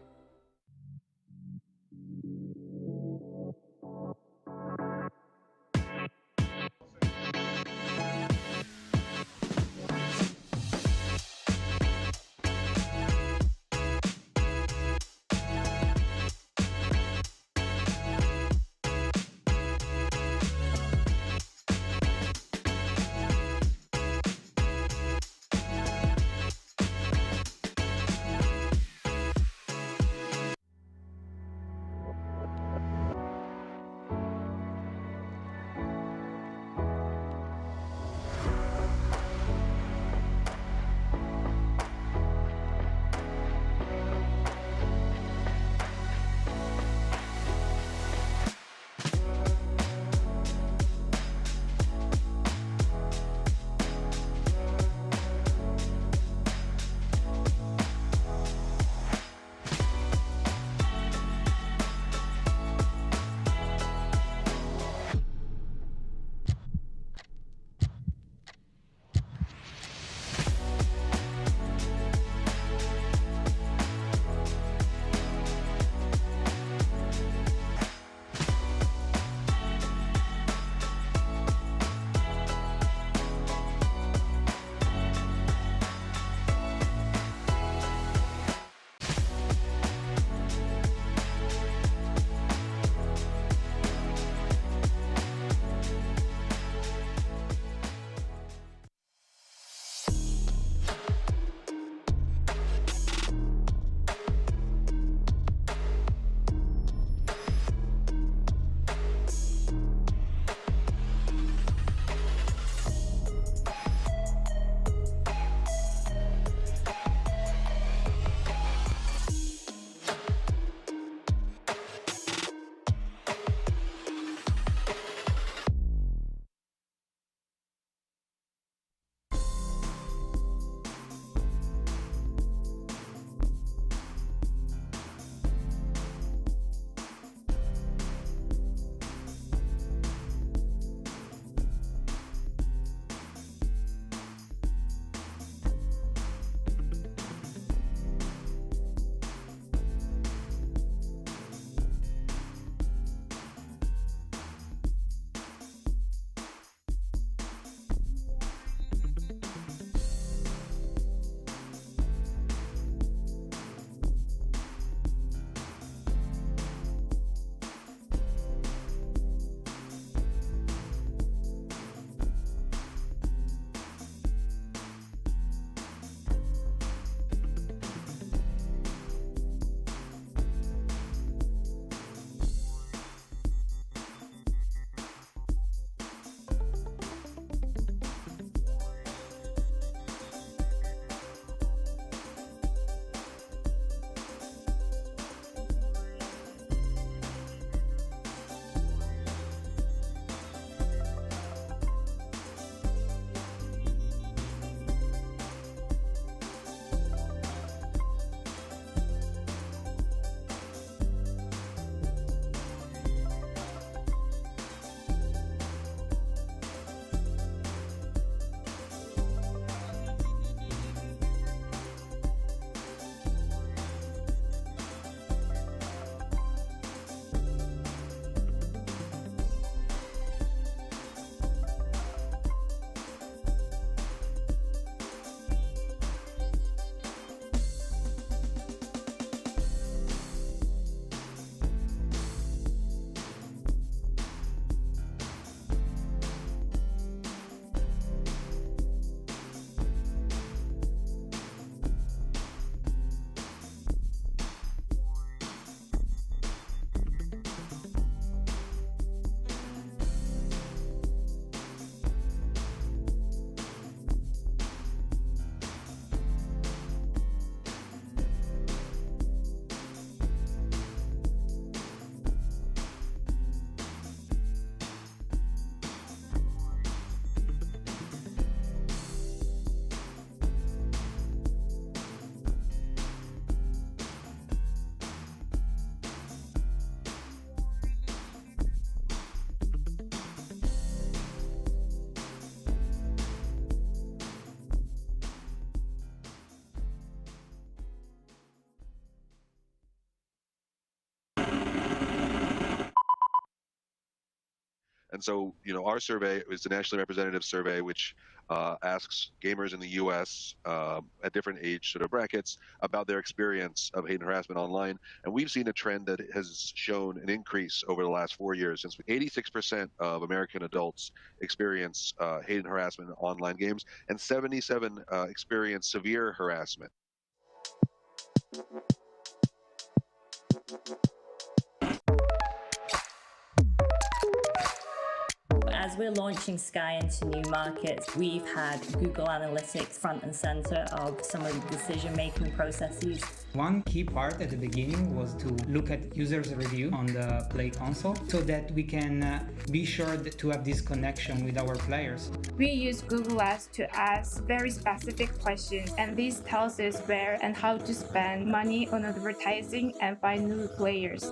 And so, our survey is the nationally representative survey, which asks gamers in the U.S. At different age sort of brackets about their experience of hate and harassment online. And we've seen a trend that has shown an increase over the last 4 years. Since 86% of American adults experience hate and harassment in online games, and 77 experience severe harassment. As we're launching Sky into new markets, we've had Google Analytics front and center of some of the decision-making processes. One key part at the beginning was to look at users' review on the Play console so that we can be sure to have this connection with our players. We use Google Ads to ask very specific questions, and this tells us where and how to spend money on advertising and find new players.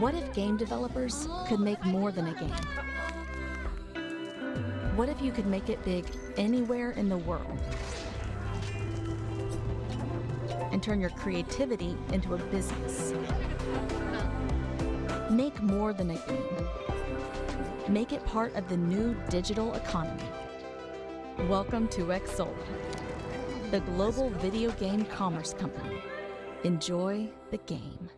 What if game developers could make more than a game? What if you could make it big anywhere in the world? And turn your creativity into a business. Make more than a game. Make it part of the new digital economy. Welcome to Xsold, the global video game commerce company. Enjoy the game.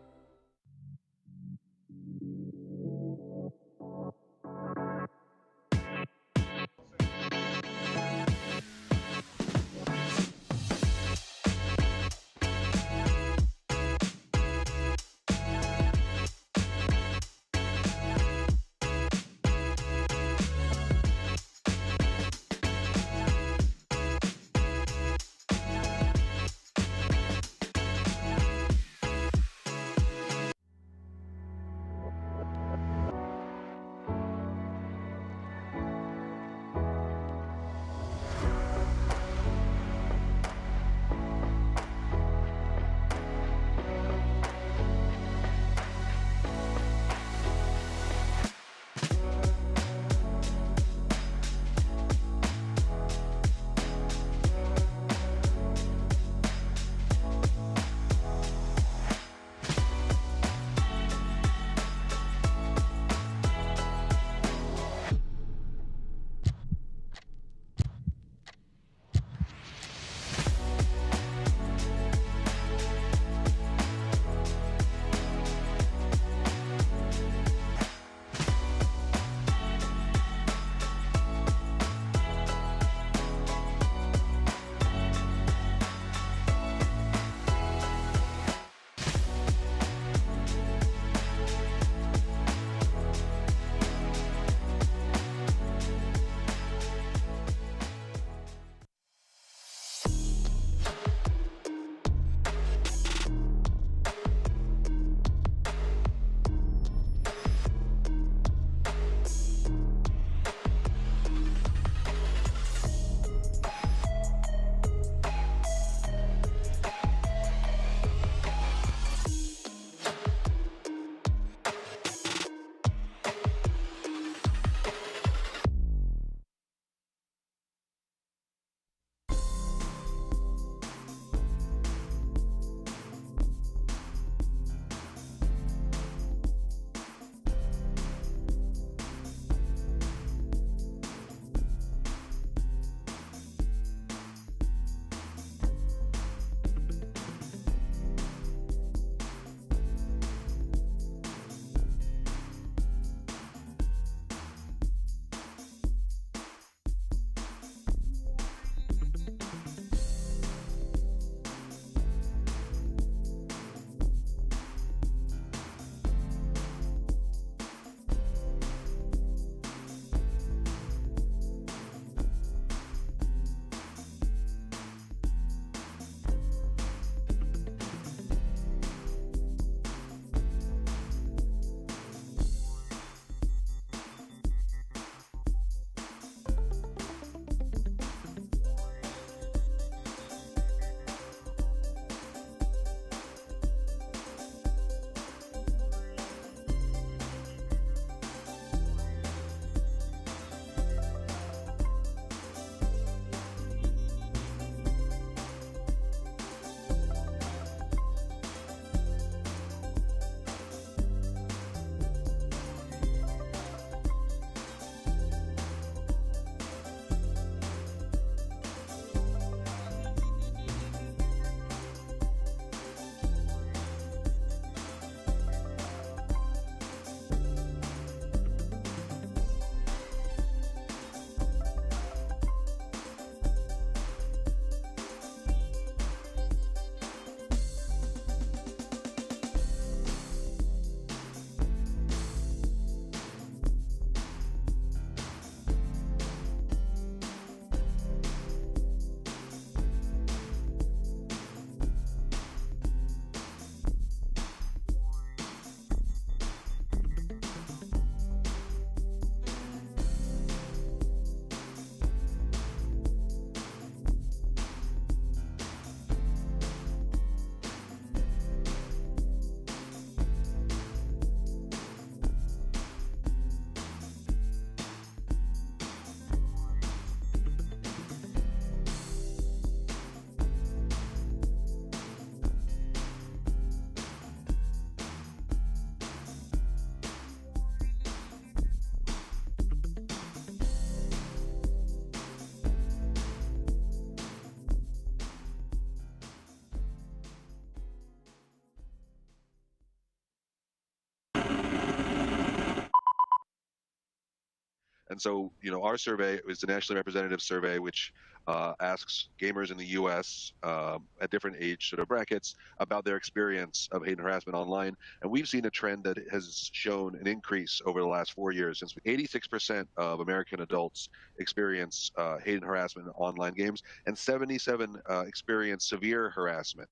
And so, our survey is the nationally representative survey, which asks gamers in the U.S. At different age sort of brackets about their experience of hate and harassment online. And we've seen a trend that has shown an increase over the last 4 years. Since 86% of American adults experience hate and harassment in online games, and 77 experience severe harassment.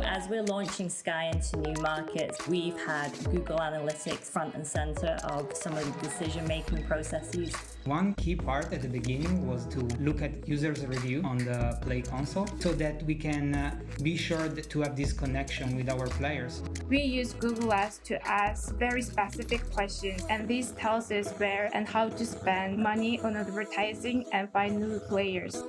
As we're launching Sky into new markets, we've had Google Analytics front and center of some of the decision-making processes. One key part at the beginning was to look at users' review on the Play console so that we can be sure to have this connection with our players. We use Google Ads to ask very specific questions, and this tells us where and how to spend money on advertising and find new players.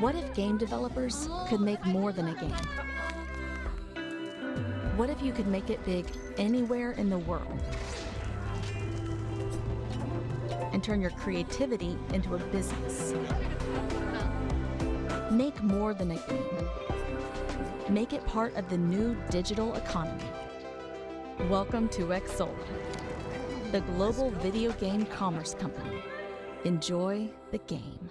What if game developers could make more than a game? What if you could make it big anywhere in the world? And turn your creativity into a business? Make more than a game. Make it part of the new digital economy. Welcome to Xsolla, the global video game commerce company. Enjoy the game.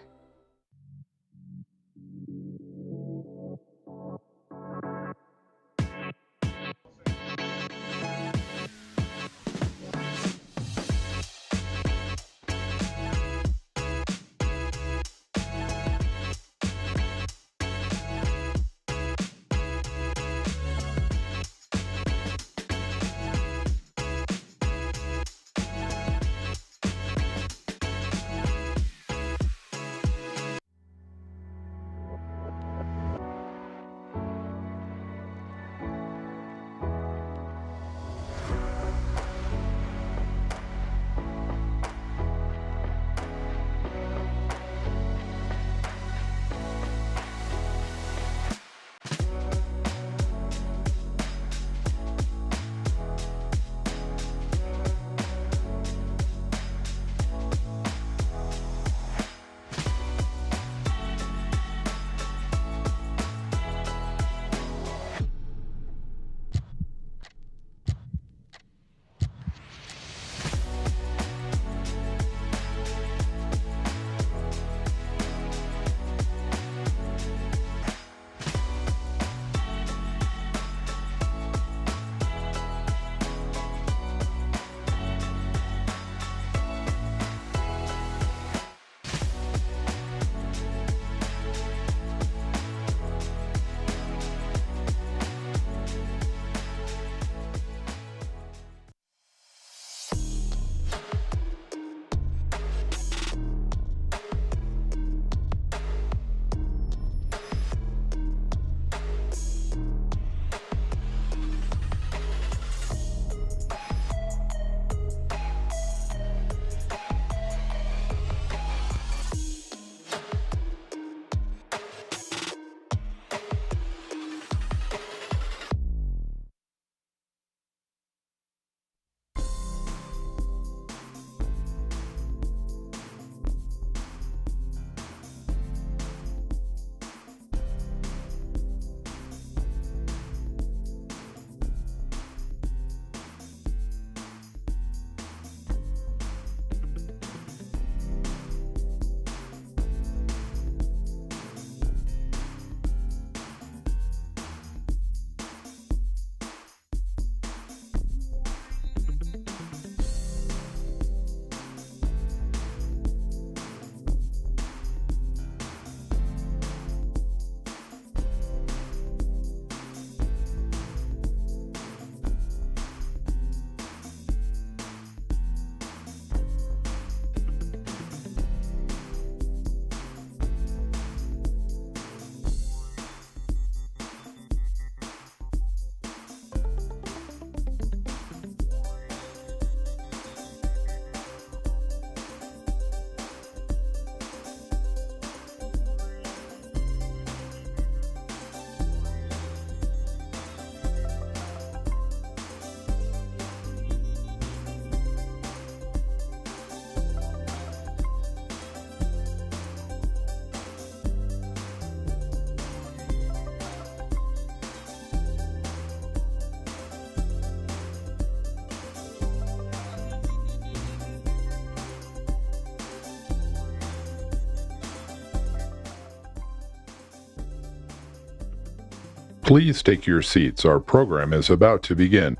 Please take your seats. Our program is about to begin.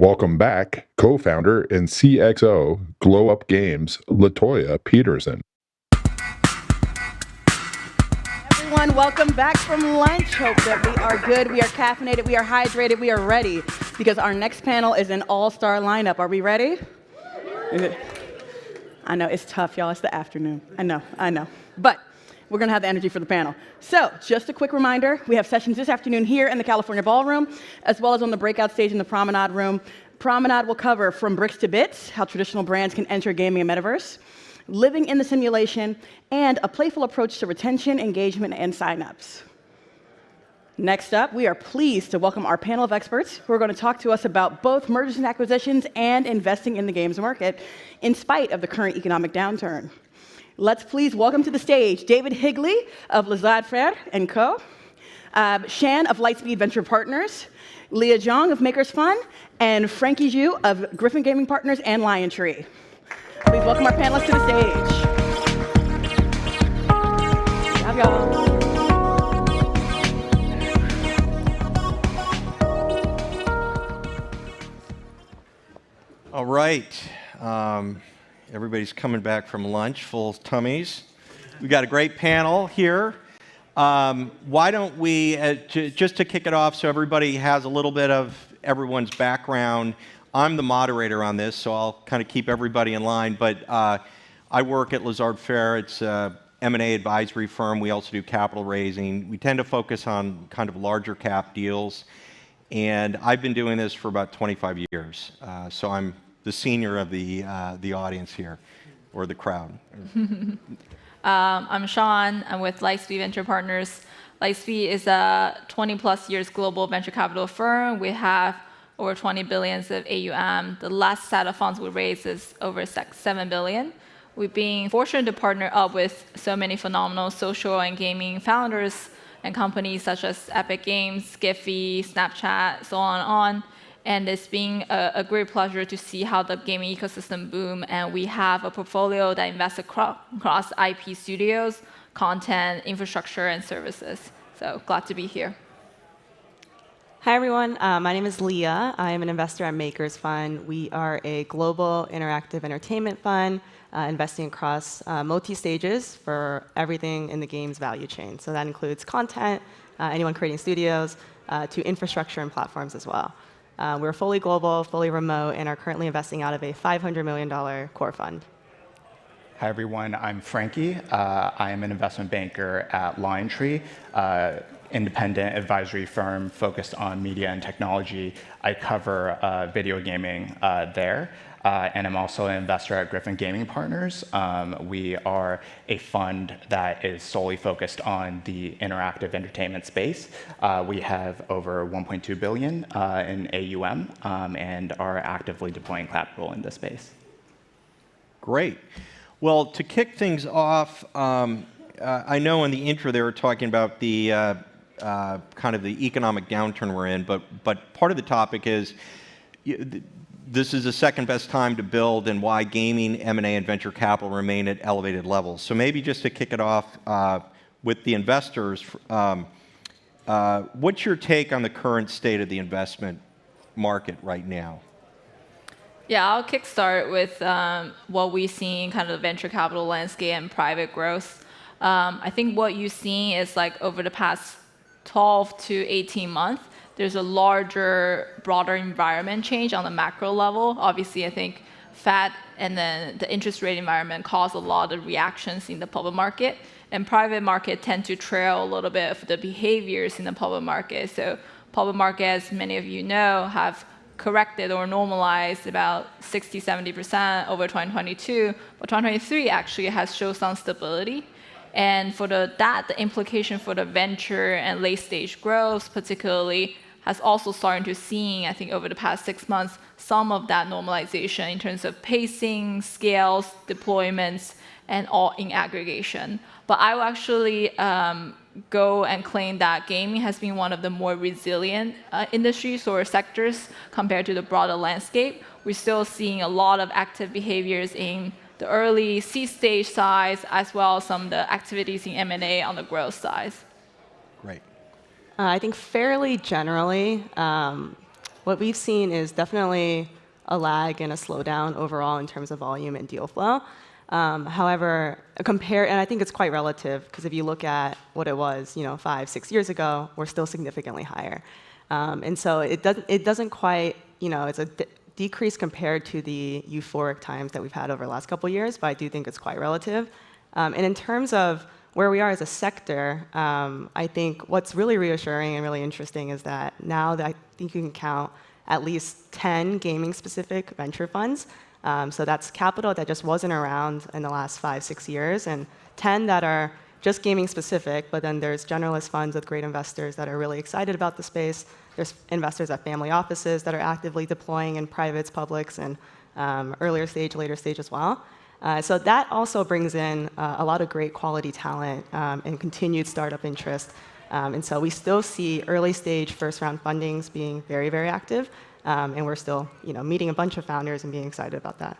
welcome back co-founder and CXO Glow Up Games, Latoya Peterson. Everyone, welcome back from lunch. Hope that we are good, we are caffeinated, we are hydrated, we are ready, because our next panel is an all-star lineup. Are we ready? I know, it's tough, y'all. It's the afternoon. I know. But we're going to have the energy for the panel. So just a quick reminder, we have sessions this afternoon here in the California Ballroom, as well as on the breakout stage in the Promenade Room. Promenade will cover From Bricks to Bits, how traditional brands can enter gaming and metaverse, living in the simulation, and a playful approach to retention, engagement, and signups. Next up, we are pleased to welcome our panel of experts who are going to talk to us about both mergers and acquisitions and investing in the games market in spite of the current economic downturn. Let's please welcome to the stage David Higley of Lazard Frères & Co., Shan of Lightspeed Venture Partners, Leah Zhang of Makers Fund, and Frankie Zhu of Griffin Gaming Partners and Lion Tree. Please welcome our panelists to the stage. Good job, y'all. All right. Everybody's coming back from lunch, full tummies. We've got a great panel here. Why don't we, just to kick it off so everybody has a little bit of everyone's background, I'm the moderator on this, so I'll kind of keep everybody in line, but I work at Lazard Frères. It's a M&A advisory firm. We also do capital raising. We tend to focus on kind of larger cap deals, and I've been doing this for about 25 years, so I'm the senior of the audience here, or the crowd. I'm Sean. I'm with Lightspeed Venture Partners. Lightspeed is a 20-plus years global venture capital firm. We have over 20 billion of AUM. The last set of funds we raised is over 7 billion. We've been fortunate to partner up with so many phenomenal social and gaming founders and companies such as Epic Games, Giphy, Snapchat, so on and on. And it's been a great pleasure to see how the gaming ecosystem boom. And we have a portfolio that invests across IP studios, content, infrastructure, and services. So glad to be here. Hi, everyone. My name is Leah. I am an investor at Makers Fund. We are a global interactive entertainment fund investing across multi-stages for everything in the games value chain. So that includes content, anyone creating studios, to infrastructure and platforms as well. We're fully global, fully remote, and are currently investing out of a $500 million core fund. Hi, everyone. I'm Frankie. I am an investment banker at Lion Tree, independent advisory firm focused on media and technology. I cover video gaming there. And I'm also an investor at Griffin Gaming Partners. We are a fund that is solely focused on the interactive entertainment space. We have over 1.2 billion in AUM and are actively deploying capital in this space. Great. Well, to kick things off, I know in the intro they were talking about the kind of the economic downturn we're in, but part of the topic is this is the second best time to build and why gaming, M&A, and venture capital remain at elevated levels. So maybe just to kick it off with the investors, what's your take on the current state of the investment market right now? Yeah, I'll kickstart with what we see in kind of the venture capital landscape and private growth. I think what you've seen is like over the past 12 to 18 months, there's a larger, broader environment change on the macro level. Obviously, I think Fed and then the interest rate environment caused a lot of reactions in the public market. And private market tend to trail a little bit of the behaviors in the public market. So public market, as many of you know, have corrected or normalized about 60, 70% over 2022. But 2023 actually has shown some stability. And for the implication for the venture and late stage growth particularly has also started to see, I think over the past 6 months, some of that normalization in terms of pacing, scales, deployments, and all in aggregation. But I will actually go and claim that gaming has been one of the more resilient industries or sectors compared to the broader landscape. We're still seeing a lot of active behaviors in the early seed stage size, as well as some of the activities in M&A on the growth side. Great. I think fairly generally, what we've seen is definitely a lag and a slowdown overall in terms of volume and deal flow. However, and I think it's quite relative, because if you look at what it was, 5, 6 years ago, we're still significantly higher. And so it doesn't quite, it's a decrease compared to the euphoric times that we've had over the last couple of years, but I do think it's quite relative. And in terms of where we are as a sector, I think what's really reassuring and really interesting is that now that I think you can count at least 10 gaming-specific venture funds. So that's capital that just wasn't around in the last 5, 6 years, and 10 that are just gaming-specific, but then there's generalist funds with great investors that are really excited about the space. There's investors at family offices that are actively deploying in privates, publics, and earlier stage, later stage as well. So that also brings in a lot of great quality talent and continued startup interest. And so we still see early stage first round fundings being very, very active. And we're still meeting a bunch of founders and being excited about that.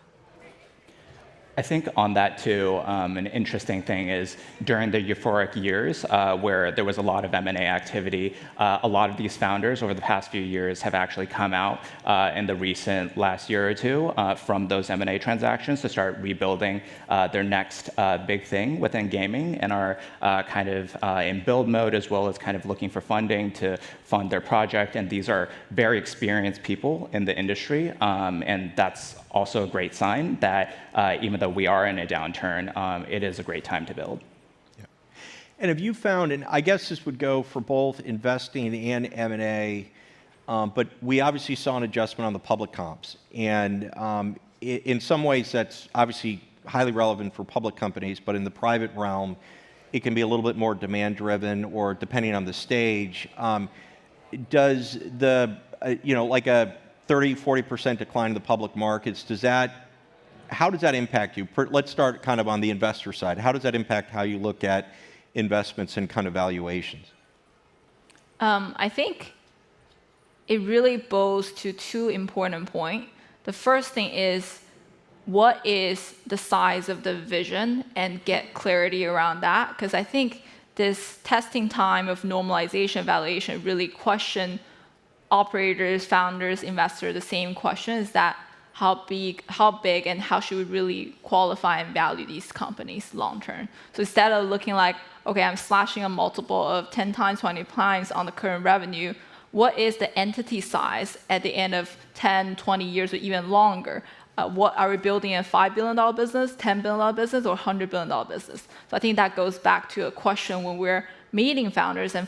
I think on that too, an interesting thing is during the euphoric years where there was a lot of M&A activity, a lot of these founders over the past few years have actually come out in the recent last year or two from those M&A transactions to start rebuilding their next big thing within gaming, and are kind of in build mode, as well as kind of looking for funding to fund their project. And these are very experienced people in the industry, and that's also a great sign that even though we are in a downturn, it is a great time to build. Yeah. And have you found, and I guess this would go for both investing and M&A, but we obviously saw an adjustment on the public comps. And in some ways, that's obviously highly relevant for public companies, but in the private realm, it can be a little bit more demand-driven, or depending on the stage. Does the, like a 30-40% decline in the public markets, how does that impact you? Let's start kind of on the investor side. How does that impact how you look at investments and kind of valuations? I think it really boils to two important points. The first thing is, what is the size of the vision, and get clarity around that? Because I think this testing time of normalization valuation really question operators, founders, investors, the same question is that how big, and how should we really qualify and value these companies long term? So instead of looking like, okay, I'm slashing a multiple of 10 times, 20 times on the current revenue, what is the entity size at the end of 10, 20 years, or even longer? What are we building, a $5 billion business, $10 billion business, or $100 billion business? So I think that goes back to a question when we're meeting founders and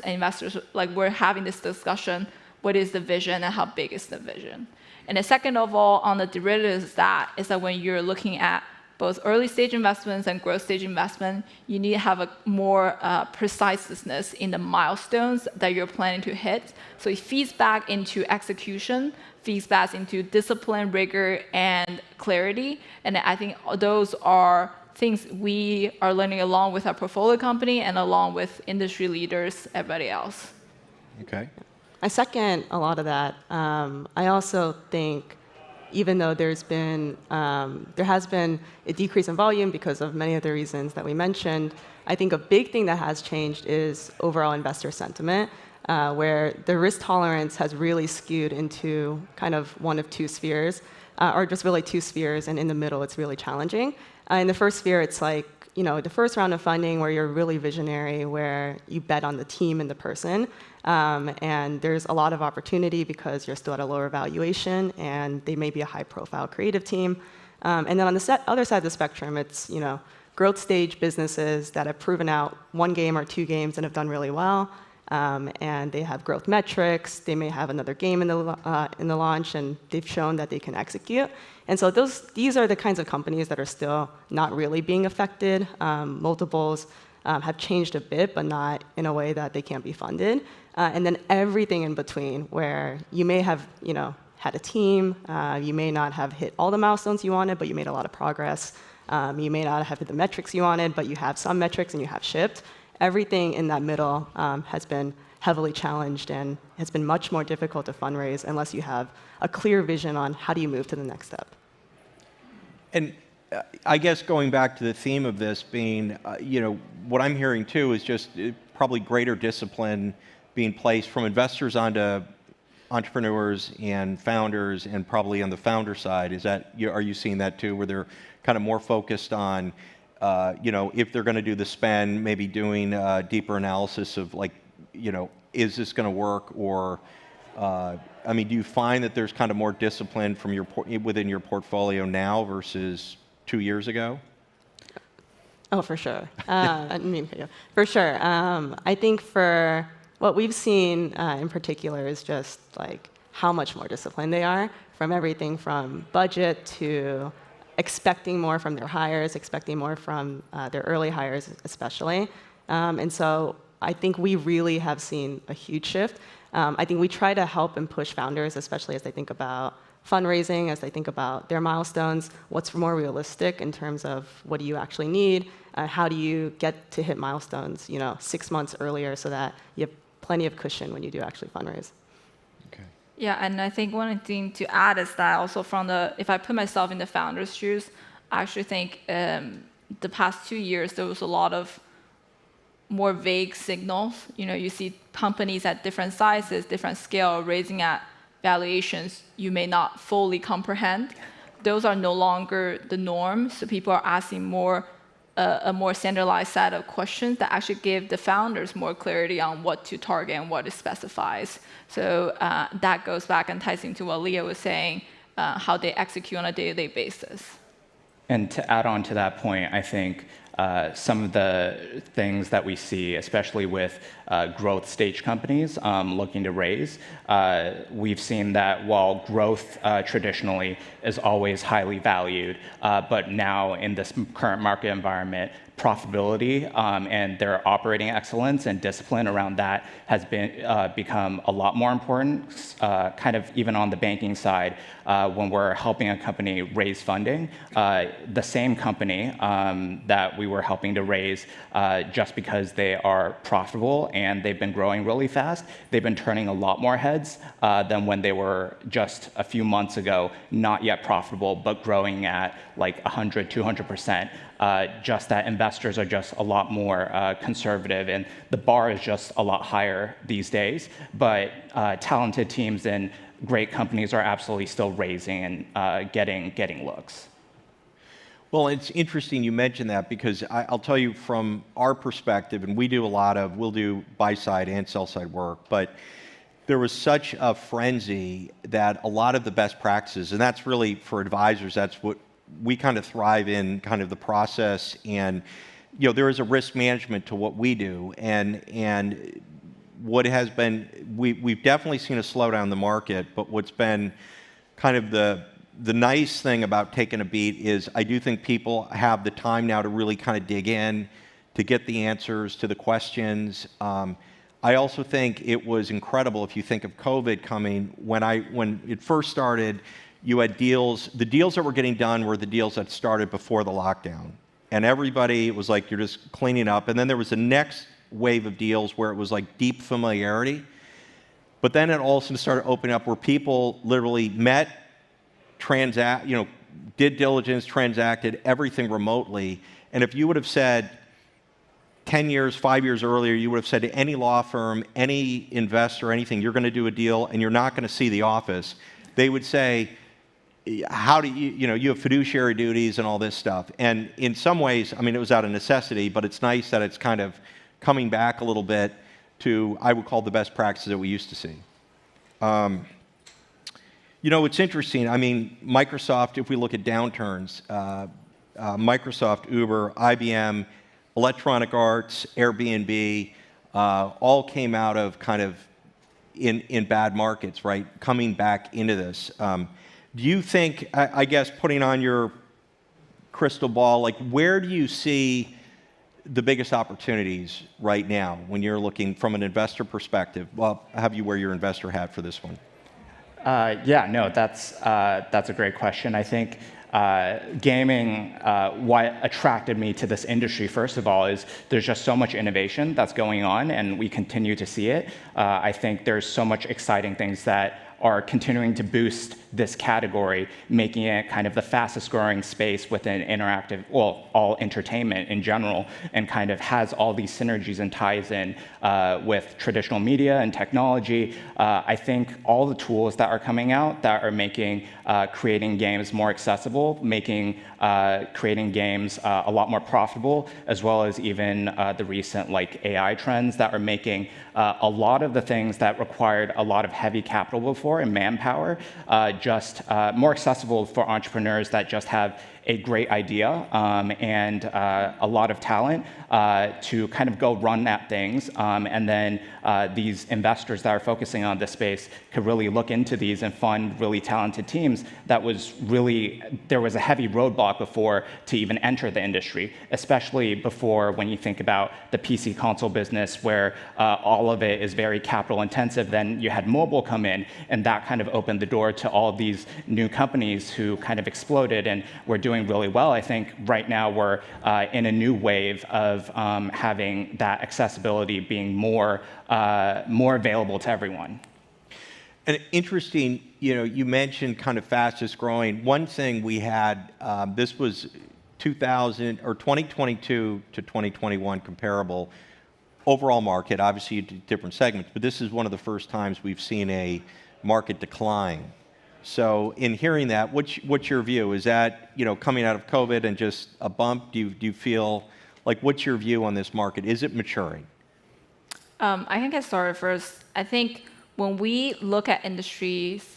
investors, like we're having this discussion, what is the vision and how big is the vision? And the second of all, on the derivatives, is that when you're looking at both early stage investments and growth stage investment, you need to have a more preciseness in the milestones that you're planning to hit. So it feeds back into execution, feeds back into discipline, rigor, and clarity. And I think those are things we are learning along with our portfolio company and along with industry leaders, everybody else. Okay. I second a lot of that. I also think, even though there has been a decrease in volume because of many of the reasons that we mentioned, I think a big thing that has changed is overall investor sentiment, where the risk tolerance has really skewed into kind of one of two spheres, or just really two spheres, and in the middle it's really challenging. In the first sphere, it's like, the first round of funding where you're really visionary, where you bet on the team and the person. And there's a lot of opportunity because you're still at a lower valuation, and they may be a high-profile creative team. And then on the other side of the spectrum, it's growth stage businesses that have proven out one game or two games and have done really well, and they have growth metrics. They may have another game in the launch, and they've shown that they can execute. And so these are the kinds of companies that are still not really being affected. Multiples have changed a bit, but not in a way that they can't be funded. And then everything in between, where you may have had a team, you may not have hit all the milestones you wanted, but you made a lot of progress. You may not have hit the metrics you wanted, but you have some metrics and you have shipped. Everything in that middle has been heavily challenged and has been much more difficult to fundraise unless you have a clear vision on how do you move to the next step. And I guess going back to the theme of this being, what I'm hearing too is just probably greater discipline being placed from investors onto entrepreneurs and founders, and probably on the founder side, are you seeing that too, where they're kind of more focused on, if they're going to do the spend, maybe doing deeper analysis of like, is this going to work? Or, do you find that there's kind of more discipline from within your portfolio now versus 2 years ago? Oh, for sure. For sure. I think for what we've seen in particular is just like how much more disciplined they are, from everything from budget to expecting more from their hires, expecting more from their early hires especially. And so I think we really have seen a huge shift. I think we try to help and push founders, especially as they think about fundraising, as they think about their milestones, what's more realistic in terms of what do you actually need, how do you get to hit milestones 6 months earlier so that you have plenty of cushion when you do actually fundraise. Yeah, and I think one thing to add is that also if I put myself in the founder's shoes, I actually think the past 2 years there was a lot of more vague signals. You see companies at different sizes, different scale, raising at valuations you may not fully comprehend. Those are no longer the norm, so people are asking a more standardized set of questions that actually give the founders more clarity on what to target and what it specifies. So that goes back and ties into what Leah was saying, how they execute on a day-to-day basis. And to add on to that point, I think some of the things that we see, especially with growth stage companies looking to raise, we've seen that while growth traditionally is always highly valued, but now in this current market environment, profitability and their operating excellence and discipline around that has become a lot more important, kind of even on the banking side. When we're helping a company raise funding, the same company that we were helping to raise, just because they are profitable and they've been growing really fast, they've been turning a lot more heads than when they were just a few months ago, not yet profitable, but growing at like 100, 200%. Just that investors are just a lot more conservative, and the bar is just a lot higher these days. But talented teams and great companies are absolutely still raising and getting looks. Well, it's interesting you mentioned that, because I'll tell you from our perspective, and we'll do buy-side and sell-side work, but there was such a frenzy that a lot of the best practices, and that's really for advisors, that's what we kind of thrive in, kind of the process, and there is a risk management to what we do, and what has been, we've definitely seen a slowdown in the market, but what's been kind of the nice thing about taking a beat is I do think people have the time now to really kind of dig in, to get the answers to the questions. I also think it was incredible, if you think of COVID coming, when it first started, you had deals, the deals that were getting done were the deals that started before the lockdown. And everybody, it was like you're just cleaning up. And then there was the next wave of deals where it was like deep familiarity. But then it also started opening up where people literally met, did diligence, transacted everything remotely. And if you would have said 10 years, 5 years earlier, you would have said to any law firm, any investor, anything, you're going to do a deal and you're not going to see the office, they would say, how do you have fiduciary duties and all this stuff. And in some ways, it was out of necessity, but it's nice that it's kind of coming back a little bit to, I would call, the best practices that we used to see. It's interesting. Microsoft, if we look at downturns, Microsoft, Uber, IBM, Electronic Arts, Airbnb, all came out of kind of in bad markets, right? Coming back into this. Do you think, I guess, putting on your crystal ball, like where do you see the biggest opportunities right now when you're looking from an investor perspective? Well, I'll have you wear your investor hat for this one. That's a great question. I think gaming, what attracted me to this industry, first of all, is there's just so much innovation that's going on, and we continue to see it. I think there's so much exciting things that are continuing to boost this category, making it kind of the fastest growing space within interactive, well, all entertainment in general, and kind of has all these synergies and ties in with traditional media and technology. I think all the tools that are coming out that are making creating games more accessible, making creating games a lot more profitable, as well as even the recent like AI trends that are making a lot of the things that required a lot of heavy capital before and manpower just more accessible for entrepreneurs that just have a great idea and a lot of talent to kind of go run at things. And then these investors that are focusing on this space could really look into these and fund really talented teams that was really, there was a heavy roadblock before to even enter the industry, especially before when you think about the PC console business where all of it is very capital intensive. Then you had mobile come in and that kind of opened the door to all these new companies who kind of exploded and were doing really well. I think right now we're in a new wave of having that accessibility being more available to everyone. And interesting, you mentioned kind of fastest growing. One thing we had, this was 2022 to 2021 comparable overall market, obviously different segments, but this is one of the first times we've seen a market decline. So in hearing that, what's your view? Is that coming out of COVID and just a bump? Do you feel like, what's your view on this market? Is it maturing? I can get started first. I think when we look at industries,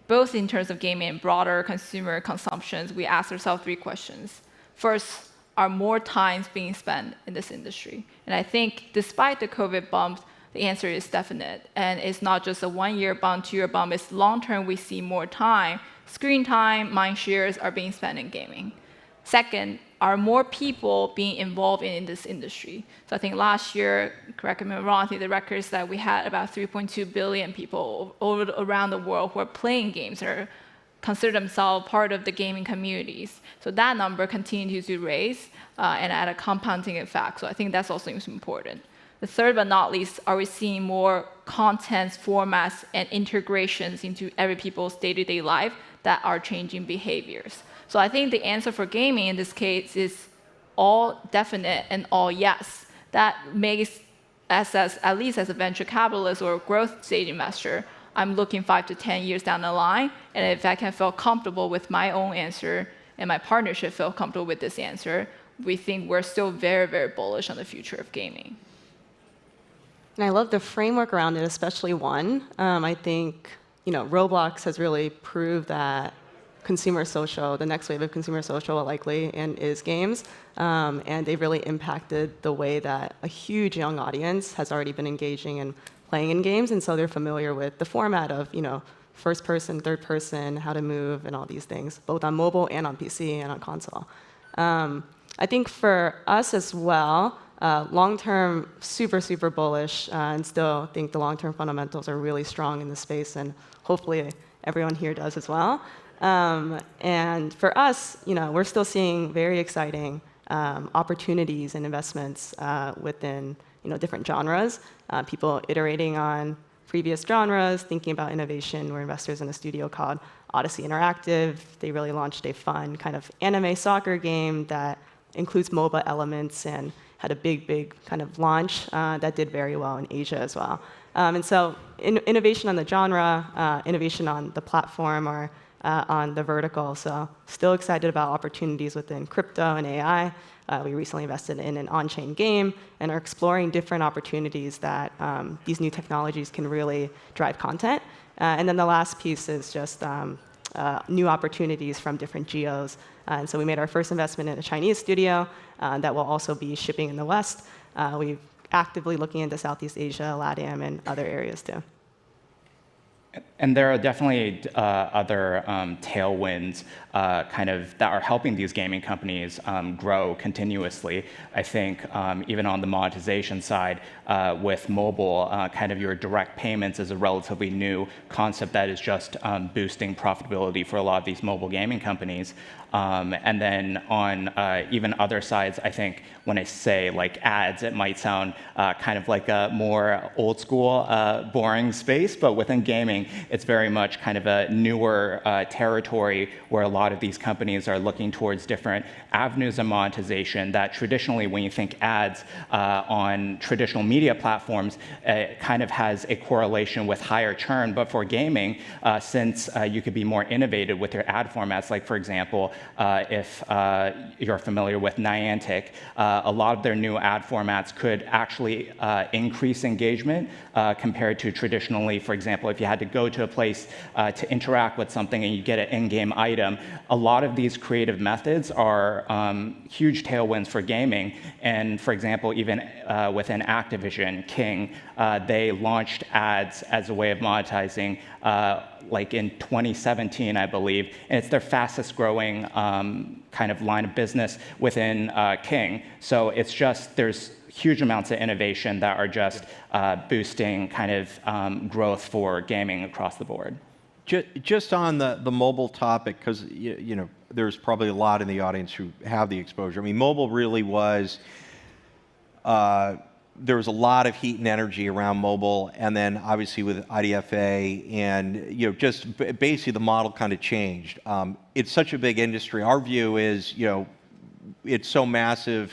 both in terms of gaming and broader consumer consumptions, we ask ourselves 3 questions. First, are more times being spent in this industry? And I think despite the COVID bumps, the answer is definite. And it's not just a 1-year bump, 2-year bump. It's long-term, we see more time. Screen time, mind shares are being spent in gaming. Second, are more people being involved in this industry? So I think last year, correct me if I'm wrong, I think the record is that we had about 3.2 billion people around the world who are playing games or consider themselves part of the gaming communities. So that number continues to raise and at a compounding effect. So I think that's also important. The third but not least, are we seeing more content formats and integrations into every people's day-to-day life that are changing behaviors? So I think the answer for gaming in this case is all definite and all yes. That makes us, at least as a venture capitalist or a growth stage investor, I'm looking 5 to 10 years down the line, and if I can feel comfortable with my own answer and my partnership feel comfortable with this answer, we think we're still very, very bullish on the future of gaming. And I love the framework around it, especially one. I think Roblox has really proved that consumer social, the next wave of consumer social likely and is games, and they've really impacted the way that a huge young audience has already been engaging and playing in games, and so they're familiar with the format of first person, third person, how to move, and all these things, both on mobile and on PC and on console. I think for us as well, long-term, super, super bullish, and still think the long-term fundamentals are really strong in the space, and hopefully everyone here does as well. And for us, we're still seeing very exciting opportunities and investments within different genres. People iterating on previous genres, thinking about innovation. We're investors in a studio called Odyssey Interactive. They really launched a fun kind of anime soccer game that includes MOBA elements and had a big kind of launch that did very well in Asia as well. And so innovation on the genre, innovation on the platform or on the vertical. So still excited about opportunities within crypto and AI. We recently invested in an on-chain game and are exploring different opportunities that these new technologies can really drive content. And then the last piece is just new opportunities from different geos. And so we made our first investment in a Chinese studio that will also be shipping in the West. We're actively looking into Southeast Asia, LATAM, and other areas too. And there are definitely other tailwinds kind of that are helping these gaming companies grow continuously. I think even on the monetization side with mobile, kind of your direct payments is a relatively new concept that is just boosting profitability for a lot of these mobile gaming companies. And then on even other sides, I think when I say like ads, it might sound kind of like a more old school, boring space, but within gaming, it's very much kind of a newer territory where a lot of these companies are looking towards different avenues of monetization that traditionally, when you think ads on traditional media platforms, it kind of has a correlation with higher churn. But for gaming, since you could be more innovative with your ad formats, like for example, if you're familiar with Niantic, a lot of their new ad formats could actually increase engagement compared to traditionally, for example, if you had to go to a place to interact with something and you get an in-game item. A lot of these creative methods are huge tailwinds for gaming. And for example, even within Activision, King, they launched ads as a way of monetizing like in 2017, I believe, and it's their fastest growing kind of line of business within King. So it's just, there's huge amounts of innovation that are just boosting kind of growth for gaming across the board. Just on the mobile topic, because you know there's probably a lot in the audience who have the exposure. I mean, mobile really was, there was a lot of heat and energy around mobile, and then obviously with IDFA, and you know, just basically the model kind of changed. It's such a big industry. Our view is, you know, it's so massive,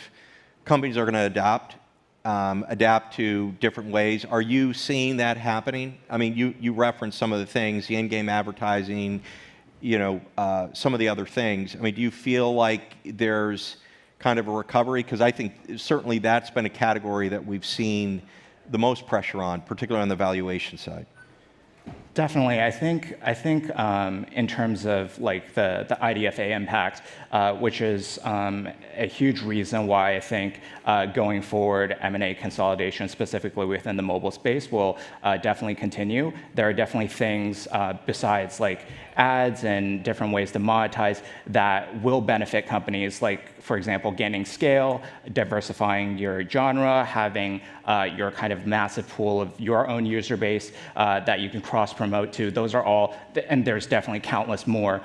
companies are going to adapt to different ways. Are you seeing that happening? I mean, you referenced some of the things, the in-game advertising, you know, some of the other things. I mean, do you feel like there's kind of a recovery? Because I think certainly that's been a category that we've seen the most pressure on, particularly on the valuation side. Definitely, I think in terms of like the IDFA impact, which is a huge reason why I think going forward M&A consolidation, specifically within the mobile space, will definitely continue. There are definitely things besides like ads and different ways to monetize that will benefit companies, like for example, gaining scale, diversifying your genre, having your kind of massive pool of your own user base that you can cross-promote to. Those are all, and there's definitely countless more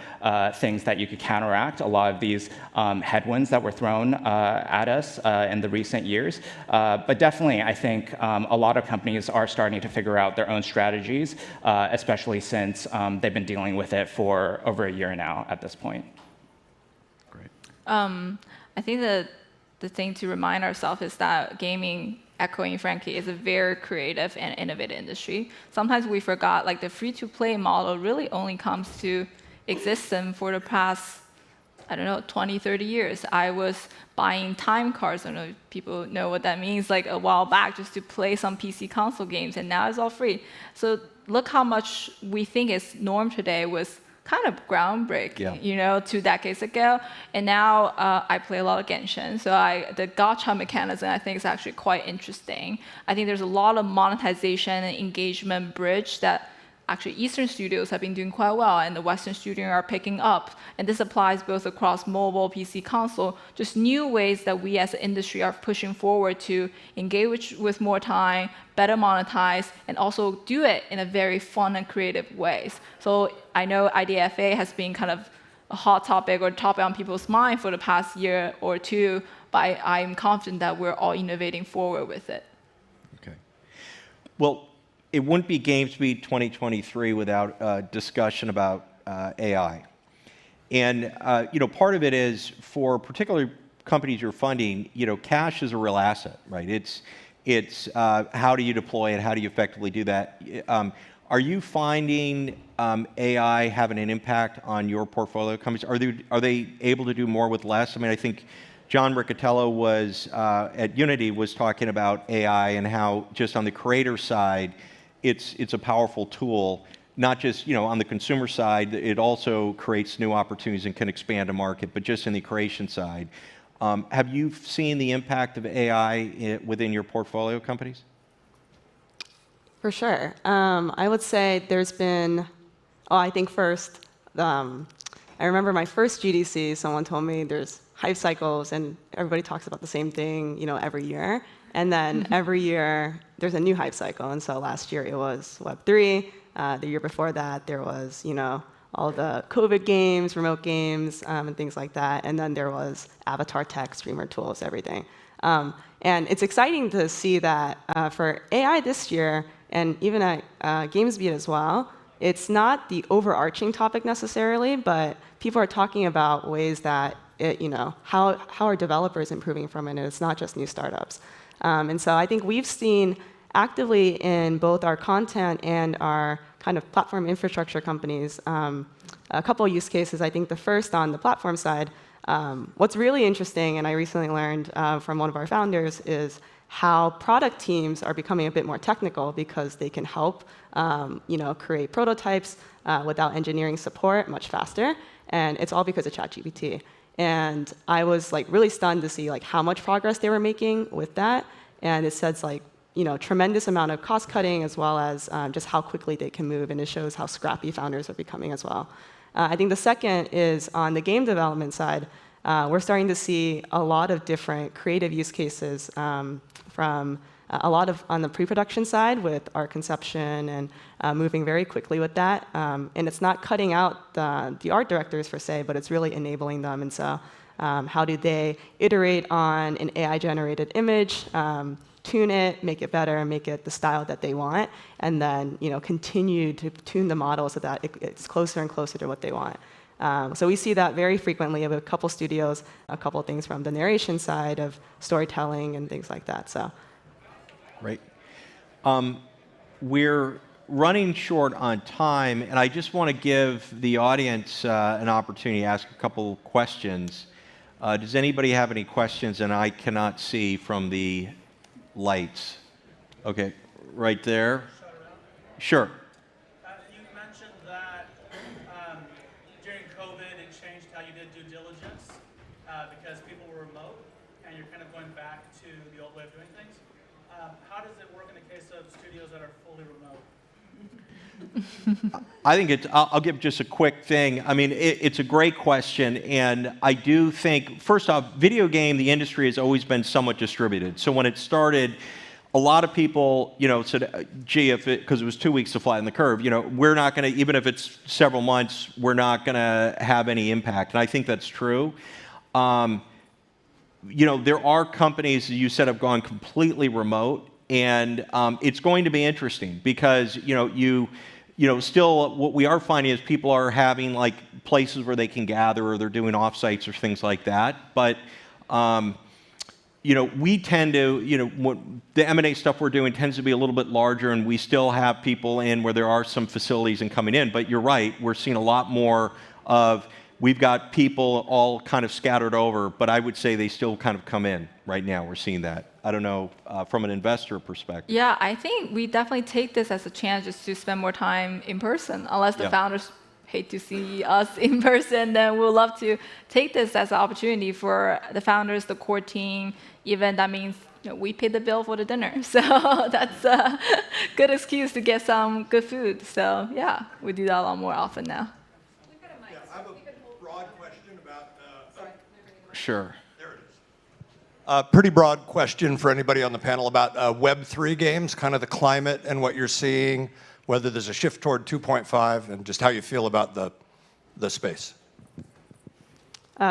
things that you could counteract a lot of these headwinds that were thrown at us in the recent years. But definitely, I think a lot of companies are starting to figure out their own strategies, especially since they've been dealing with it for over a year now at this point. Great. I think the thing to remind ourselves is that gaming, echoing Frankie, is a very creative and innovative industry. Sometimes we forgot, like the free-to-play model really only comes to existence for the past, I don't know, 20, 30 years. I was buying time cards, I don't know if people know what that means, like a while back just to play some PC console games, and now it's all free. So look how much we think is norm today was kind of groundbreaking, you know, 2 decades ago. And now I play a lot of Genshin, so the gacha mechanism I think is actually quite interesting. I think there's a lot of monetization and engagement bridge that actually Eastern studios have been doing quite well, and the Western studios are picking up. And this applies both across mobile, PC, console, just new ways that we as an industry are pushing forward to engage with more time, better monetize, and also do it in a very fun and creative ways. So I know IDFA has been kind of a hot topic or topic on people's mind for the past year or two, but I'm confident that we're all innovating forward with it. Okay. Well, it wouldn't be GamesBeat 2023 without a discussion about AI. And you know, part of it is for particular companies you're funding, you know, cash is a real asset, right? It's how do you deploy it? How do you effectively do that? Are you finding AI having an impact on your portfolio companies? Are they able to do more with less? I mean, I think John Riccatello was at Unity was talking about AI and how just on the creator side, it's a powerful tool. Not just, you know, on the consumer side, it also creates new opportunities and can expand a market, but just in the creation side. Have you seen the impact of AI within your portfolio companies? For sure. I would say there's been, I think first, I remember my first GDC, someone told me there's hype cycles and everybody talks about the same thing, you know, every year. And then every year there's a new hype cycle. And so last year it was Web3. The year before that there was, you know, all the COVID games, remote games, and things like that. And then there was avatar tech, streamer tools, everything. And it's exciting to see that for AI this year, and even at GamesBeat as well, it's not the overarching topic necessarily, but people are talking about ways that how are developers improving from it, and it's not just new startups. And so I think we've seen actively in both our content and our kind of platform infrastructure companies a couple of use cases. I think the first on the platform side, what's really interesting, and I recently learned from one of our founders, is how product teams are becoming a bit more technical because they can help create prototypes without engineering support much faster. And it's all because of ChatGPT. And I was really stunned to see how much progress they were making with that. And it says tremendous amount of cost cutting as well as just how quickly they can move. And it shows how scrappy founders are becoming as well. I think the second is on the game development side. We're starting to see a lot of different creative use cases from a lot of on the pre-production side with art conception and moving very quickly with that. And it's not cutting out the art directors per se, but it's really enabling them. And so how do they iterate on an AI-generated image, tune it, make it better, and make it the style that they want, and then continue to tune the model so that it's closer and closer to what they want. So we see that very frequently of a couple studios, a couple things from the narration side of storytelling and things like that. So, Great. We're running short on time, and I just want to give the audience an opportunity to ask a couple questions. Does anybody have any questions? And I cannot see from the lights. Okay, right there. Sure. You mentioned that during COVID it changed how you did due diligence because people were remote, and you're kind of going back to the old way of doing things. How does it work in the case of studios that are fully remote? I think I'll give just a quick thing. I mean, it's a great question, and I do think, first off, video game, the industry has always been somewhat distributed. So when it started, a lot of people, said, gee, because it was 2 weeks to flatten the curve, we're not going to, even if it's several months, we're not going to have any impact. And I think that's true. There are companies, as you said, have gone completely remote, and it's going to be interesting because, still what we are finding is people are having places where they can gather, or they're doing offsites or things like that. But, we tend to, the M&A stuff we're doing tends to be a little bit larger, and we still have people in where there are some facilities and coming in. But you're right, we're seeing a lot more of, we've got people all kind of scattered over, but I would say they still kind of come in right now. We're seeing that. I don't know, from an investor perspective. Yeah, I think we definitely take this as a chance just to spend more time in person. Unless the founders hate to see us in person, then we'll love to take this as an opportunity for the founders, the core team. Even that means we pay the bill for the dinner. So that's a good excuse to get some good food. So yeah, we do that a lot more often now. I have a broad question about... Sure. Pretty broad question for anybody on the panel about Web3 games, kind of the climate and what you're seeing, whether there's a shift toward 2.5, and just how you feel about the space.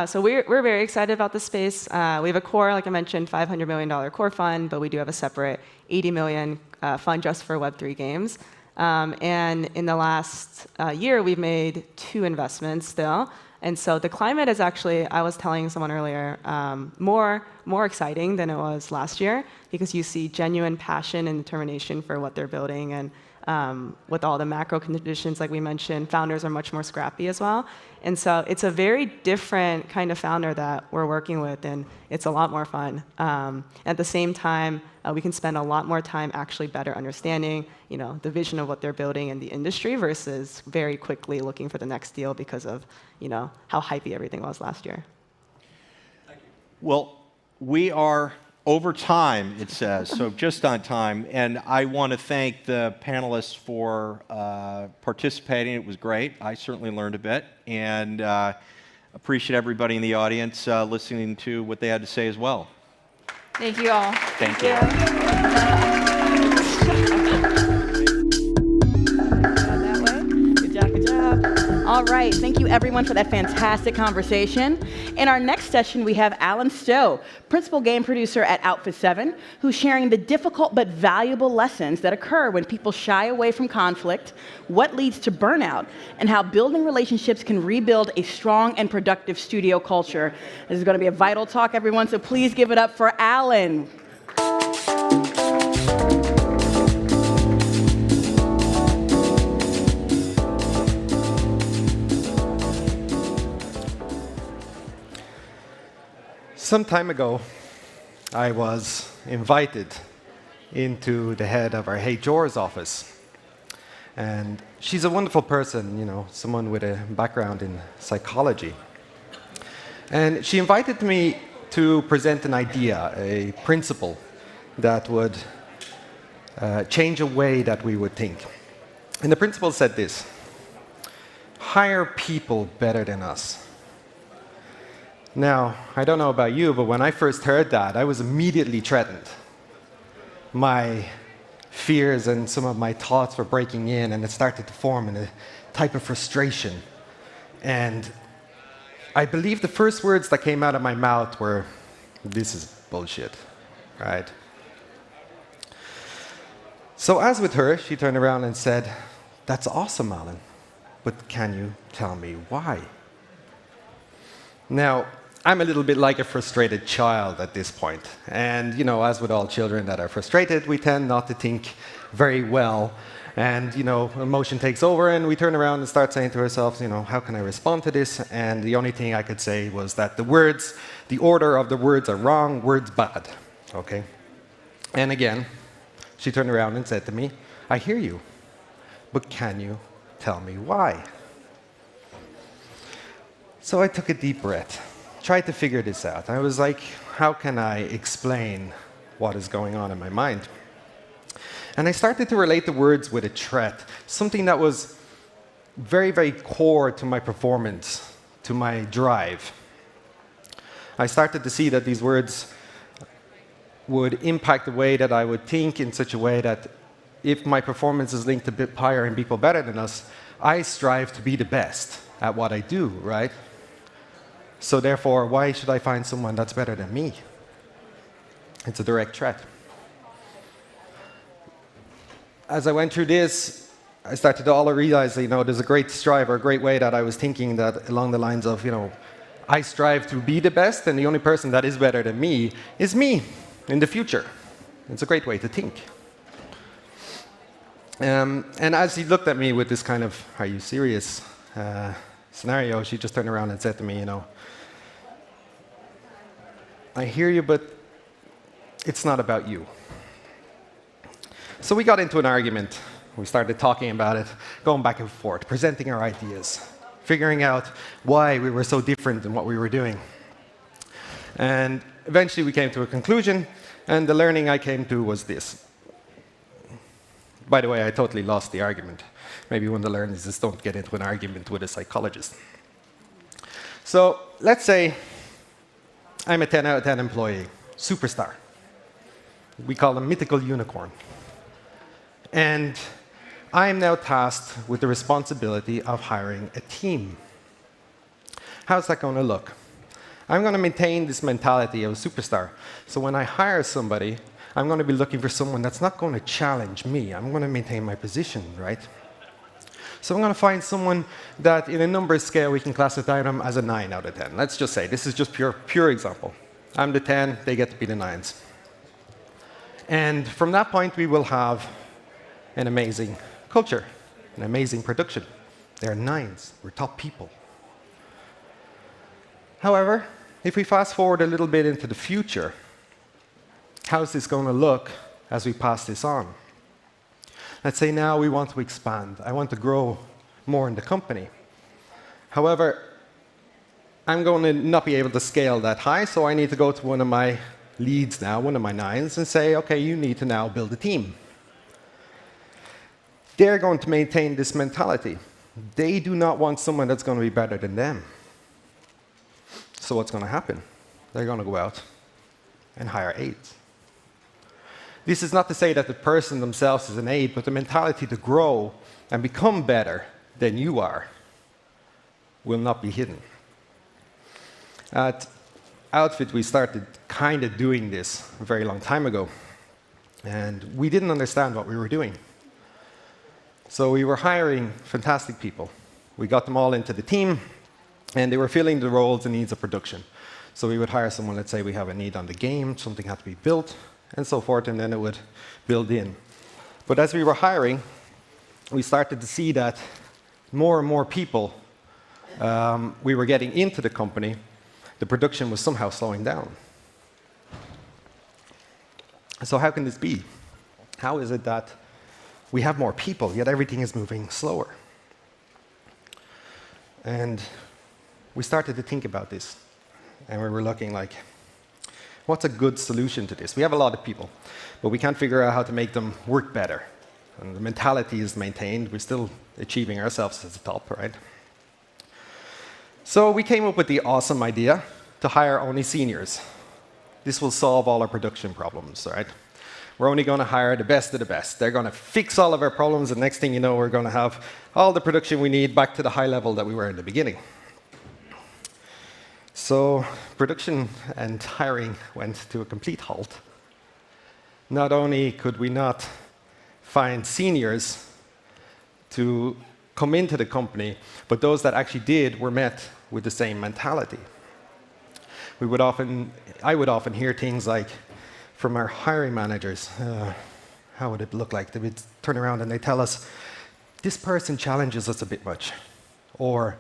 So we're very excited about the space. We have a core, like I mentioned, $500 million core fund, but we do have a separate $80 million fund just for Web3 games. And in the last year, we've made 2 investments still. And so the climate is actually, I was telling someone earlier, more exciting than it was last year, because you see genuine passion and determination for what they're building. And with all the macro conditions, like we mentioned, founders are much more scrappy as well. And so it's a very different kind of founder that we're working with, and it's a lot more fun. At the same time, we can spend a lot more time actually better understanding, the vision of what they're building in the industry versus very quickly looking for the next deal because of, how hypey everything was last year. Thank you. Well, we are over time, it says, so just on time. And I want to thank the panelists for participating. It was great. I certainly learned a bit. And appreciate everybody in the audience listening to what they had to say as well. Thank you all. Thank you. Good job, good job. All right, thank you everyone for that fantastic conversation. In our next session, we have Alan Stowe, principal game producer at Outfit 7, who's sharing the difficult but valuable lessons that occur when people shy away from conflict, what leads to burnout, and how building relationships can rebuild a strong and productive studio culture. This is going to be a vital talk, everyone, so please give it up for Alan. Some time ago, I was invited into the head of our Hey George's office. And she's a wonderful person, you know, someone with a background in psychology. And she invited me to present an idea, a principle that would change a way that we would think. And the principle said this: hire people better than us. Now, I don't know about you, but when I first heard that, I was immediately threatened. My fears and some of my thoughts were breaking in, and it started to form in a type of frustration. And I believe the first words that came out of my mouth were, "This is bullshit," right? So as with her, she turned around and said, "That's awesome, Alan, but can you tell me why?" Now, I'm a little bit like a frustrated child at this point. And, you know, as with all children that are frustrated, we tend not to think very well. And, you know, emotion takes over, and we turn around and start saying to ourselves, you know, how can I respond to this? And the only thing I could say was that the words, the order of the words are wrong, words bad, okay? And again, she turned around and said to me, "I hear you, but can you tell me why?" So I took a deep breath, tried to figure this out. I was like, how can I explain what is going on in my mind? And I started to relate the words with a threat, something that was very, very core to my performance, to my drive. I started to see that these words would impact the way that I would think in such a way that if my performance is linked to higher and people better than us, I strive to be the best at what I do, right? So therefore, why should I find someone that's better than me? It's a direct threat. As I went through this, I started to all realize that, you know, there's a great strive or a great way that I was thinking that along the lines of, you know, I strive to be the best, and the only person that is better than me is me in the future. It's a great way to think. And as he looked at me with this kind of, "Are you serious?" scenario, she just turned around and said to me, you know, "I hear you, but it's not about you." So we got into an argument. We started talking about it, going back and forth, presenting our ideas, figuring out why we were so different in what we were doing. And eventually we came to a conclusion, and the learning I came to was this. By the way, I totally lost the argument. Maybe one of the learnings is don't get into an argument with a psychologist. So let's say I'm a 10 out of 10 employee, superstar. We call them mythical unicorn. And I am now tasked with the responsibility of hiring a team. How's that going to look? I'm going to maintain this mentality of a superstar. So when I hire somebody, I'm going to be looking for someone that's not going to challenge me. I'm going to maintain my position, right? So I'm going to find someone that, in a numbers scale, we can classify them as a 9 out of 10. Let's just say, this is just pure example. I'm the 10, they get to be the 9s. And from that point, we will have an amazing culture, an amazing production. They're 9s, we're top people. However, if we fast forward a little bit into the future, how's this going to look as we pass this on? Let's say now we want to expand. I want to grow more in the company. However, I'm going to not be able to scale that high, so I need to go to one of my leads now, one of my 9s, and say, okay, you need to now build a team. They're going to maintain this mentality. They do not want someone that's going to be better than them. So what's going to happen? They're going to go out and hire 8s. This is not to say that the person themselves is an 8, but the mentality to grow and become better than you are will not be hidden. At Outfit, we started kind of doing this a very long time ago, and we didn't understand what we were doing. So we were hiring fantastic people. We got them all into the team, and they were filling the roles and needs of production. So we would hire someone, let's say we have a need on the game, something had to be built, and so forth, and then it would build in. But as we were hiring, we started to see that more and more people we were getting into the company, the production was somehow slowing down. So how can this be? How is it that we have more people, yet everything is moving slower? And we started to think about this, and we were looking like, what's a good solution to this? We have a lot of people, but we can't figure out how to make them work better. And the mentality is maintained. We're still achieving ourselves as the top, right? So we came up with the awesome idea to hire only seniors. This will solve all our production problems, right? We're only going to hire the best of the best. They're going to fix all of our problems, and next thing you know, we're going to have all the production we need back to the high level that we were in the beginning. So production and hiring went to a complete halt. Not only could we not find seniors to come into the company, but those that actually did were met with the same mentality. I would often hear things like from our hiring managers, how would it look like? They would turn around and they tell us, this person challenges us a bit much, or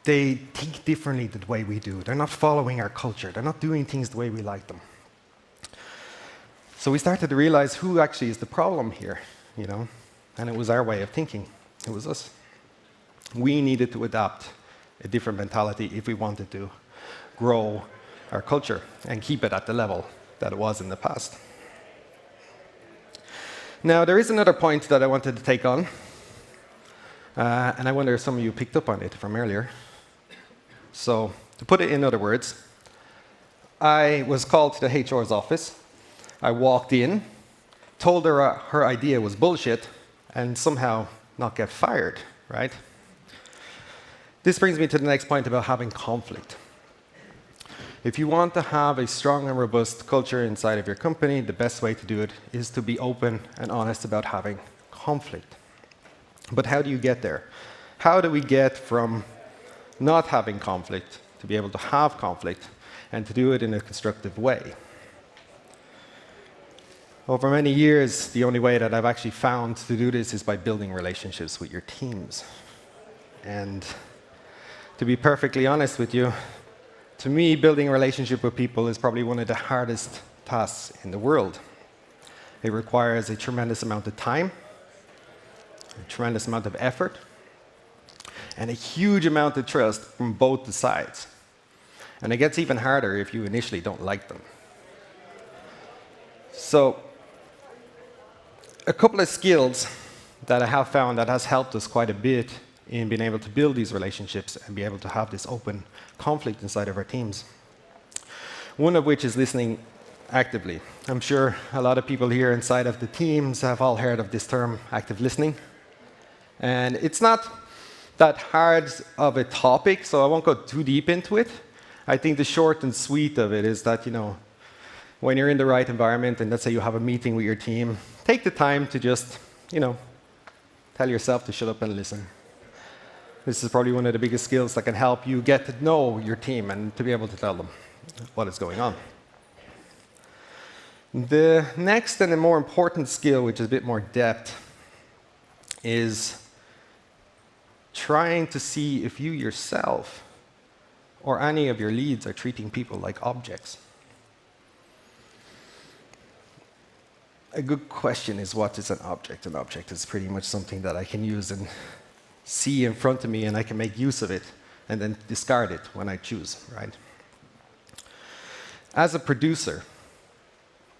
they think differently the way we do. They're not following our culture. They're not doing things the way we like them. So we started to realize who actually is the problem here, you know? And it was our way of thinking. It was us. We needed to adapt a different mentality if we wanted to grow our culture and keep it at the level that it was in the past. Now, there is another point that I wanted to take on, and I wonder if some of you picked up on it from earlier. So, to put it in other words, I was called to the HR's office. I walked in, told her her idea was bullshit, and somehow not get fired, right? This brings me to the next point about having conflict. If you want to have a strong and robust culture inside of your company, the best way to do it is to be open and honest about having conflict. But how do you get there? How do we get from not having conflict to be able to have conflict and to do it in a constructive way? Over many years, the only way that I've actually found to do this is by building relationships with your teams. And to be perfectly honest with you, to me, building a relationship with people is probably one of the hardest tasks in the world. It requires a tremendous amount of time, a tremendous amount of effort, and a huge amount of trust from both the sides. And it gets even harder if you initially don't like them. So, a couple of skills that I have found that has helped us quite a bit in being able to build these relationships and be able to have this open conflict inside of our teams. One of which is listening actively. I'm sure a lot of people here inside of the teams have all heard of this term, active listening. And it's not that hard of a topic, so I won't go too deep into it. I think the short and sweet of it is that, you know, when you're in the right environment and let's say you have a meeting with your team, take the time to just, you know, tell yourself to shut up and listen. This is probably one of the biggest skills that can help you get to know your team and to be able to tell them what is going on. The next and the more important skill, which is a bit more depth, is trying to see if you yourself or any of your leads are treating people like objects. A good question is, what is an object? An object is pretty much something that I can use and see in front of me, and I can make use of it and then discard it when I choose, right? As a producer,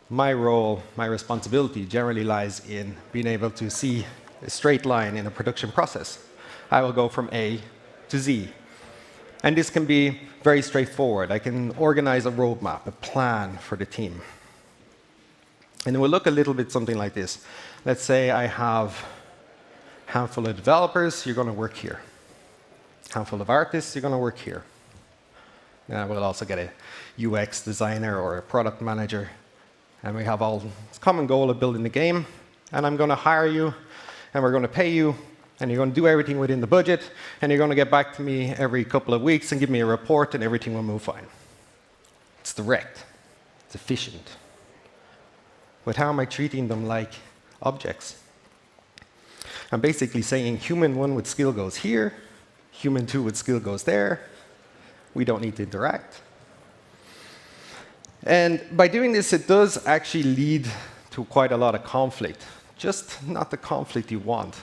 my role, my responsibility generally lies in being able to see a straight line in a production process. I will go from A to Z. And this can be very straightforward. I can organize a roadmap, a plan for the team. And it will look a little bit something like this. Let's say I have a handful of developers, you're going to work here. Handful of artists, you're going to work here. We'll also get a UX designer or a product manager. And we have all this common goal of building the game. And I'm going to hire you, and we're going to pay you, and you're going to do everything within the budget, and you're going to get back to me every couple of weeks and give me a report, and everything will move fine. It's direct. It's efficient. But how am I treating them like objects? I'm basically saying human 1 with skill goes here, human 2 with skill goes there. We don't need to interact. And by doing this, it does actually lead to quite a lot of conflict, just not the conflict you want.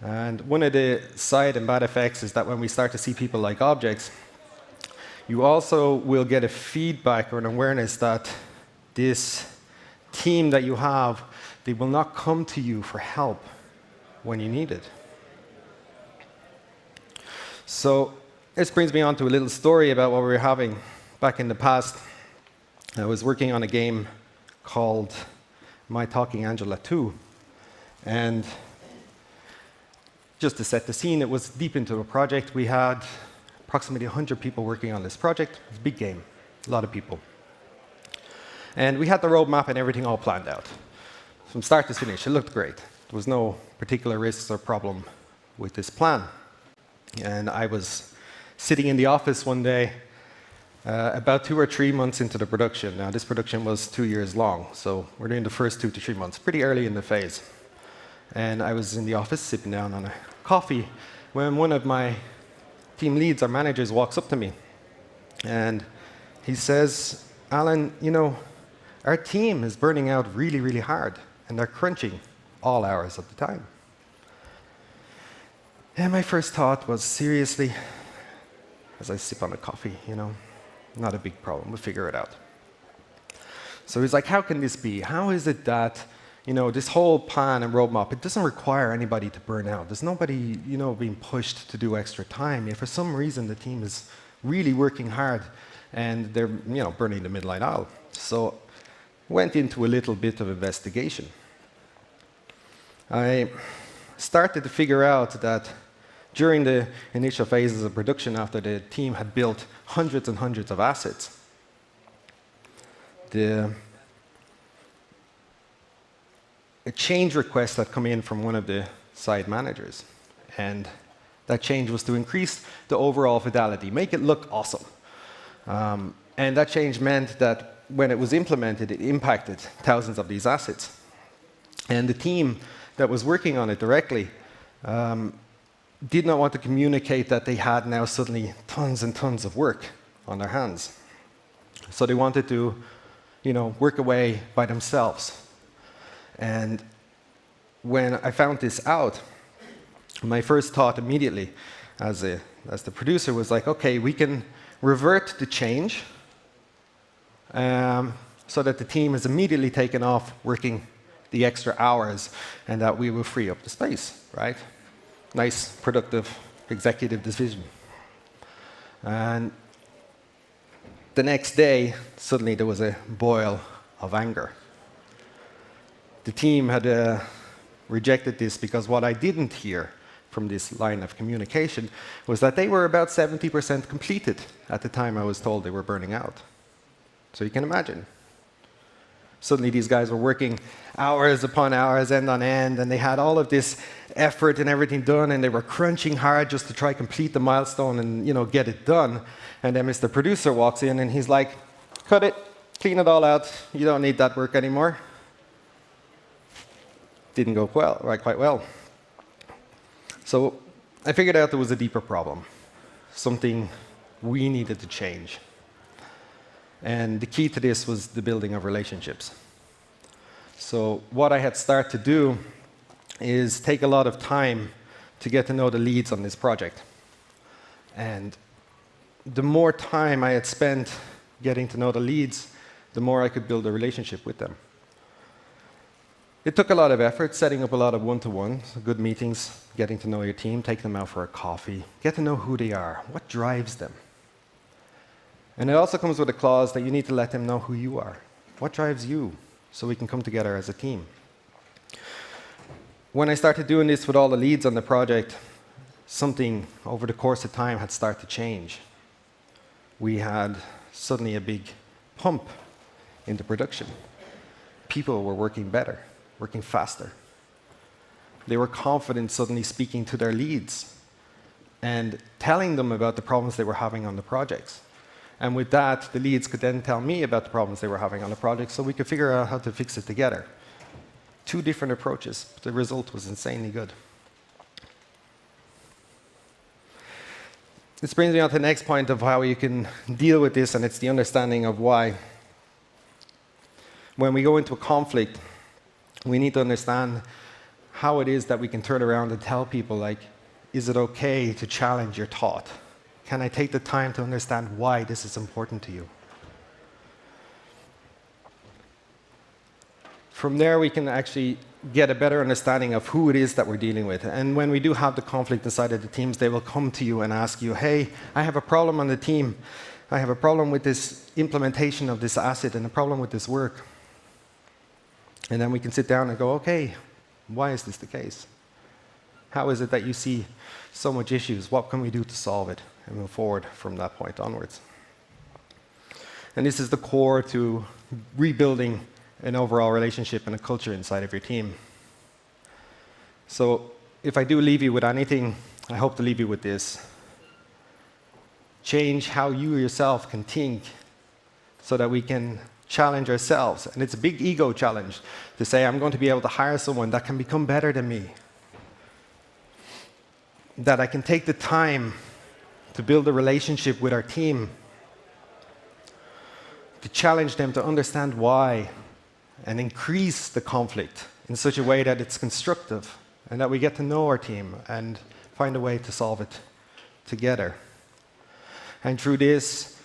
And one of the side and bad effects is that when we start to see people like objects, you also will get a feedback or an awareness that this team that you have, they will not come to you for help when you need it. So this brings me on to a little story about what we were having back in the past. I was working on a game called My Talking Angela 2. And just to set the scene, it was deep into a project. We had approximately 100 people working on this project. It was a big game, a lot of people. And we had the roadmap and everything all planned out. From start to finish, it looked great. There was no particular risks or problem with this plan. And I was sitting in the office one day, about 2 or 3 months into the production. Now, this production was 2 years long, so we're doing the first 2 to 3 months, pretty early in the phase. And I was in the office, sipping down on a coffee, when one of my team leads, our managers, walks up to me. And he says, Alan, you know, our team is burning out really, really hard, and they're crunching all hours of the time. And my first thought was, seriously, as I sip on a coffee, you know, not a big problem, we'll figure it out. So he's like, how can this be? How is it that, you know, this whole plan and roadmap, it doesn't require anybody to burn out. There's nobody, you know, being pushed to do extra time. If for some reason the team is really working hard and they're, you know, burning the midnight oil. So went into a little bit of investigation. I started to figure out that during the initial phases of production, after the team had built hundreds and hundreds of assets, a change request had come in from one of the side managers. And that change was to increase the overall fidelity, make it look awesome. And that change meant that when it was implemented, it impacted thousands of these assets. And the team that was working on it directly did not want to communicate that they had now suddenly tons and tons of work on their hands. So they wanted to, you know, work away by themselves. And when I found this out, my first thought immediately as the producer was like, okay, we can revert the change so that the team is immediately taken off working the extra hours and that we will free up the space, right? Nice, productive executive decision. And the next day, suddenly there was a boil of anger. The team had rejected this because what I didn't hear from this line of communication was that they were about 70% completed at the time I was told they were burning out. So you can imagine. Suddenly these guys were working hours upon hours, end on end, and they had all of this effort and everything done, and they were crunching hard just to try complete the milestone and, you know, get it done. And then Mr. Producer walks in and he's like, cut it, clean it all out, you don't need that work anymore. Didn't go quite well. So I figured out there was a deeper problem, something we needed to change. And the key to this was the building of relationships. So what I had started to do is take a lot of time to get to know the leads on this project. And the more time I had spent getting to know the leads, the more I could build a relationship with them. It took a lot of effort, setting up a lot of one-to-ones, good meetings, getting to know your team, take them out for a coffee, get to know who they are, what drives them. And it also comes with a clause that you need to let them know who you are. What drives you? So we can come together as a team. When I started doing this with all the leads on the project, something over the course of time had started to change. we had suddenly a big pump into production. People were working better, working faster. They were confident suddenly speaking to their leads and telling them about the problems they were having on the projects. And with that, the leads could then tell me about the problems they were having on the project, so we could figure out how to fix it together. 2 different approaches, but the result was insanely good. This brings me on to the next point of how you can deal with this, and it's the understanding of why. When we go into a conflict, we need to understand how it is that we can turn around and tell people, like, is it okay to challenge your thought? Can I take the time to understand why this is important to you? From there, we can actually get a better understanding of who it is that we're dealing with. And when we do have the conflict inside of the teams, they will come to you and ask you, hey, I have a problem on the team. I have a problem with this implementation of this asset and a problem with this work. And then we can sit down and go, okay, why is this the case? How is it that you see so much issues? What can we do to solve it? And move forward from that point onwards. And this is the core to rebuilding an overall relationship and a culture inside of your team. So if I do leave you with anything, I hope to leave you with this. Change how you yourself can think so that we can challenge ourselves. And it's a big ego challenge to say, I'm going to be able to hire someone that can become better than me. That I can take the time to build a relationship with our team, to challenge them to understand why, and increase the conflict in such a way that it's constructive, and that we get to know our team and find a way to solve it together. And through this,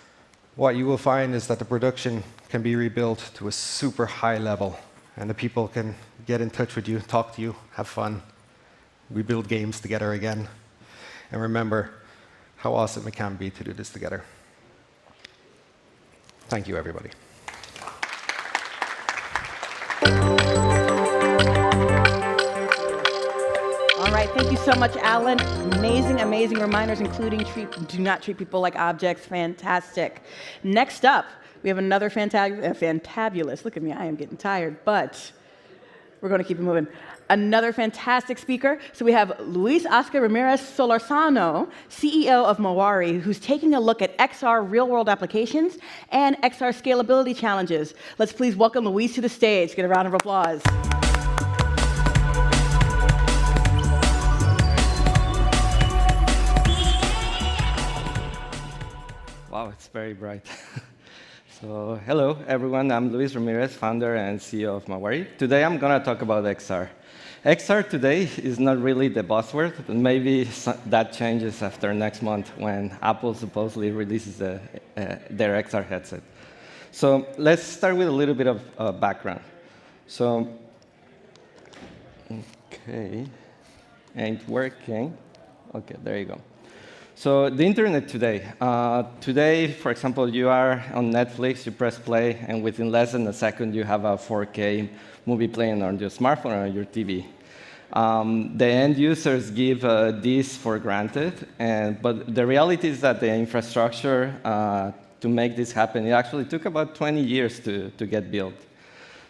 what you will find is that the production can be rebuilt to a super high level, and the people can get in touch with you, talk to you, have fun. We build games together again. And remember how awesome it can be to do this together. Thank you, everybody. All right, thank you so much, Alan. Amazing, amazing reminders, including do not treat people like objects. Fantastic. Next up, we have another fantabulous, look at me, I am getting tired, but we're going to keep it moving. Another fantastic speaker. So we have Luis Oscar Ramirez Solorzano, CEO of Mawari, who's taking a look at XR real-world applications and XR scalability challenges. Let's please welcome Luis to the stage. Get a round of applause. Wow, it's very bright. So, hello, everyone. I'm Luis Ramirez, founder and CEO of Mawari. Today, I'm going to talk about XR. XR today is not really the buzzword, but maybe that changes after next month when Apple supposedly releases their XR headset. So let's start with a little bit of background. So, okay, ain't working. Okay, there you go. So the internet today. Today, for example, you are on Netflix, you press play, and within less than a second, you have a 4K movie playing on your smartphone or your TV. The end users give this for granted, but the reality is that the infrastructure to make this happen, it actually took about 20 years to get built.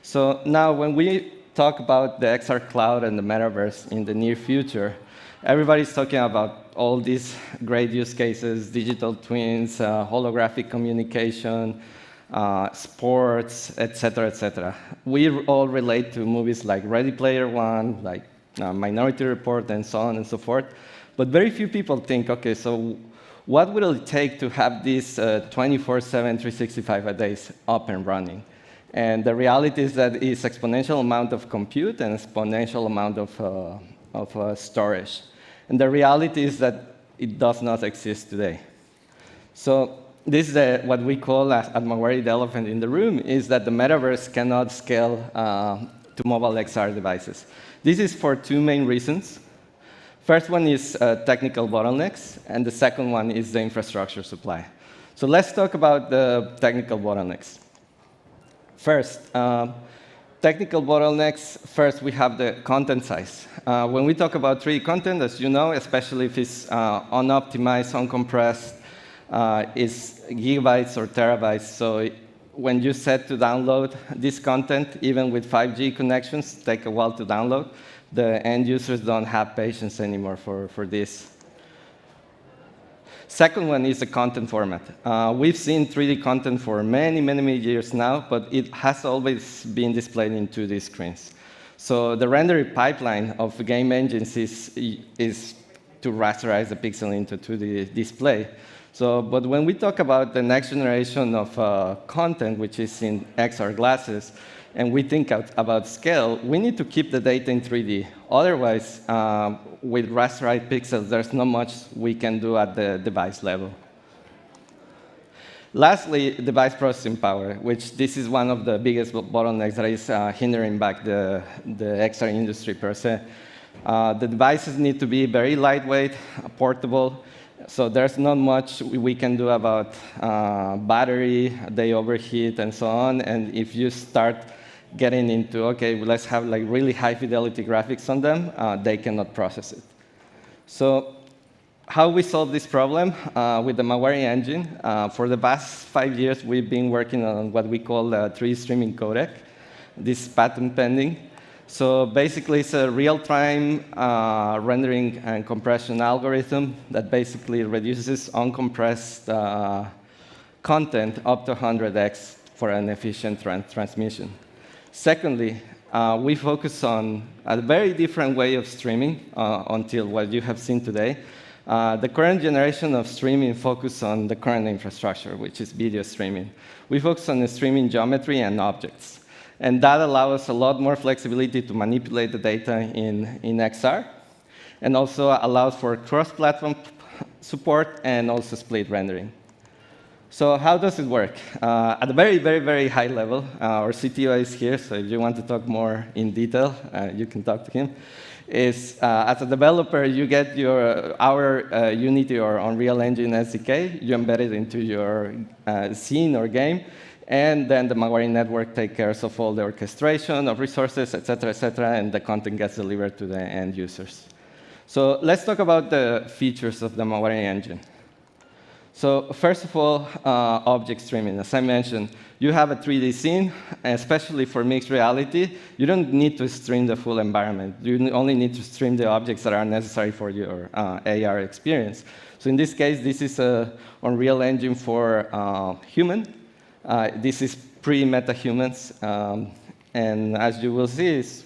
So now when we talk about the XR cloud and the metaverse in the near future, everybody's talking about all these great use cases, digital twins, holographic communication, sports, et cetera, We all relate to movies like Ready Player One, like Minority Report, and so on and so forth. But very few people think, okay, so what will it take to have this 24/7, 365 a days up and running? And the reality is that it's exponential amount of compute and exponential amount of storage. And the reality is that it does not exist today. So this is what we call at Mawari the elephant in the room, is that the metaverse cannot scale to mobile XR devices. This is for two main reasons. First one is technical bottlenecks, and the second one is the infrastructure supply. So let's talk about the technical bottlenecks. First, technical bottlenecks, first we have the content size. When we talk about 3D content, as you know, especially if it's unoptimized, uncompressed, is gigabytes or terabytes. So when you set to download this content, even with 5G connections, take a while to download. The end users don't have patience anymore for this. Second one is the content format. We've seen 3D content for many, many, many years now, but it has always been displayed in 2D screens. So the rendering pipeline of game engines is to rasterize the pixel into 2D display. So, but when we talk about the next generation of content, which is in XR glasses, and we think about scale, we need to keep the data in 3D. Otherwise, with rasterized pixels, there's not much we can do at the device level. Lastly, device processing power, which this is one of the biggest bottlenecks that is hindering back the XR industry per se. The devices need to be very lightweight, portable, so there's not much we can do about battery, they overheat, and so on. And if you start getting into, OK, well, let's have like really high fidelity graphics on them, they cannot process it. So how we solve this problem with the Mawari engine? For the past 5 years, we've been working on what we call the 3D streaming codec. This is patent pending. So basically, it's a real-time rendering and compression algorithm that basically reduces uncompressed content up to 100x for an efficient transmission. Secondly, we focus on a very different way of streaming until what you have seen today. The current generation of streaming focuses on the current infrastructure, which is video streaming. We focus on the streaming geometry and objects. And that allows us a lot more flexibility to manipulate the data in XR, and also allows for cross-platform support and also split rendering. So how does it work? At a very, very, very high level, our CTO is here, so if you want to talk more in detail, you can talk to him. As a developer, you get our Unity or Unreal Engine SDK, you embed it into your scene or game, and then the Mawari network takes care of all the orchestration of resources, et cetera, and the content gets delivered to the end users. So let's talk about the features of the Mawari engine. So first of all, object streaming. As I mentioned, you have a 3D scene, and especially for mixed reality, you don't need to stream the full environment. You only need to stream the objects that are necessary for your AR experience. So in this case, this is an Unreal Engine for human. This is pre-meta-humans, and as you will see, it's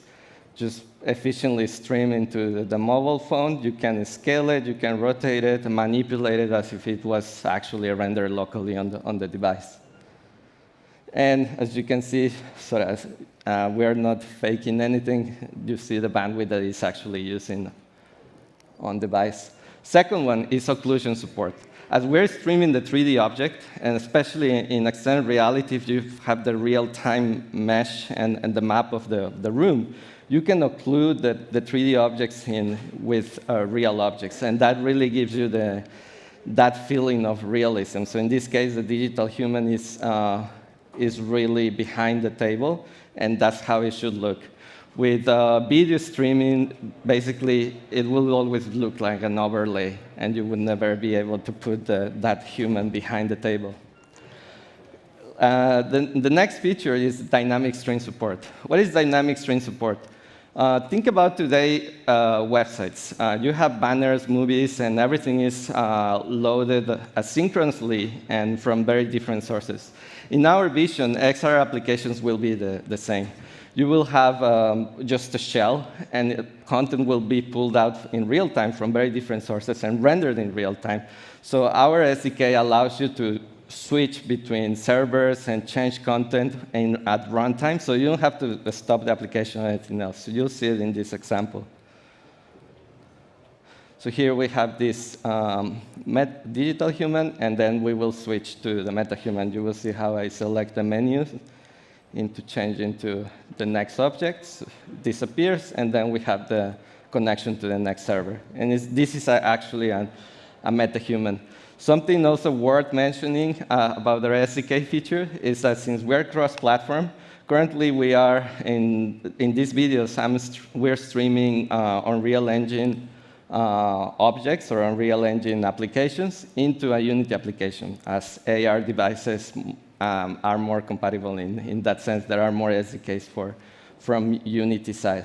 just efficiently stream into the mobile phone. You can scale it, you can rotate it, and manipulate it as if it was actually rendered locally on the device. And as you can see, we are not faking anything. You see the bandwidth that is actually using on device. Second one is occlusion support. As we're streaming the 3D object, and especially in extended reality, if you have the real-time mesh and the map of the room, you can occlude the 3D objects in with real objects, and that really gives you that feeling of realism. So in this case, the digital human is really behind the table, and that's how it should look. With video streaming, basically, it will always look like an overlay, and you would never be able to put that human behind the table. The next feature is dynamic stream support. What is dynamic stream support? Think about today websites. You have banners, movies, and everything is loaded asynchronously and from very different sources. In our vision, XR applications will be the same. You will have just a shell, and content will be pulled out in real time from very different sources and rendered in real time. So our SDK allows you to switch between servers and change content at runtime, so you don't have to stop the application or anything else. So you'll see it in this example. So here we have this digital human, and then we will switch to the meta-human. You will see how I select the menus to change into the next object, disappears, and then we have the connection to the next server. And this is actually a meta-human. Something also worth mentioning about our SDK feature is that since we're cross-platform, currently we are in these videos, we're streaming Unreal Engine objects or Unreal Engine applications into a Unity application, as AR devices are more compatible in that sense. There are more SDKs from Unity side.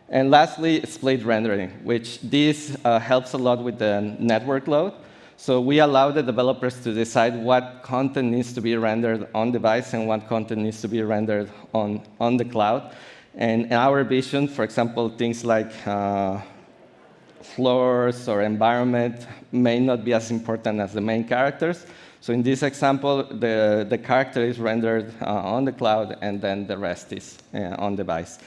And lastly, split rendering, which this helps a lot with the network load. So we allow the developers to decide what content needs to be rendered on device and what content needs to be rendered on the cloud. And in our vision, for example, things like floors or environment may not be as important as the main characters. So in this example, the character is rendered on the cloud, and then the rest is on device.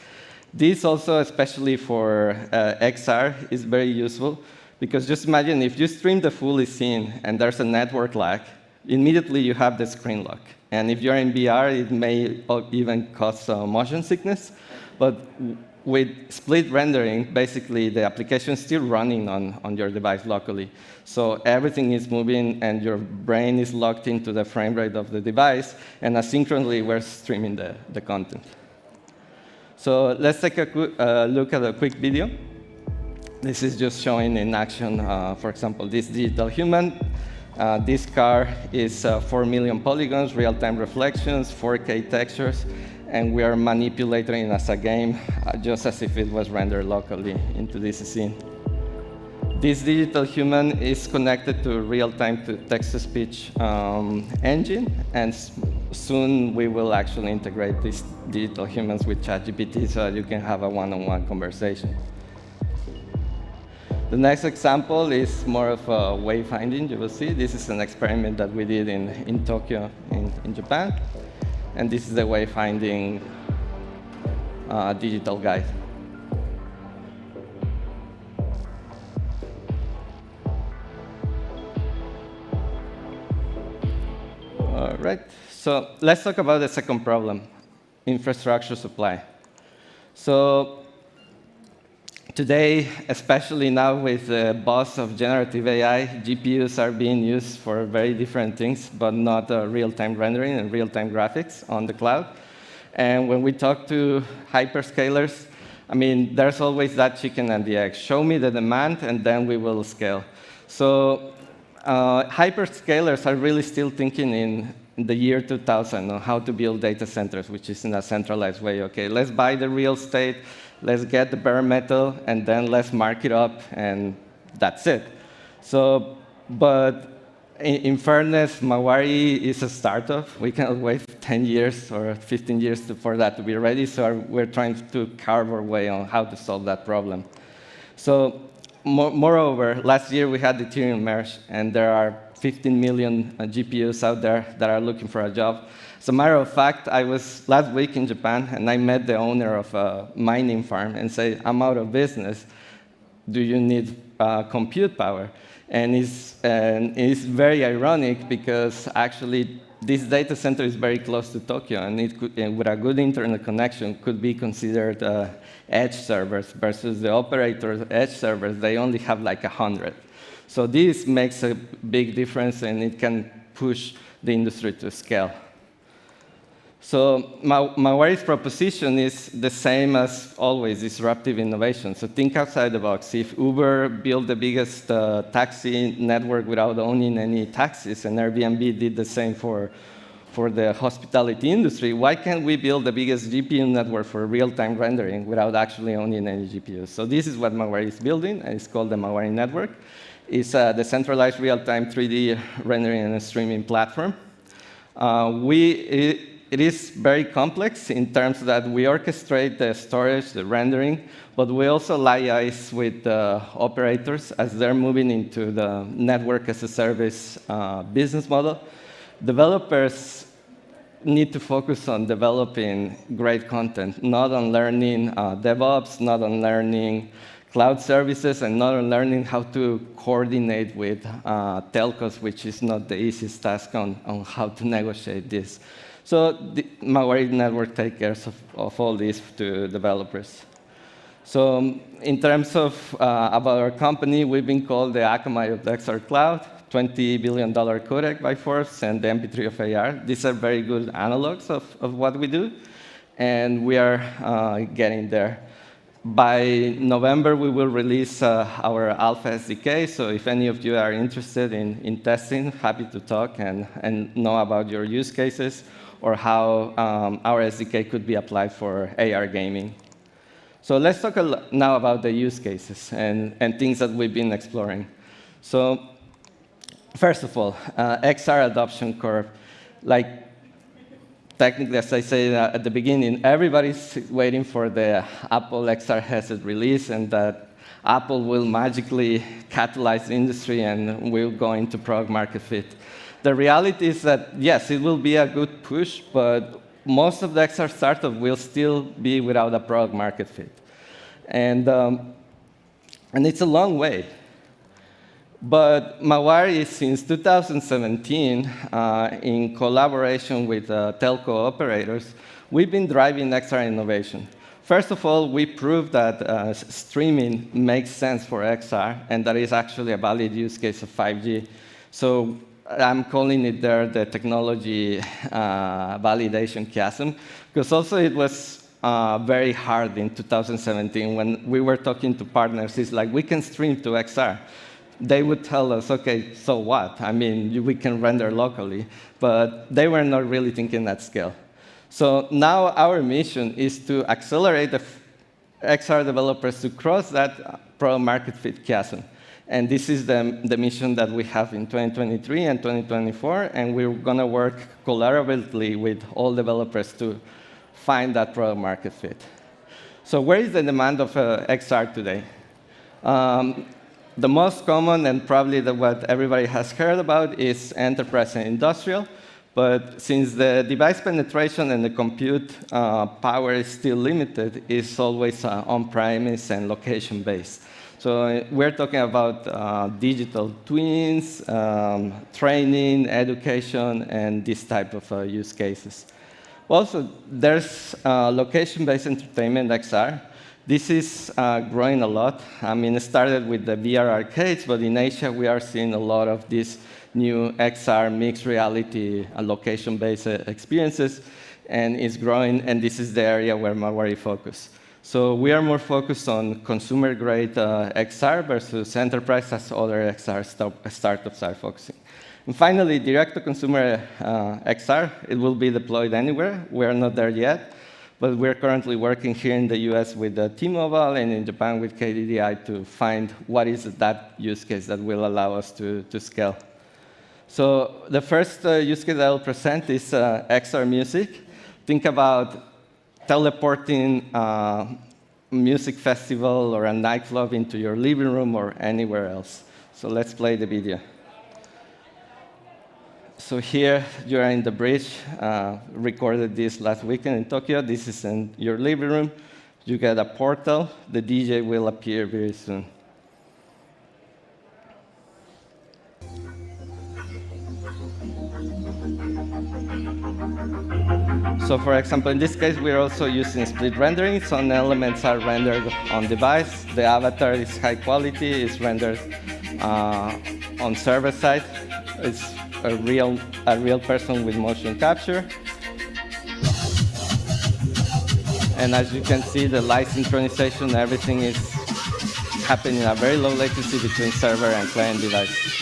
This also, especially for XR, is very useful, because just imagine if you stream the full scene and there's a network lag, immediately you have the screen lock. And if you're in VR, it may even cause motion sickness. But with split rendering, basically the application is still running on your device locally. So everything is moving, and your brain is locked into the frame rate of the device, and asynchronously we're streaming the content. So let's take a look at a quick video. This is just showing in action, for example, this digital human. This car is 4 million polygons, real-time reflections, 4K textures, and we are manipulating it as a game, just as if it was rendered locally into this scene. This digital human is connected to real-time text-to-speech engine, and soon we will actually integrate these digital humans with ChatGPT so that you can have a one-on-one conversation. The next example is more of a wayfinding. You will see this is an experiment that we did in Tokyo, in Japan. And this is the wayfinding digital guide. All right, so let's talk about the second problem, infrastructure supply. So today, especially now with the buzz of generative AI, GPUs are being used for very different things, but not real-time rendering and real-time graphics on the cloud. And when we talk to hyperscalers, I mean, there's always that chicken and the egg. Show me the demand, and then we will scale. So hyperscalers are really still thinking in the year 2000 on how to build data centers, which is in a centralized way. OK, let's buy the real estate. Let's get the bare metal, and then let's mark it up, and that's it. So, but in fairness, Mawari is a startup. We cannot wait 10 years or 15 years for that to be ready, so we're trying to carve our way on how to solve that problem. So, moreover, last year we had the Ethereum merge, and there are 15 million GPUs out there that are looking for a job. As a matter of fact, I was last week in Japan, and I met the owner of a mining farm and said, I'm out of business. Do you need compute power? And it's very ironic, because actually this data center is very close to Tokyo, and with a good internet connection could be considered edge servers, versus the operator's edge servers, they only have like 100. So this makes a big difference, and it can push the industry to scale. So Mawari's proposition is the same as always, disruptive innovation. So think outside the box. If Uber built the biggest taxi network without owning any taxis, and Airbnb did the same for the hospitality industry, why can't we build the biggest GPU network for real-time rendering without actually owning any GPUs? So this is what Mawari is building, and it's called the Mawari Network. It's a decentralized real-time 3D rendering and streaming platform. It is very complex in terms that we orchestrate the storage, the rendering, but we also liaise with the operators as they're moving into the network as a service business model. Developers need to focus on developing great content, not on learning DevOps, not on learning cloud services, and not on learning how to coordinate with telcos, which is not the easiest task on how to negotiate this. So the Mawari Network takes care of all this to developers. So in terms of about our company, we've been called the Akamai of the XR Cloud, $20 billion codec by Forbes, and the MP3 of AR. These are very good analogs of what we do, and we are getting there. By November, we will release our Alpha SDK. So if any of you are interested in testing, happy to talk and know about your use cases or how our SDK could be applied for AR gaming. So let's talk now about the use cases and things that we've been exploring. So first of all, XR adoption curve. Like, technically, as I said at the beginning, everybody's waiting for the Apple XR headset release and that Apple will magically catalyze the industry and will go into product market fit. The reality is that, yes, it will be a good push, but most of the XR startup will still be without a product market fit. And it's a long way. But Mawari, since 2017, in collaboration with telco operators, we've been driving XR innovation. First of all, we proved that streaming makes sense for XR, and that is actually a valid use case of 5G. So I'm calling it there the technology validation chasm, because also it was very hard in 2017 when we were talking to partners. It's like, we can stream to XR. They would tell us, OK, so what? I mean, we can render locally. But they were not really thinking at scale. So now our mission is to accelerate the XR developers to cross that product market fit chasm. And this is the mission that we have in 2023 and 2024. And we're going to work collaboratively with all developers to find that product market fit. So where is the demand of XR today? The most common, and probably what everybody has heard about, is enterprise and industrial. But since the device penetration and the compute power is still limited, it's always on-premise and location-based. So we're talking about digital twins, training, education, and this type of use cases. Also, there's location-based entertainment, XR. This is growing a lot. I mean, it started with the VR arcades, but in Asia, we are seeing a lot of these new XR mixed reality location-based experiences, and it's growing, and this is the area where Mawari focus. So we are more focused on consumer-grade XR versus enterprise, as other XR startups are focusing. And finally, direct-to-consumer XR, it will be deployed anywhere. We are not there yet. But we're currently working here in the US with T-Mobile and in Japan with KDDI to find what is that use case that will allow us to scale. So the first use case I'll present is XR music. Think about teleporting a music festival or a nightclub into your living room or anywhere else. So let's play the video. So here you are in the bridge. Recorded this last weekend in Tokyo. This is in your living room. You get a portal. The DJ will appear very soon. So for example, in this case, we're also using split rendering. Some elements are rendered on device. The avatar is high quality. It's rendered on server side. It's a real person with motion capture. And as you can see, the light synchronization, everything is happening at very low latency between server and client device.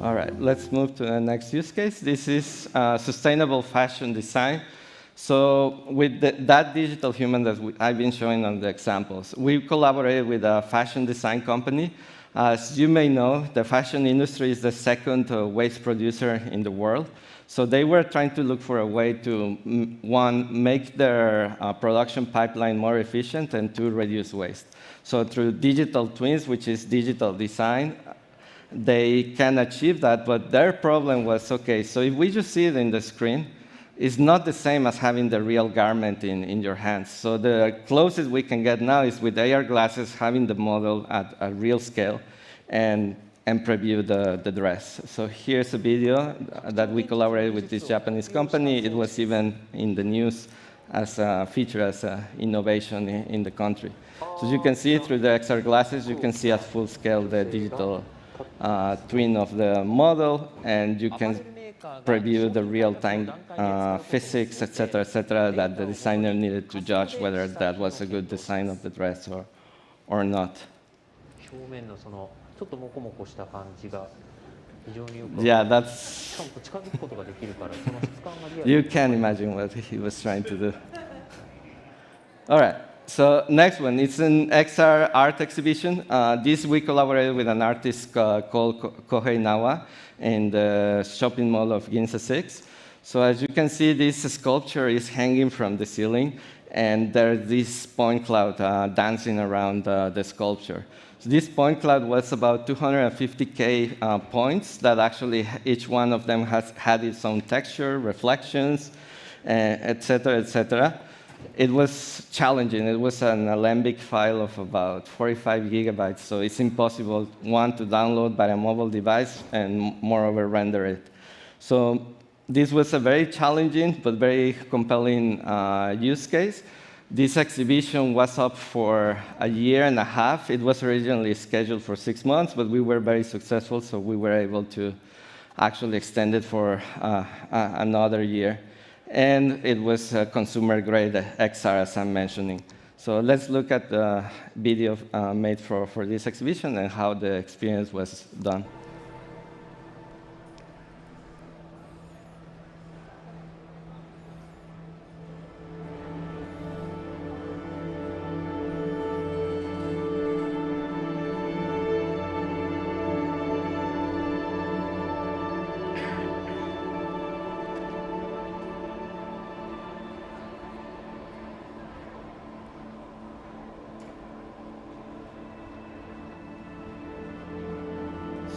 All right, let's move to the next use case. This is sustainable fashion design. So with that digital human that I've been showing on the examples, we collaborated with a fashion design company. As you may know, the fashion industry is the second waste producer in the world. So they were trying to look for a way to, one, make their production pipeline more efficient, and two, reduce waste. So through digital twins, which is digital design, they can achieve that, but their problem was, okay, so if we just see it in the screen, it's not the same as having the real garment in your hands. So the closest we can get now is with AR glasses, having the model at a real scale and preview the dress. So here's a video that we collaborated with this Japanese company. It was even in the news as a feature, as an innovation in the country. So as you can see through the XR glasses, you can see at full scale the digital twin of the model, and you can preview the real-time physics, et cetera, that the designer needed to judge whether that was a good design of the dress or not. Yeah, that's... You can imagine what he was trying to do. All right, so next one, it's an XR art exhibition. This we collaborated with an artist called Kohei Nawa in the shopping mall of Ginza 6. So as you can see, this sculpture is hanging from the ceiling, and there's this point cloud dancing around the sculpture. So this point cloud was about 250K points that actually each one of them had its own texture, reflections, et cetera. It was challenging. It was an Alembic file of about 45 gigabytes, so it's impossible, one, to download by a mobile device, and moreover, render it. So this was a very challenging but very compelling use case. This exhibition was up for a year and a half. It was originally scheduled for 6 months, but we were very successful, so we were able to actually extend it for another year. And it was consumer-grade XR, as I'm mentioning. So let's look at the video made for this exhibition and how the experience was done.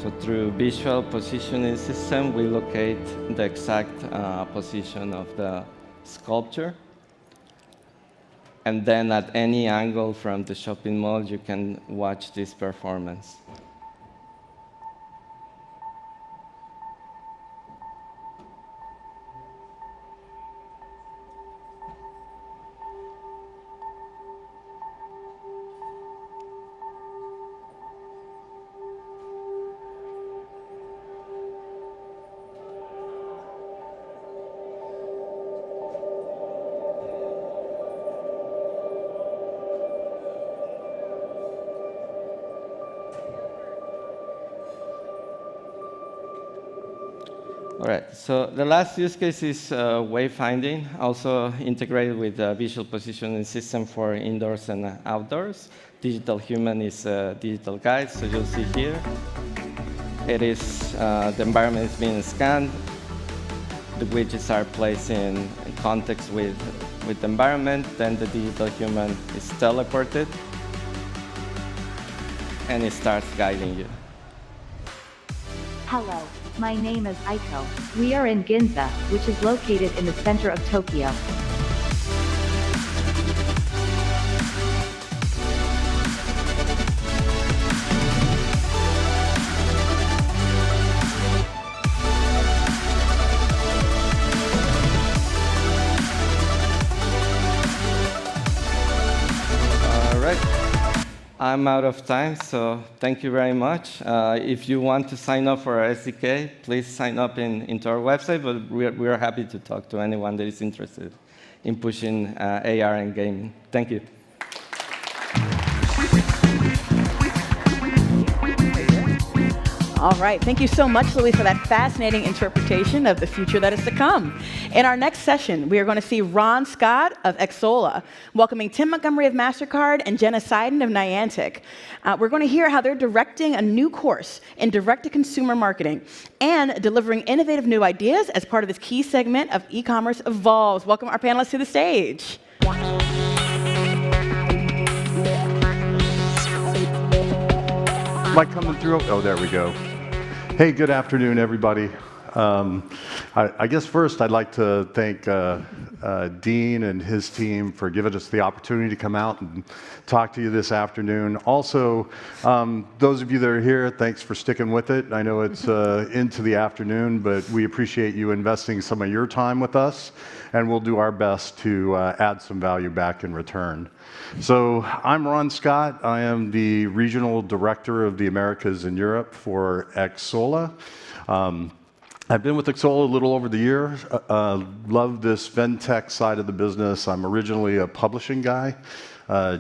So through visual positioning system, we locate the exact position of the sculpture. And then at any angle from the shopping mall, you can watch this performance. All right, so the last use case is wayfinding, also integrated with the visual positioning system for indoors and outdoors. Digital Human is a digital guide, so you'll see here. It is, the environment is being scanned. The widgets are placed in context with the environment. Then the Digital Human is teleported, and it starts guiding you. Hello, my name is Aiko. We are in Ginza, which is located in the center of Tokyo. I'm out of time, so thank you very much. If you want to sign up for our SDK, please sign up into our website, but we are happy to talk to anyone that is interested in pushing AR and gaming. Thank you. All right, thank you so much, Luis, for that fascinating interpretation of the future that is to come. In our next session, we are going to see Ron Scott of Xsolla, welcoming Tim Montgomery of MasterCard and Jenna Seiden of Niantic. We're going to hear how they're directing a new course in direct-to-consumer marketing and delivering innovative new ideas as part of this key segment of e-commerce evolves. Welcome our panelists to the stage. Am I coming through? Oh, there we go. Hey, good afternoon, everybody. I guess first I'd like to thank Dean and his team for giving us the opportunity to come out and talk to you this afternoon. Also, those of you that are here, thanks for sticking with it. I know it's into the afternoon, but we appreciate you investing some of your time with us, and we'll do our best to add some value back in return. So I'm Ron Scott. I am the Regional Director of the Americas and Europe for Xsolla. I've been with Xsolla a little over the year. Love this FinTech side of the business. I'm originally a publishing guy.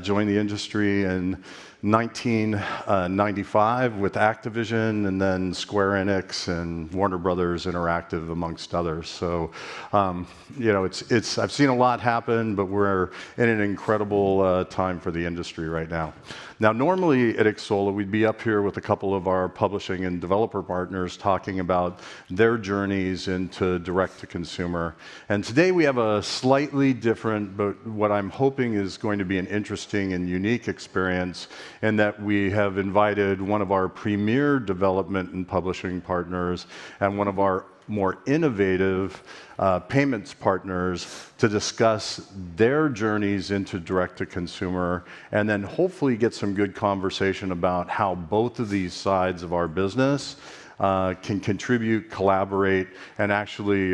Joined the industry in 1995 with Activision, and then Square Enix and Warner Brothers Interactive, amongst others. So, you know, I've seen a lot happen, but we're in an incredible time for the industry right now. Now, normally at Xsolla, we'd be up here with a couple of our publishing and developer partners talking about their journeys into direct-to-consumer. And today we have a slightly different, but what I'm hoping is going to be an interesting and unique experience, in that we have invited one of our premier development and publishing partners and one of our more innovative payments partners to discuss their journeys into direct-to-consumer, and then hopefully get some good conversation about how both of these sides of our business can contribute, collaborate, and actually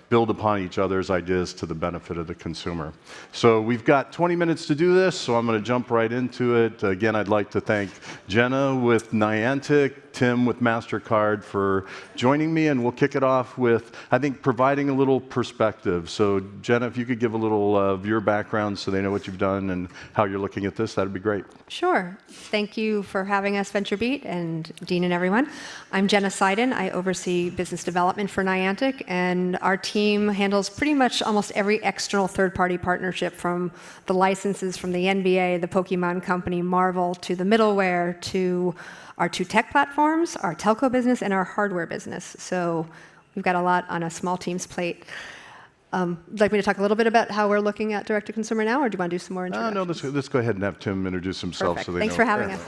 build upon each other's ideas to the benefit of the consumer. So we've got 20 minutes to do this, so I'm going to jump right into it. Again, I'd like to thank Jenna with Niantic, Tim with MasterCard for joining me, and we'll kick it off with, I think, providing a little perspective. So Jenna, if you could give a little of your background so they know what you've done and how you're looking at this, that'd be great. Sure. Thank you for having us, VentureBeat, and Dean and everyone. I'm Jenna Seiden. I oversee business development for Niantic, and our team handles pretty much almost every external third-party partnership, from the licenses from the NBA, the Pokemon Company, Marvel, to the middleware, to our two tech platforms, our telco business, and our hardware business. So we've got a lot on a small team's plate. Would you like me to talk a little bit about how we're looking at direct-to-consumer now, or do you want to do some more introductions? No, let's go ahead and have Tim introduce himself. Perfect. So they Thanks know. for having us.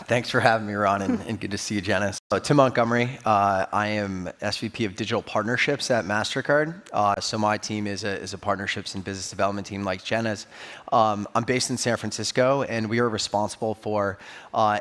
Thanks for having me, Ron, and good to see you, Jenna. Tim Montgomery. I am SVP of Digital Partnerships at MasterCard. So my team is a partnerships and business development team like Jenna's. I'm based in San Francisco, and we are responsible for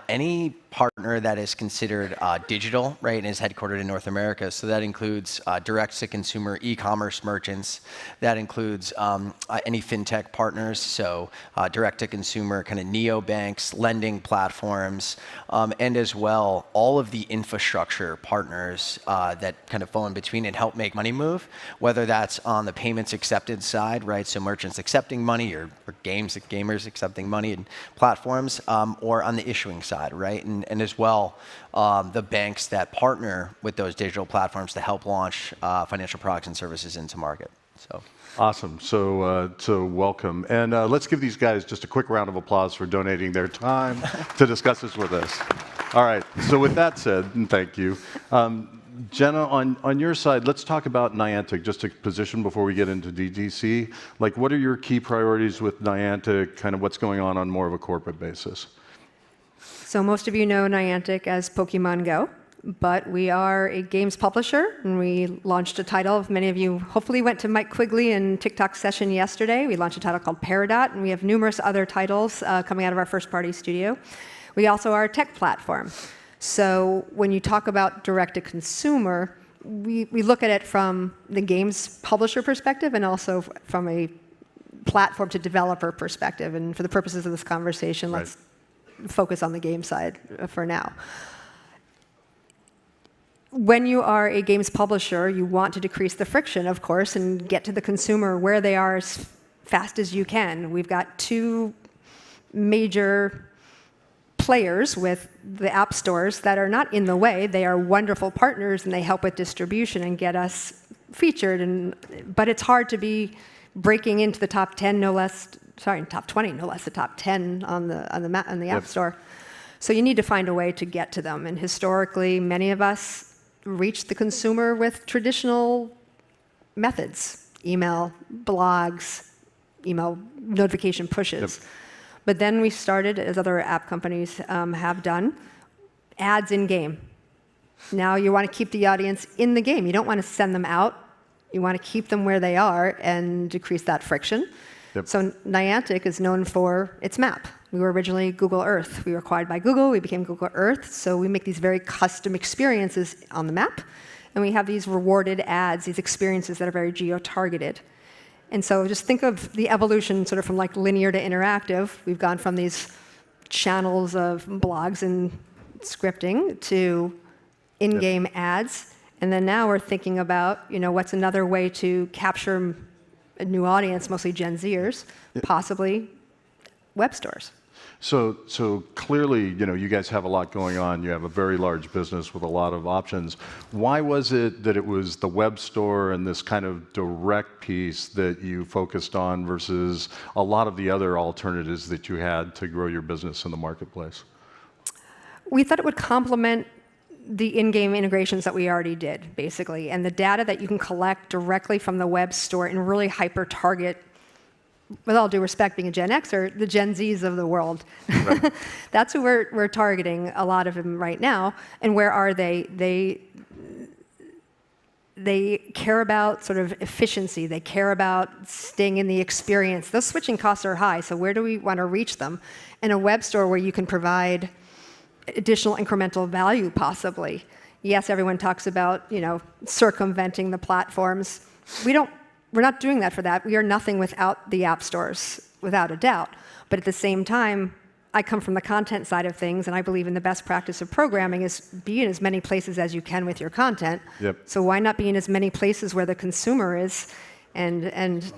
any partner that is considered digital, right, and is headquartered in North America. So that includes direct-to-consumer e-commerce merchants. That includes any fintech partners, so direct-to-consumer kind of neobanks, lending platforms, and as well all of the infrastructure partners that kind of fall in between and help make money move, whether that's on the payments acceptance side, right, so merchants accepting money, or gamers accepting money in platforms, or on the issuing side, right, and as well the banks that partner with those digital platforms to help launch financial products and services into market. So. Awesome. So welcome. And let's give these guys just a quick round of applause for donating their time to discuss this with us. All right. So with that said, and thank you. Jenna, on your side, let's talk about Niantic, just a position before we get into DTC. Like, what are your key priorities with Niantic, kind of what's going on more of a corporate basis? So most of you know Niantic as Pokemon Go, but we are a games publisher, and we launched a title. Many of you hopefully went to Mike Quigley and TikTok session yesterday. We launched a title called Peridot, and we have numerous other titles coming out of our first-party studio. We also are a tech platform. So when you talk about direct-to-consumer, we look at it from the games publisher perspective and also from a platform to developer perspective. And for the purposes of this conversation, let's focus on the game side for now. When you are a games publisher, you want to decrease the friction, of course, and get to the consumer where they are as fast as you can. We've got two major players with the app stores that are not in the way. They are wonderful partners, and they help with distribution and get us featured. But it's hard to be breaking into the top 10, no less. Sorry, top 20, no less. The top 10 on the App Store. So you need to find a way to get to them. And historically, many of us reach the consumer with traditional methods: email, blogs, email notification pushes. But then we started, as other app companies have done, ads in game. Now you want to keep the audience in the game. You don't want to send them out. You want to keep them where they are and decrease that friction. Yep. So Niantic is known for its map. We were originally Google Earth. We were acquired by Google. We became Google Earth. So we make these very custom experiences on the map. And we have these rewarded ads, these experiences that are very geo-targeted. And so just think of the evolution sort of from like linear to interactive. We've gone from these channels of blogs and scripting to in-game ads. And then now we're thinking about, what's another way to capture a new audience, mostly Gen Zers, possibly web stores. So clearly, you guys have a lot going on. You have a very large business with a lot of options. Why was it that it was the web store and this kind of direct piece that you focused on versus a lot of the other alternatives that you had to grow your business in the marketplace? We thought it would complement the in-game integrations that we already did, basically, and the data that you can collect directly from the web store and really hyper-target, with all due respect, being a Gen Xer, the Gen Zs of the world. Right. That's who we're targeting, a lot of them right now. And where are they? They care about sort of efficiency. They care about staying in the experience. Those switching costs are high, so where do we want to reach them? In a web store where you can provide additional incremental value, possibly. Yes, everyone talks about, circumventing the platforms. We're not doing that for that. We are nothing without the app stores, without a doubt. But at the same time, I come from the content side of things, and I believe in the best practice of programming is be in as many places as you can with your content. Yep. So why not be in as many places where the consumer is? And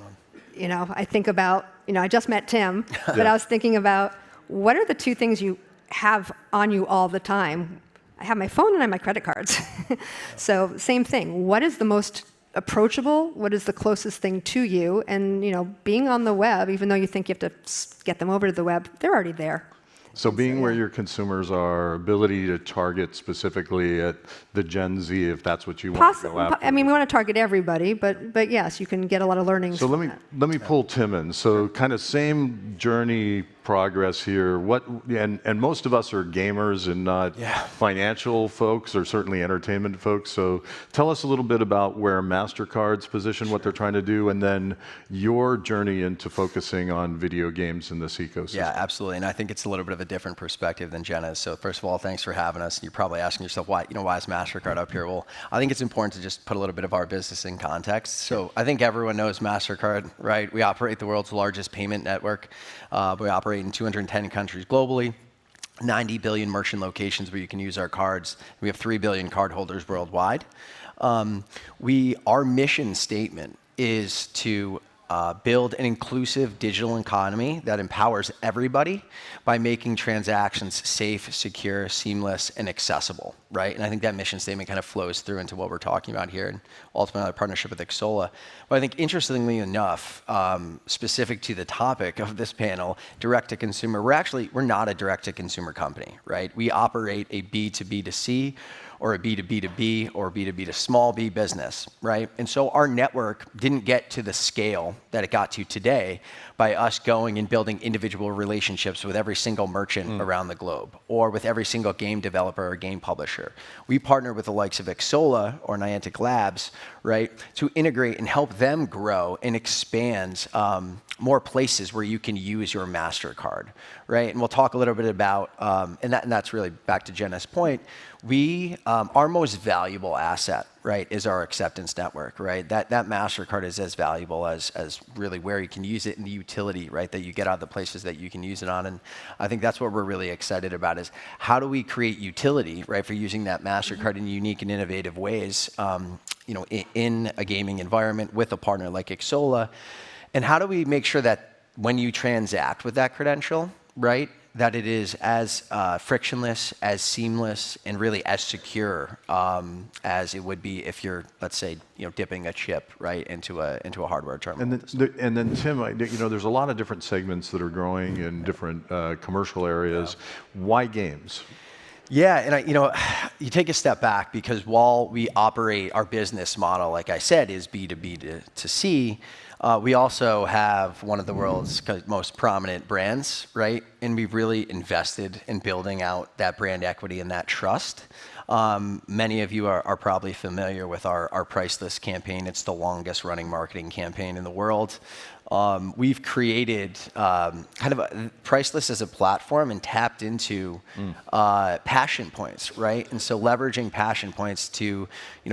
I think about, I just met Tim, but I was thinking about what are the two things you have on you all the time? I have my phone and I have my credit cards. So same thing. What is the most approachable? What is the closest thing to you? And being on the web, even though you think you have to get them over to the web, they're already there. So being where your consumers are, ability to target specifically at the Gen Z, if that's what you want to go after. I mean, we want to target everybody, but yes, you can get a lot of learnings. So let me pull Tim in. So kind of same journey progress here. And most of us are gamers and not financial folks or certainly entertainment folks. So tell us a little bit about where MasterCard's position, what they're trying to do, and then your journey into focusing on video games in this ecosystem. Yeah, absolutely. And I think it's a little bit of a different perspective than Jenna's. So first of all, thanks for having us. You're probably asking yourself, why is MasterCard up here? Well, I think it's important to just put a little bit of our business in context. So I think everyone knows MasterCard, right? We operate the world's largest payment network. We operate in 210 countries globally, 90 billion merchant locations where you can use our cards. We have 3 billion cardholders worldwide. Our mission statement is to build an inclusive digital economy that empowers everybody by making transactions safe, secure, seamless, and accessible, right? And I think that mission statement kind of flows through into what we're talking about here, and ultimately our partnership with Xsolla. But I think interestingly enough, specific to the topic of this panel, direct-to-consumer, we're not a direct-to-consumer company, right? We operate a B2B2C, or a B2B2B, or a B2B to small b business, right? And so our network didn't get to the scale that it got to today by us going and building individual relationships with every single merchant around the globe, or with every single game developer or game publisher. We partner with the likes of Xsolla or Niantic Labs, right, to integrate and help them grow and expand more places where you can use your MasterCard, right? And we'll talk a little bit about, and that's really back to Jenna's point, our most valuable asset, right, is our acceptance network, right? That MasterCard is as valuable as really where you can use it and the utility, right, that you get out of the places that you can use it on. And I think that's what we're really excited about is how do we create utility, right, for using that MasterCard in unique and innovative ways, in a gaming environment with a partner like Xsolla. And how do we make sure that when you transact with that credential, right, that it is as frictionless, as seamless, and really as secure as it would be if you're, let's say, dipping a chip right into a hardware terminal. And then Tim, there's a lot of different segments that are growing in different commercial areas. Yeah. Why games? Yeah, and you take a step back because while we operate our business model, like I said, is B2B to C, We also have one of the world's most prominent brands, right? And we've really invested in building out that brand equity and that trust. Many of you are probably familiar with our price list campaign. It's the longest running marketing campaign in the world. We've created kind of a price list as a platform and tapped into passion points, right? And so leveraging passion points to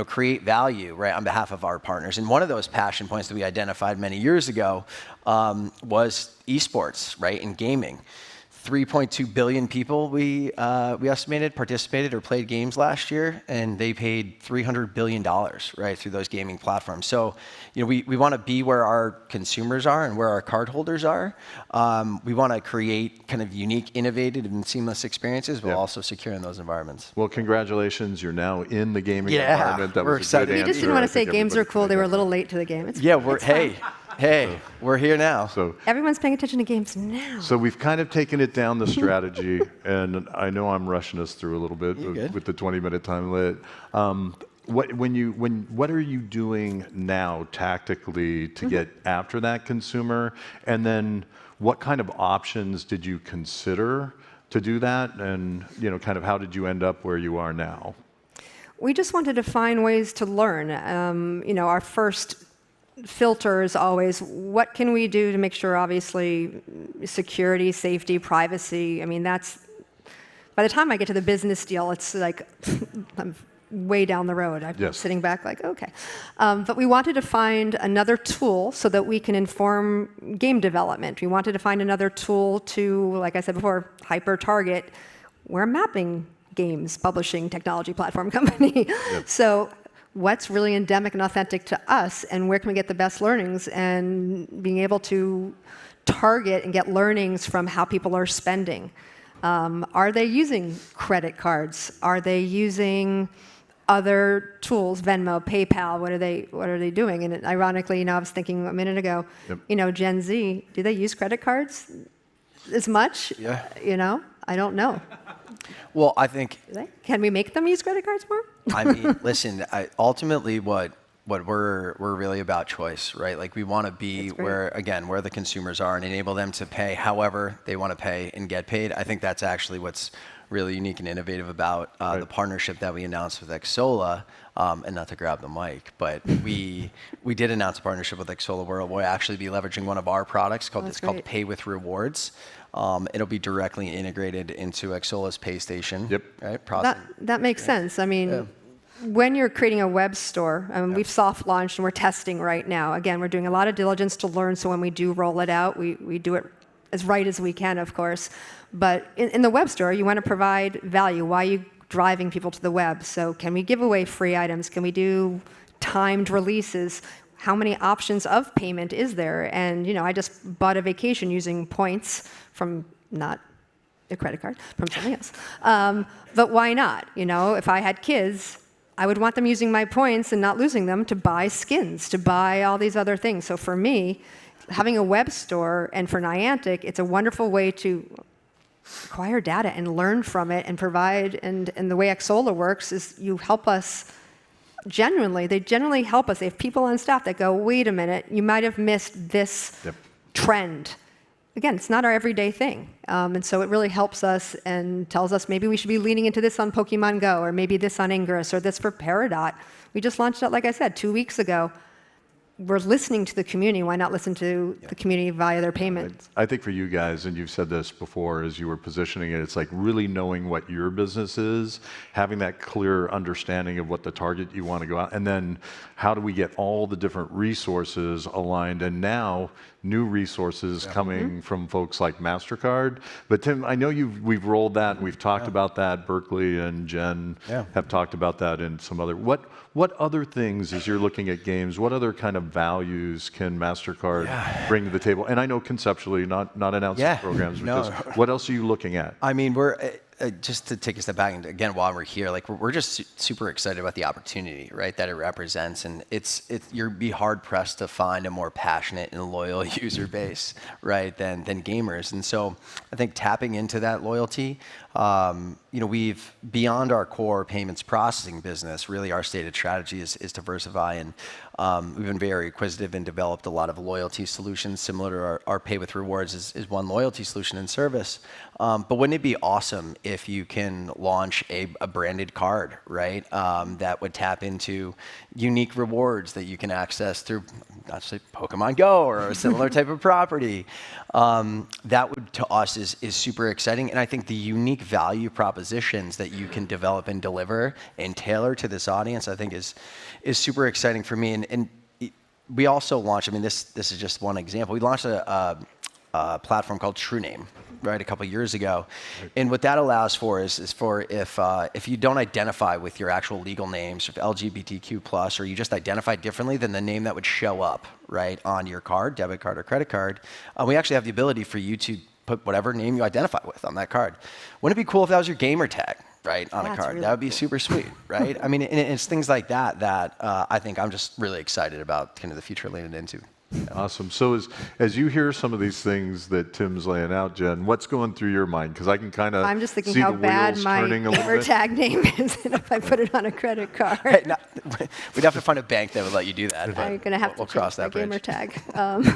create value, right, on behalf of our partners. And one of those passion points that we identified many years ago was esports, right, and gaming. 3.2 billion people we estimated participated or played games last year, and they paid $300 billion, right, through those gaming platforms. So, we want to be where our consumers are and where our cardholders are. We want to create kind of unique, innovative, and seamless experiences, while also securing those environments. Well, congratulations! You're now in the gaming environment. That we're was excited. a good You answer. just didn't want I to say think games are everybody cool. They were a little late to the game. It's Hey, we're here now. So everyone's paying attention to games now. So we've kind of taken it down the strategy, and I know I'm rushing us through a little bit with the 20-minute time limit. What are you doing now tactically to get after that consumer? And then what kind of options did you consider to do that? And kind of how did you end up where you are now? We just wanted to find ways to learn. Our first filter is always, what can we do to make sure, obviously, security, safety, privacy. I mean, that's, by the time I get to the business deal, it's like, I'm way down the road. I'm sitting back like, okay. But we wanted to find another tool so that we can inform game development. We wanted to find another tool to, like I said before, hyper-target. We're a mapping games publishing technology platform company. So what's really endemic and authentic to us, and where can we get the best learnings, and being able to target and get learnings from how people are spending. Are they using credit cards? Are they using other tools, Venmo, PayPal? What are they doing? And ironically, I was thinking a minute ago, Gen Z, do they use credit cards as much? Yeah. I don't know. Well, I think. Can we make them use credit cards more? I mean, listen. Ultimately, what we're really about choice, right? Like, we want to be where the consumers are and enable them to pay however they want to pay and get paid. I think that's actually what's really unique and innovative about the partnership that we announced with Xsolla. And not to grab the mic, but we did announce a partnership with Xsolla where we'll actually be leveraging one of our products called Pay with Rewards. It'll be directly integrated into Xsolla's Pay Station. Right? That makes sense. I mean, when you're creating a web store, we've soft launched and we're testing right now. Again, we're doing a lot of diligence to learn, so when we do roll it out, we do it as right as we can, of course. But in the web store, you want to provide value. Why are you driving people to the web? So can we give away free items? Can we do timed releases? How many options of payment is there? And I just bought a vacation using points from not a credit card, from something else. But why not? If I had kids, I would want them using my points and not losing them to buy skins, to buy all these other things. So for me, having a web store, and for Niantic, it's a wonderful way to acquire data and learn from it and provide. And the way Xsolla works is you help us. They generally help us. They have people on staff that go, wait a minute, you might have missed this trend. Again, it's not our everyday thing. And so it really helps us and tells us maybe we should be leaning into this on Pokemon Go, or maybe this on Ingress, or this for Peridot. We just launched it, like I said, 2 weeks ago. We're listening to the community. Why not listen to the community via their payments? I think for you guys, and you've said this before as you were positioning it, it's like really knowing what your business is, having that clear understanding of what the target you want to go out, and then how do we get all the different resources aligned, and now new resources coming from folks like MasterCard. But Tim, I know we've rolled that, and we've talked about that. Berkeley and Jen have talked about that in some other. What other things, as you're looking at games, what other kind of values can MasterCard bring to the table? And I know conceptually, not announcing programs, because what else are you looking at? I mean, we're just to take a step back, and again, while we're here, like we're just super excited about the opportunity, right, that it represents, and you'd be hard pressed to find a more passionate and loyal user base, right, than gamers, and so I think tapping into that loyalty, we've beyond our core payments processing business. Really, our stated strategy is diversify, and We've been very acquisitive and developed a lot of loyalty solutions similar to our Pay with Rewards is one loyalty solution and service. But wouldn't it be awesome if you can launch a branded card, right? That would tap into unique rewards that you can access through, let's say, Pokemon Go or a similar type of property. That would, to us, is super exciting. And I think the unique value propositions that you can develop and deliver and tailor to this audience, I think is super exciting for me. And we also launched, I mean, this is just one example. We launched a platform called TrueName, right, a couple years ago. And what that allows for is for if you don't identify with your actual legal names, if LGBTQ+, or you just identify differently than the name that would show up, right, on your card, debit card or credit card, we actually have the ability for you to put whatever name you identify with on that card. Wouldn't it be cool if that was your gamer tag, right, on a card? Really that would be super sweet, right? I mean, it's things like that that I think I'm just really excited about kind of the future leaning into. Awesome. So as you hear some of these things that Tim's laying out, Jen, what's going through your mind? Because I can kind of I'm just thinking see how the bad wheels my turning a little gamer bit. tag name is if I put it on a credit card. Hey, no, we'd have to find a bank that would let you do that. I'm going to have we'll to cross change that my bridge. gamer tag.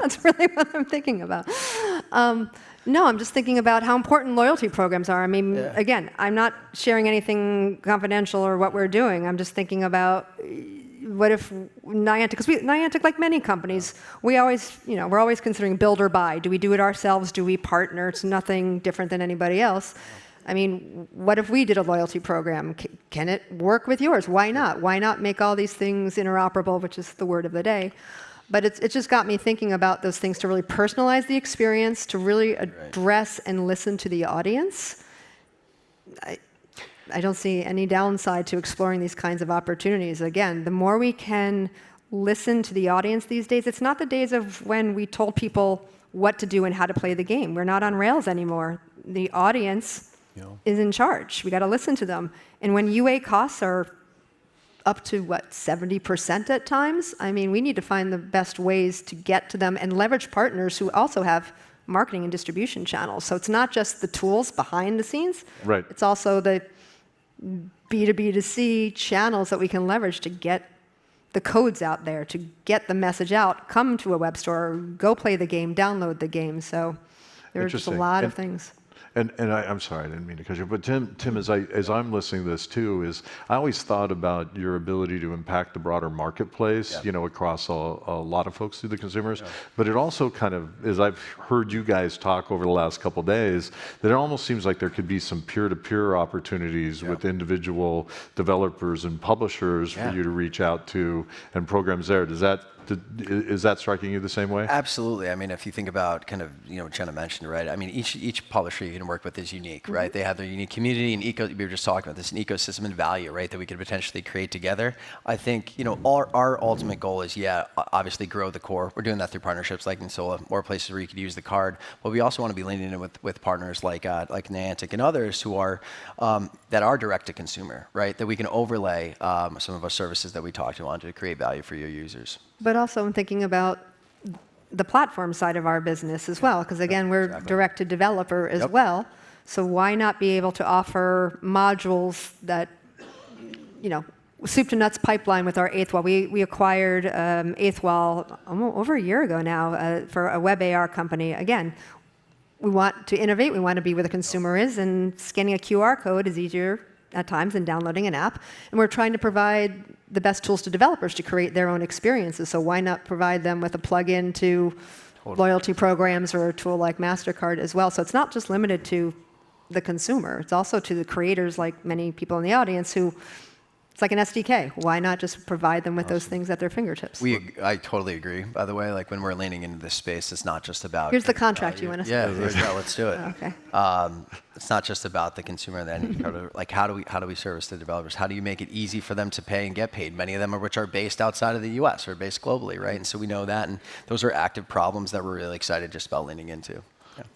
That's really what I'm thinking about. No, I'm just thinking about how important loyalty programs are. I mean, again, I'm not sharing anything confidential or what we're doing. I'm just thinking about what if Niantic, because Niantic, like many companies, we're always considering build or buy. Do we do it ourselves? Do we partner? It's nothing different than anybody else. I mean, what if we did a loyalty program? Can it work with yours? Why not? Why not make all these things interoperable, which is the word of the day? But it just got me thinking about those things to really personalize the experience, to really address and listen to the audience. I don't see any downside to exploring these kinds of opportunities. Again, the more we can listen to the audience these days, it's not the days of when we told people what to do and how to play the game. We're not on rails anymore. The audience is in charge. We got to listen to them. And when UA costs are up to, 70% at times? I mean, we need to find the best ways to get to them and leverage partners who also have marketing and distribution channels. So it's not just the tools behind the scenes. Right. It's also the B2B2C channels that we can leverage to get the codes out there, to get the message out, come to a web store, go play the game, download the game. So there are just a lot of things. And I'm sorry, I didn't mean to cut you, but Tim, as I'm listening to this too, I always thought about your ability to impact the broader marketplace, across a lot of folks through the consumers. But it also kind of, as I've heard you guys talk over the last couple of days, that it almost seems like there could be some peer-to-peer opportunities with individual developers and publishers for you to reach out to and programs there. Is that striking you the same way? Absolutely. I mean, if you think about kind of, Jenna mentioned, right? I mean, each publisher you can work with is unique, right? They have their unique community and we were just talking about this, an ecosystem and value, right, that we could potentially create together. I think, our ultimate goal is, obviously grow the core. We're doing that through partnerships like Insola, more places where you could use the card. But we also want to be leaning in with partners like Niantic and others who are, that are direct to consumer, right? That we can overlay some of our services that we talked about to create value for your users. But also I'm thinking about the platform side of our business as well, because again, we're direct to developer as well. So why not be able to offer modules that, soup to nuts pipeline with our Eighth Wall. We acquired Eighth Wall over a year ago now for a web AR company. Again, we want to innovate. We want to be where the consumer is, and scanning a QR code is easier at times than downloading an app. And we're trying to provide the best tools to developers to create their own experiences. So why not provide them with a plug-in to loyalty programs or a tool like MasterCard as well? So it's not just limited to the consumer. It's also to the creators, like many people in the audience, who it's like an SDK. Why not just provide them with those things at their fingertips? I totally agree. By the way, like when we're leaning into this space, it's not just about. Here's the contract you want to see. Yeah, let's do it. Okay. It's not just about the consumer. Then, like how do we service the developers? How do you make it easy for them to pay and get paid? Many of them which are based outside of the U.S. or based globally, right? And so we know that, and those are active problems that we're really excited just about leaning into.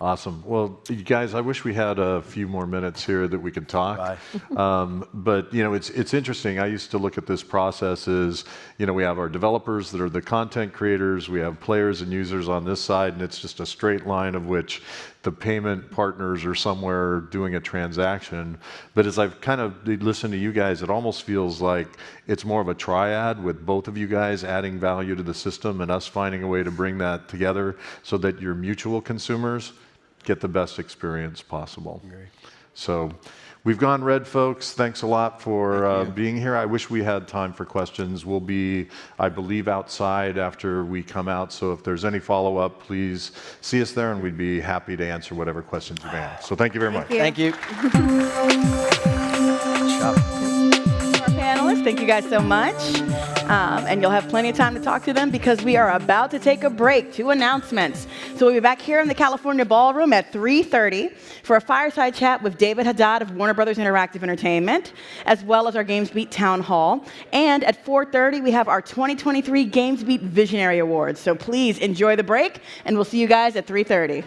Awesome. Well, you guys, I wish we had a few more minutes here that we could talk. But it's interesting. I used to look at this process as, we have our developers that are the content creators, we have players and users on this side, and it's just a straight line of which the payment partners are somewhere doing a transaction. But as I've kind of listened to you guys, it almost feels like it's more of a triad with both of you guys adding value to the system and us finding a way to bring that together so that your mutual consumers get the best experience possible. So we've gone red, folks. Thanks a lot for being here. I wish we had time for questions. We'll be, I believe, outside after we come out. So if there's any follow-up, please see us there, and we'd be happy to answer whatever questions you may have. So thank you very much. Thank you. Our panelists, thank you guys so much. And you'll have plenty of time to talk to them because we are about to take a break. 2 announcements. So we'll be back here in the California Ballroom at 3:30 for a fireside chat with David Haddad of Warner Brothers Interactive Entertainment, as well as our GamesBeat Town Hall. And at 4:30, we have our 2023 GamesBeat Visionary Awards. So please enjoy the break, and we'll see you guys at 3:30.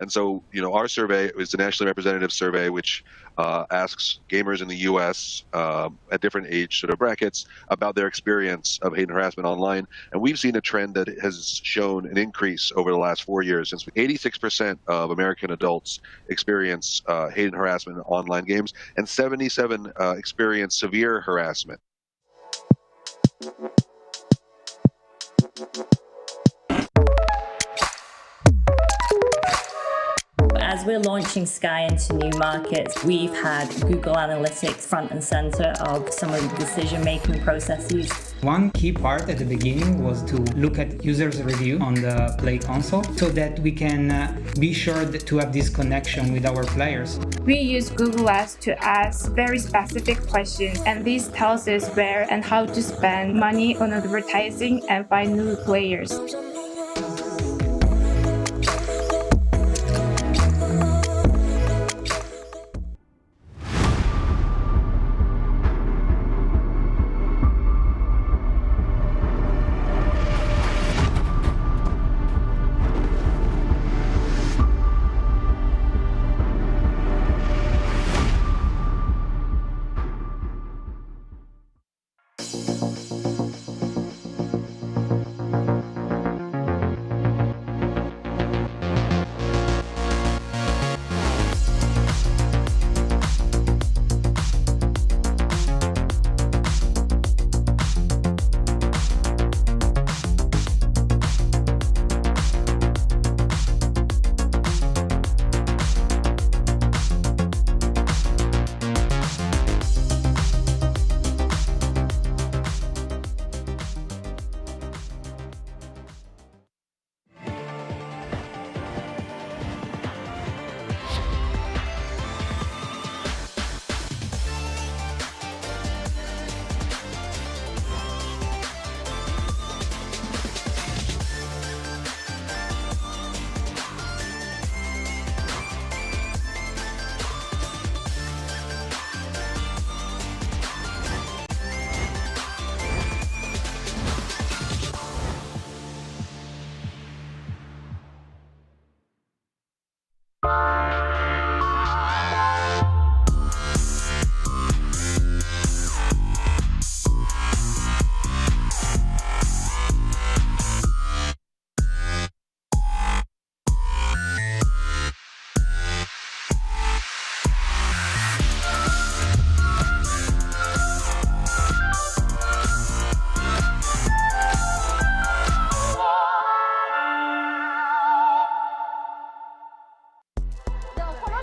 And so, our survey is the nationally representative survey, which asks gamers in the U.S. At different age sort of brackets about their experience of hate and harassment online. And we've seen a trend that has shown an increase over the last 4 years. Since 86% of American adults experience hate and harassment in online games, and 77 experience severe harassment. As we're launching Sky into new markets, we've had Google Analytics front and center of some of the decision-making processes. One key part at the beginning was to look at users' review on the Play console so that we can be sure to have this connection with our players. We use Google Ads to ask very specific questions, and this tells us where and how to spend money on advertising and find new players.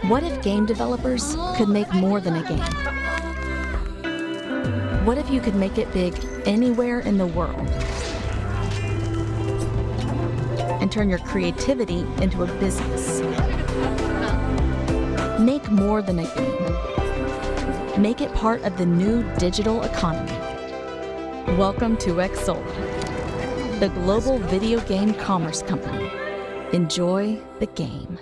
What if game developers could make more than a game? What if you could make it big anywhere in the world and turn your creativity into a business? Make more than a game. Make it part of the new digital economy. Welcome to Xsolla, the global video game commerce company. Enjoy the game.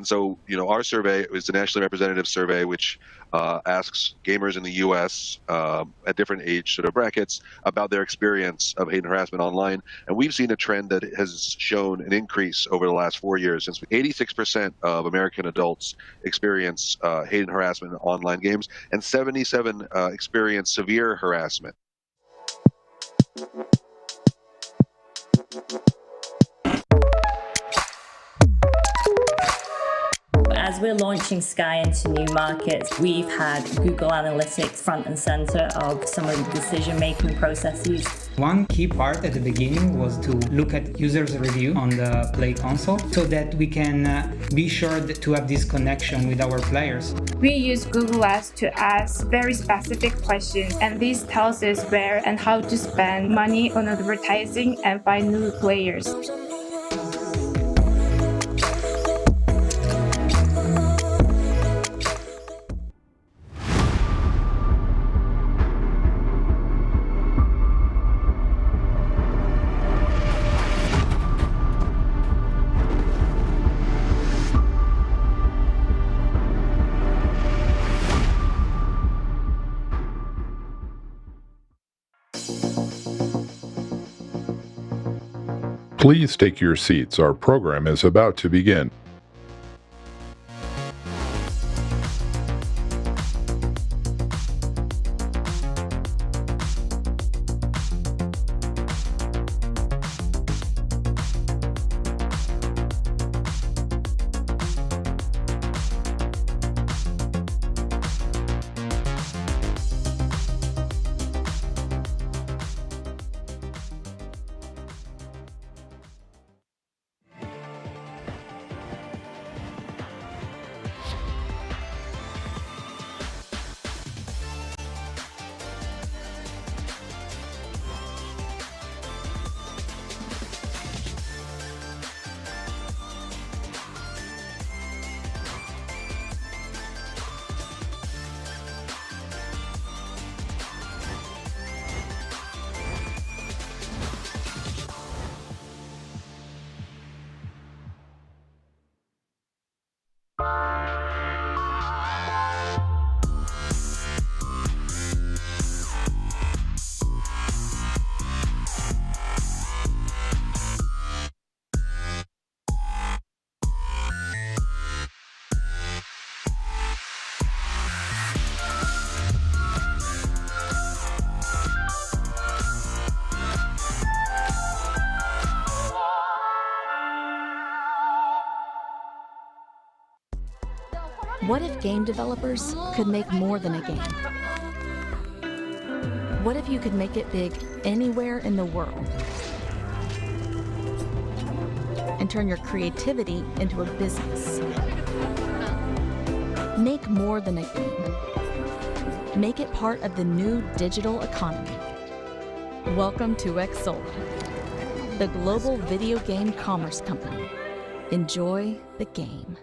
And so, our survey is the nationally representative survey, which asks gamers in the U.S. At different age sort of brackets about their experience of hate and harassment online. And we've seen a trend that has shown an increase over the last 4 years. Since 86% of American adults experience hate and harassment in online games, and 77 experience severe harassment. As we're launching Sky into new markets, we've had Google Analytics front and center of some of the decision-making processes. One key part at the beginning was to look at users' review on the Play console so that we can be sure to have this connection with our players. We use Google Ads to ask very specific questions, and this tells us where and how to spend money on advertising and find new players. Please take your seats. Our program is about to begin. What if game developers could make more than a game? What if you could make it big anywhere in the world? And turn your creativity into a business. Make more than a game. Make it part of the new digital economy. Welcome to Xsolla, the global video game commerce company. Enjoy the game.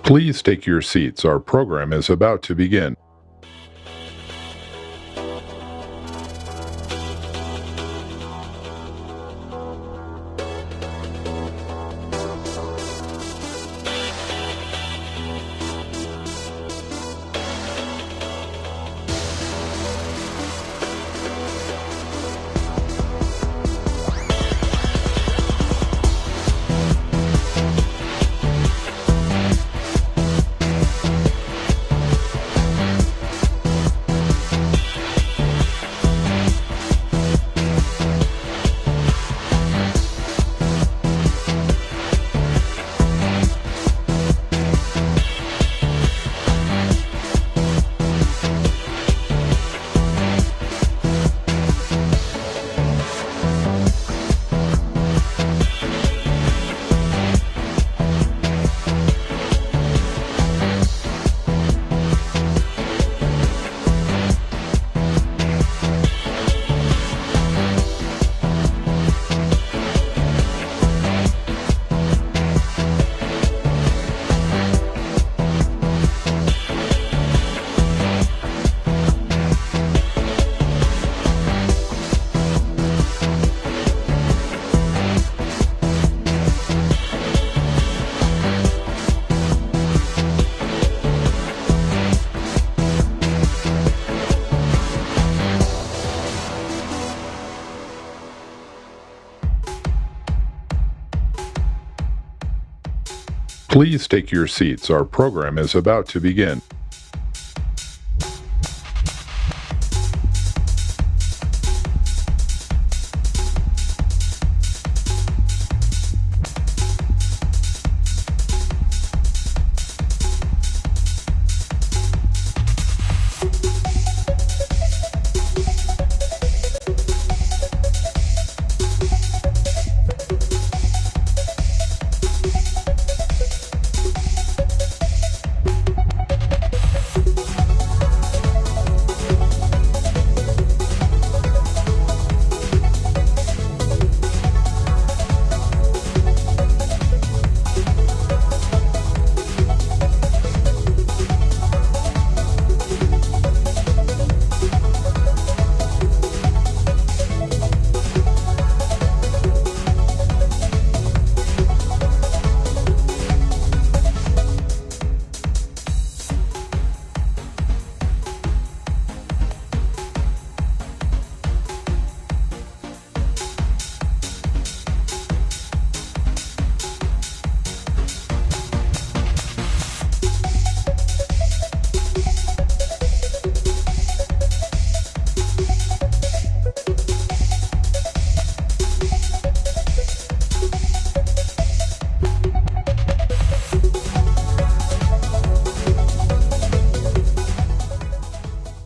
Please take your seats. Our program is about to begin. Please take your seats. Our program is about to begin.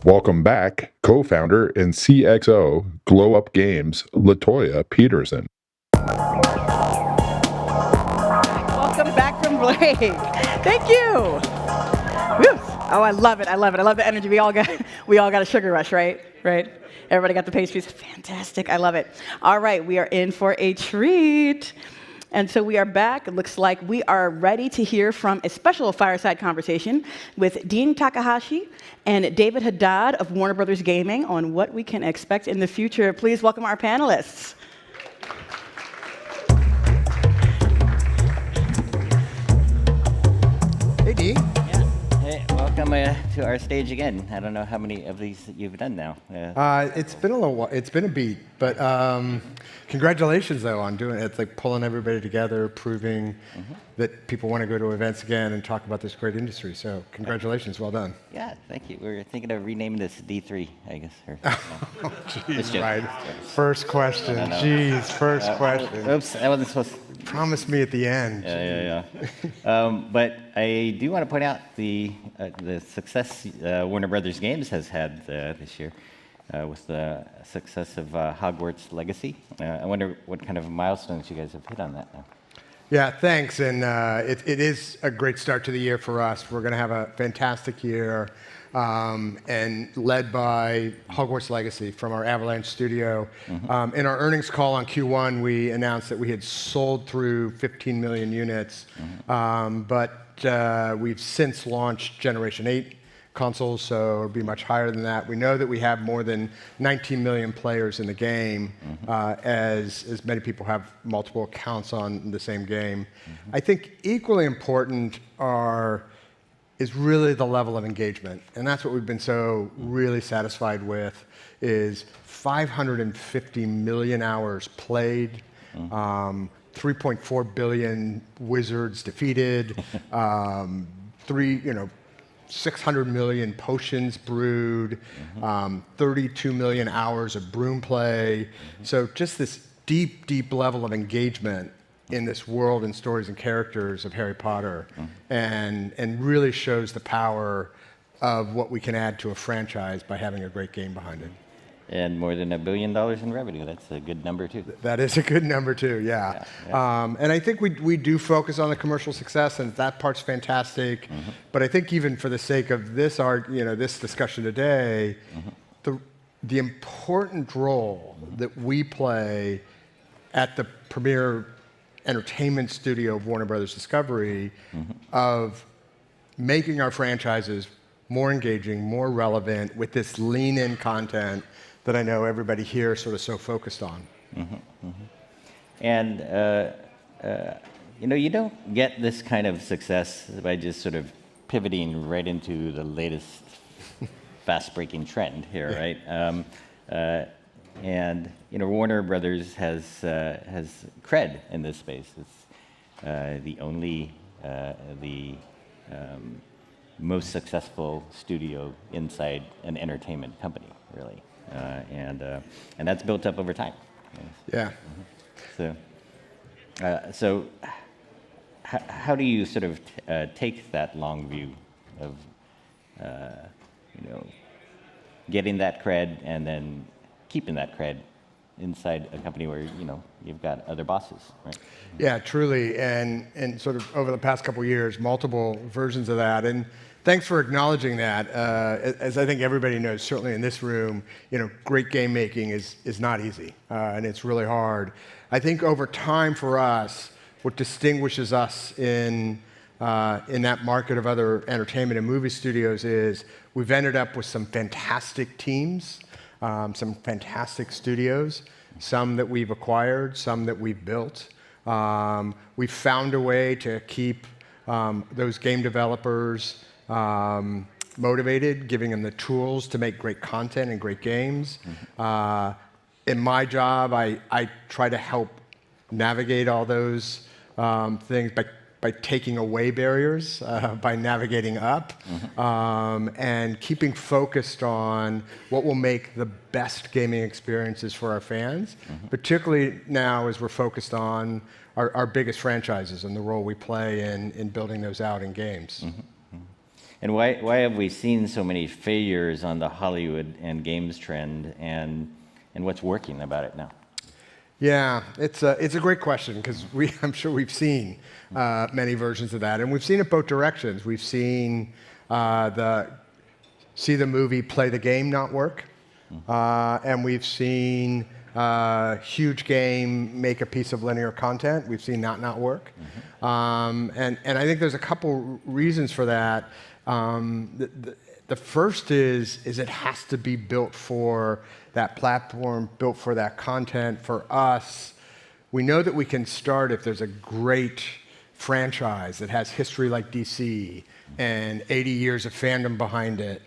Welcome back, co-founder and CXO, Glow Up Games, Latoya Peterson. Welcome back from break. Thank you. Whew. Oh, I love it. I love it. I love the energy. We all got a sugar rush, right? Right? Everybody got the pastries. Fantastic. I love it. All right, we are in for a treat. And so we are back. It looks like we are ready to hear from a special fireside conversation with Dean Takahashi and David Haddad of Warner Brothers Gaming on what we can expect in the future. Please welcome our panelists. Hey, Dean. Hey, welcome to our stage again. I don't know how many of these you've done now. It's been a little while. It's been a beat, but congratulations though on doing it. It's like pulling everybody together, proving that people want to go to events again and talk about this great industry. So congratulations, well done. Yeah, thank you. We're thinking of renaming this D3, I guess. Or, oh, jeez, right. First question. Jeez, first question. Oops, I wasn't supposed to. Promise me at the end. Yeah. But I do want to point out the success Warner Brothers Games has had this year with the success of Hogwarts Legacy. I wonder what kind of milestones you guys have hit on that now. Yeah, thanks. And it is a great start to the year for us. We're going to have a fantastic year, and led by Hogwarts Legacy from our Avalanche studio. In our earnings call on Q1, we announced that we had sold through 15 million units, but we've since launched Generation 8 consoles, so it'll be much higher than that. We know that we have more than 19 million players in the game, as many people have multiple accounts on the same game. I think equally important is really the level of engagement, and that's what we've been so really satisfied with, is 550 million hours played, 3.4 billion wizards defeated, 600 million potions brewed, 32 million hours of broom play. So just this deep, deep level of engagement in this world and stories and characters of Harry Potter, and really shows the power of what we can add to a franchise by having a great game behind it. And more than $1 billion in revenue. That's a good number, too. That is a good number, too, yeah. And I think we do focus on the commercial success, and that part's fantastic. But I think even for the sake of this this discussion today, the important role that we play at the premier entertainment studio of Warner Brothers Discovery, of making our franchises more engaging, more relevant, with this lean-in content that I know everybody here is sort of so focused on. And you don't get this kind of success by just sort of pivoting right into the latest fast-breaking trend here, right? And Warner Brothers has cred in this space. It's the most successful studio inside an entertainment company, really. And that's built up over time. Yeah. So how do you sort of take that long view of getting that cred and then keeping that cred inside a company where you've got other bosses, right? Yeah, truly, and sort of over the past couple of years, multiple versions of that. And thanks for acknowledging that. As I think everybody knows, certainly in this room, great game making is not easy, and it's really hard. I think over time for us, what distinguishes us in that market of other entertainment and movie studios is we've ended up with some fantastic teams, some fantastic studios, some that we've acquired, some that we've built. We've found a way to keep those game developers motivated, giving them the tools to make great content and great games. In my job, I try to help navigate all those things by taking away barriers, by navigating up, and keeping focused on what will make the best gaming experiences for our fans, particularly now as we're focused on our biggest franchises and the role we play in building those out in games. And why have we seen so many failures on the Hollywood and games trend, and what's working about it now? Yeah, it's a great question, because I'm sure we've seen many versions of that, and we've seen it both directions. We've seen the movie, play the game not work, and we've seen huge game make a piece of linear content. We've seen that not work, and I think there's a couple reasons for that. The first is it has to be built for that platform, built for that content. For us, we know that we can start if there's a great franchise that has history like DC and 80 years of fandom behind it.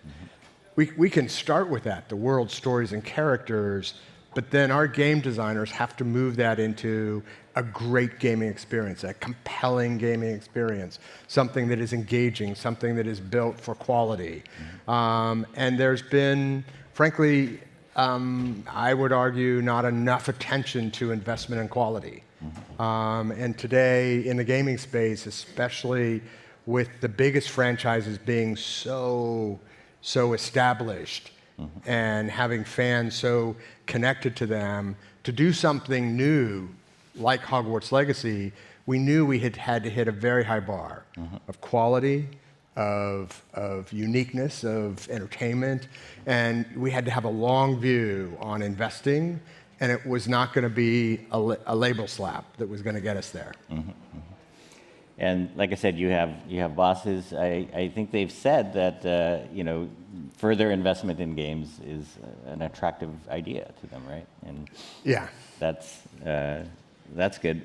We can start with that, the world, stories, and characters, but then our game designers have to move that into a great gaming experience, a compelling gaming experience, something that is engaging, something that is built for quality. And there's been, frankly, I would argue, not enough attention to investment in quality. And today, in the gaming space, especially with the biggest franchises being so established, and having fans so connected to them, to do something new like Hogwarts Legacy, we knew we had to hit a very high bar of quality, of uniqueness, of entertainment, and we had to have a long view on investing, and it was not going to be a label slap that was going to get us there. And like I said, you have bosses. I think they've said that further investment in games is an attractive idea to them, right? And yeah, that's good.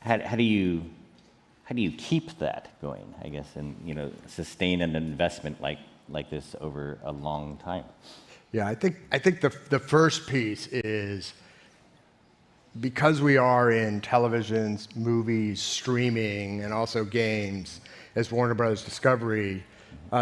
How do you keep that going, I guess, and sustain an investment like this over a long time? Yeah, I think the first piece is, because we are in televisions, movies, streaming, and also games, as Warner Brothers Discovery,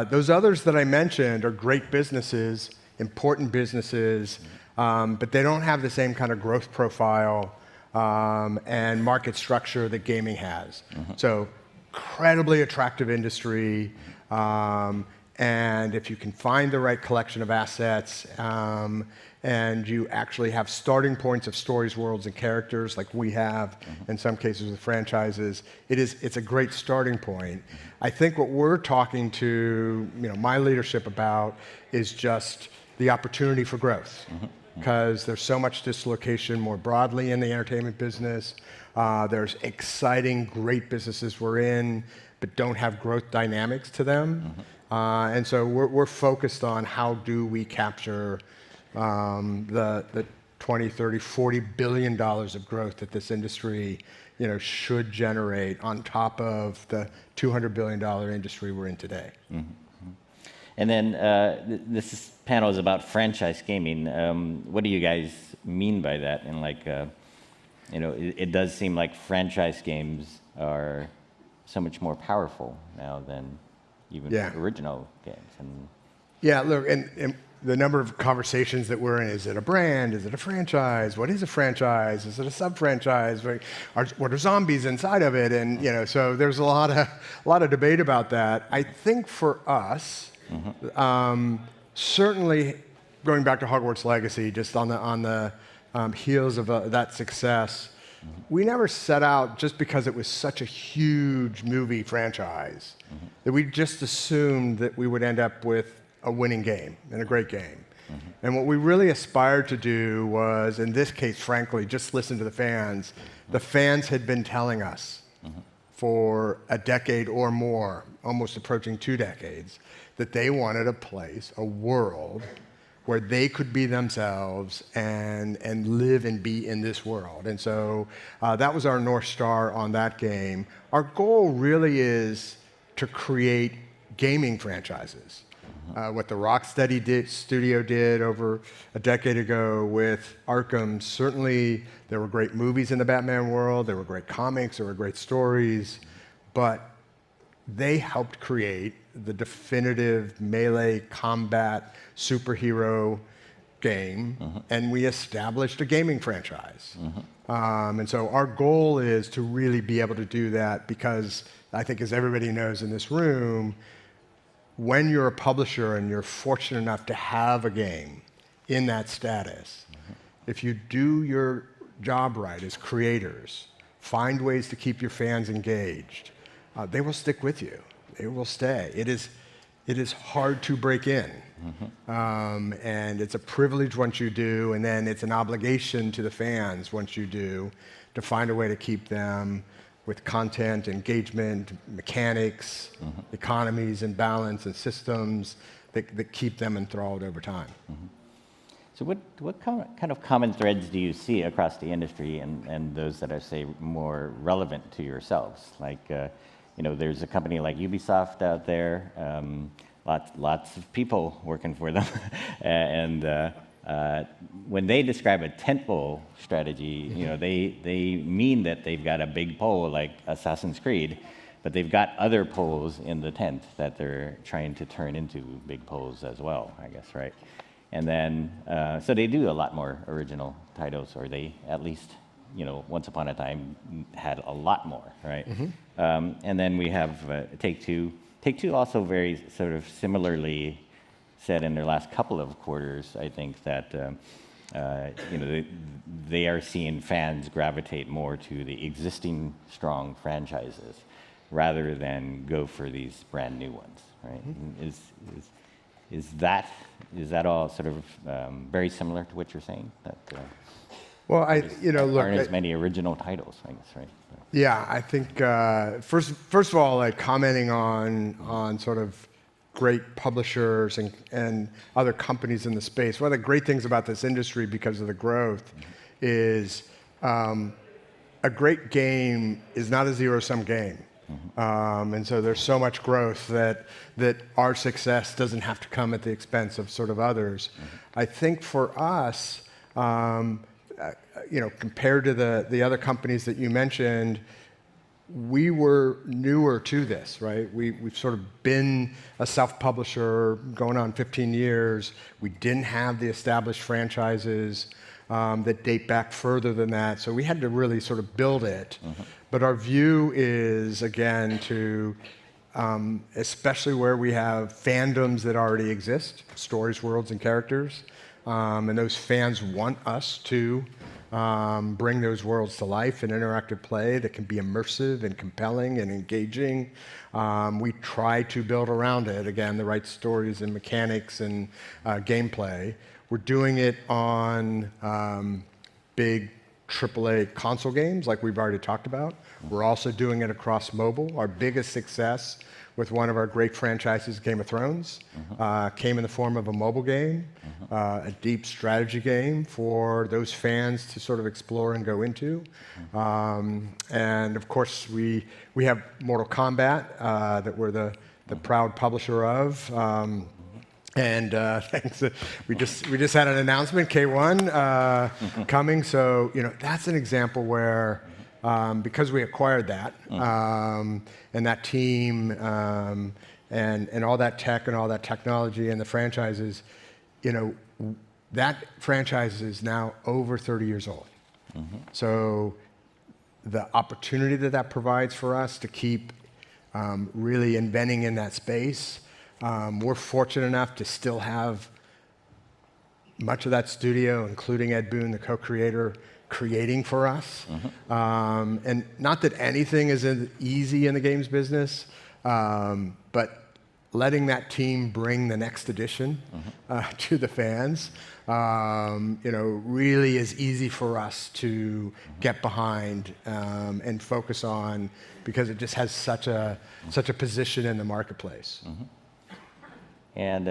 those others that I mentioned are great businesses, important businesses, but they don't have the same kind of growth profile and market structure that gaming has. So, incredibly attractive industry, and if you can find the right collection of assets, and you actually have starting points of stories, worlds, and characters like we have in some cases with franchises, it's a great starting point. I think what we're talking to my leadership about is just the opportunity for growth, because there's so much dislocation more broadly in the entertainment business. There's exciting, great businesses we're in, but don't have growth dynamics to them. And so we're focused on how do we capture the 20, 30, $40 billion of growth that this industry should generate on top of the $200 billion industry we're in today. And then this panel is about franchise gaming. What do you guys mean by that? And it does seem like franchise games are so much more powerful now than even original games. And yeah, look, and the number of conversations that we're in, is it a brand? Is it a franchise? What is a franchise? Is it a sub-franchise? What are zombies inside of it? And so there's a lot of debate about that. I think for us, certainly going back to Hogwarts Legacy, just on the heels of that success, we never set out just because it was such a huge movie franchise that we just assumed that we would end up with a winning game and a great game. And what we really aspired to do was, in this case, frankly, just listen to the fans. The fans had been telling us for a decade or more, almost approaching 2 decades, that they wanted a place, a world, where they could be themselves and live and be in this world. And so that was our North Star on that game. Our goal really is to create gaming franchises. What the Rocksteady studio did over a decade ago with Arkham, certainly there were great movies in the Batman world, there were great comics, there were great stories, but they helped create the definitive melee combat superhero game, and we established a gaming franchise. And so our goal is to really be able to do that, because I think, as everybody knows in this room, when you're a publisher and you're fortunate enough to have a game in that status, if you do your job right as creators, find ways to keep your fans engaged, they will stick with you. They will stay. It is hard to break in, and it's a privilege once you do, and then it's an obligation to the fans once you do, to find a way to keep them with content, engagement, mechanics, economies and balance and systems that keep them enthralled over time. So what kind of common threads do you see across the industry, and those that are, say, more relevant to yourselves? Like, there's a company like Ubisoft out there, lots of people working for them, and when they describe a tentpole strategy, they mean that they've got a big pole like Assassin's Creed, but they've got other poles in the tent that they're trying to turn into big poles as well, I guess, right? And then, so they do a lot more original titles, or they at least, once upon a time had a lot more, right? And then we have Take-Two. Take-Two also very sort of similarly said in their last couple of quarters, I think, that they are seeing fans gravitate more to the existing strong franchises rather than go for these brand new ones, right? Mm-hmm. Is that all sort of very similar to what you're saying? That well, aren't as many original titles, I guess, right? Yeah, I think first of all, like commenting on sort of great publishers and other companies in the space. One of the great things about this industry, because of the growth, is a great game is not a zero-sum game. And so there's so much growth that our success doesn't have to come at the expense of sort of others. I think for us, compared to the other companies that you mentioned, we were newer to this, right? We've sort of been a self-publisher going on 15 years. We didn't have the established franchises that date back further than that. So we had to really sort of build it. But our view is, again, to, especially where we have fandoms that already exist, stories, worlds, and characters, and those fans want us to bring those worlds to life in interactive play that can be immersive and compelling and engaging. We try to build around it, again, the right stories and mechanics and gameplay. We're doing it on big AAA console games like we've already talked about. We're also doing it across mobile. Our biggest success with one of our great franchises, Game of Thrones, came in the form of a mobile game, a deep strategy game for those fans to sort of explore and go into. And of course, we have Mortal Kombat that we're the proud publisher of. And thanks. We just had an announcement, K1 coming. So that's an example where because we acquired that and that team and all that tech and all that technology and the franchises, that franchise is now over 30 years old. So the opportunity that provides for us to keep really inventing in that space. We're fortunate enough to still have much of that studio, including Ed Boon, the co-creator, creating for us. And not that anything is easy in the games business, but letting that team bring the next edition to the fans, really is easy for us to get behind and focus on because it just has such a position in the marketplace. And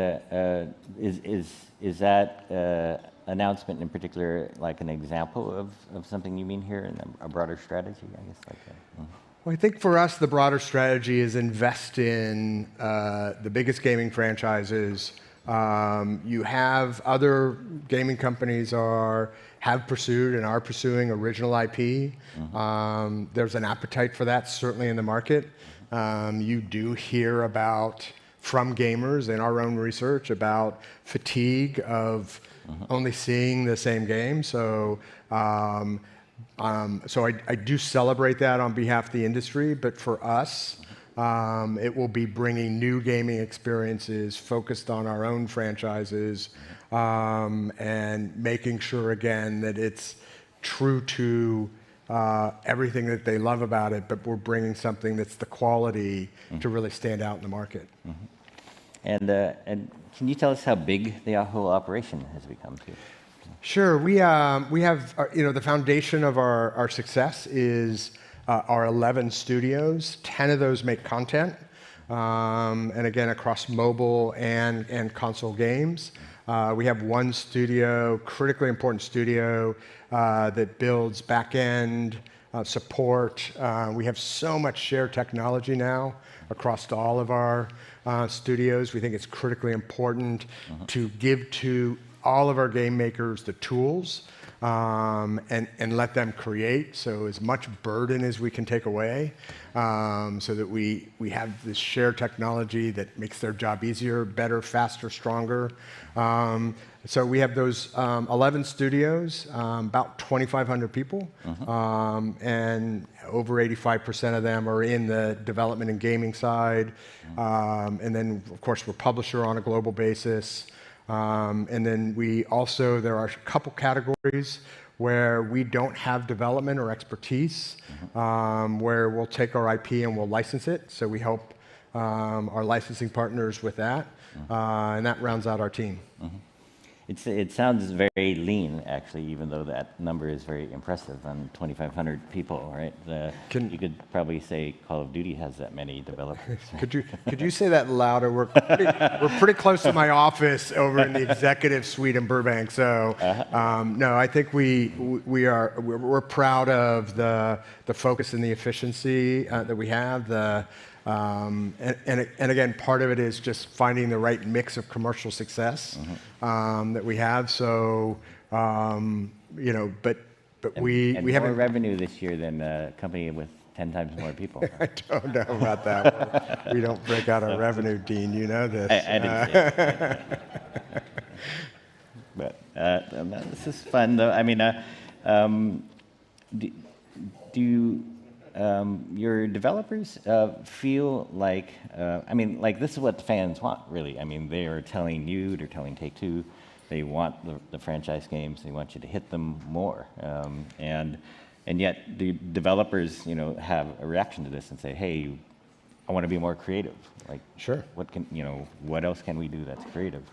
is that announcement in particular like an example of something you mean here in a broader strategy, I guess, like that? Well, I think for us, the broader strategy is invest in the biggest gaming franchises. You have other gaming companies have pursued and are pursuing original IP. There's an appetite for that, certainly in the market. You do hear from gamers in our own research about fatigue of only seeing the same game. So I do celebrate that on behalf of the industry, but for us, it will be bringing new gaming experiences focused on our own franchises and making sure, again, that it's true to everything that they love about it, but we're bringing something that's the quality to really stand out in the market. And can you tell us how big the whole operation has become too? Sure. We have the foundation of our success is our 11 studios. 10 of those make content, and again across mobile and console games. We have one studio, critically important studio, that builds back-end support. We have so much shared technology now across all of our studios. We think it's critically important to give to all of our game makers the tools and let them create. So as much burden as we can take away so that we have this shared technology that makes their job easier, better, faster, stronger. So we have those 11 studios, about 2,500 people, and over 85% of them are in the development and gaming side. And then, of course, we're a publisher on a global basis. And then there are a couple categories where we don't have development or expertise, where we'll take our IP and we'll license it. So we help our licensing partners with that, and that rounds out our team. It sounds very lean, actually, even though that number is very impressive on 2,500 people, right? You could probably say Call of Duty has that many developers. Could you say that louder? We're pretty close to my office over in the executive suite in Burbank. So no, I think we're proud of the focus and the efficiency that we have. And again, part of it is just finding the right mix of commercial success that we have. So but we have more revenue this year than a company with 10 times more people. I don't know about that. We don't break out our revenue, Dean. You know this. I didn't say it. But this is fun, though. I mean, do your developers feel like, this is what the fans want, really. I mean, they are telling you, they're telling Take-Two, they want the franchise games, they want you to hit them more. And yet the developers, have a reaction to this and say, hey, I want to be more creative. Like, sure. What else can we do that's creative?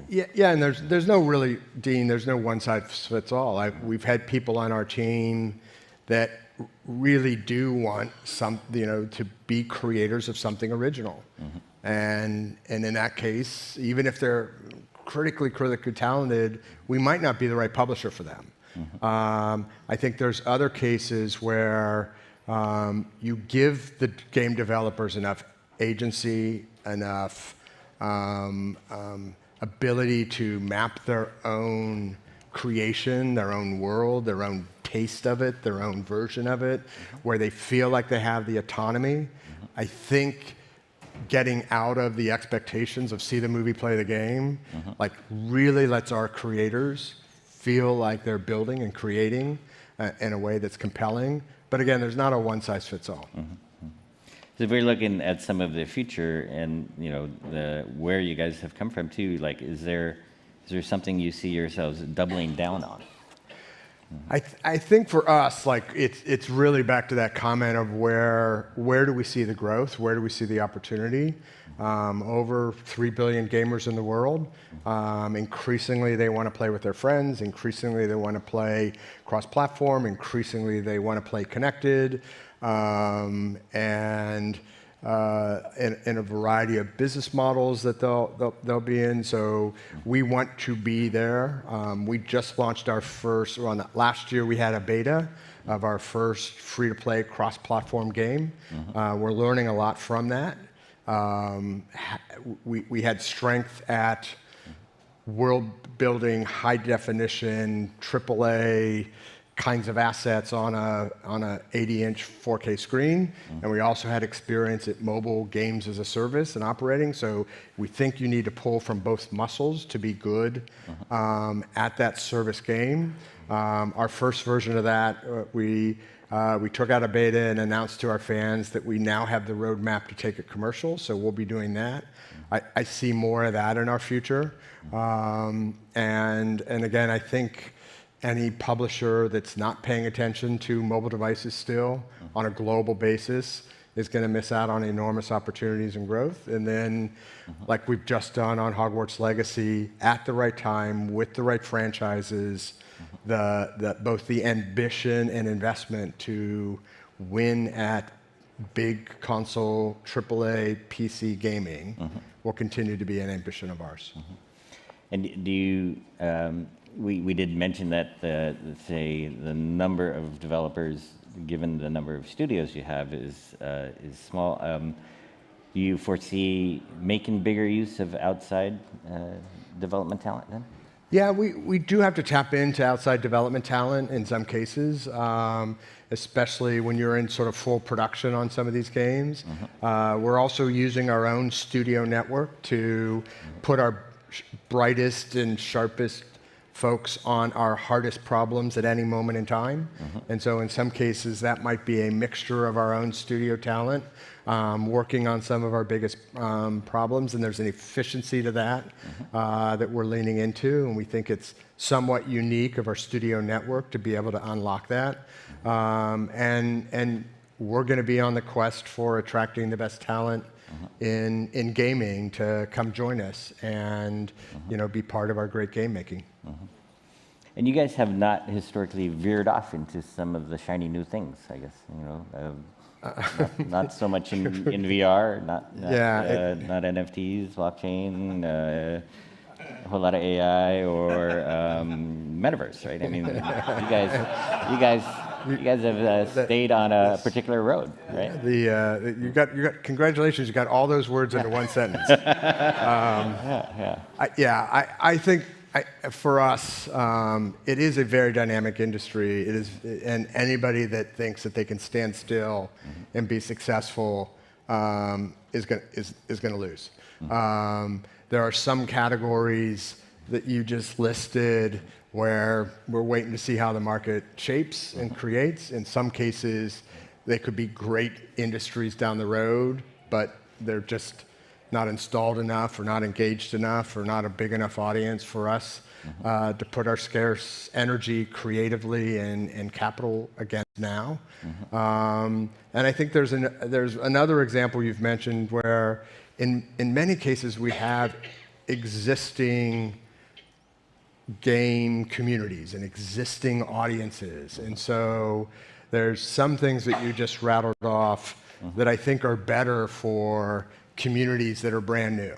Yeah, and there's no really, Dean, there's no one size fits all. We've had people on our team that really do want to be creators of something original. And in that case, even if they're critically talented, we might not be the right publisher for them. I think there's other cases where you give the game developers enough agency, enough ability to map their own creation, their own world, their own taste of it, their own version of it, where they feel like they have the autonomy. I think getting out of the expectations of see the movie, play the game, like really lets our creators feel like they're building and creating in a way that's compelling. But again, there's not a one size fits all. So if we're looking at some of the future and where you guys have come from too, like is there something you see yourselves doubling down on? I think for us, like it's really back to that comment of where do we see the growth, where do we see the opportunity? Over 3 billion gamers in the world. Increasingly, they want to play with their friends. Increasingly, they want to play cross-platform. Increasingly, they want to play connected, and in a variety of business models that they'll be in. So we want to be there. We just launched our first. Last year, we had a beta of our first free-to-play cross-platform game. We're learning a lot from that. We had strength at world-building, high-definition, AAA kinds of assets on a 80-inch 4K screen, and we also had experience at mobile games as a service and operating. So we think you need to pull from both muscles to be good at that service game. Our first version of that, we took out a beta and announced to our fans that we now have the roadmap to take it commercial, so we'll be doing that. I see more of that in our future. And again, I think any publisher that's not paying attention to mobile devices still on a global basis is going to miss out on enormous opportunities and growth. And then, like we've just done on Hogwarts Legacy, at the right time, with the right franchises, both the ambition and investment to win at big console, AAA, PC gaming will continue to be an ambition of ours. And do you, we did mention that, say, the number of developers, given the number of studios you have, is small. Do you foresee making bigger use of outside development talent then? Yeah, we do have to tap into outside development talent in some cases, especially when you're in sort of full production on some of these games. We're also using our own studio network to put our brightest and sharpest folks on our hardest problems at any moment in time. And so in some cases, that might be a mixture of our own studio talent working on some of our biggest problems, and there's an efficiency to that that we're leaning into, and we think it's somewhat unique of our studio network to be able to unlock that. And we're going to be on the quest for attracting the best talent in gaming to come join us and be part of our great game making. And you guys have not historically veered off into some of the shiny new things, I guess. Not so much in VR, not NFTs, blockchain, a whole lot of AI or metaverse, right? I mean, you guys have stayed on a particular road, right? You got congratulations, you got all those words into one sentence. I think for us, it is a very dynamic industry. It is, and anybody that thinks that they can stand still and be successful is going to lose. There are some categories that you just listed where we're waiting to see how the market shapes and creates. In some cases, they could be great industries down the road, but they're just not installed enough or not engaged enough or not a big enough audience for us to put our scarce energy creatively and capital against now. And I think there's another example you've mentioned where in many cases we have existing game communities and existing audiences. And so there's some things that you just rattled off that I think are better for communities that are brand new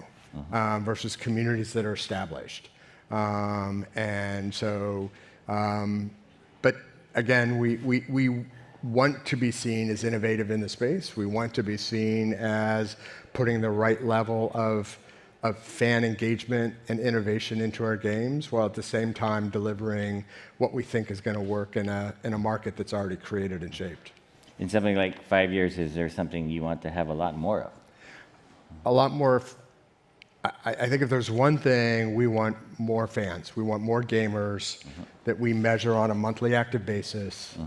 versus communities that are established. And so, but again, we want to be seen as innovative in the space. We want to be seen as putting the right level of fan engagement and innovation into our games, while at the same time delivering what we think is going to work in a market that's already created and shaped. In something like 5 years, is there something you want to have a lot more of? A lot more. I think if there's one thing, we want more fans. We want more gamers that we measure on a monthly active basis,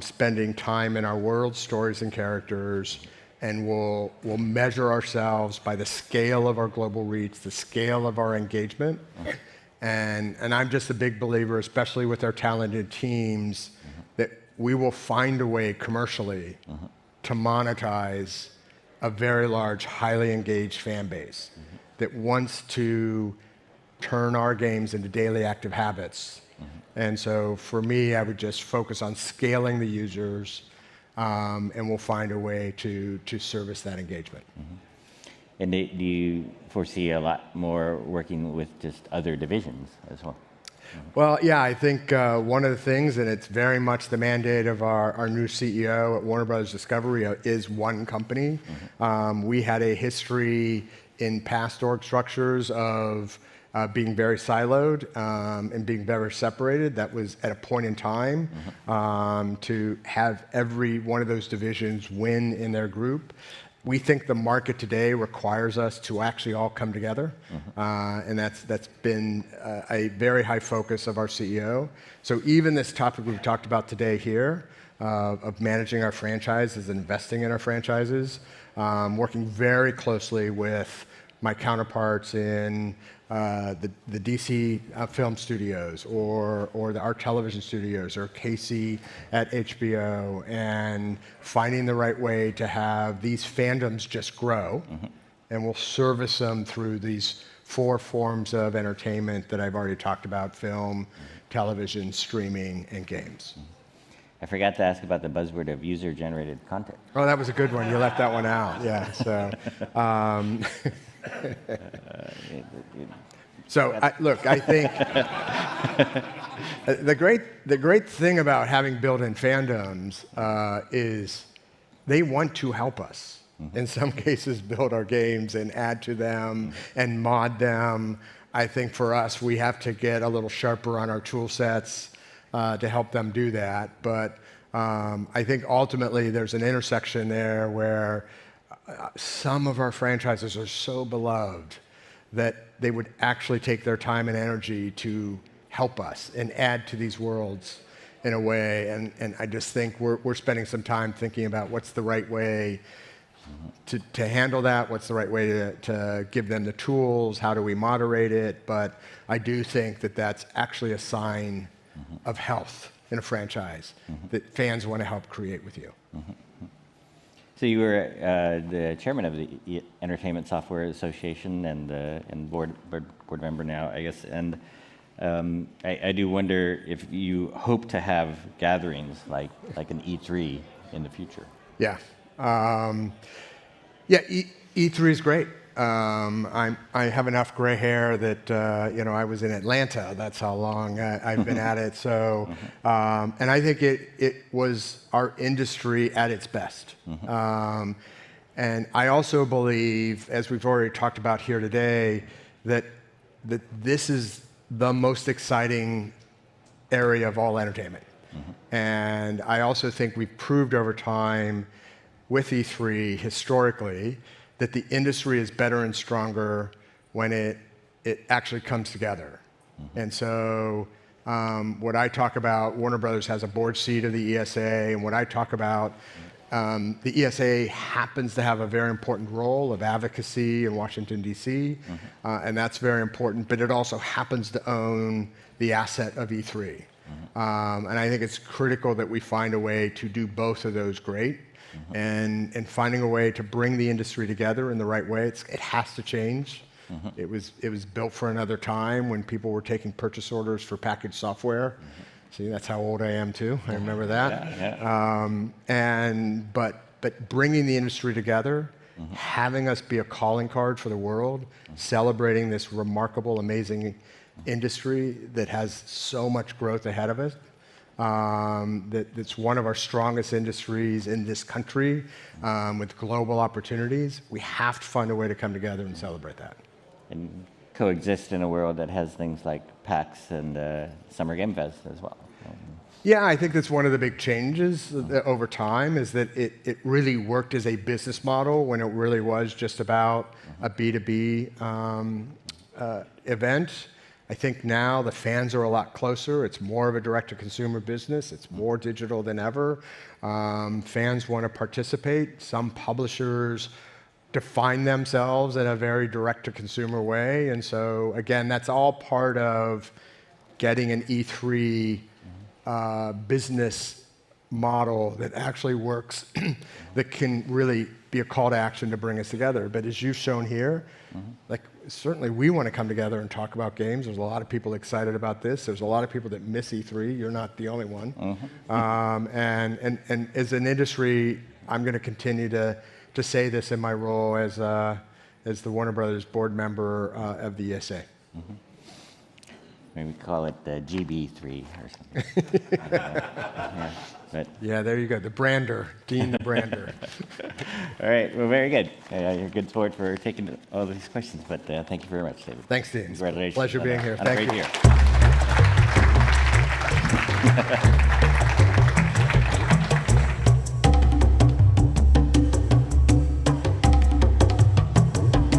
spending time in our world, stories, and characters. And we'll measure ourselves by the scale of our global reach, the scale of our engagement. And I'm just a big believer, especially with our talented teams, that we will find a way commercially to monetize a very large, highly engaged fan base that wants to turn our games into daily active habits. And so for me, I would just focus on scaling the users, and we'll find a way to service that engagement. And do you foresee a lot more working with just other divisions as well? Well, yeah, I think one of the things, and it's very much the mandate of our new CEO at Warner Bros. Discovery, is one company. We had a history in past org structures of being very siloed and being very separated. That was at a point in time to have every one of those divisions win in their group. We think the market today requires us to actually all come together, and that's been a very high focus of our CEO. So even this topic we've talked about today here, of managing our franchises and investing in our franchises, working very closely with my counterparts in the DC film studios or our television studios or Casey at HBO, and finding the right way to have these fandoms just grow, and we'll service them through these 4 forms of entertainment that I've already talked about: film, television, streaming, and games. I forgot to ask about the buzzword of user-generated content. Oh, that was a good one. You left that one out. Yeah. So, look, I think the great thing about having built-in fandoms is they want to help us. In some cases, build our games and add to them and mod them. I think for us, we have to get a little sharper on our tool sets to help them do that. But I think ultimately there's an intersection there where some of our franchises are so beloved that they would actually take their time and energy to help us and add to these worlds in a way. And I just think we're spending some time thinking about what's the right way to handle that, what's the right way to give them the tools, how do we moderate it. But I do think that that's actually a sign of health in a franchise, that fans want to help create with you. So you were the chairman of the Entertainment Software Association and board member now, I guess. And I do wonder if you hope to have gatherings like an E3 in the future. Yeah. E3 is great. I have enough gray hair that I was in Atlanta. That's how long I've been at it. So, and I think it was our industry at its best. And I also believe, as we've already talked about here today, that this is the most exciting area of all entertainment. And I also think we've proved over time with E3 historically that the industry is better and stronger when it actually comes together. And so what I talk about, Warner Brothers has a board seat of the ESA, and what I talk about, the ESA happens to have a very important role of advocacy in Washington, D.C., and that's very important, but it also happens to own the asset of E3. And I think it's critical that we find a way to do both of those great. And finding a way to bring the industry together in the right way. It has to change. It was built for another time when people were taking purchase orders for packaged software. See, that's how old I am too. I remember that. But bringing the industry together, having us be a calling card for the world, celebrating this remarkable, amazing industry that has so much growth ahead of us. That's one of our strongest industries in this country with global opportunities. We have to find a way to come together and celebrate that. And coexist in a world that has things like PAX and Summer Game Fest as well. Yeah, I think that's one of the big changes over time is that it really worked as a business model when it really was just about a B2B event. I think now the fans are a lot closer. It's more of a direct-to-consumer business. It's more digital than ever. Fans want to participate. Some publishers define themselves in a very direct-to-consumer way. And so, again, that's all part of getting an E3 business model that actually works, that can really be a call to action to bring us together. But as you've shown here, like certainly we want to come together and talk about games. There's a lot of people excited about this. There's a lot of people that miss E3. You're not the only one. And as an industry, I'm going to continue to say this in my role as the Warner Brothers board member of the ESA. Maybe call it the GB3 or something. Yeah, there you go. The brander, Dean the brander. All right, well, very good. You're a good sport for taking all of these questions, but thank you very much, David. Thanks, Dean. Congratulations. Pleasure being here. On a Thank great you.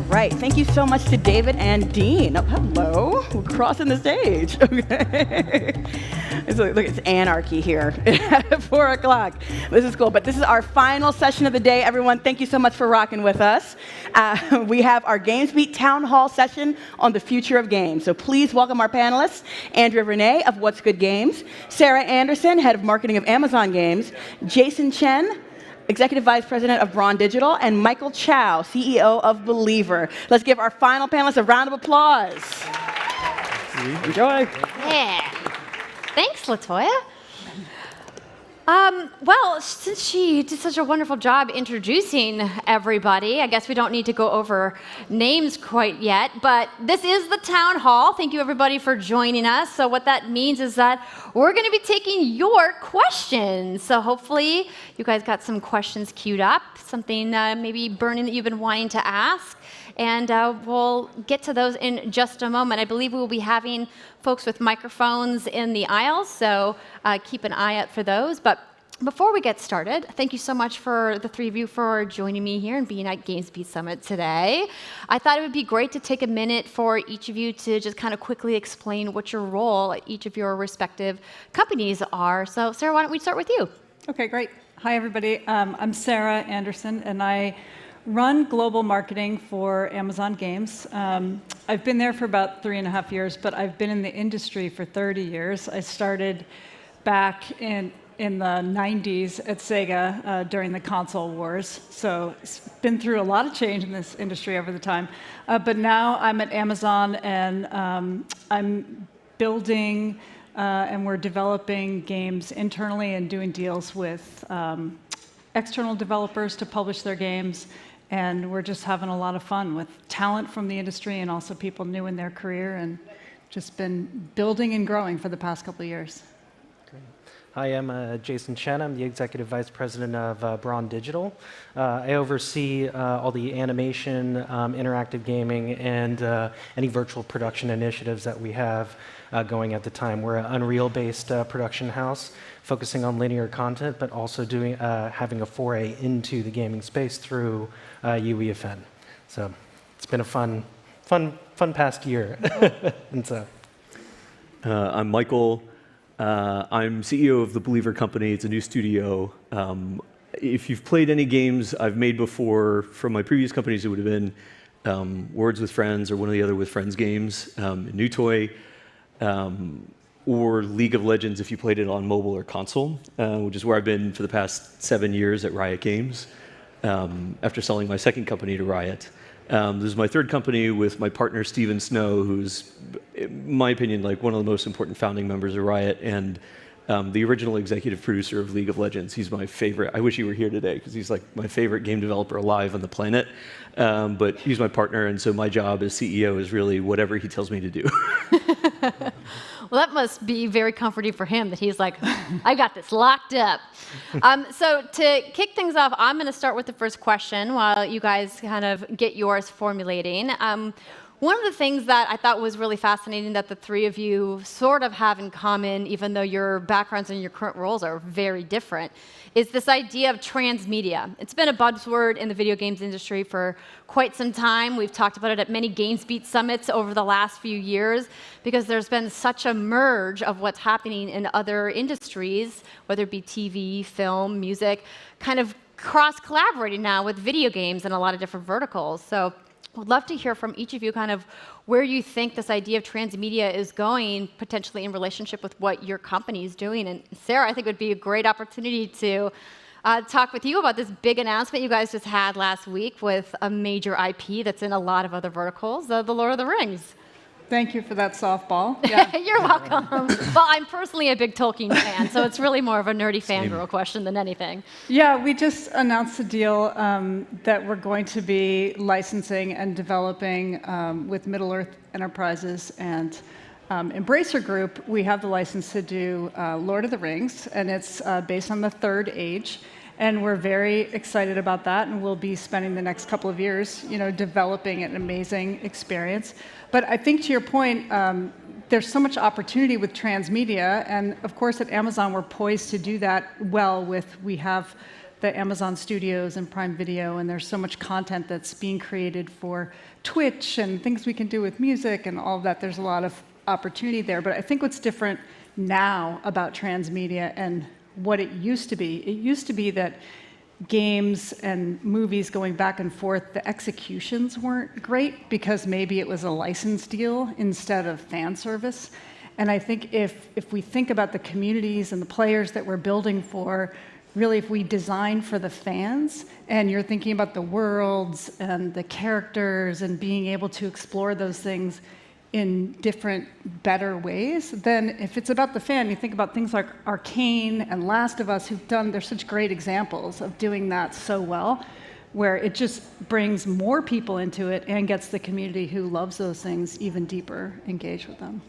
Right. Thank you so much to David and Dean. Oh, hello. We're crossing the stage. Okay. Look, it's anarchy here at 4 o'clock. This is cool. But this is our final session of the day, everyone. Thank you so much for rocking with us. We have our GamesBeat Town Hall session on the future of games. So please welcome our panelists, Andrea Renee of What's Good Games, Sarah Anderson, Head of Marketing of Amazon Games, Jason Chen, Executive Vice President of Braun Digital, and Michael Chow, CEO of Believer. Let's give our final panelists a round of applause. Enjoy. Yeah. Thanks, LaToya. Well, since she did such a wonderful job introducing everybody, I guess we don't need to go over names quite yet, but this is the town hall. Thank you, everybody, for joining us. So what that means is that we're going to be taking your questions. So hopefully you guys got some questions queued up, something maybe burning that you've been wanting to ask. And we'll get to those in just a moment. I believe we will be having folks with microphones in the aisles, so keep an eye out for those. But Before we get started, thank you so much for the three of you for joining me here and being at GamesBeat Summit today. I thought it would be great to take a minute for each of you to just kind of quickly explain what your role at each of your respective companies are. So Sarah, why don't we start with you? Okay, great. Hi, everybody. I'm Sarah Anderson, and I run global marketing for Amazon Games. I've been there for about 3.5 years, but I've been in the industry for 30 years. I started back in the 90s at Sega during the console wars. So it's been through a lot of change in this industry over the time. But now I'm at Amazon, and I'm building and we're developing games internally and doing deals with external developers to publish their games. And we're just having a lot of fun with talent from the industry and also people new in their career, and just been building and growing for the past couple of years. Hi, I'm Jason Chen. I'm the Executive Vice President of Braun Digital. I oversee all the animation, interactive gaming, and any virtual production initiatives that we have going at the time. We're an Unreal-based production house focusing on linear content, but also doing having a foray into the gaming space through UEFN. So it's been a fun past year. And so, I'm Michael. I'm CEO of the Believer Company. It's a new studio. If you've played any games I've made before from my previous companies, it would have been Words with Friends or one of the other With Friends games, New Toy, or League of Legends if you played it on mobile or console, which is where I've been for the past 7 years at Riot Games, after selling my second company to Riot. This is my third company with my partner, Steven Snow, who's, in my opinion, like one of the most important founding members of Riot and the original executive producer of League of Legends. He's my favorite. I wish he were here today because he's like my favorite game developer alive on the planet. But he's my partner, and so my job as CEO is really whatever he tells me to do. Well, that must be very comforting for him that he's like, I got this locked up. So to kick things off, I'm going to start with the first question while you guys kind of get yours formulating. One of the things that I thought was really fascinating that the three of you sort of have in common, even though your backgrounds and your current roles are very different, is this idea of transmedia. It's been a buzzword in the video games industry for quite some time. We've talked about it at many GamesBeat Summits over the last few years because there's been such a merge of what's happening in other industries, whether it be TV, film, music, kind of cross-collaborating now with video games and a lot of different verticals. So I'd love to hear from each of you kind of where you think this idea of transmedia is going, potentially in relationship with what your company is doing. And Sarah, I think it would be a great opportunity to talk with you about this big announcement you guys just had last week with a major IP that's in a lot of other verticals, The Lord of the Rings. Thank you for that softball. Yeah. You're welcome. Well, I'm personally a big Tolkien fan, so it's really more of a nerdy fangirl question than anything. Yeah, we just announced a deal that we're going to be licensing and developing with Middle-earth Enterprises and Embracer Group. We have the license to do Lord of the Rings, and it's based on the Third Age. And we're very excited about that, and we'll be spending the next couple of years, developing an amazing experience. But I think to your point, there's so much opportunity with transmedia, and of course at Amazon we're poised to do that well we have the Amazon Studios and Prime Video, and there's so much content that's being created for Twitch and things we can do with music and all of that. There's a lot of opportunity there. But I think what's different now about transmedia and what it used to be that games and movies going back and forth, the executions weren't great because maybe it was a license deal instead of fan service. And I think if we think about the communities and the players that we're building for, really if we design for the fans and you're thinking about the worlds and the characters and being able to explore those things in different, better ways, then if it's about the fan, you think about things like Arcane and Last of Us, they're such great examples of doing that so well, where it just brings more people into it and gets the community who loves those things even deeper engaged with them.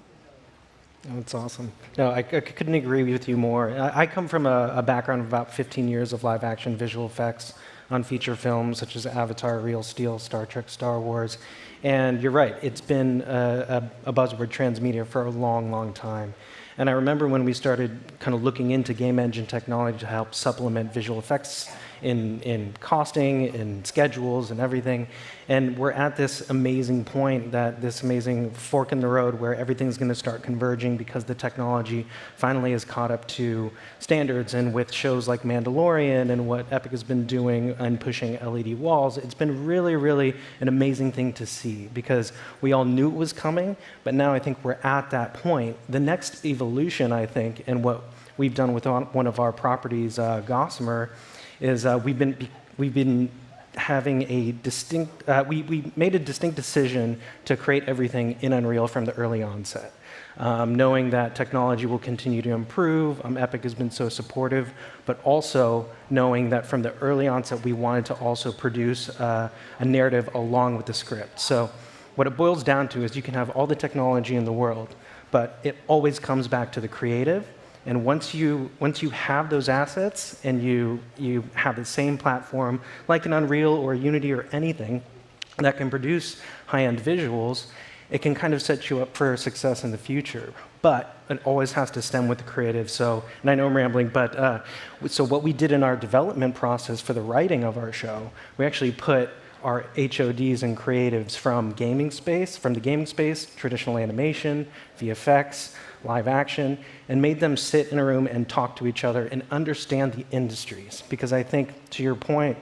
That's awesome. No, I couldn't agree with you more. I come from a background of about 15 years of live-action visual effects on feature films such as Avatar, Real Steel, Star Trek, Star Wars. And you're right, it's been a buzzword, transmedia, for a long, long time. And I remember when we started kind of looking into game engine technology to help supplement visual effects in costing, in schedules, and everything. And we're at this amazing point, this amazing fork in the road where everything's going to start converging because the technology finally has caught up to standards. And with shows like Mandalorian and what Epic has been doing and pushing LED walls, it's been really, really an amazing thing to see because we all knew it was coming, but now I think we're at that point. The next evolution, I think, and what we've done with one of our properties, Gossamer, is we've been having a distinct, we made a distinct decision to create everything in Unreal from the early onset. Knowing that technology will continue to improve, Epic has been so supportive, but also knowing that from the early onset we wanted to also produce a narrative along with the script. So what it boils down to is you can have all the technology in the world, but it always comes back to the creative. And once you have those assets and you have the same platform, like an Unreal or Unity or anything that can produce high-end visuals, it can kind of set you up for success in the future. But it always has to stem with the creative. So, and I know I'm rambling, but so what we did in our development process for the writing of our show, we actually put our HODs and creatives from the gaming space, traditional animation, VFX, live action, and made them sit in a room and talk to each other and understand the industries. Because I think, to your point,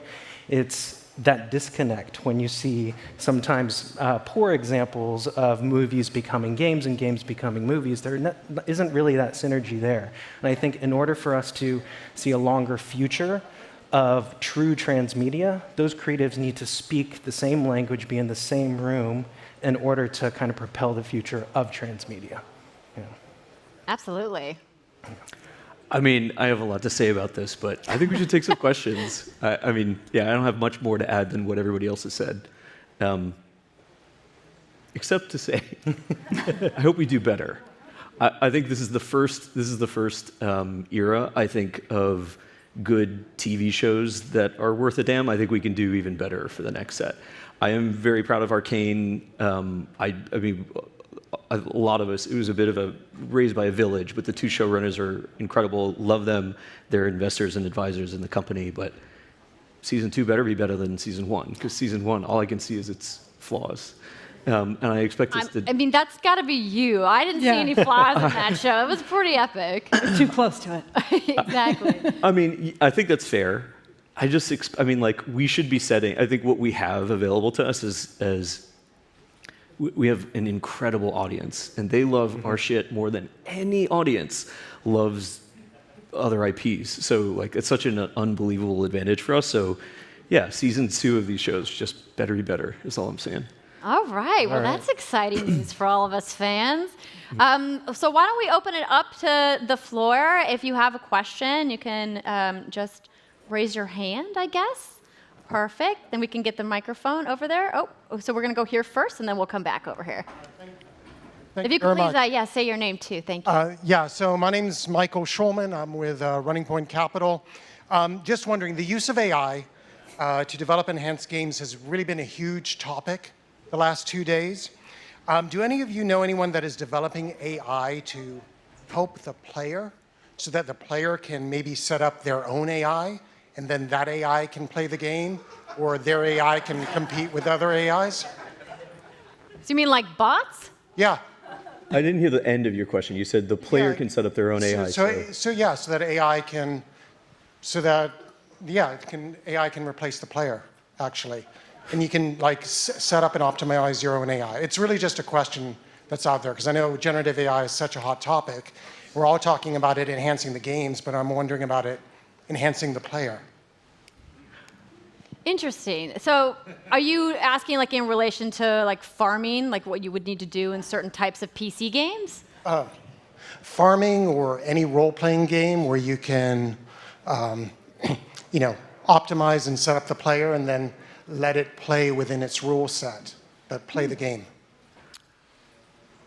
it's that disconnect when you see sometimes poor examples of movies becoming games and games becoming movies. There isn't really that synergy there. And I think in order for us to see a longer future of true transmedia, those creatives need to speak the same language, be in the same room in order to kind of propel the future of transmedia. Yeah. Absolutely. I mean, I have a lot to say about this, but I think we should take some questions. I mean, yeah, I don't have much more to add than what everybody else has said, except to say, I hope we do better. I think this is the first era, I think, of good TV shows that are worth a damn. I think we can do even better for the next set. I am very proud of Arcane. I mean, a lot of us, it was a bit of a raised by a village, but the two showrunners are incredible. Love them. They're investors and advisors in the company, but season 2 better be better than season 1, because season 1, all I can see is its flaws. And I expect us to... I mean, that's got to be you. I didn't see any flaws in that show. It was pretty epic. Too close to it. Exactly. I mean, I think that's fair. I mean, like, we should be setting... I think what we have available to us is we have an incredible audience, and they love our shit more than any audience loves other IPs. So, like, it's such an unbelievable advantage for us. So, yeah, season 2 of these shows just better be better, is all I'm saying. All right. Well, that's exciting news for all of us fans. So why don't we open it up to the floor? If you have a question, you can just raise your hand, I guess. Perfect. Then we can get the microphone over there. Oh, so we're going to go here first, and then we'll come back over here. If you could please, say your name too. Thank you. Yeah, so my name is Michael Schulman. I'm with Running Point Capital. Just wondering, the use of AI to develop enhanced games has really been a huge topic the last 2 days. Do any of you know anyone that is developing AI to help the player so that the player can maybe set up their own AI and then that AI can play the game, or their AI can compete with other AIs? So you mean like bots? Yeah. I didn't hear the end of your question. You said the player can set up their own AI. So that AI can, AI can replace the player, actually. And you can like set up and optimize your own AI. It's really just a question that's out there, because I know generative AI is such a hot topic. We're all talking about it enhancing the games, but I'm wondering about it enhancing the player. Interesting. So are you asking like in relation to like farming, like what you would need to do in certain types of PC games? Farming or any role-playing game where you can, optimize and set up the player and then let it play within its rule set, but play the game.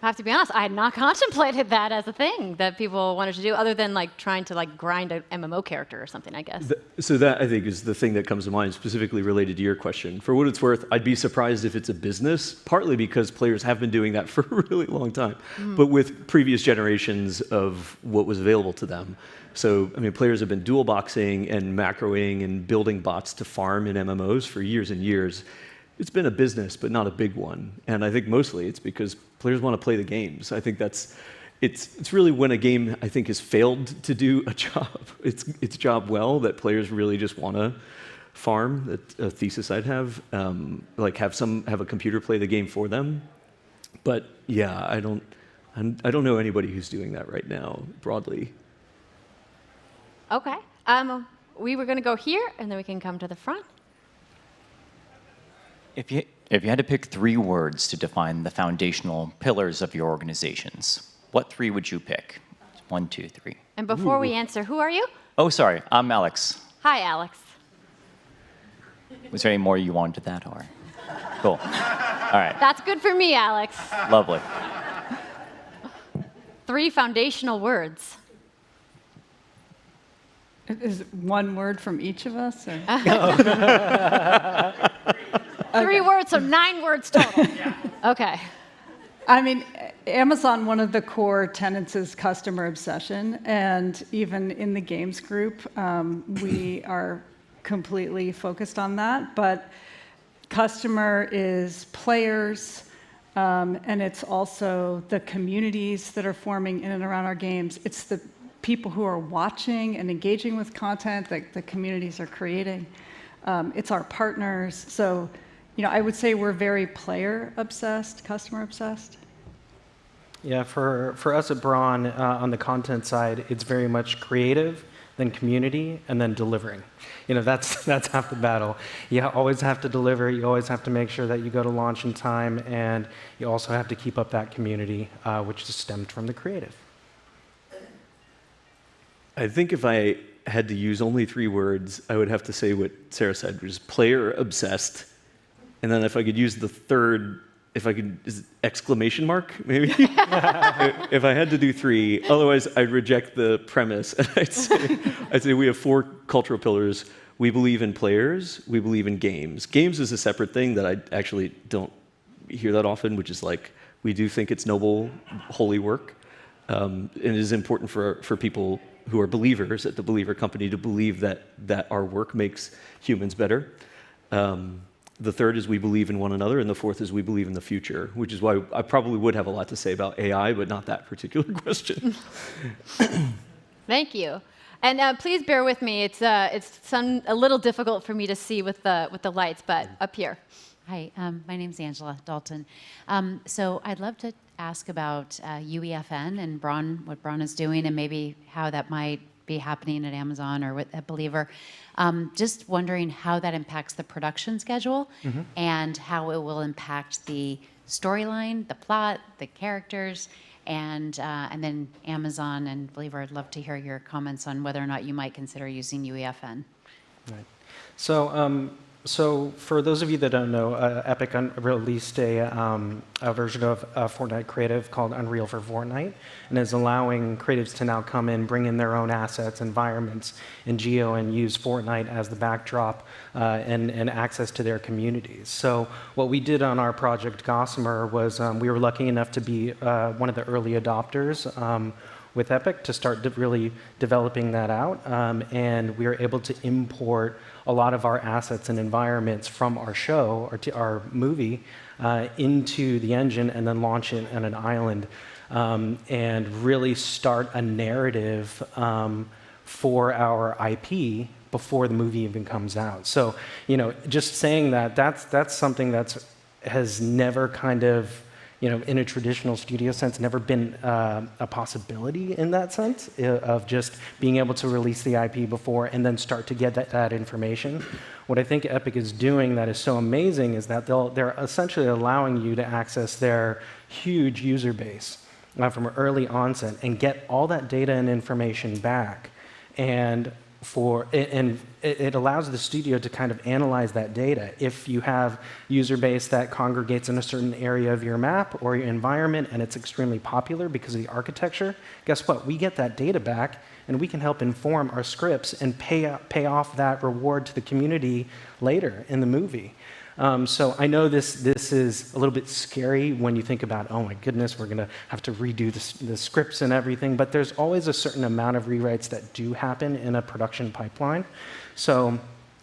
I have to be honest, I had not contemplated that as a thing that people wanted to do, other than like trying to like grind an MMO character or something, I guess. So that, I think, is the thing that comes to mind, specifically related to your question. For what it's worth, I'd be surprised if it's a business, partly because players have been doing that for a really long time, but with previous generations of what was available to them. So, I mean, players have been dual boxing and macroing and building bots to farm in MMOs for years and years. It's been a business, but not a big one. And I think mostly it's because players want to play the games. I think it's really when a game, I think, has failed to do its job well, that players really just want to farm. That's a thesis I'd have, like have a computer play the game for them. But yeah, I don't know anybody who's doing that right now, broadly. Okay. We were going to go here, and then we can come to the front. If you had to pick 3 words to define the foundational pillars of your organizations, what 3 would you pick? 1, 2, 3. And before we answer, who are you? Oh, sorry, I'm Alex. Hi, Alex. Was there any more you wanted to that, or? Cool. All right. That's good for me, Alex. Lovely. 3 foundational words. Is it 1 word from each of us? Or? 3 words, so 9 words total. Okay. I mean, Amazon, one of the core tenets is customer obsession. And even in the games group, we are completely focused on that. But customer is players, and it's also the communities that are forming in and around our games. It's the people who are watching and engaging with content that the communities are creating. It's our partners. So, you know, I would say we're very player-obsessed, customer-obsessed. Yeah, for us at Braun, on the content side, it's very much creative, then community, and then delivering. You know, that's half the battle. You always have to deliver. You always have to make sure that you go to launch in time, and you also have to keep up that community, which is stemmed from the creative. I think if I had to use only 3 words, I would have to say what Sarah said, which is player-obsessed. And then if I could use the third, exclamation mark, maybe? If I had to do 3, otherwise I'd reject the premise. And I'd say we have 4 cultural pillars. We believe in players, we believe in games. Games is a separate thing that I actually don't hear that often, which is like, we do think it's noble, holy work. And it is important for people who are believers at the Believer Company to believe that our work makes humans better. The third is we believe in one another, and the fourth is we believe in the future, which is why I probably would have a lot to say about AI, but not that particular question. Thank you. And please bear with me. It's a little difficult for me to see with the lights, but up here. Hi, my name's Angela Dalton. So I'd love to ask about UEFN and Braun, what Braun is doing, and maybe how that might be happening at Amazon or at Believer. Just wondering how that impacts the production schedule and how it will impact the storyline, the plot, the characters, and then Amazon and Believer. I'd love to hear your comments on whether or not you might consider using UEFN. Right. So for those of you that don't know, Epic released a version of Fortnite Creative called Unreal for Fortnite, and is allowing creatives to now come in, bring in their own assets, environments, and geo, and use Fortnite as the backdrop and access to their communities. So what we did on our project Gossamer was we were lucky enough to be one of the early adopters with Epic to start really developing that out, and we were able to import a lot of our assets and environments from our show, our movie, into the engine and then launch it on an island and really start a narrative for our IP before the movie even comes out. So, you know, just saying that's something has never kind of, you know, in a traditional studio sense, never been a possibility in that sense of just being able to release the IP before and then start to get that information. What I think Epic is doing that is so amazing is that they're essentially allowing you to access their huge user base from early onset and get all that data and information back. And and it allows the studio to kind of analyze that data. If you have user base that congregates in a certain area of your map or your environment and it's extremely popular because of the architecture, guess what? We get that data back and we can help inform our scripts and pay off that reward to the community later in the movie. So I know this is a little bit scary when you think about, oh my goodness, we're going to have to redo the scripts and everything, but there's always a certain amount of rewrites that do happen in a production pipeline. So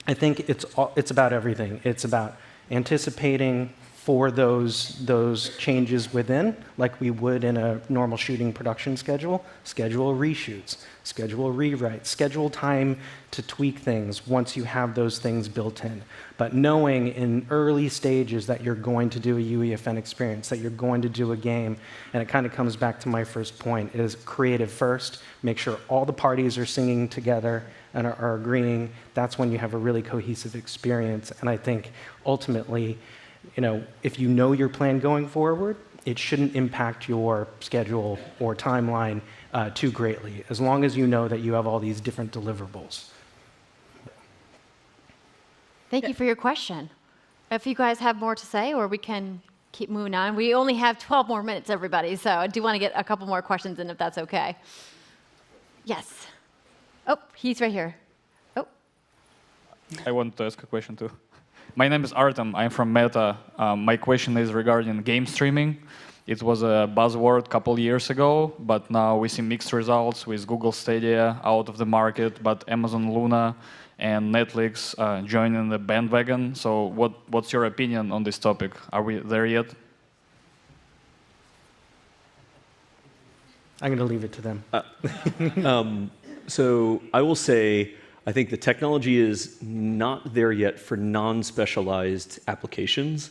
I think it's about everything. It's about anticipating for those changes within, like we would in a normal shooting production schedule reshoots, schedule rewrites, schedule time to tweak things once you have those things built in. But knowing in early stages that you're going to do a UEFN experience, that you're going to do a game, and it kind of comes back to my first point, is creative first, make sure all the parties are singing together and are agreeing. That's when you have a really cohesive experience. And I think ultimately, if you know your plan going forward, it shouldn't impact your schedule or timeline too greatly, as long as you know that you have all these different deliverables. Thank you for your question. If you guys have more to say, or we can keep moving on. We only have 12 more minutes, everybody, so I do want to get a couple more questions in, if that's okay. Yes. Oh, he's right here. Oh. I want to ask a question too. My name is Artem. I'm from Meta. My question is regarding game streaming. It was a buzzword a couple years ago, but now we see mixed results with Google Stadia out of the market, but Amazon Luna and Netflix joining the bandwagon. So what's your opinion on this topic? Are we there yet? I'm going to leave it to them. So I will say, I think the technology is not there yet for non-specialized applications.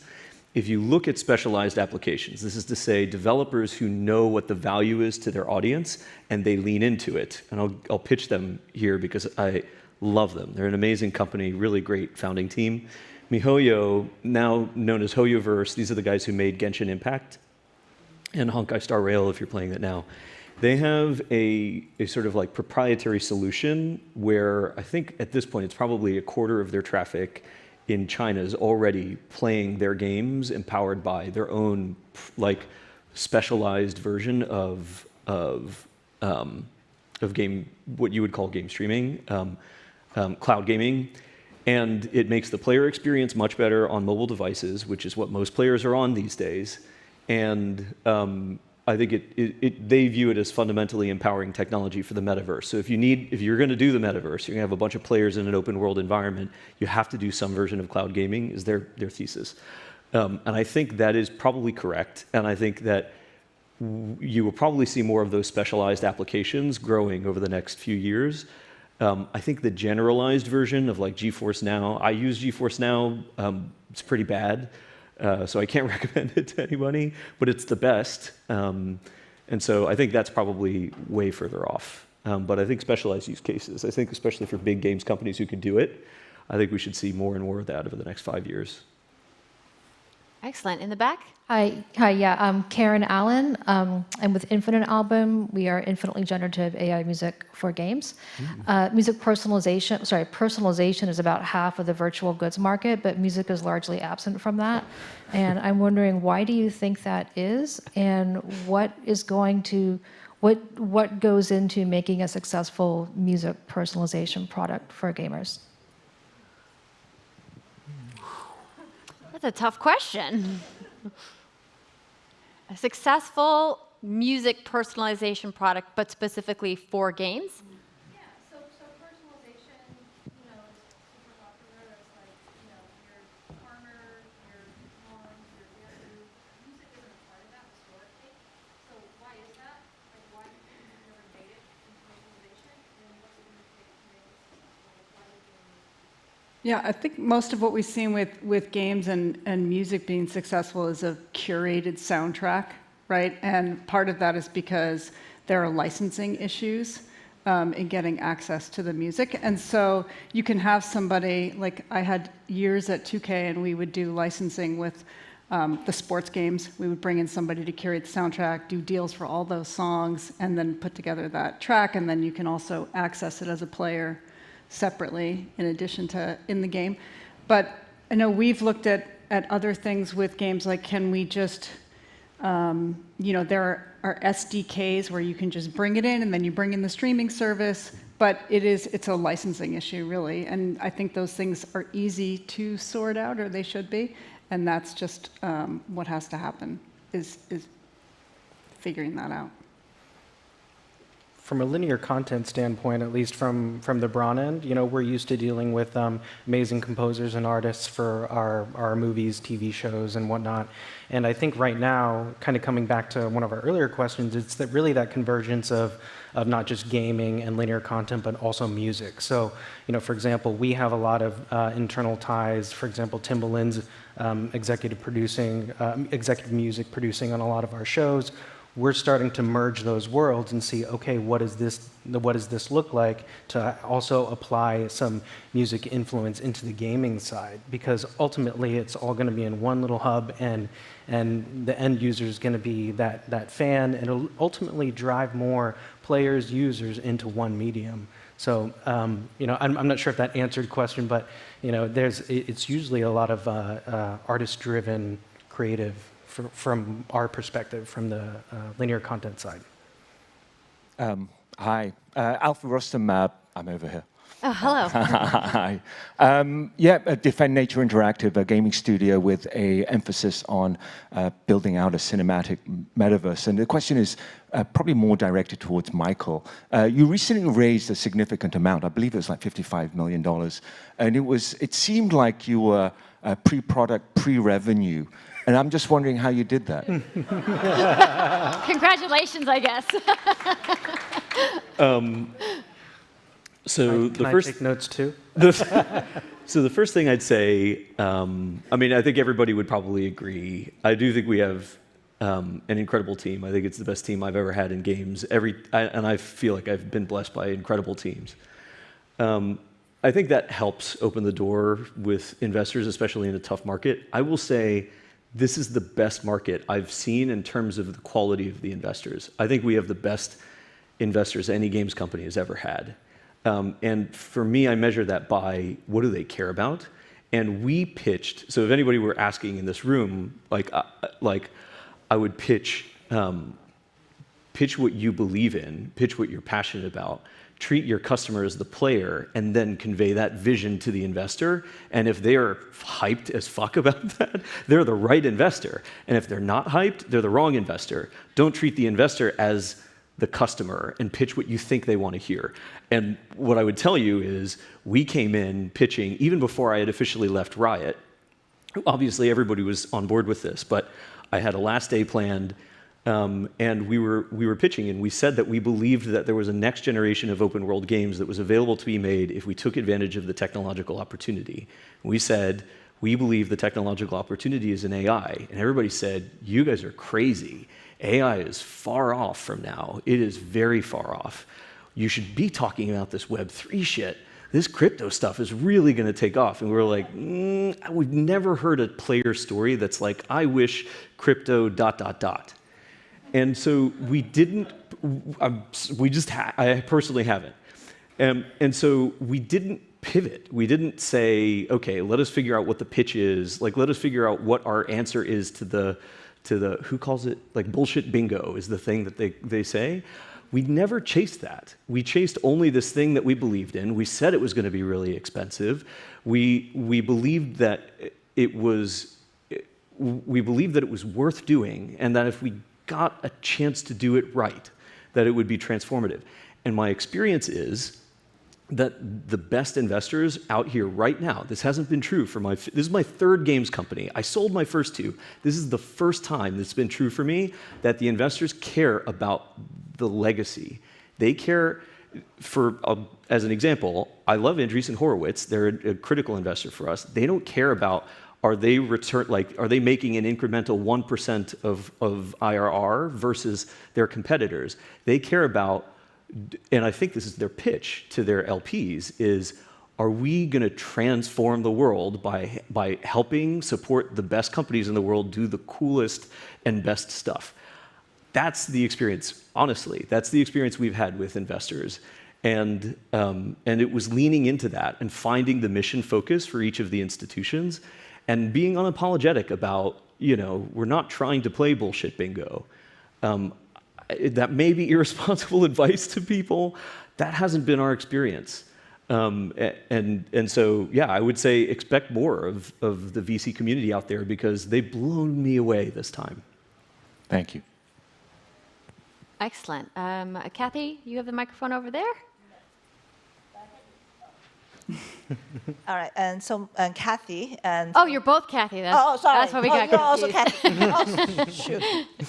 If you look at specialized applications, this is to say developers who know what the value is to their audience and they lean into it. And I'll pitch them here because I love them. They're an amazing company, really great founding team. MiHoYo, now known as HoYoverse, these are the guys who made Genshin Impact and Honkai Star Rail, if you're playing that now. They have a sort of like proprietary solution where I think at this point it's probably a quarter of their traffic in China is already playing their games empowered by their own like specialized version of game, what you would call game streaming, cloud gaming. And it makes the player experience much better on mobile devices, which is what most players are on these days. And I think they view it as fundamentally empowering technology for the metaverse. So if you're going to do the metaverse, you're going to have a bunch of players in an open world environment, you have to do some version of cloud gaming, is their thesis. And I think that is probably correct. And I think that you will probably see more of those specialized applications growing over the next few years. I think the generalized version of like GeForce Now, I use GeForce Now, it's pretty bad. So I can't recommend it to anybody, but it's the best. And so I think that's probably way further off. But I think specialized use cases, I think especially for big games companies who can do it, I think we should see more and more of that over the next 5 years. Excellent. In the back? Hi, yeah, I'm Karen Allen. I'm with Infinite Album. We are infinitely generative AI music for games. Music personalization is about half of the virtual goods market, but music is largely absent from that. And I'm wondering, why do you think that is? And what goes into making a successful music personalization product for gamers? That's a tough question. A successful music personalization product, but specifically for games? Yeah, so personalization, is super popular. It's like, your farmer, your moms, your dairy. Music isn't a part of that historically. So why is that? Like, why do you think you've never made it in personalization? And what's it going to take to make it successful? Why would you? Yeah, I think most of what we've seen with games and music being successful is a curated soundtrack, right? And part of that is because there are licensing issues in getting access to the music. And so you can have somebody, like I had years at 2K and we would do licensing with the sports games. We would bring in somebody to curate the soundtrack, do deals for all those songs, and then put together that track. And then you can also access it as a player separately in addition to in the game. But I know we've looked at other things with games, like can we just, there are SDKs where you can just bring it in and then you bring in the streaming service, but it's a licensing issue really. And I think those things are easy to sort out, or they should be. And that's just what has to happen is figuring that out. From a linear content standpoint, at least from the Braun end, we're used to dealing with amazing composers and artists for our movies, TV shows, and whatnot. And I think right now, kind of coming back to one of our earlier questions, it's that convergence of not just gaming and linear content, but also music. So, for example, we have a lot of internal ties. For example, Timbaland's executive music producing on a lot of our shows. We're starting to merge those worlds and see, okay, what does this look like to also apply some music influence into the gaming side? Because ultimately, it's all going to be in one little hub, and the end user is going to be that fan, and it'll ultimately drive more players, users into one medium. So, I'm not sure if that answered the question, but it's usually a lot of artist-driven, creative. From our perspective, from the linear content side. Hi, Alpha Rustam, I'm over here. Oh, hello. Hi. Defend Nature Interactive, a gaming studio with an emphasis on building out a cinematic metaverse. And the question is probably more directed towards Michael. You recently raised a significant amount. I believe it was like $55 million. And it seemed like you were pre-product, pre-revenue. And I'm just wondering how you did that. Congratulations, I guess. Can I take notes too? So the first thing I'd say, I think everybody would probably agree. I do think we have an incredible team. I think it's the best team I've ever had in games. And I feel like I've been blessed by incredible teams. I think that helps open the door with investors, especially in a tough market. I will say, this is the best market I've seen in terms of the quality of the investors. I think we have the best investors any games company has ever had. And for me, I measure that by what do they care about? And we pitched, so if anybody were asking in this room, I would pitch what you believe in, pitch what you're passionate about, treat your customer as the player, and then convey that vision to the investor. And if they are hyped as fuck about that, they're the right investor. And if they're not hyped, they're the wrong investor. Don't treat the investor as the customer and pitch what you think they want to hear. And what I would tell you is we came in pitching, even before I had officially left Riot. Obviously, everybody was on board with this, but I had a last day planned. And we were pitching, and we said that we believed that there was a next generation of open world games that was available to be made if we took advantage of the technological opportunity. We said, we believe the technological opportunity is in AI. And everybody said, you guys are crazy. AI is far off from now. It is very far off. You should be talking about this Web3 shit. This crypto stuff is really going to take off. And we were like, we've never heard a player story that's like, I wish crypto ... And so we didn't, I personally haven't. And so we didn't pivot. We didn't say, okay, let us figure out what the pitch is. Let us figure out what our answer is to the who calls it, bullshit bingo is the thing that they say. We never chased that. We chased only this thing that we believed in. We said it was going to be really expensive. We believed that it was worth doing, and that if we got a chance to do it right, that it would be transformative. And my experience is that the best investors out here right now, this hasn't been true for this is my third games company. I sold my first two. This is the first time that's been true for me, that the investors care about the legacy. They care as an example, I love Andreessen Horowitz. They're a critical investor for us. They don't care about are they making an incremental 1% of IRR versus their competitors? They care about, and I think this is their pitch to their LPs, is are we going to transform the world by helping support the best companies in the world do the coolest and best stuff? That's the experience, honestly. That's the experience we've had with investors. And it was leaning into that and finding the mission focus for each of the institutions and being unapologetic about, we're not trying to play bullshit bingo. That may be irresponsible advice to people. That hasn't been our experience. And so, yeah, I would say expect more of the VC community out there because they've blown me away this time. Thank you. Excellent. Kathy, you have the microphone over there. All right, and so Kathy and oh, you're both Kathy. That's, sorry. That's what we got. You're also confused. Kathy. Oh, shoot.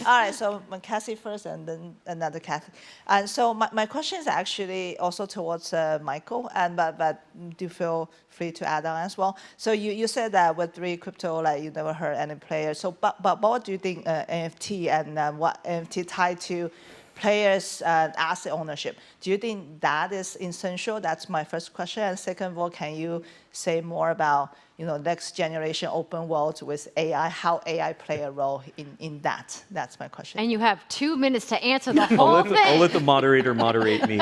All right, so Kathy first, and then another Kathy. And so my question is actually also towards Michael, and but do feel free to add on as well. So you said that Web3 crypto, like you never heard any players. So but what do you think NFT and what NFT tied to players' asset ownership? Do you think that is essential? That's my first question. And second of all, can you say more about next generation open world with AI, how AI play a role in that? That's my question. And you have 2 minutes to answer the whole thing. I'll let the moderator moderate me.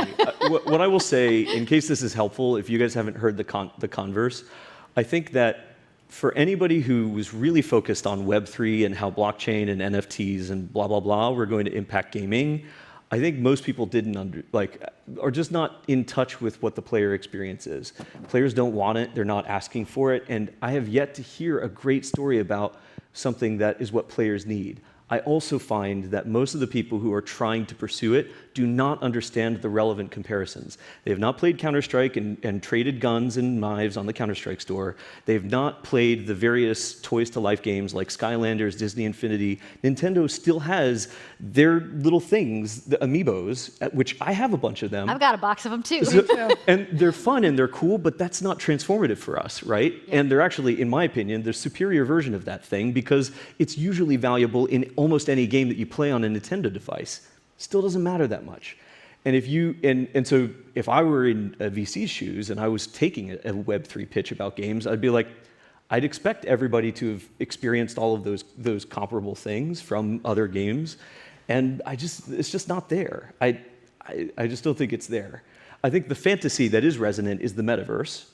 What I will say, in case this is helpful, if you guys haven't heard the converse, I think that for anybody who was really focused on Web3 and how blockchain and NFTs and blah, blah, blah were going to impact gaming, I think most people are just not in touch with what the player experience is. Players don't want it, they're not asking for it, and I have yet to hear a great story about something that is what players need. I also find that most of the people who are trying to pursue it do not understand the relevant comparisons. They have not played Counter-Strike and traded guns and knives on the Counter-Strike store. They have not played the various Toys to Life games like Skylanders, Disney Infinity. Nintendo still has their little things, the amiibos, which I have a bunch of them. I've got a box of them too. And they're fun and they're cool, but that's not transformative for us, right? Yeah. And they're actually, in my opinion, the superior version of that thing because it's usually valuable in almost any game that you play on a Nintendo device. Still doesn't matter that much. And so if I were in a VC's shoes and I was taking a Web3 pitch about games, I'd be like, I'd expect everybody to have experienced all of those comparable things from other games, and it's just not there. I just don't think it's there. I think the fantasy that is resonant is the metaverse,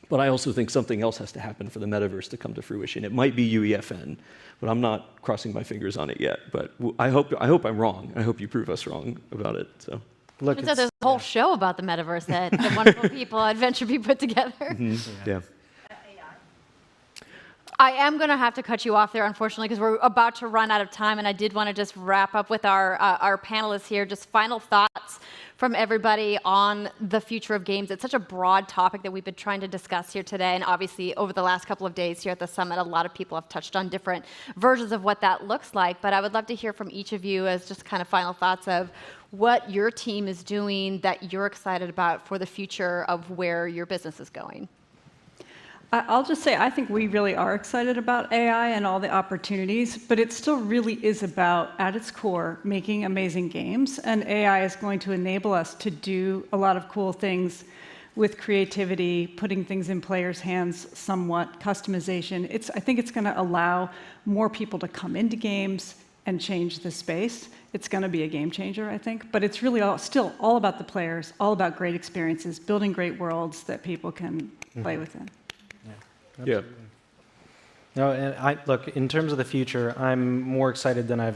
but I also think something else has to happen for the metaverse to come to fruition. It might be UEFN, but I'm not crossing my fingers on it yet. But I hope I'm wrong. I hope you prove us wrong about it. So. Look, there's a whole show about the metaverse that the wonderful people at VentureBeat put together. Mm-hmm. Yeah. I am going to have to cut you off there, unfortunately, because we're about to run out of time, and I did want to just wrap up with our panelists here. Just final thoughts from everybody on the future of games. It's such a broad topic that we've been trying to discuss here today, and obviously over the last couple of days here at the summit, a lot of people have touched on different versions of what that looks like, but I would love to hear from each of you as just kind of final thoughts of what your team is doing that you're excited about for the future of where your business is going. I'll just say I think we really are excited about AI and all the opportunities, but it still really is about, at its core, making amazing games. And AI is going to enable us to do a lot of cool things with creativity, putting things in players' hands somewhat, customization. I think it's going to allow more people to come into games and change the space. It's going to be a game changer, I think. But it's really still all about the players, all about great experiences, building great worlds that people can play within. Yeah. No, and look, in terms of the future, I'm more excited than I have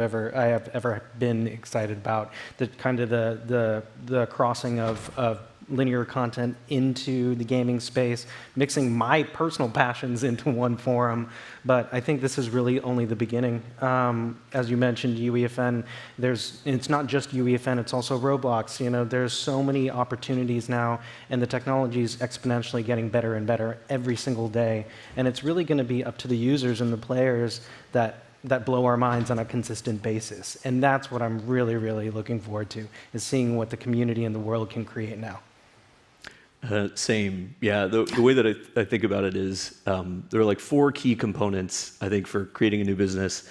ever been excited about the kind of the crossing of linear content into the gaming space, mixing my personal passions into one forum. But I think this is really only the beginning. As you mentioned, UEFN, it's not just UEFN, it's also Roblox. There's so many opportunities now, and the technology is exponentially getting better and better every single day. And it's really going to be up to the users and the players that blow our minds on a consistent basis. And that's what I'm really, really looking forward to, is seeing what the community and the world can create now. Same. Yeah, the way that I think about it is there are like 4 key components, I think, for creating a new business.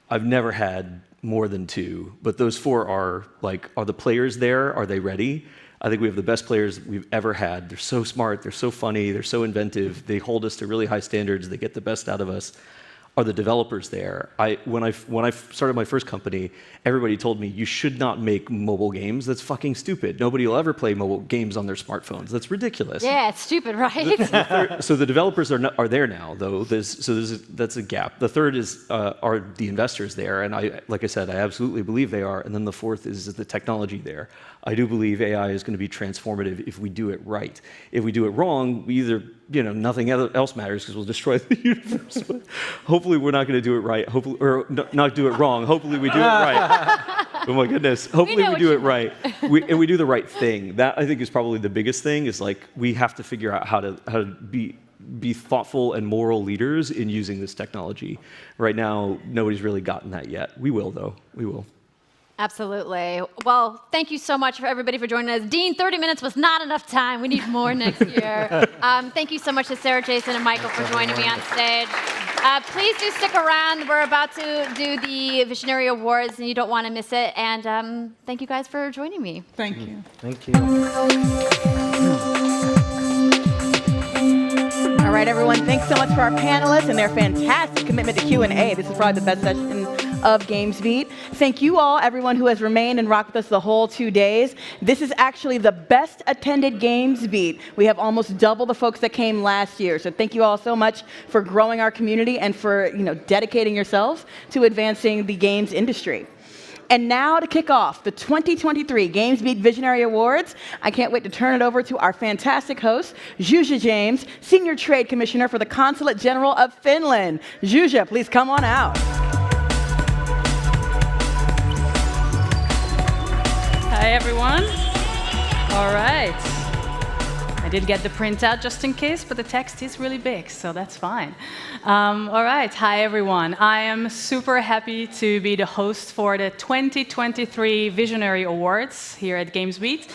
I've never had more than 2, but those 4 are the players there? Are they ready? I think we have the best players we've ever had. They're so smart, they're so funny, they're so inventive, they hold us to really high standards, they get the best out of us. are the developers there. When I started my first company, everybody told me you should not make mobile games. That's fucking stupid. Nobody will ever play mobile games on their smartphones. That's ridiculous. Yeah, it's stupid, right? So the developers are there now, though. That's a gap. The third is are the investors there, and like I said, I absolutely believe they are. And then the fourth is the technology there. I do believe AI is going to be transformative if we do it right. If we do it wrong, we either nothing else matters because we'll destroy the universe. But hopefully, we're not going to do it right. Hopefully, or not do it wrong. Hopefully, we do it right. Oh my goodness! Hopefully, we do it right, and we do the right thing. That I think is probably the biggest thing. Is like we have to figure out how to be thoughtful and moral leaders in using this technology. Right now, nobody's really gotten that yet. We will, though. We will. Absolutely. Well, thank you so much for everybody for joining us. Dean, 30 minutes was not enough time. We need more next year. Thank you so much to Sarah, Jason, and Michael for joining me on stage. Please do stick around. We're about to do the Visionary Awards, and you don't want to miss it. And thank you guys for joining me. Thank you. Thank you. All right, everyone, thanks so much for our panelists and their fantastic commitment to Q&A. This is probably the best session of GamesBeat. Thank you all, everyone who has remained and rocked with us the whole 2 days. This is actually the best attended GamesBeat. We have almost double the folks that came last year. So thank you all so much for growing our community and for dedicating yourselves to advancing the games industry. And now to kick off the 2023 GamesBeat Visionary Awards, I can't wait to turn it over to our fantastic host, Zsuzsa James, Senior Trade Commissioner for the Consulate General of Finland. Zsuzsa, please come on out. Hi, everyone. All right. I did get the printout just in case, but the text is really big, so that's fine. All right. Hi, everyone. I am super happy to be the host for the 2023 Visionary Awards here at GamesBeat.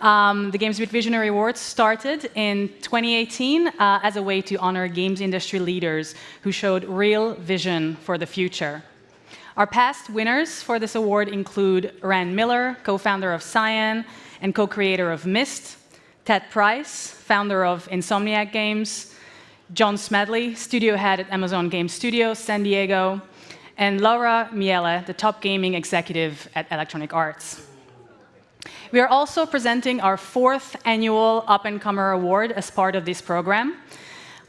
The GamesBeat Visionary Awards started in 2018 as a way to honor games industry leaders who showed real vision for the future. Our past winners for this award include Rand Miller, co-founder of Cyan and co-creator of Myst, Ted Price, founder of Insomniac Games, John Smedley, studio head at Amazon Game Studios, San Diego, and Laura Miele, the top gaming executive at Electronic Arts. We are also presenting our 4th annual Up-and-Comer Award as part of this program.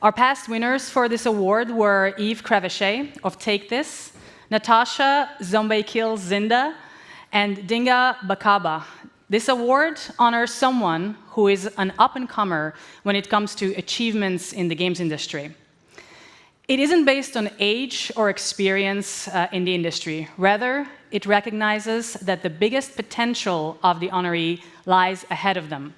Our past winners for this award were Yves Crevechet of Take This, Natasha Zombeikil Zinda, and Dinga Bakaba. This award honors someone who is an up-and-comer when it comes to achievements in the games industry. It isn't based on age or experience in the industry. Rather, it recognizes that the biggest potential of the honoree lies ahead of them.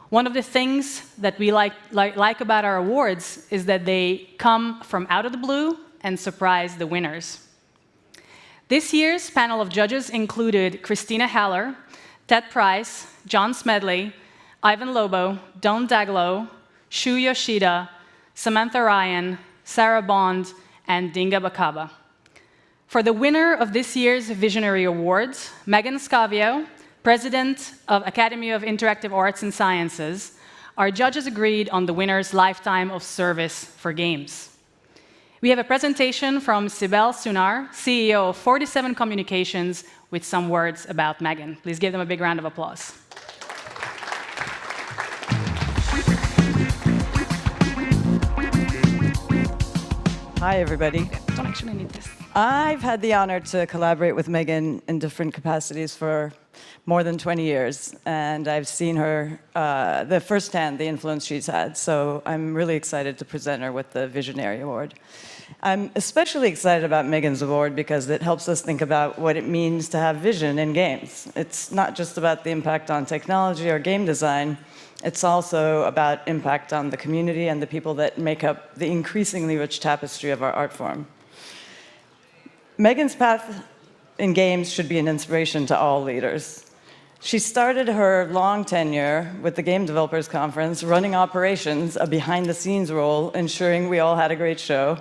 One of the things that we like about our awards is that they come from out of the blue and surprise the winners. This year's panel of judges included Christina Haller, Ted Price, John Smedley, Ivan Lobo, Don Daglow, Shu Yoshida, Samantha Ryan, Sarah Bond, and Dinga Bakaba. For the winner of this year's Visionary Awards, Megan Scavio, president of Academy of Interactive Arts and Sciences, our judges agreed on the winner's lifetime of service for games. We have a presentation from Sibel Sunar, CEO of 47 Communications, with some words about Megan. Please give them a big round of applause. Hi, everybody. Don't actually need this. I've had the honor to collaborate with Megan in different capacities for more than 20 years, and I've seen her firsthand the influence she's had, so I'm really excited to present her with the Visionary Award. I'm especially excited about Megan's award because it helps us think about what it means to have vision in games. It's not just about the impact on technology or game design, it's also about impact on the community and the people that make up the increasingly rich tapestry of our art form. Megan's path in games should be an inspiration to all leaders. She started her long tenure with the Game Developers Conference running operations, a behind-the-scenes role, ensuring we all had a great show.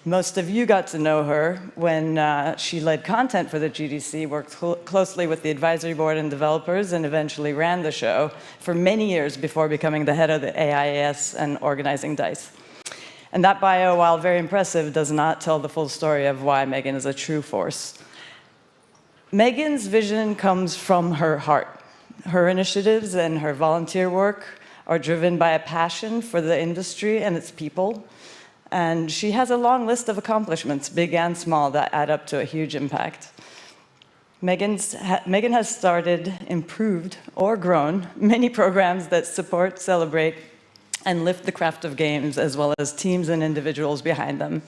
Most of you got to know her when she led content for the GDC, worked closely with the advisory board and developers, and eventually ran the show for many years before becoming the head of the AIAS and organizing DICE. And that bio, while very impressive, does not tell the full story of why Megan is a true force. Megan's vision comes from her heart. Her initiatives and her volunteer work are driven by a passion for the industry and its people. And she has a long list of accomplishments, big and small, that add up to a huge impact. Megan has started, improved, or grown many programs that support, celebrate, and lift the craft of games, as well as teams and individuals behind them.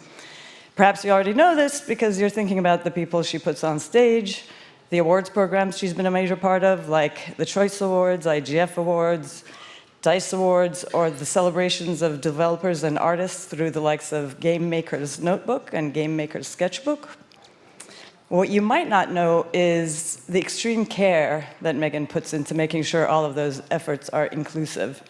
Perhaps you already know this because you're thinking about the people she puts on stage, the awards programs she's been a major part of, like the Choice Awards, IGF Awards, DICE Awards, or the celebrations of developers and artists through the likes of Game Maker's Notebook and Game Maker's Sketchbook. What you might not know is the extreme care that Megan puts into making sure all of those efforts are inclusive.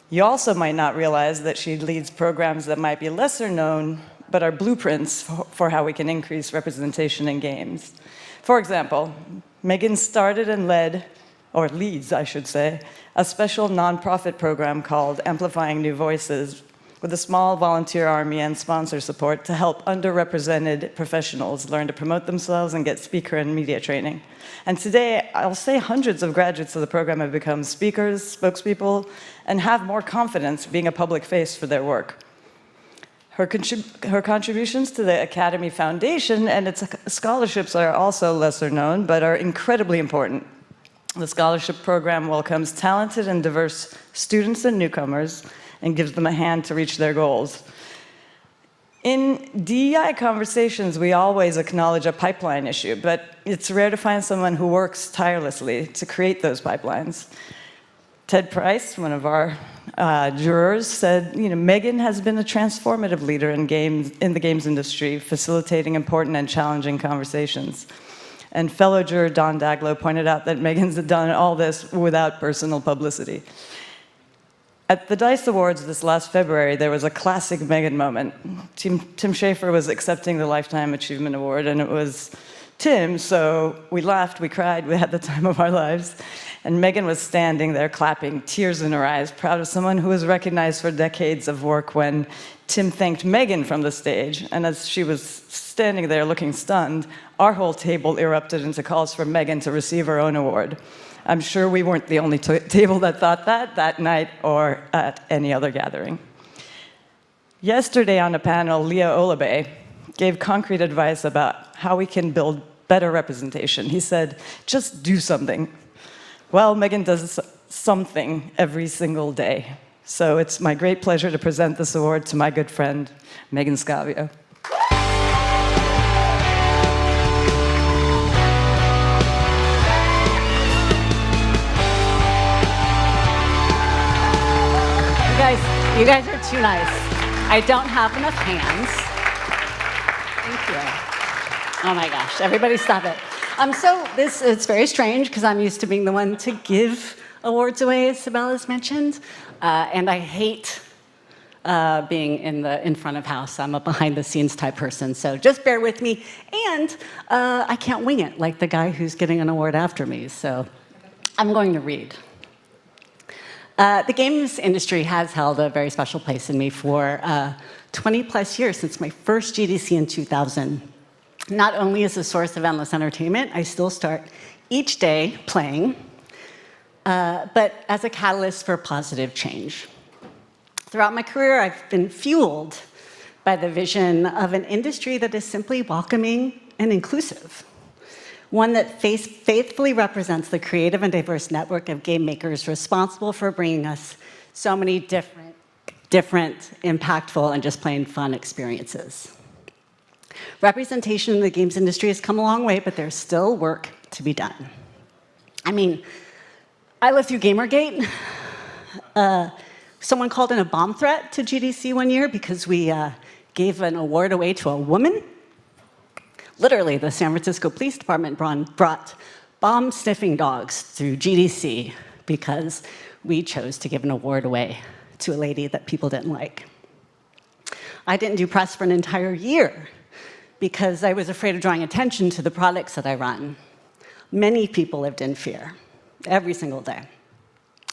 You also might not realize that she leads programs that might be lesser known, but are blueprints for how we can increase representation in games. For example, Megan started and led, or leads, I should say, a special nonprofit program called Amplifying New Voices, with a small volunteer army and sponsor support to help underrepresented professionals learn to promote themselves and get speaker and media training. And today, I'll say hundreds of graduates of the program have become speakers, spokespeople, and have more confidence being a public face for their work. Her contributions to the Academy Foundation and its scholarships are also lesser known, but are incredibly important. The scholarship program welcomes talented and diverse students and newcomers and gives them a hand to reach their goals. In DEI conversations, we always acknowledge a pipeline issue, but it's rare to find someone who works tirelessly to create those pipelines. Ted Price, one of our jurors, said, Megan has been a transformative leader in the games industry, facilitating important and challenging conversations. And fellow juror Don Daglow pointed out that Megan's done all this without personal publicity. At the DICE Awards this last February, there was a classic Megan moment. Tim Schafer was accepting the Lifetime Achievement Award, and it was Tim, so we laughed, we cried, we had the time of our lives. And Megan was standing there clapping, tears in her eyes, proud of someone who was recognized for decades of work when Tim thanked Megan from the stage. And as she was standing there looking stunned, our whole table erupted into calls for Megan to receive her own award. I'm sure we weren't the only table that thought that night or at any other gathering. Yesterday on a panel, Leo Olabe gave concrete advice about how we can build better representation. He said, just do something. Well, Megan does something every single day. So it's my great pleasure to present this award to my good friend, Megan Scavio. You guys are too nice. I don't have enough hands. Thank you. Oh my gosh, everybody stop it. It's very strange because I'm used to being the one to give awards away, as Sabella's mentioned. And I hate being in front of house. I'm a behind the scenes type person, so just bear with me. And I can't wing it like the guy who's getting an award after me, so I'm going to read. The games industry has held a very special place in me for 20 plus years, since my first GDC in 2000. Not only as a source of endless entertainment, I still start each day playing, but as a catalyst for positive change. Throughout my career, I've been fueled by the vision of an industry that is simply welcoming and inclusive. One that faithfully represents the creative and diverse network of game makers responsible for bringing us so many different, impactful, and just plain fun experiences. Representation in the games industry has come a long way, but there's still work to be done. I mean, I lived through Gamergate. Someone called in a bomb threat to GDC one year because we gave an award away to a woman. Literally, the San Francisco Police Department brought bomb-sniffing dogs through GDC because we chose to give an award away to a lady that people didn't like. I didn't do press for an entire year because I was afraid of drawing attention to the products that I run. Many people lived in fear every single day.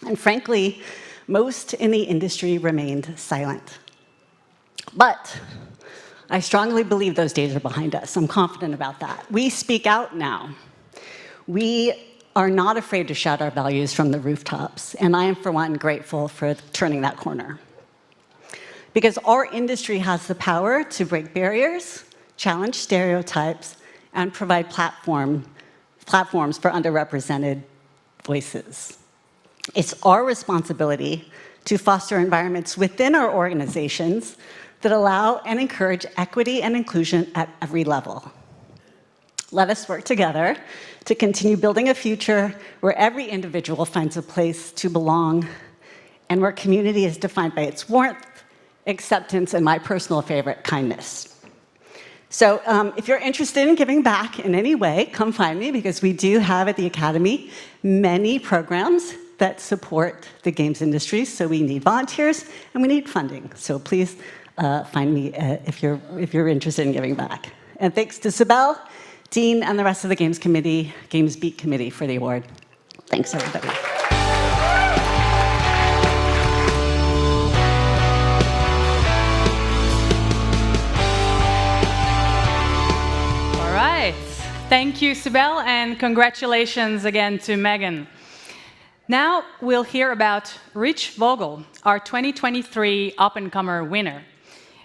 And frankly, most in the industry remained silent. But I strongly believe those days are behind us. I'm confident about that. We speak out now. We are not afraid to shout our values from the rooftops, and I am, for one, grateful for turning that corner. Because our industry has the power to break barriers, challenge stereotypes, and provide platforms for underrepresented voices. It's our responsibility to foster environments within our organizations that allow and encourage equity and inclusion at every level. Let us work together to continue building a future where every individual finds a place to belong and where community is defined by its warmth, acceptance, and my personal favorite, kindness. So if you're interested in giving back in any way, come find me, because we do have at the Academy many programs that support the games industry. So we need volunteers and we need funding. So please find me if you're interested in giving back. And thanks to Sibel, Dean, and the rest of the GamesBeat committee for the award. Thanks, everybody. All right. Thank you, Sibel, and congratulations again to Megan. Now we'll hear about Rich Vogel, our 2023 up-and-comer winner.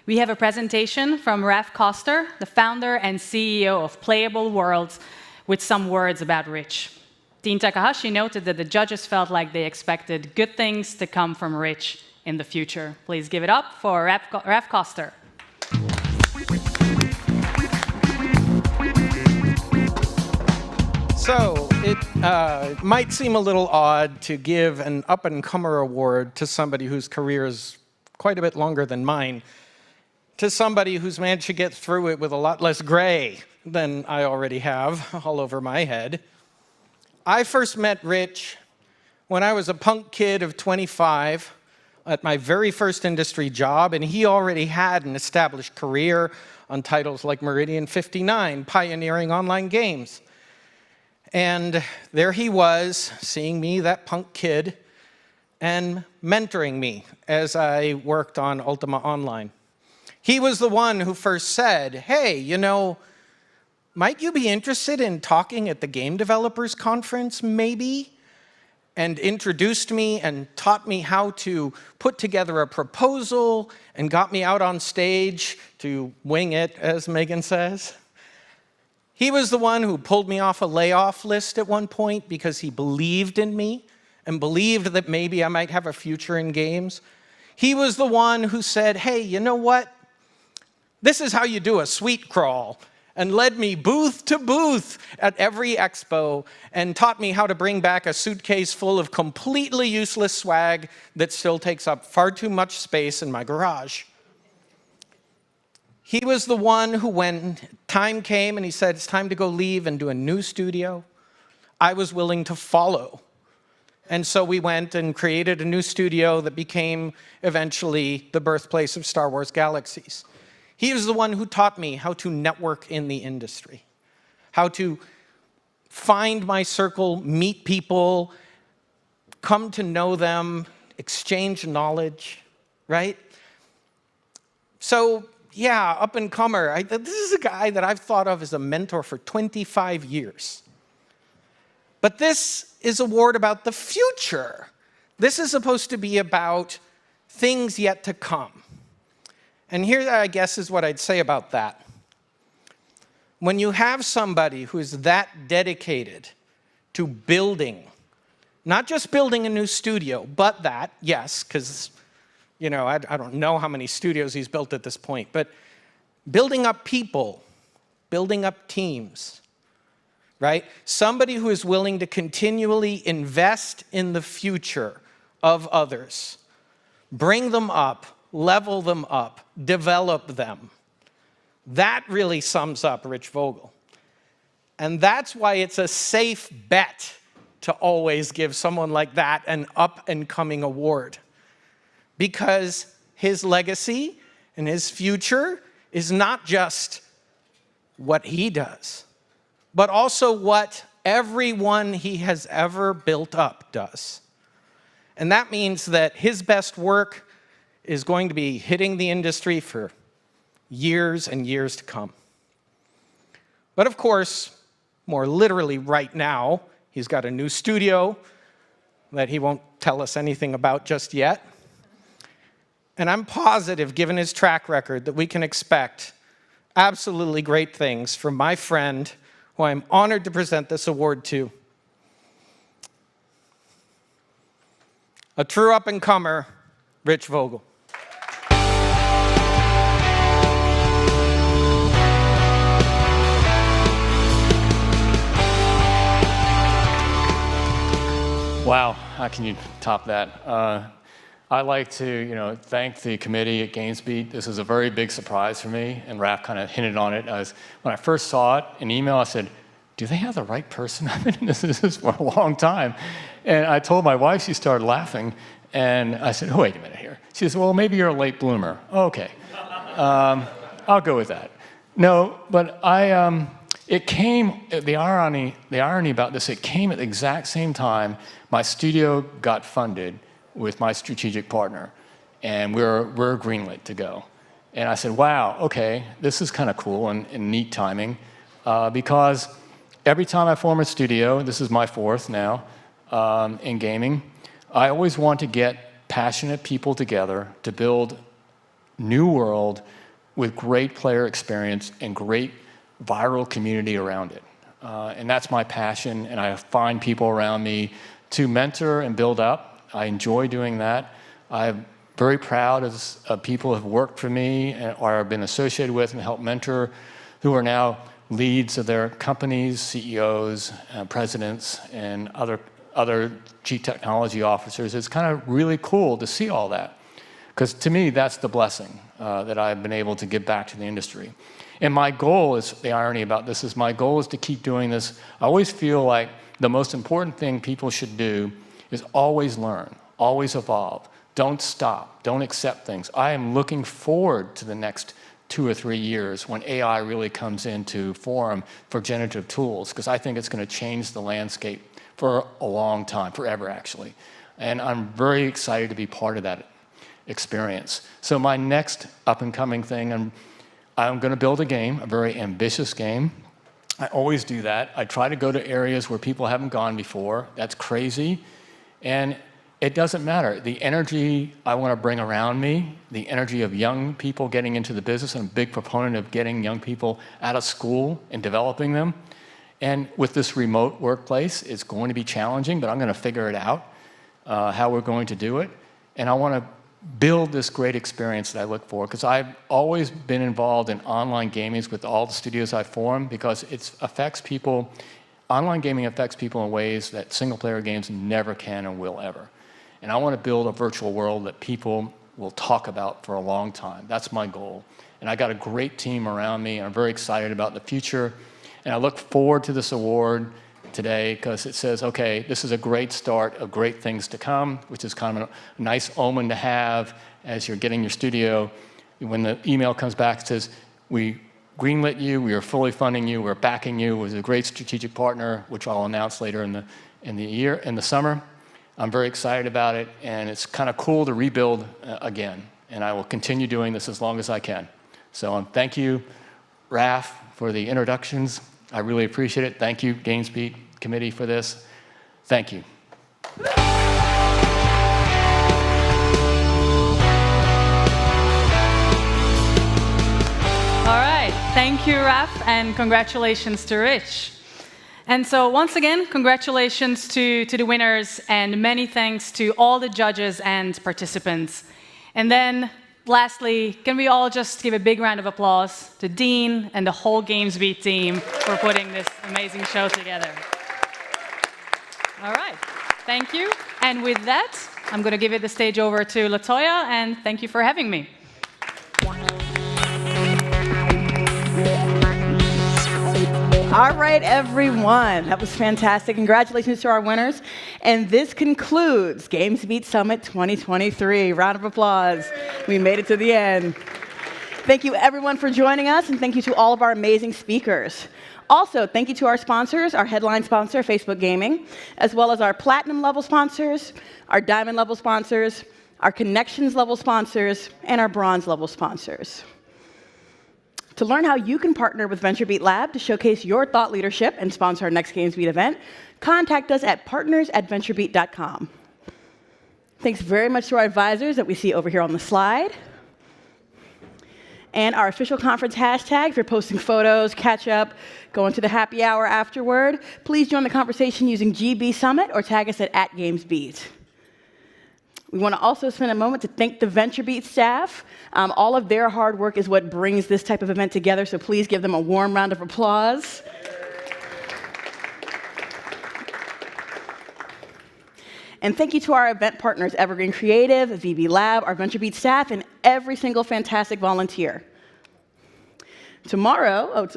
We have a presentation from Raf Koster, the founder and CEO of Playable Worlds, with some words about Rich. Dean Takahashi noted that the judges felt like they expected good things to come from Rich in the future. Please give it up for Raf Koster. So it might seem a little odd to give an up-and-comer award to somebody whose career is quite a bit longer than mine, to somebody who's managed to get through it with a lot less gray than I already have all over my head. I first met Rich when I was a punk kid of 25 at my very first industry job, and he already had an established career on titles like Meridian 59, pioneering online games. And there he was, seeing me, that punk kid, and mentoring me as I worked on Ultima Online. He was the one who first said, hey, you know, might you be interested in talking at the Game Developers Conference, maybe? And introduced me and taught me how to put together a proposal and got me out on stage to wing it, as Megan says. He was the one who pulled me off a layoff list at one point because he believed in me and believed that maybe I might have a future in games. He was the one who said, hey, you know what? This is how you do a suite crawl, and led me booth to booth at every expo and taught me how to bring back a suitcase full of completely useless swag that still takes up far too much space in my garage. He was the one who, when time came and he said, it's time to go leave and do a new studio, I was willing to follow. And so we went and created a new studio that became eventually the birthplace of Star Wars Galaxies. He was the one who taught me how to network in the industry, how to find my circle, meet people, come to know them, exchange knowledge, right? So, yeah, up-and-comer. This is a guy that I've thought of as a mentor for 25 years. But this is an award about the future. This is supposed to be about things yet to come. And here, I guess, is what I'd say about that. When you have somebody who is that dedicated to building, not just building a new studio, but that, yes, because, you know, I don't know how many studios he's built at this point, but building up people, building up teams, right? Somebody who is willing to continually invest in the future of others, bring them up, level them up, develop them. That really sums up Rich Vogel. And that's why it's a safe bet to always give someone like that an up-and-coming award. Because his legacy and his future is not just what he does, but also what everyone he has ever built up does. And that means that his best work is going to be hitting the industry for years and years to come. But of course, more literally right now, he's got a new studio that he won't tell us anything about just yet. And I'm positive, given his track record, that we can expect absolutely great things from my friend, who I'm honored to present this award to. A true up-and-comer, Rich Vogel. Wow, how can you top that? I'd like to, thank the committee at GamesBeat. This is a very big surprise for me, and Raph kind of hinted on it. When I first saw it in email, I said, do they have the right person? I've been in this business for a long time. And I told my wife, she started laughing, and I said, oh, wait a minute here. She says, well, maybe you're a late bloomer. Okay, I'll go with that. No, but it came, the irony about this, it came at the exact same time my studio got funded with my strategic partner, and we're greenlit to go. And I said, wow, okay, this is kind of cool and neat timing, because every time I form a studio, and this is my fourth now in gaming, I always want to get passionate people together to build new world with great player experience and great viral community around it. And that's my passion, and I find people around me to mentor and build up. I enjoy doing that. I'm very proud of people who have worked for me or have been associated with and helped mentor, who are now leads of their companies, CEOs, presidents, and other chief technology officers. It's kind of really cool to see all that, because to me, that's the blessing that I've been able to give back to the industry. And my goal is, the irony about this is, my goal is to keep doing this. I always feel like the most important thing people should do is always learn, always evolve. Don't stop, don't accept things. I am looking forward to the next 2 or 3 years when AI really comes into form for generative tools, because I think it's going to change the landscape for a long time, forever actually. And I'm very excited to be part of that experience. So my next up-and-coming thing, I'm going to build a game, a very ambitious game. I always do that. I try to go to areas where people haven't gone before. That's crazy. And it doesn't matter. The energy I want to bring around me, the energy of young people getting into the business, I'm a big proponent of getting young people out of school and developing them. And with this remote workplace, it's going to be challenging, but I'm going to figure it out, how we're going to do it. And I want to build this great experience that I look for, because I've always been involved in online gaming with all the studios I form, because it affects people. Online gaming affects people in ways that single-player games never can and will ever. And I want to build a virtual world that people will talk about for a long time. That's my goal. And I got a great team around me, and I'm very excited about the future. And I look forward to this award today, because it says, okay, this is a great start of great things to come, which is kind of a nice omen to have as you're getting your studio. When the email comes back, it says, we greenlit you, we are fully funding you, we're backing you, it was a great strategic partner, which I'll announce later in the summer. I'm very excited about it, and it's kind of cool to rebuild again. And I will continue doing this as long as I can. So thank you, Raph, for the introductions. I really appreciate it. Thank you, GamesBeat committee, for this. Thank you. All right, thank you, Raph, and congratulations to Rich. And so once again, congratulations to the winners, and many thanks to all the judges and participants. And then lastly, can we all just give a big round of applause to Dean and the whole GamesBeat team for putting this amazing show together. All right, thank you. And with that, I'm going to give it the stage over to LaToya, and thank you for having me. All right, everyone. That was fantastic. Congratulations to our winners. And this concludes GamesBeat Summit 2023. Round of applause. We made it to the end. Thank you, everyone, for joining us, and thank you to all of our amazing speakers. Also, thank you to our sponsors, our headline sponsor, Facebook Gaming, as well as our platinum level sponsors, our diamond level sponsors, our connections level sponsors, and our bronze level sponsors. To learn how you can partner with VentureBeat Lab to showcase your thought leadership and sponsor our next GamesBeat event, contact us at partners@venturebeat.com. Thanks very much to our advisors that we see over here on the slide. And our official conference hashtag, if you're posting photos, catch up, going to the happy hour afterward, please join the conversation using GB Summit or tag us at GamesBeat. We want to also spend a moment to thank the VentureBeat staff. All of their hard work is what brings this type of event together, so please give them a warm round of applause. And thank you to our event partners, Evergreen Creative, VB Lab, our VentureBeat staff, and every single fantastic volunteer. Tomorrow,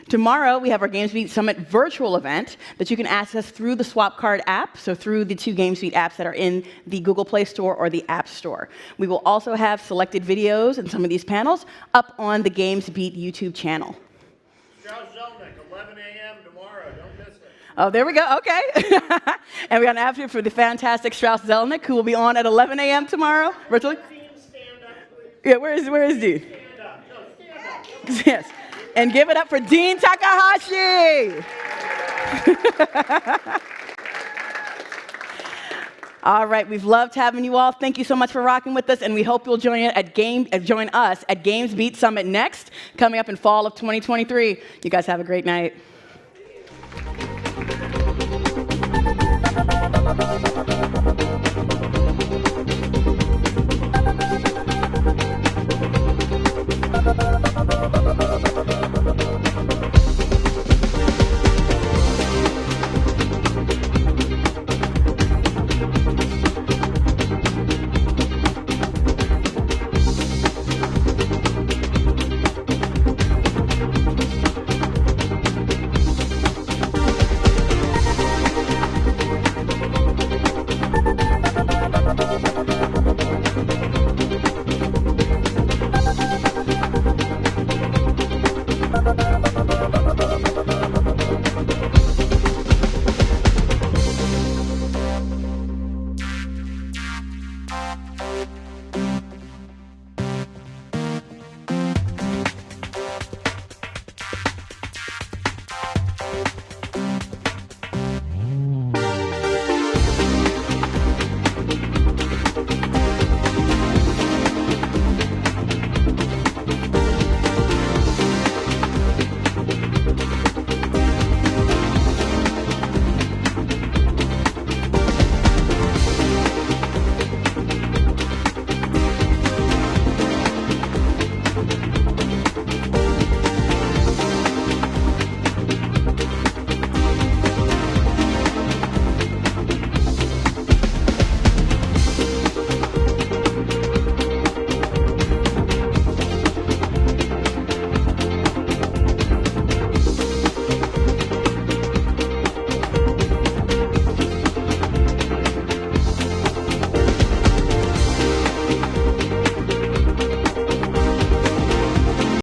tomorrow we have our GamesBeat Summit virtual event that you can access through the Swap Card app, so through the 2 GamesBeat apps that are in the Google Play Store or the App Store. We will also have selected videos and some of these panels up on the GamesBeat YouTube channel. Oh, there we go. Okay. And we got an after for the fantastic Strauss Zelnick, who will be on at 11 a.m. tomorrow, virtually. Yeah, where is Dean? Yes. And give it up for Dean Takahashi. All right, we've loved having you all. Thank you so much for rocking with us, and we hope you'll join us at GamesBeat Summit next, coming up in fall of 2023. You guys have a great night. Thank you.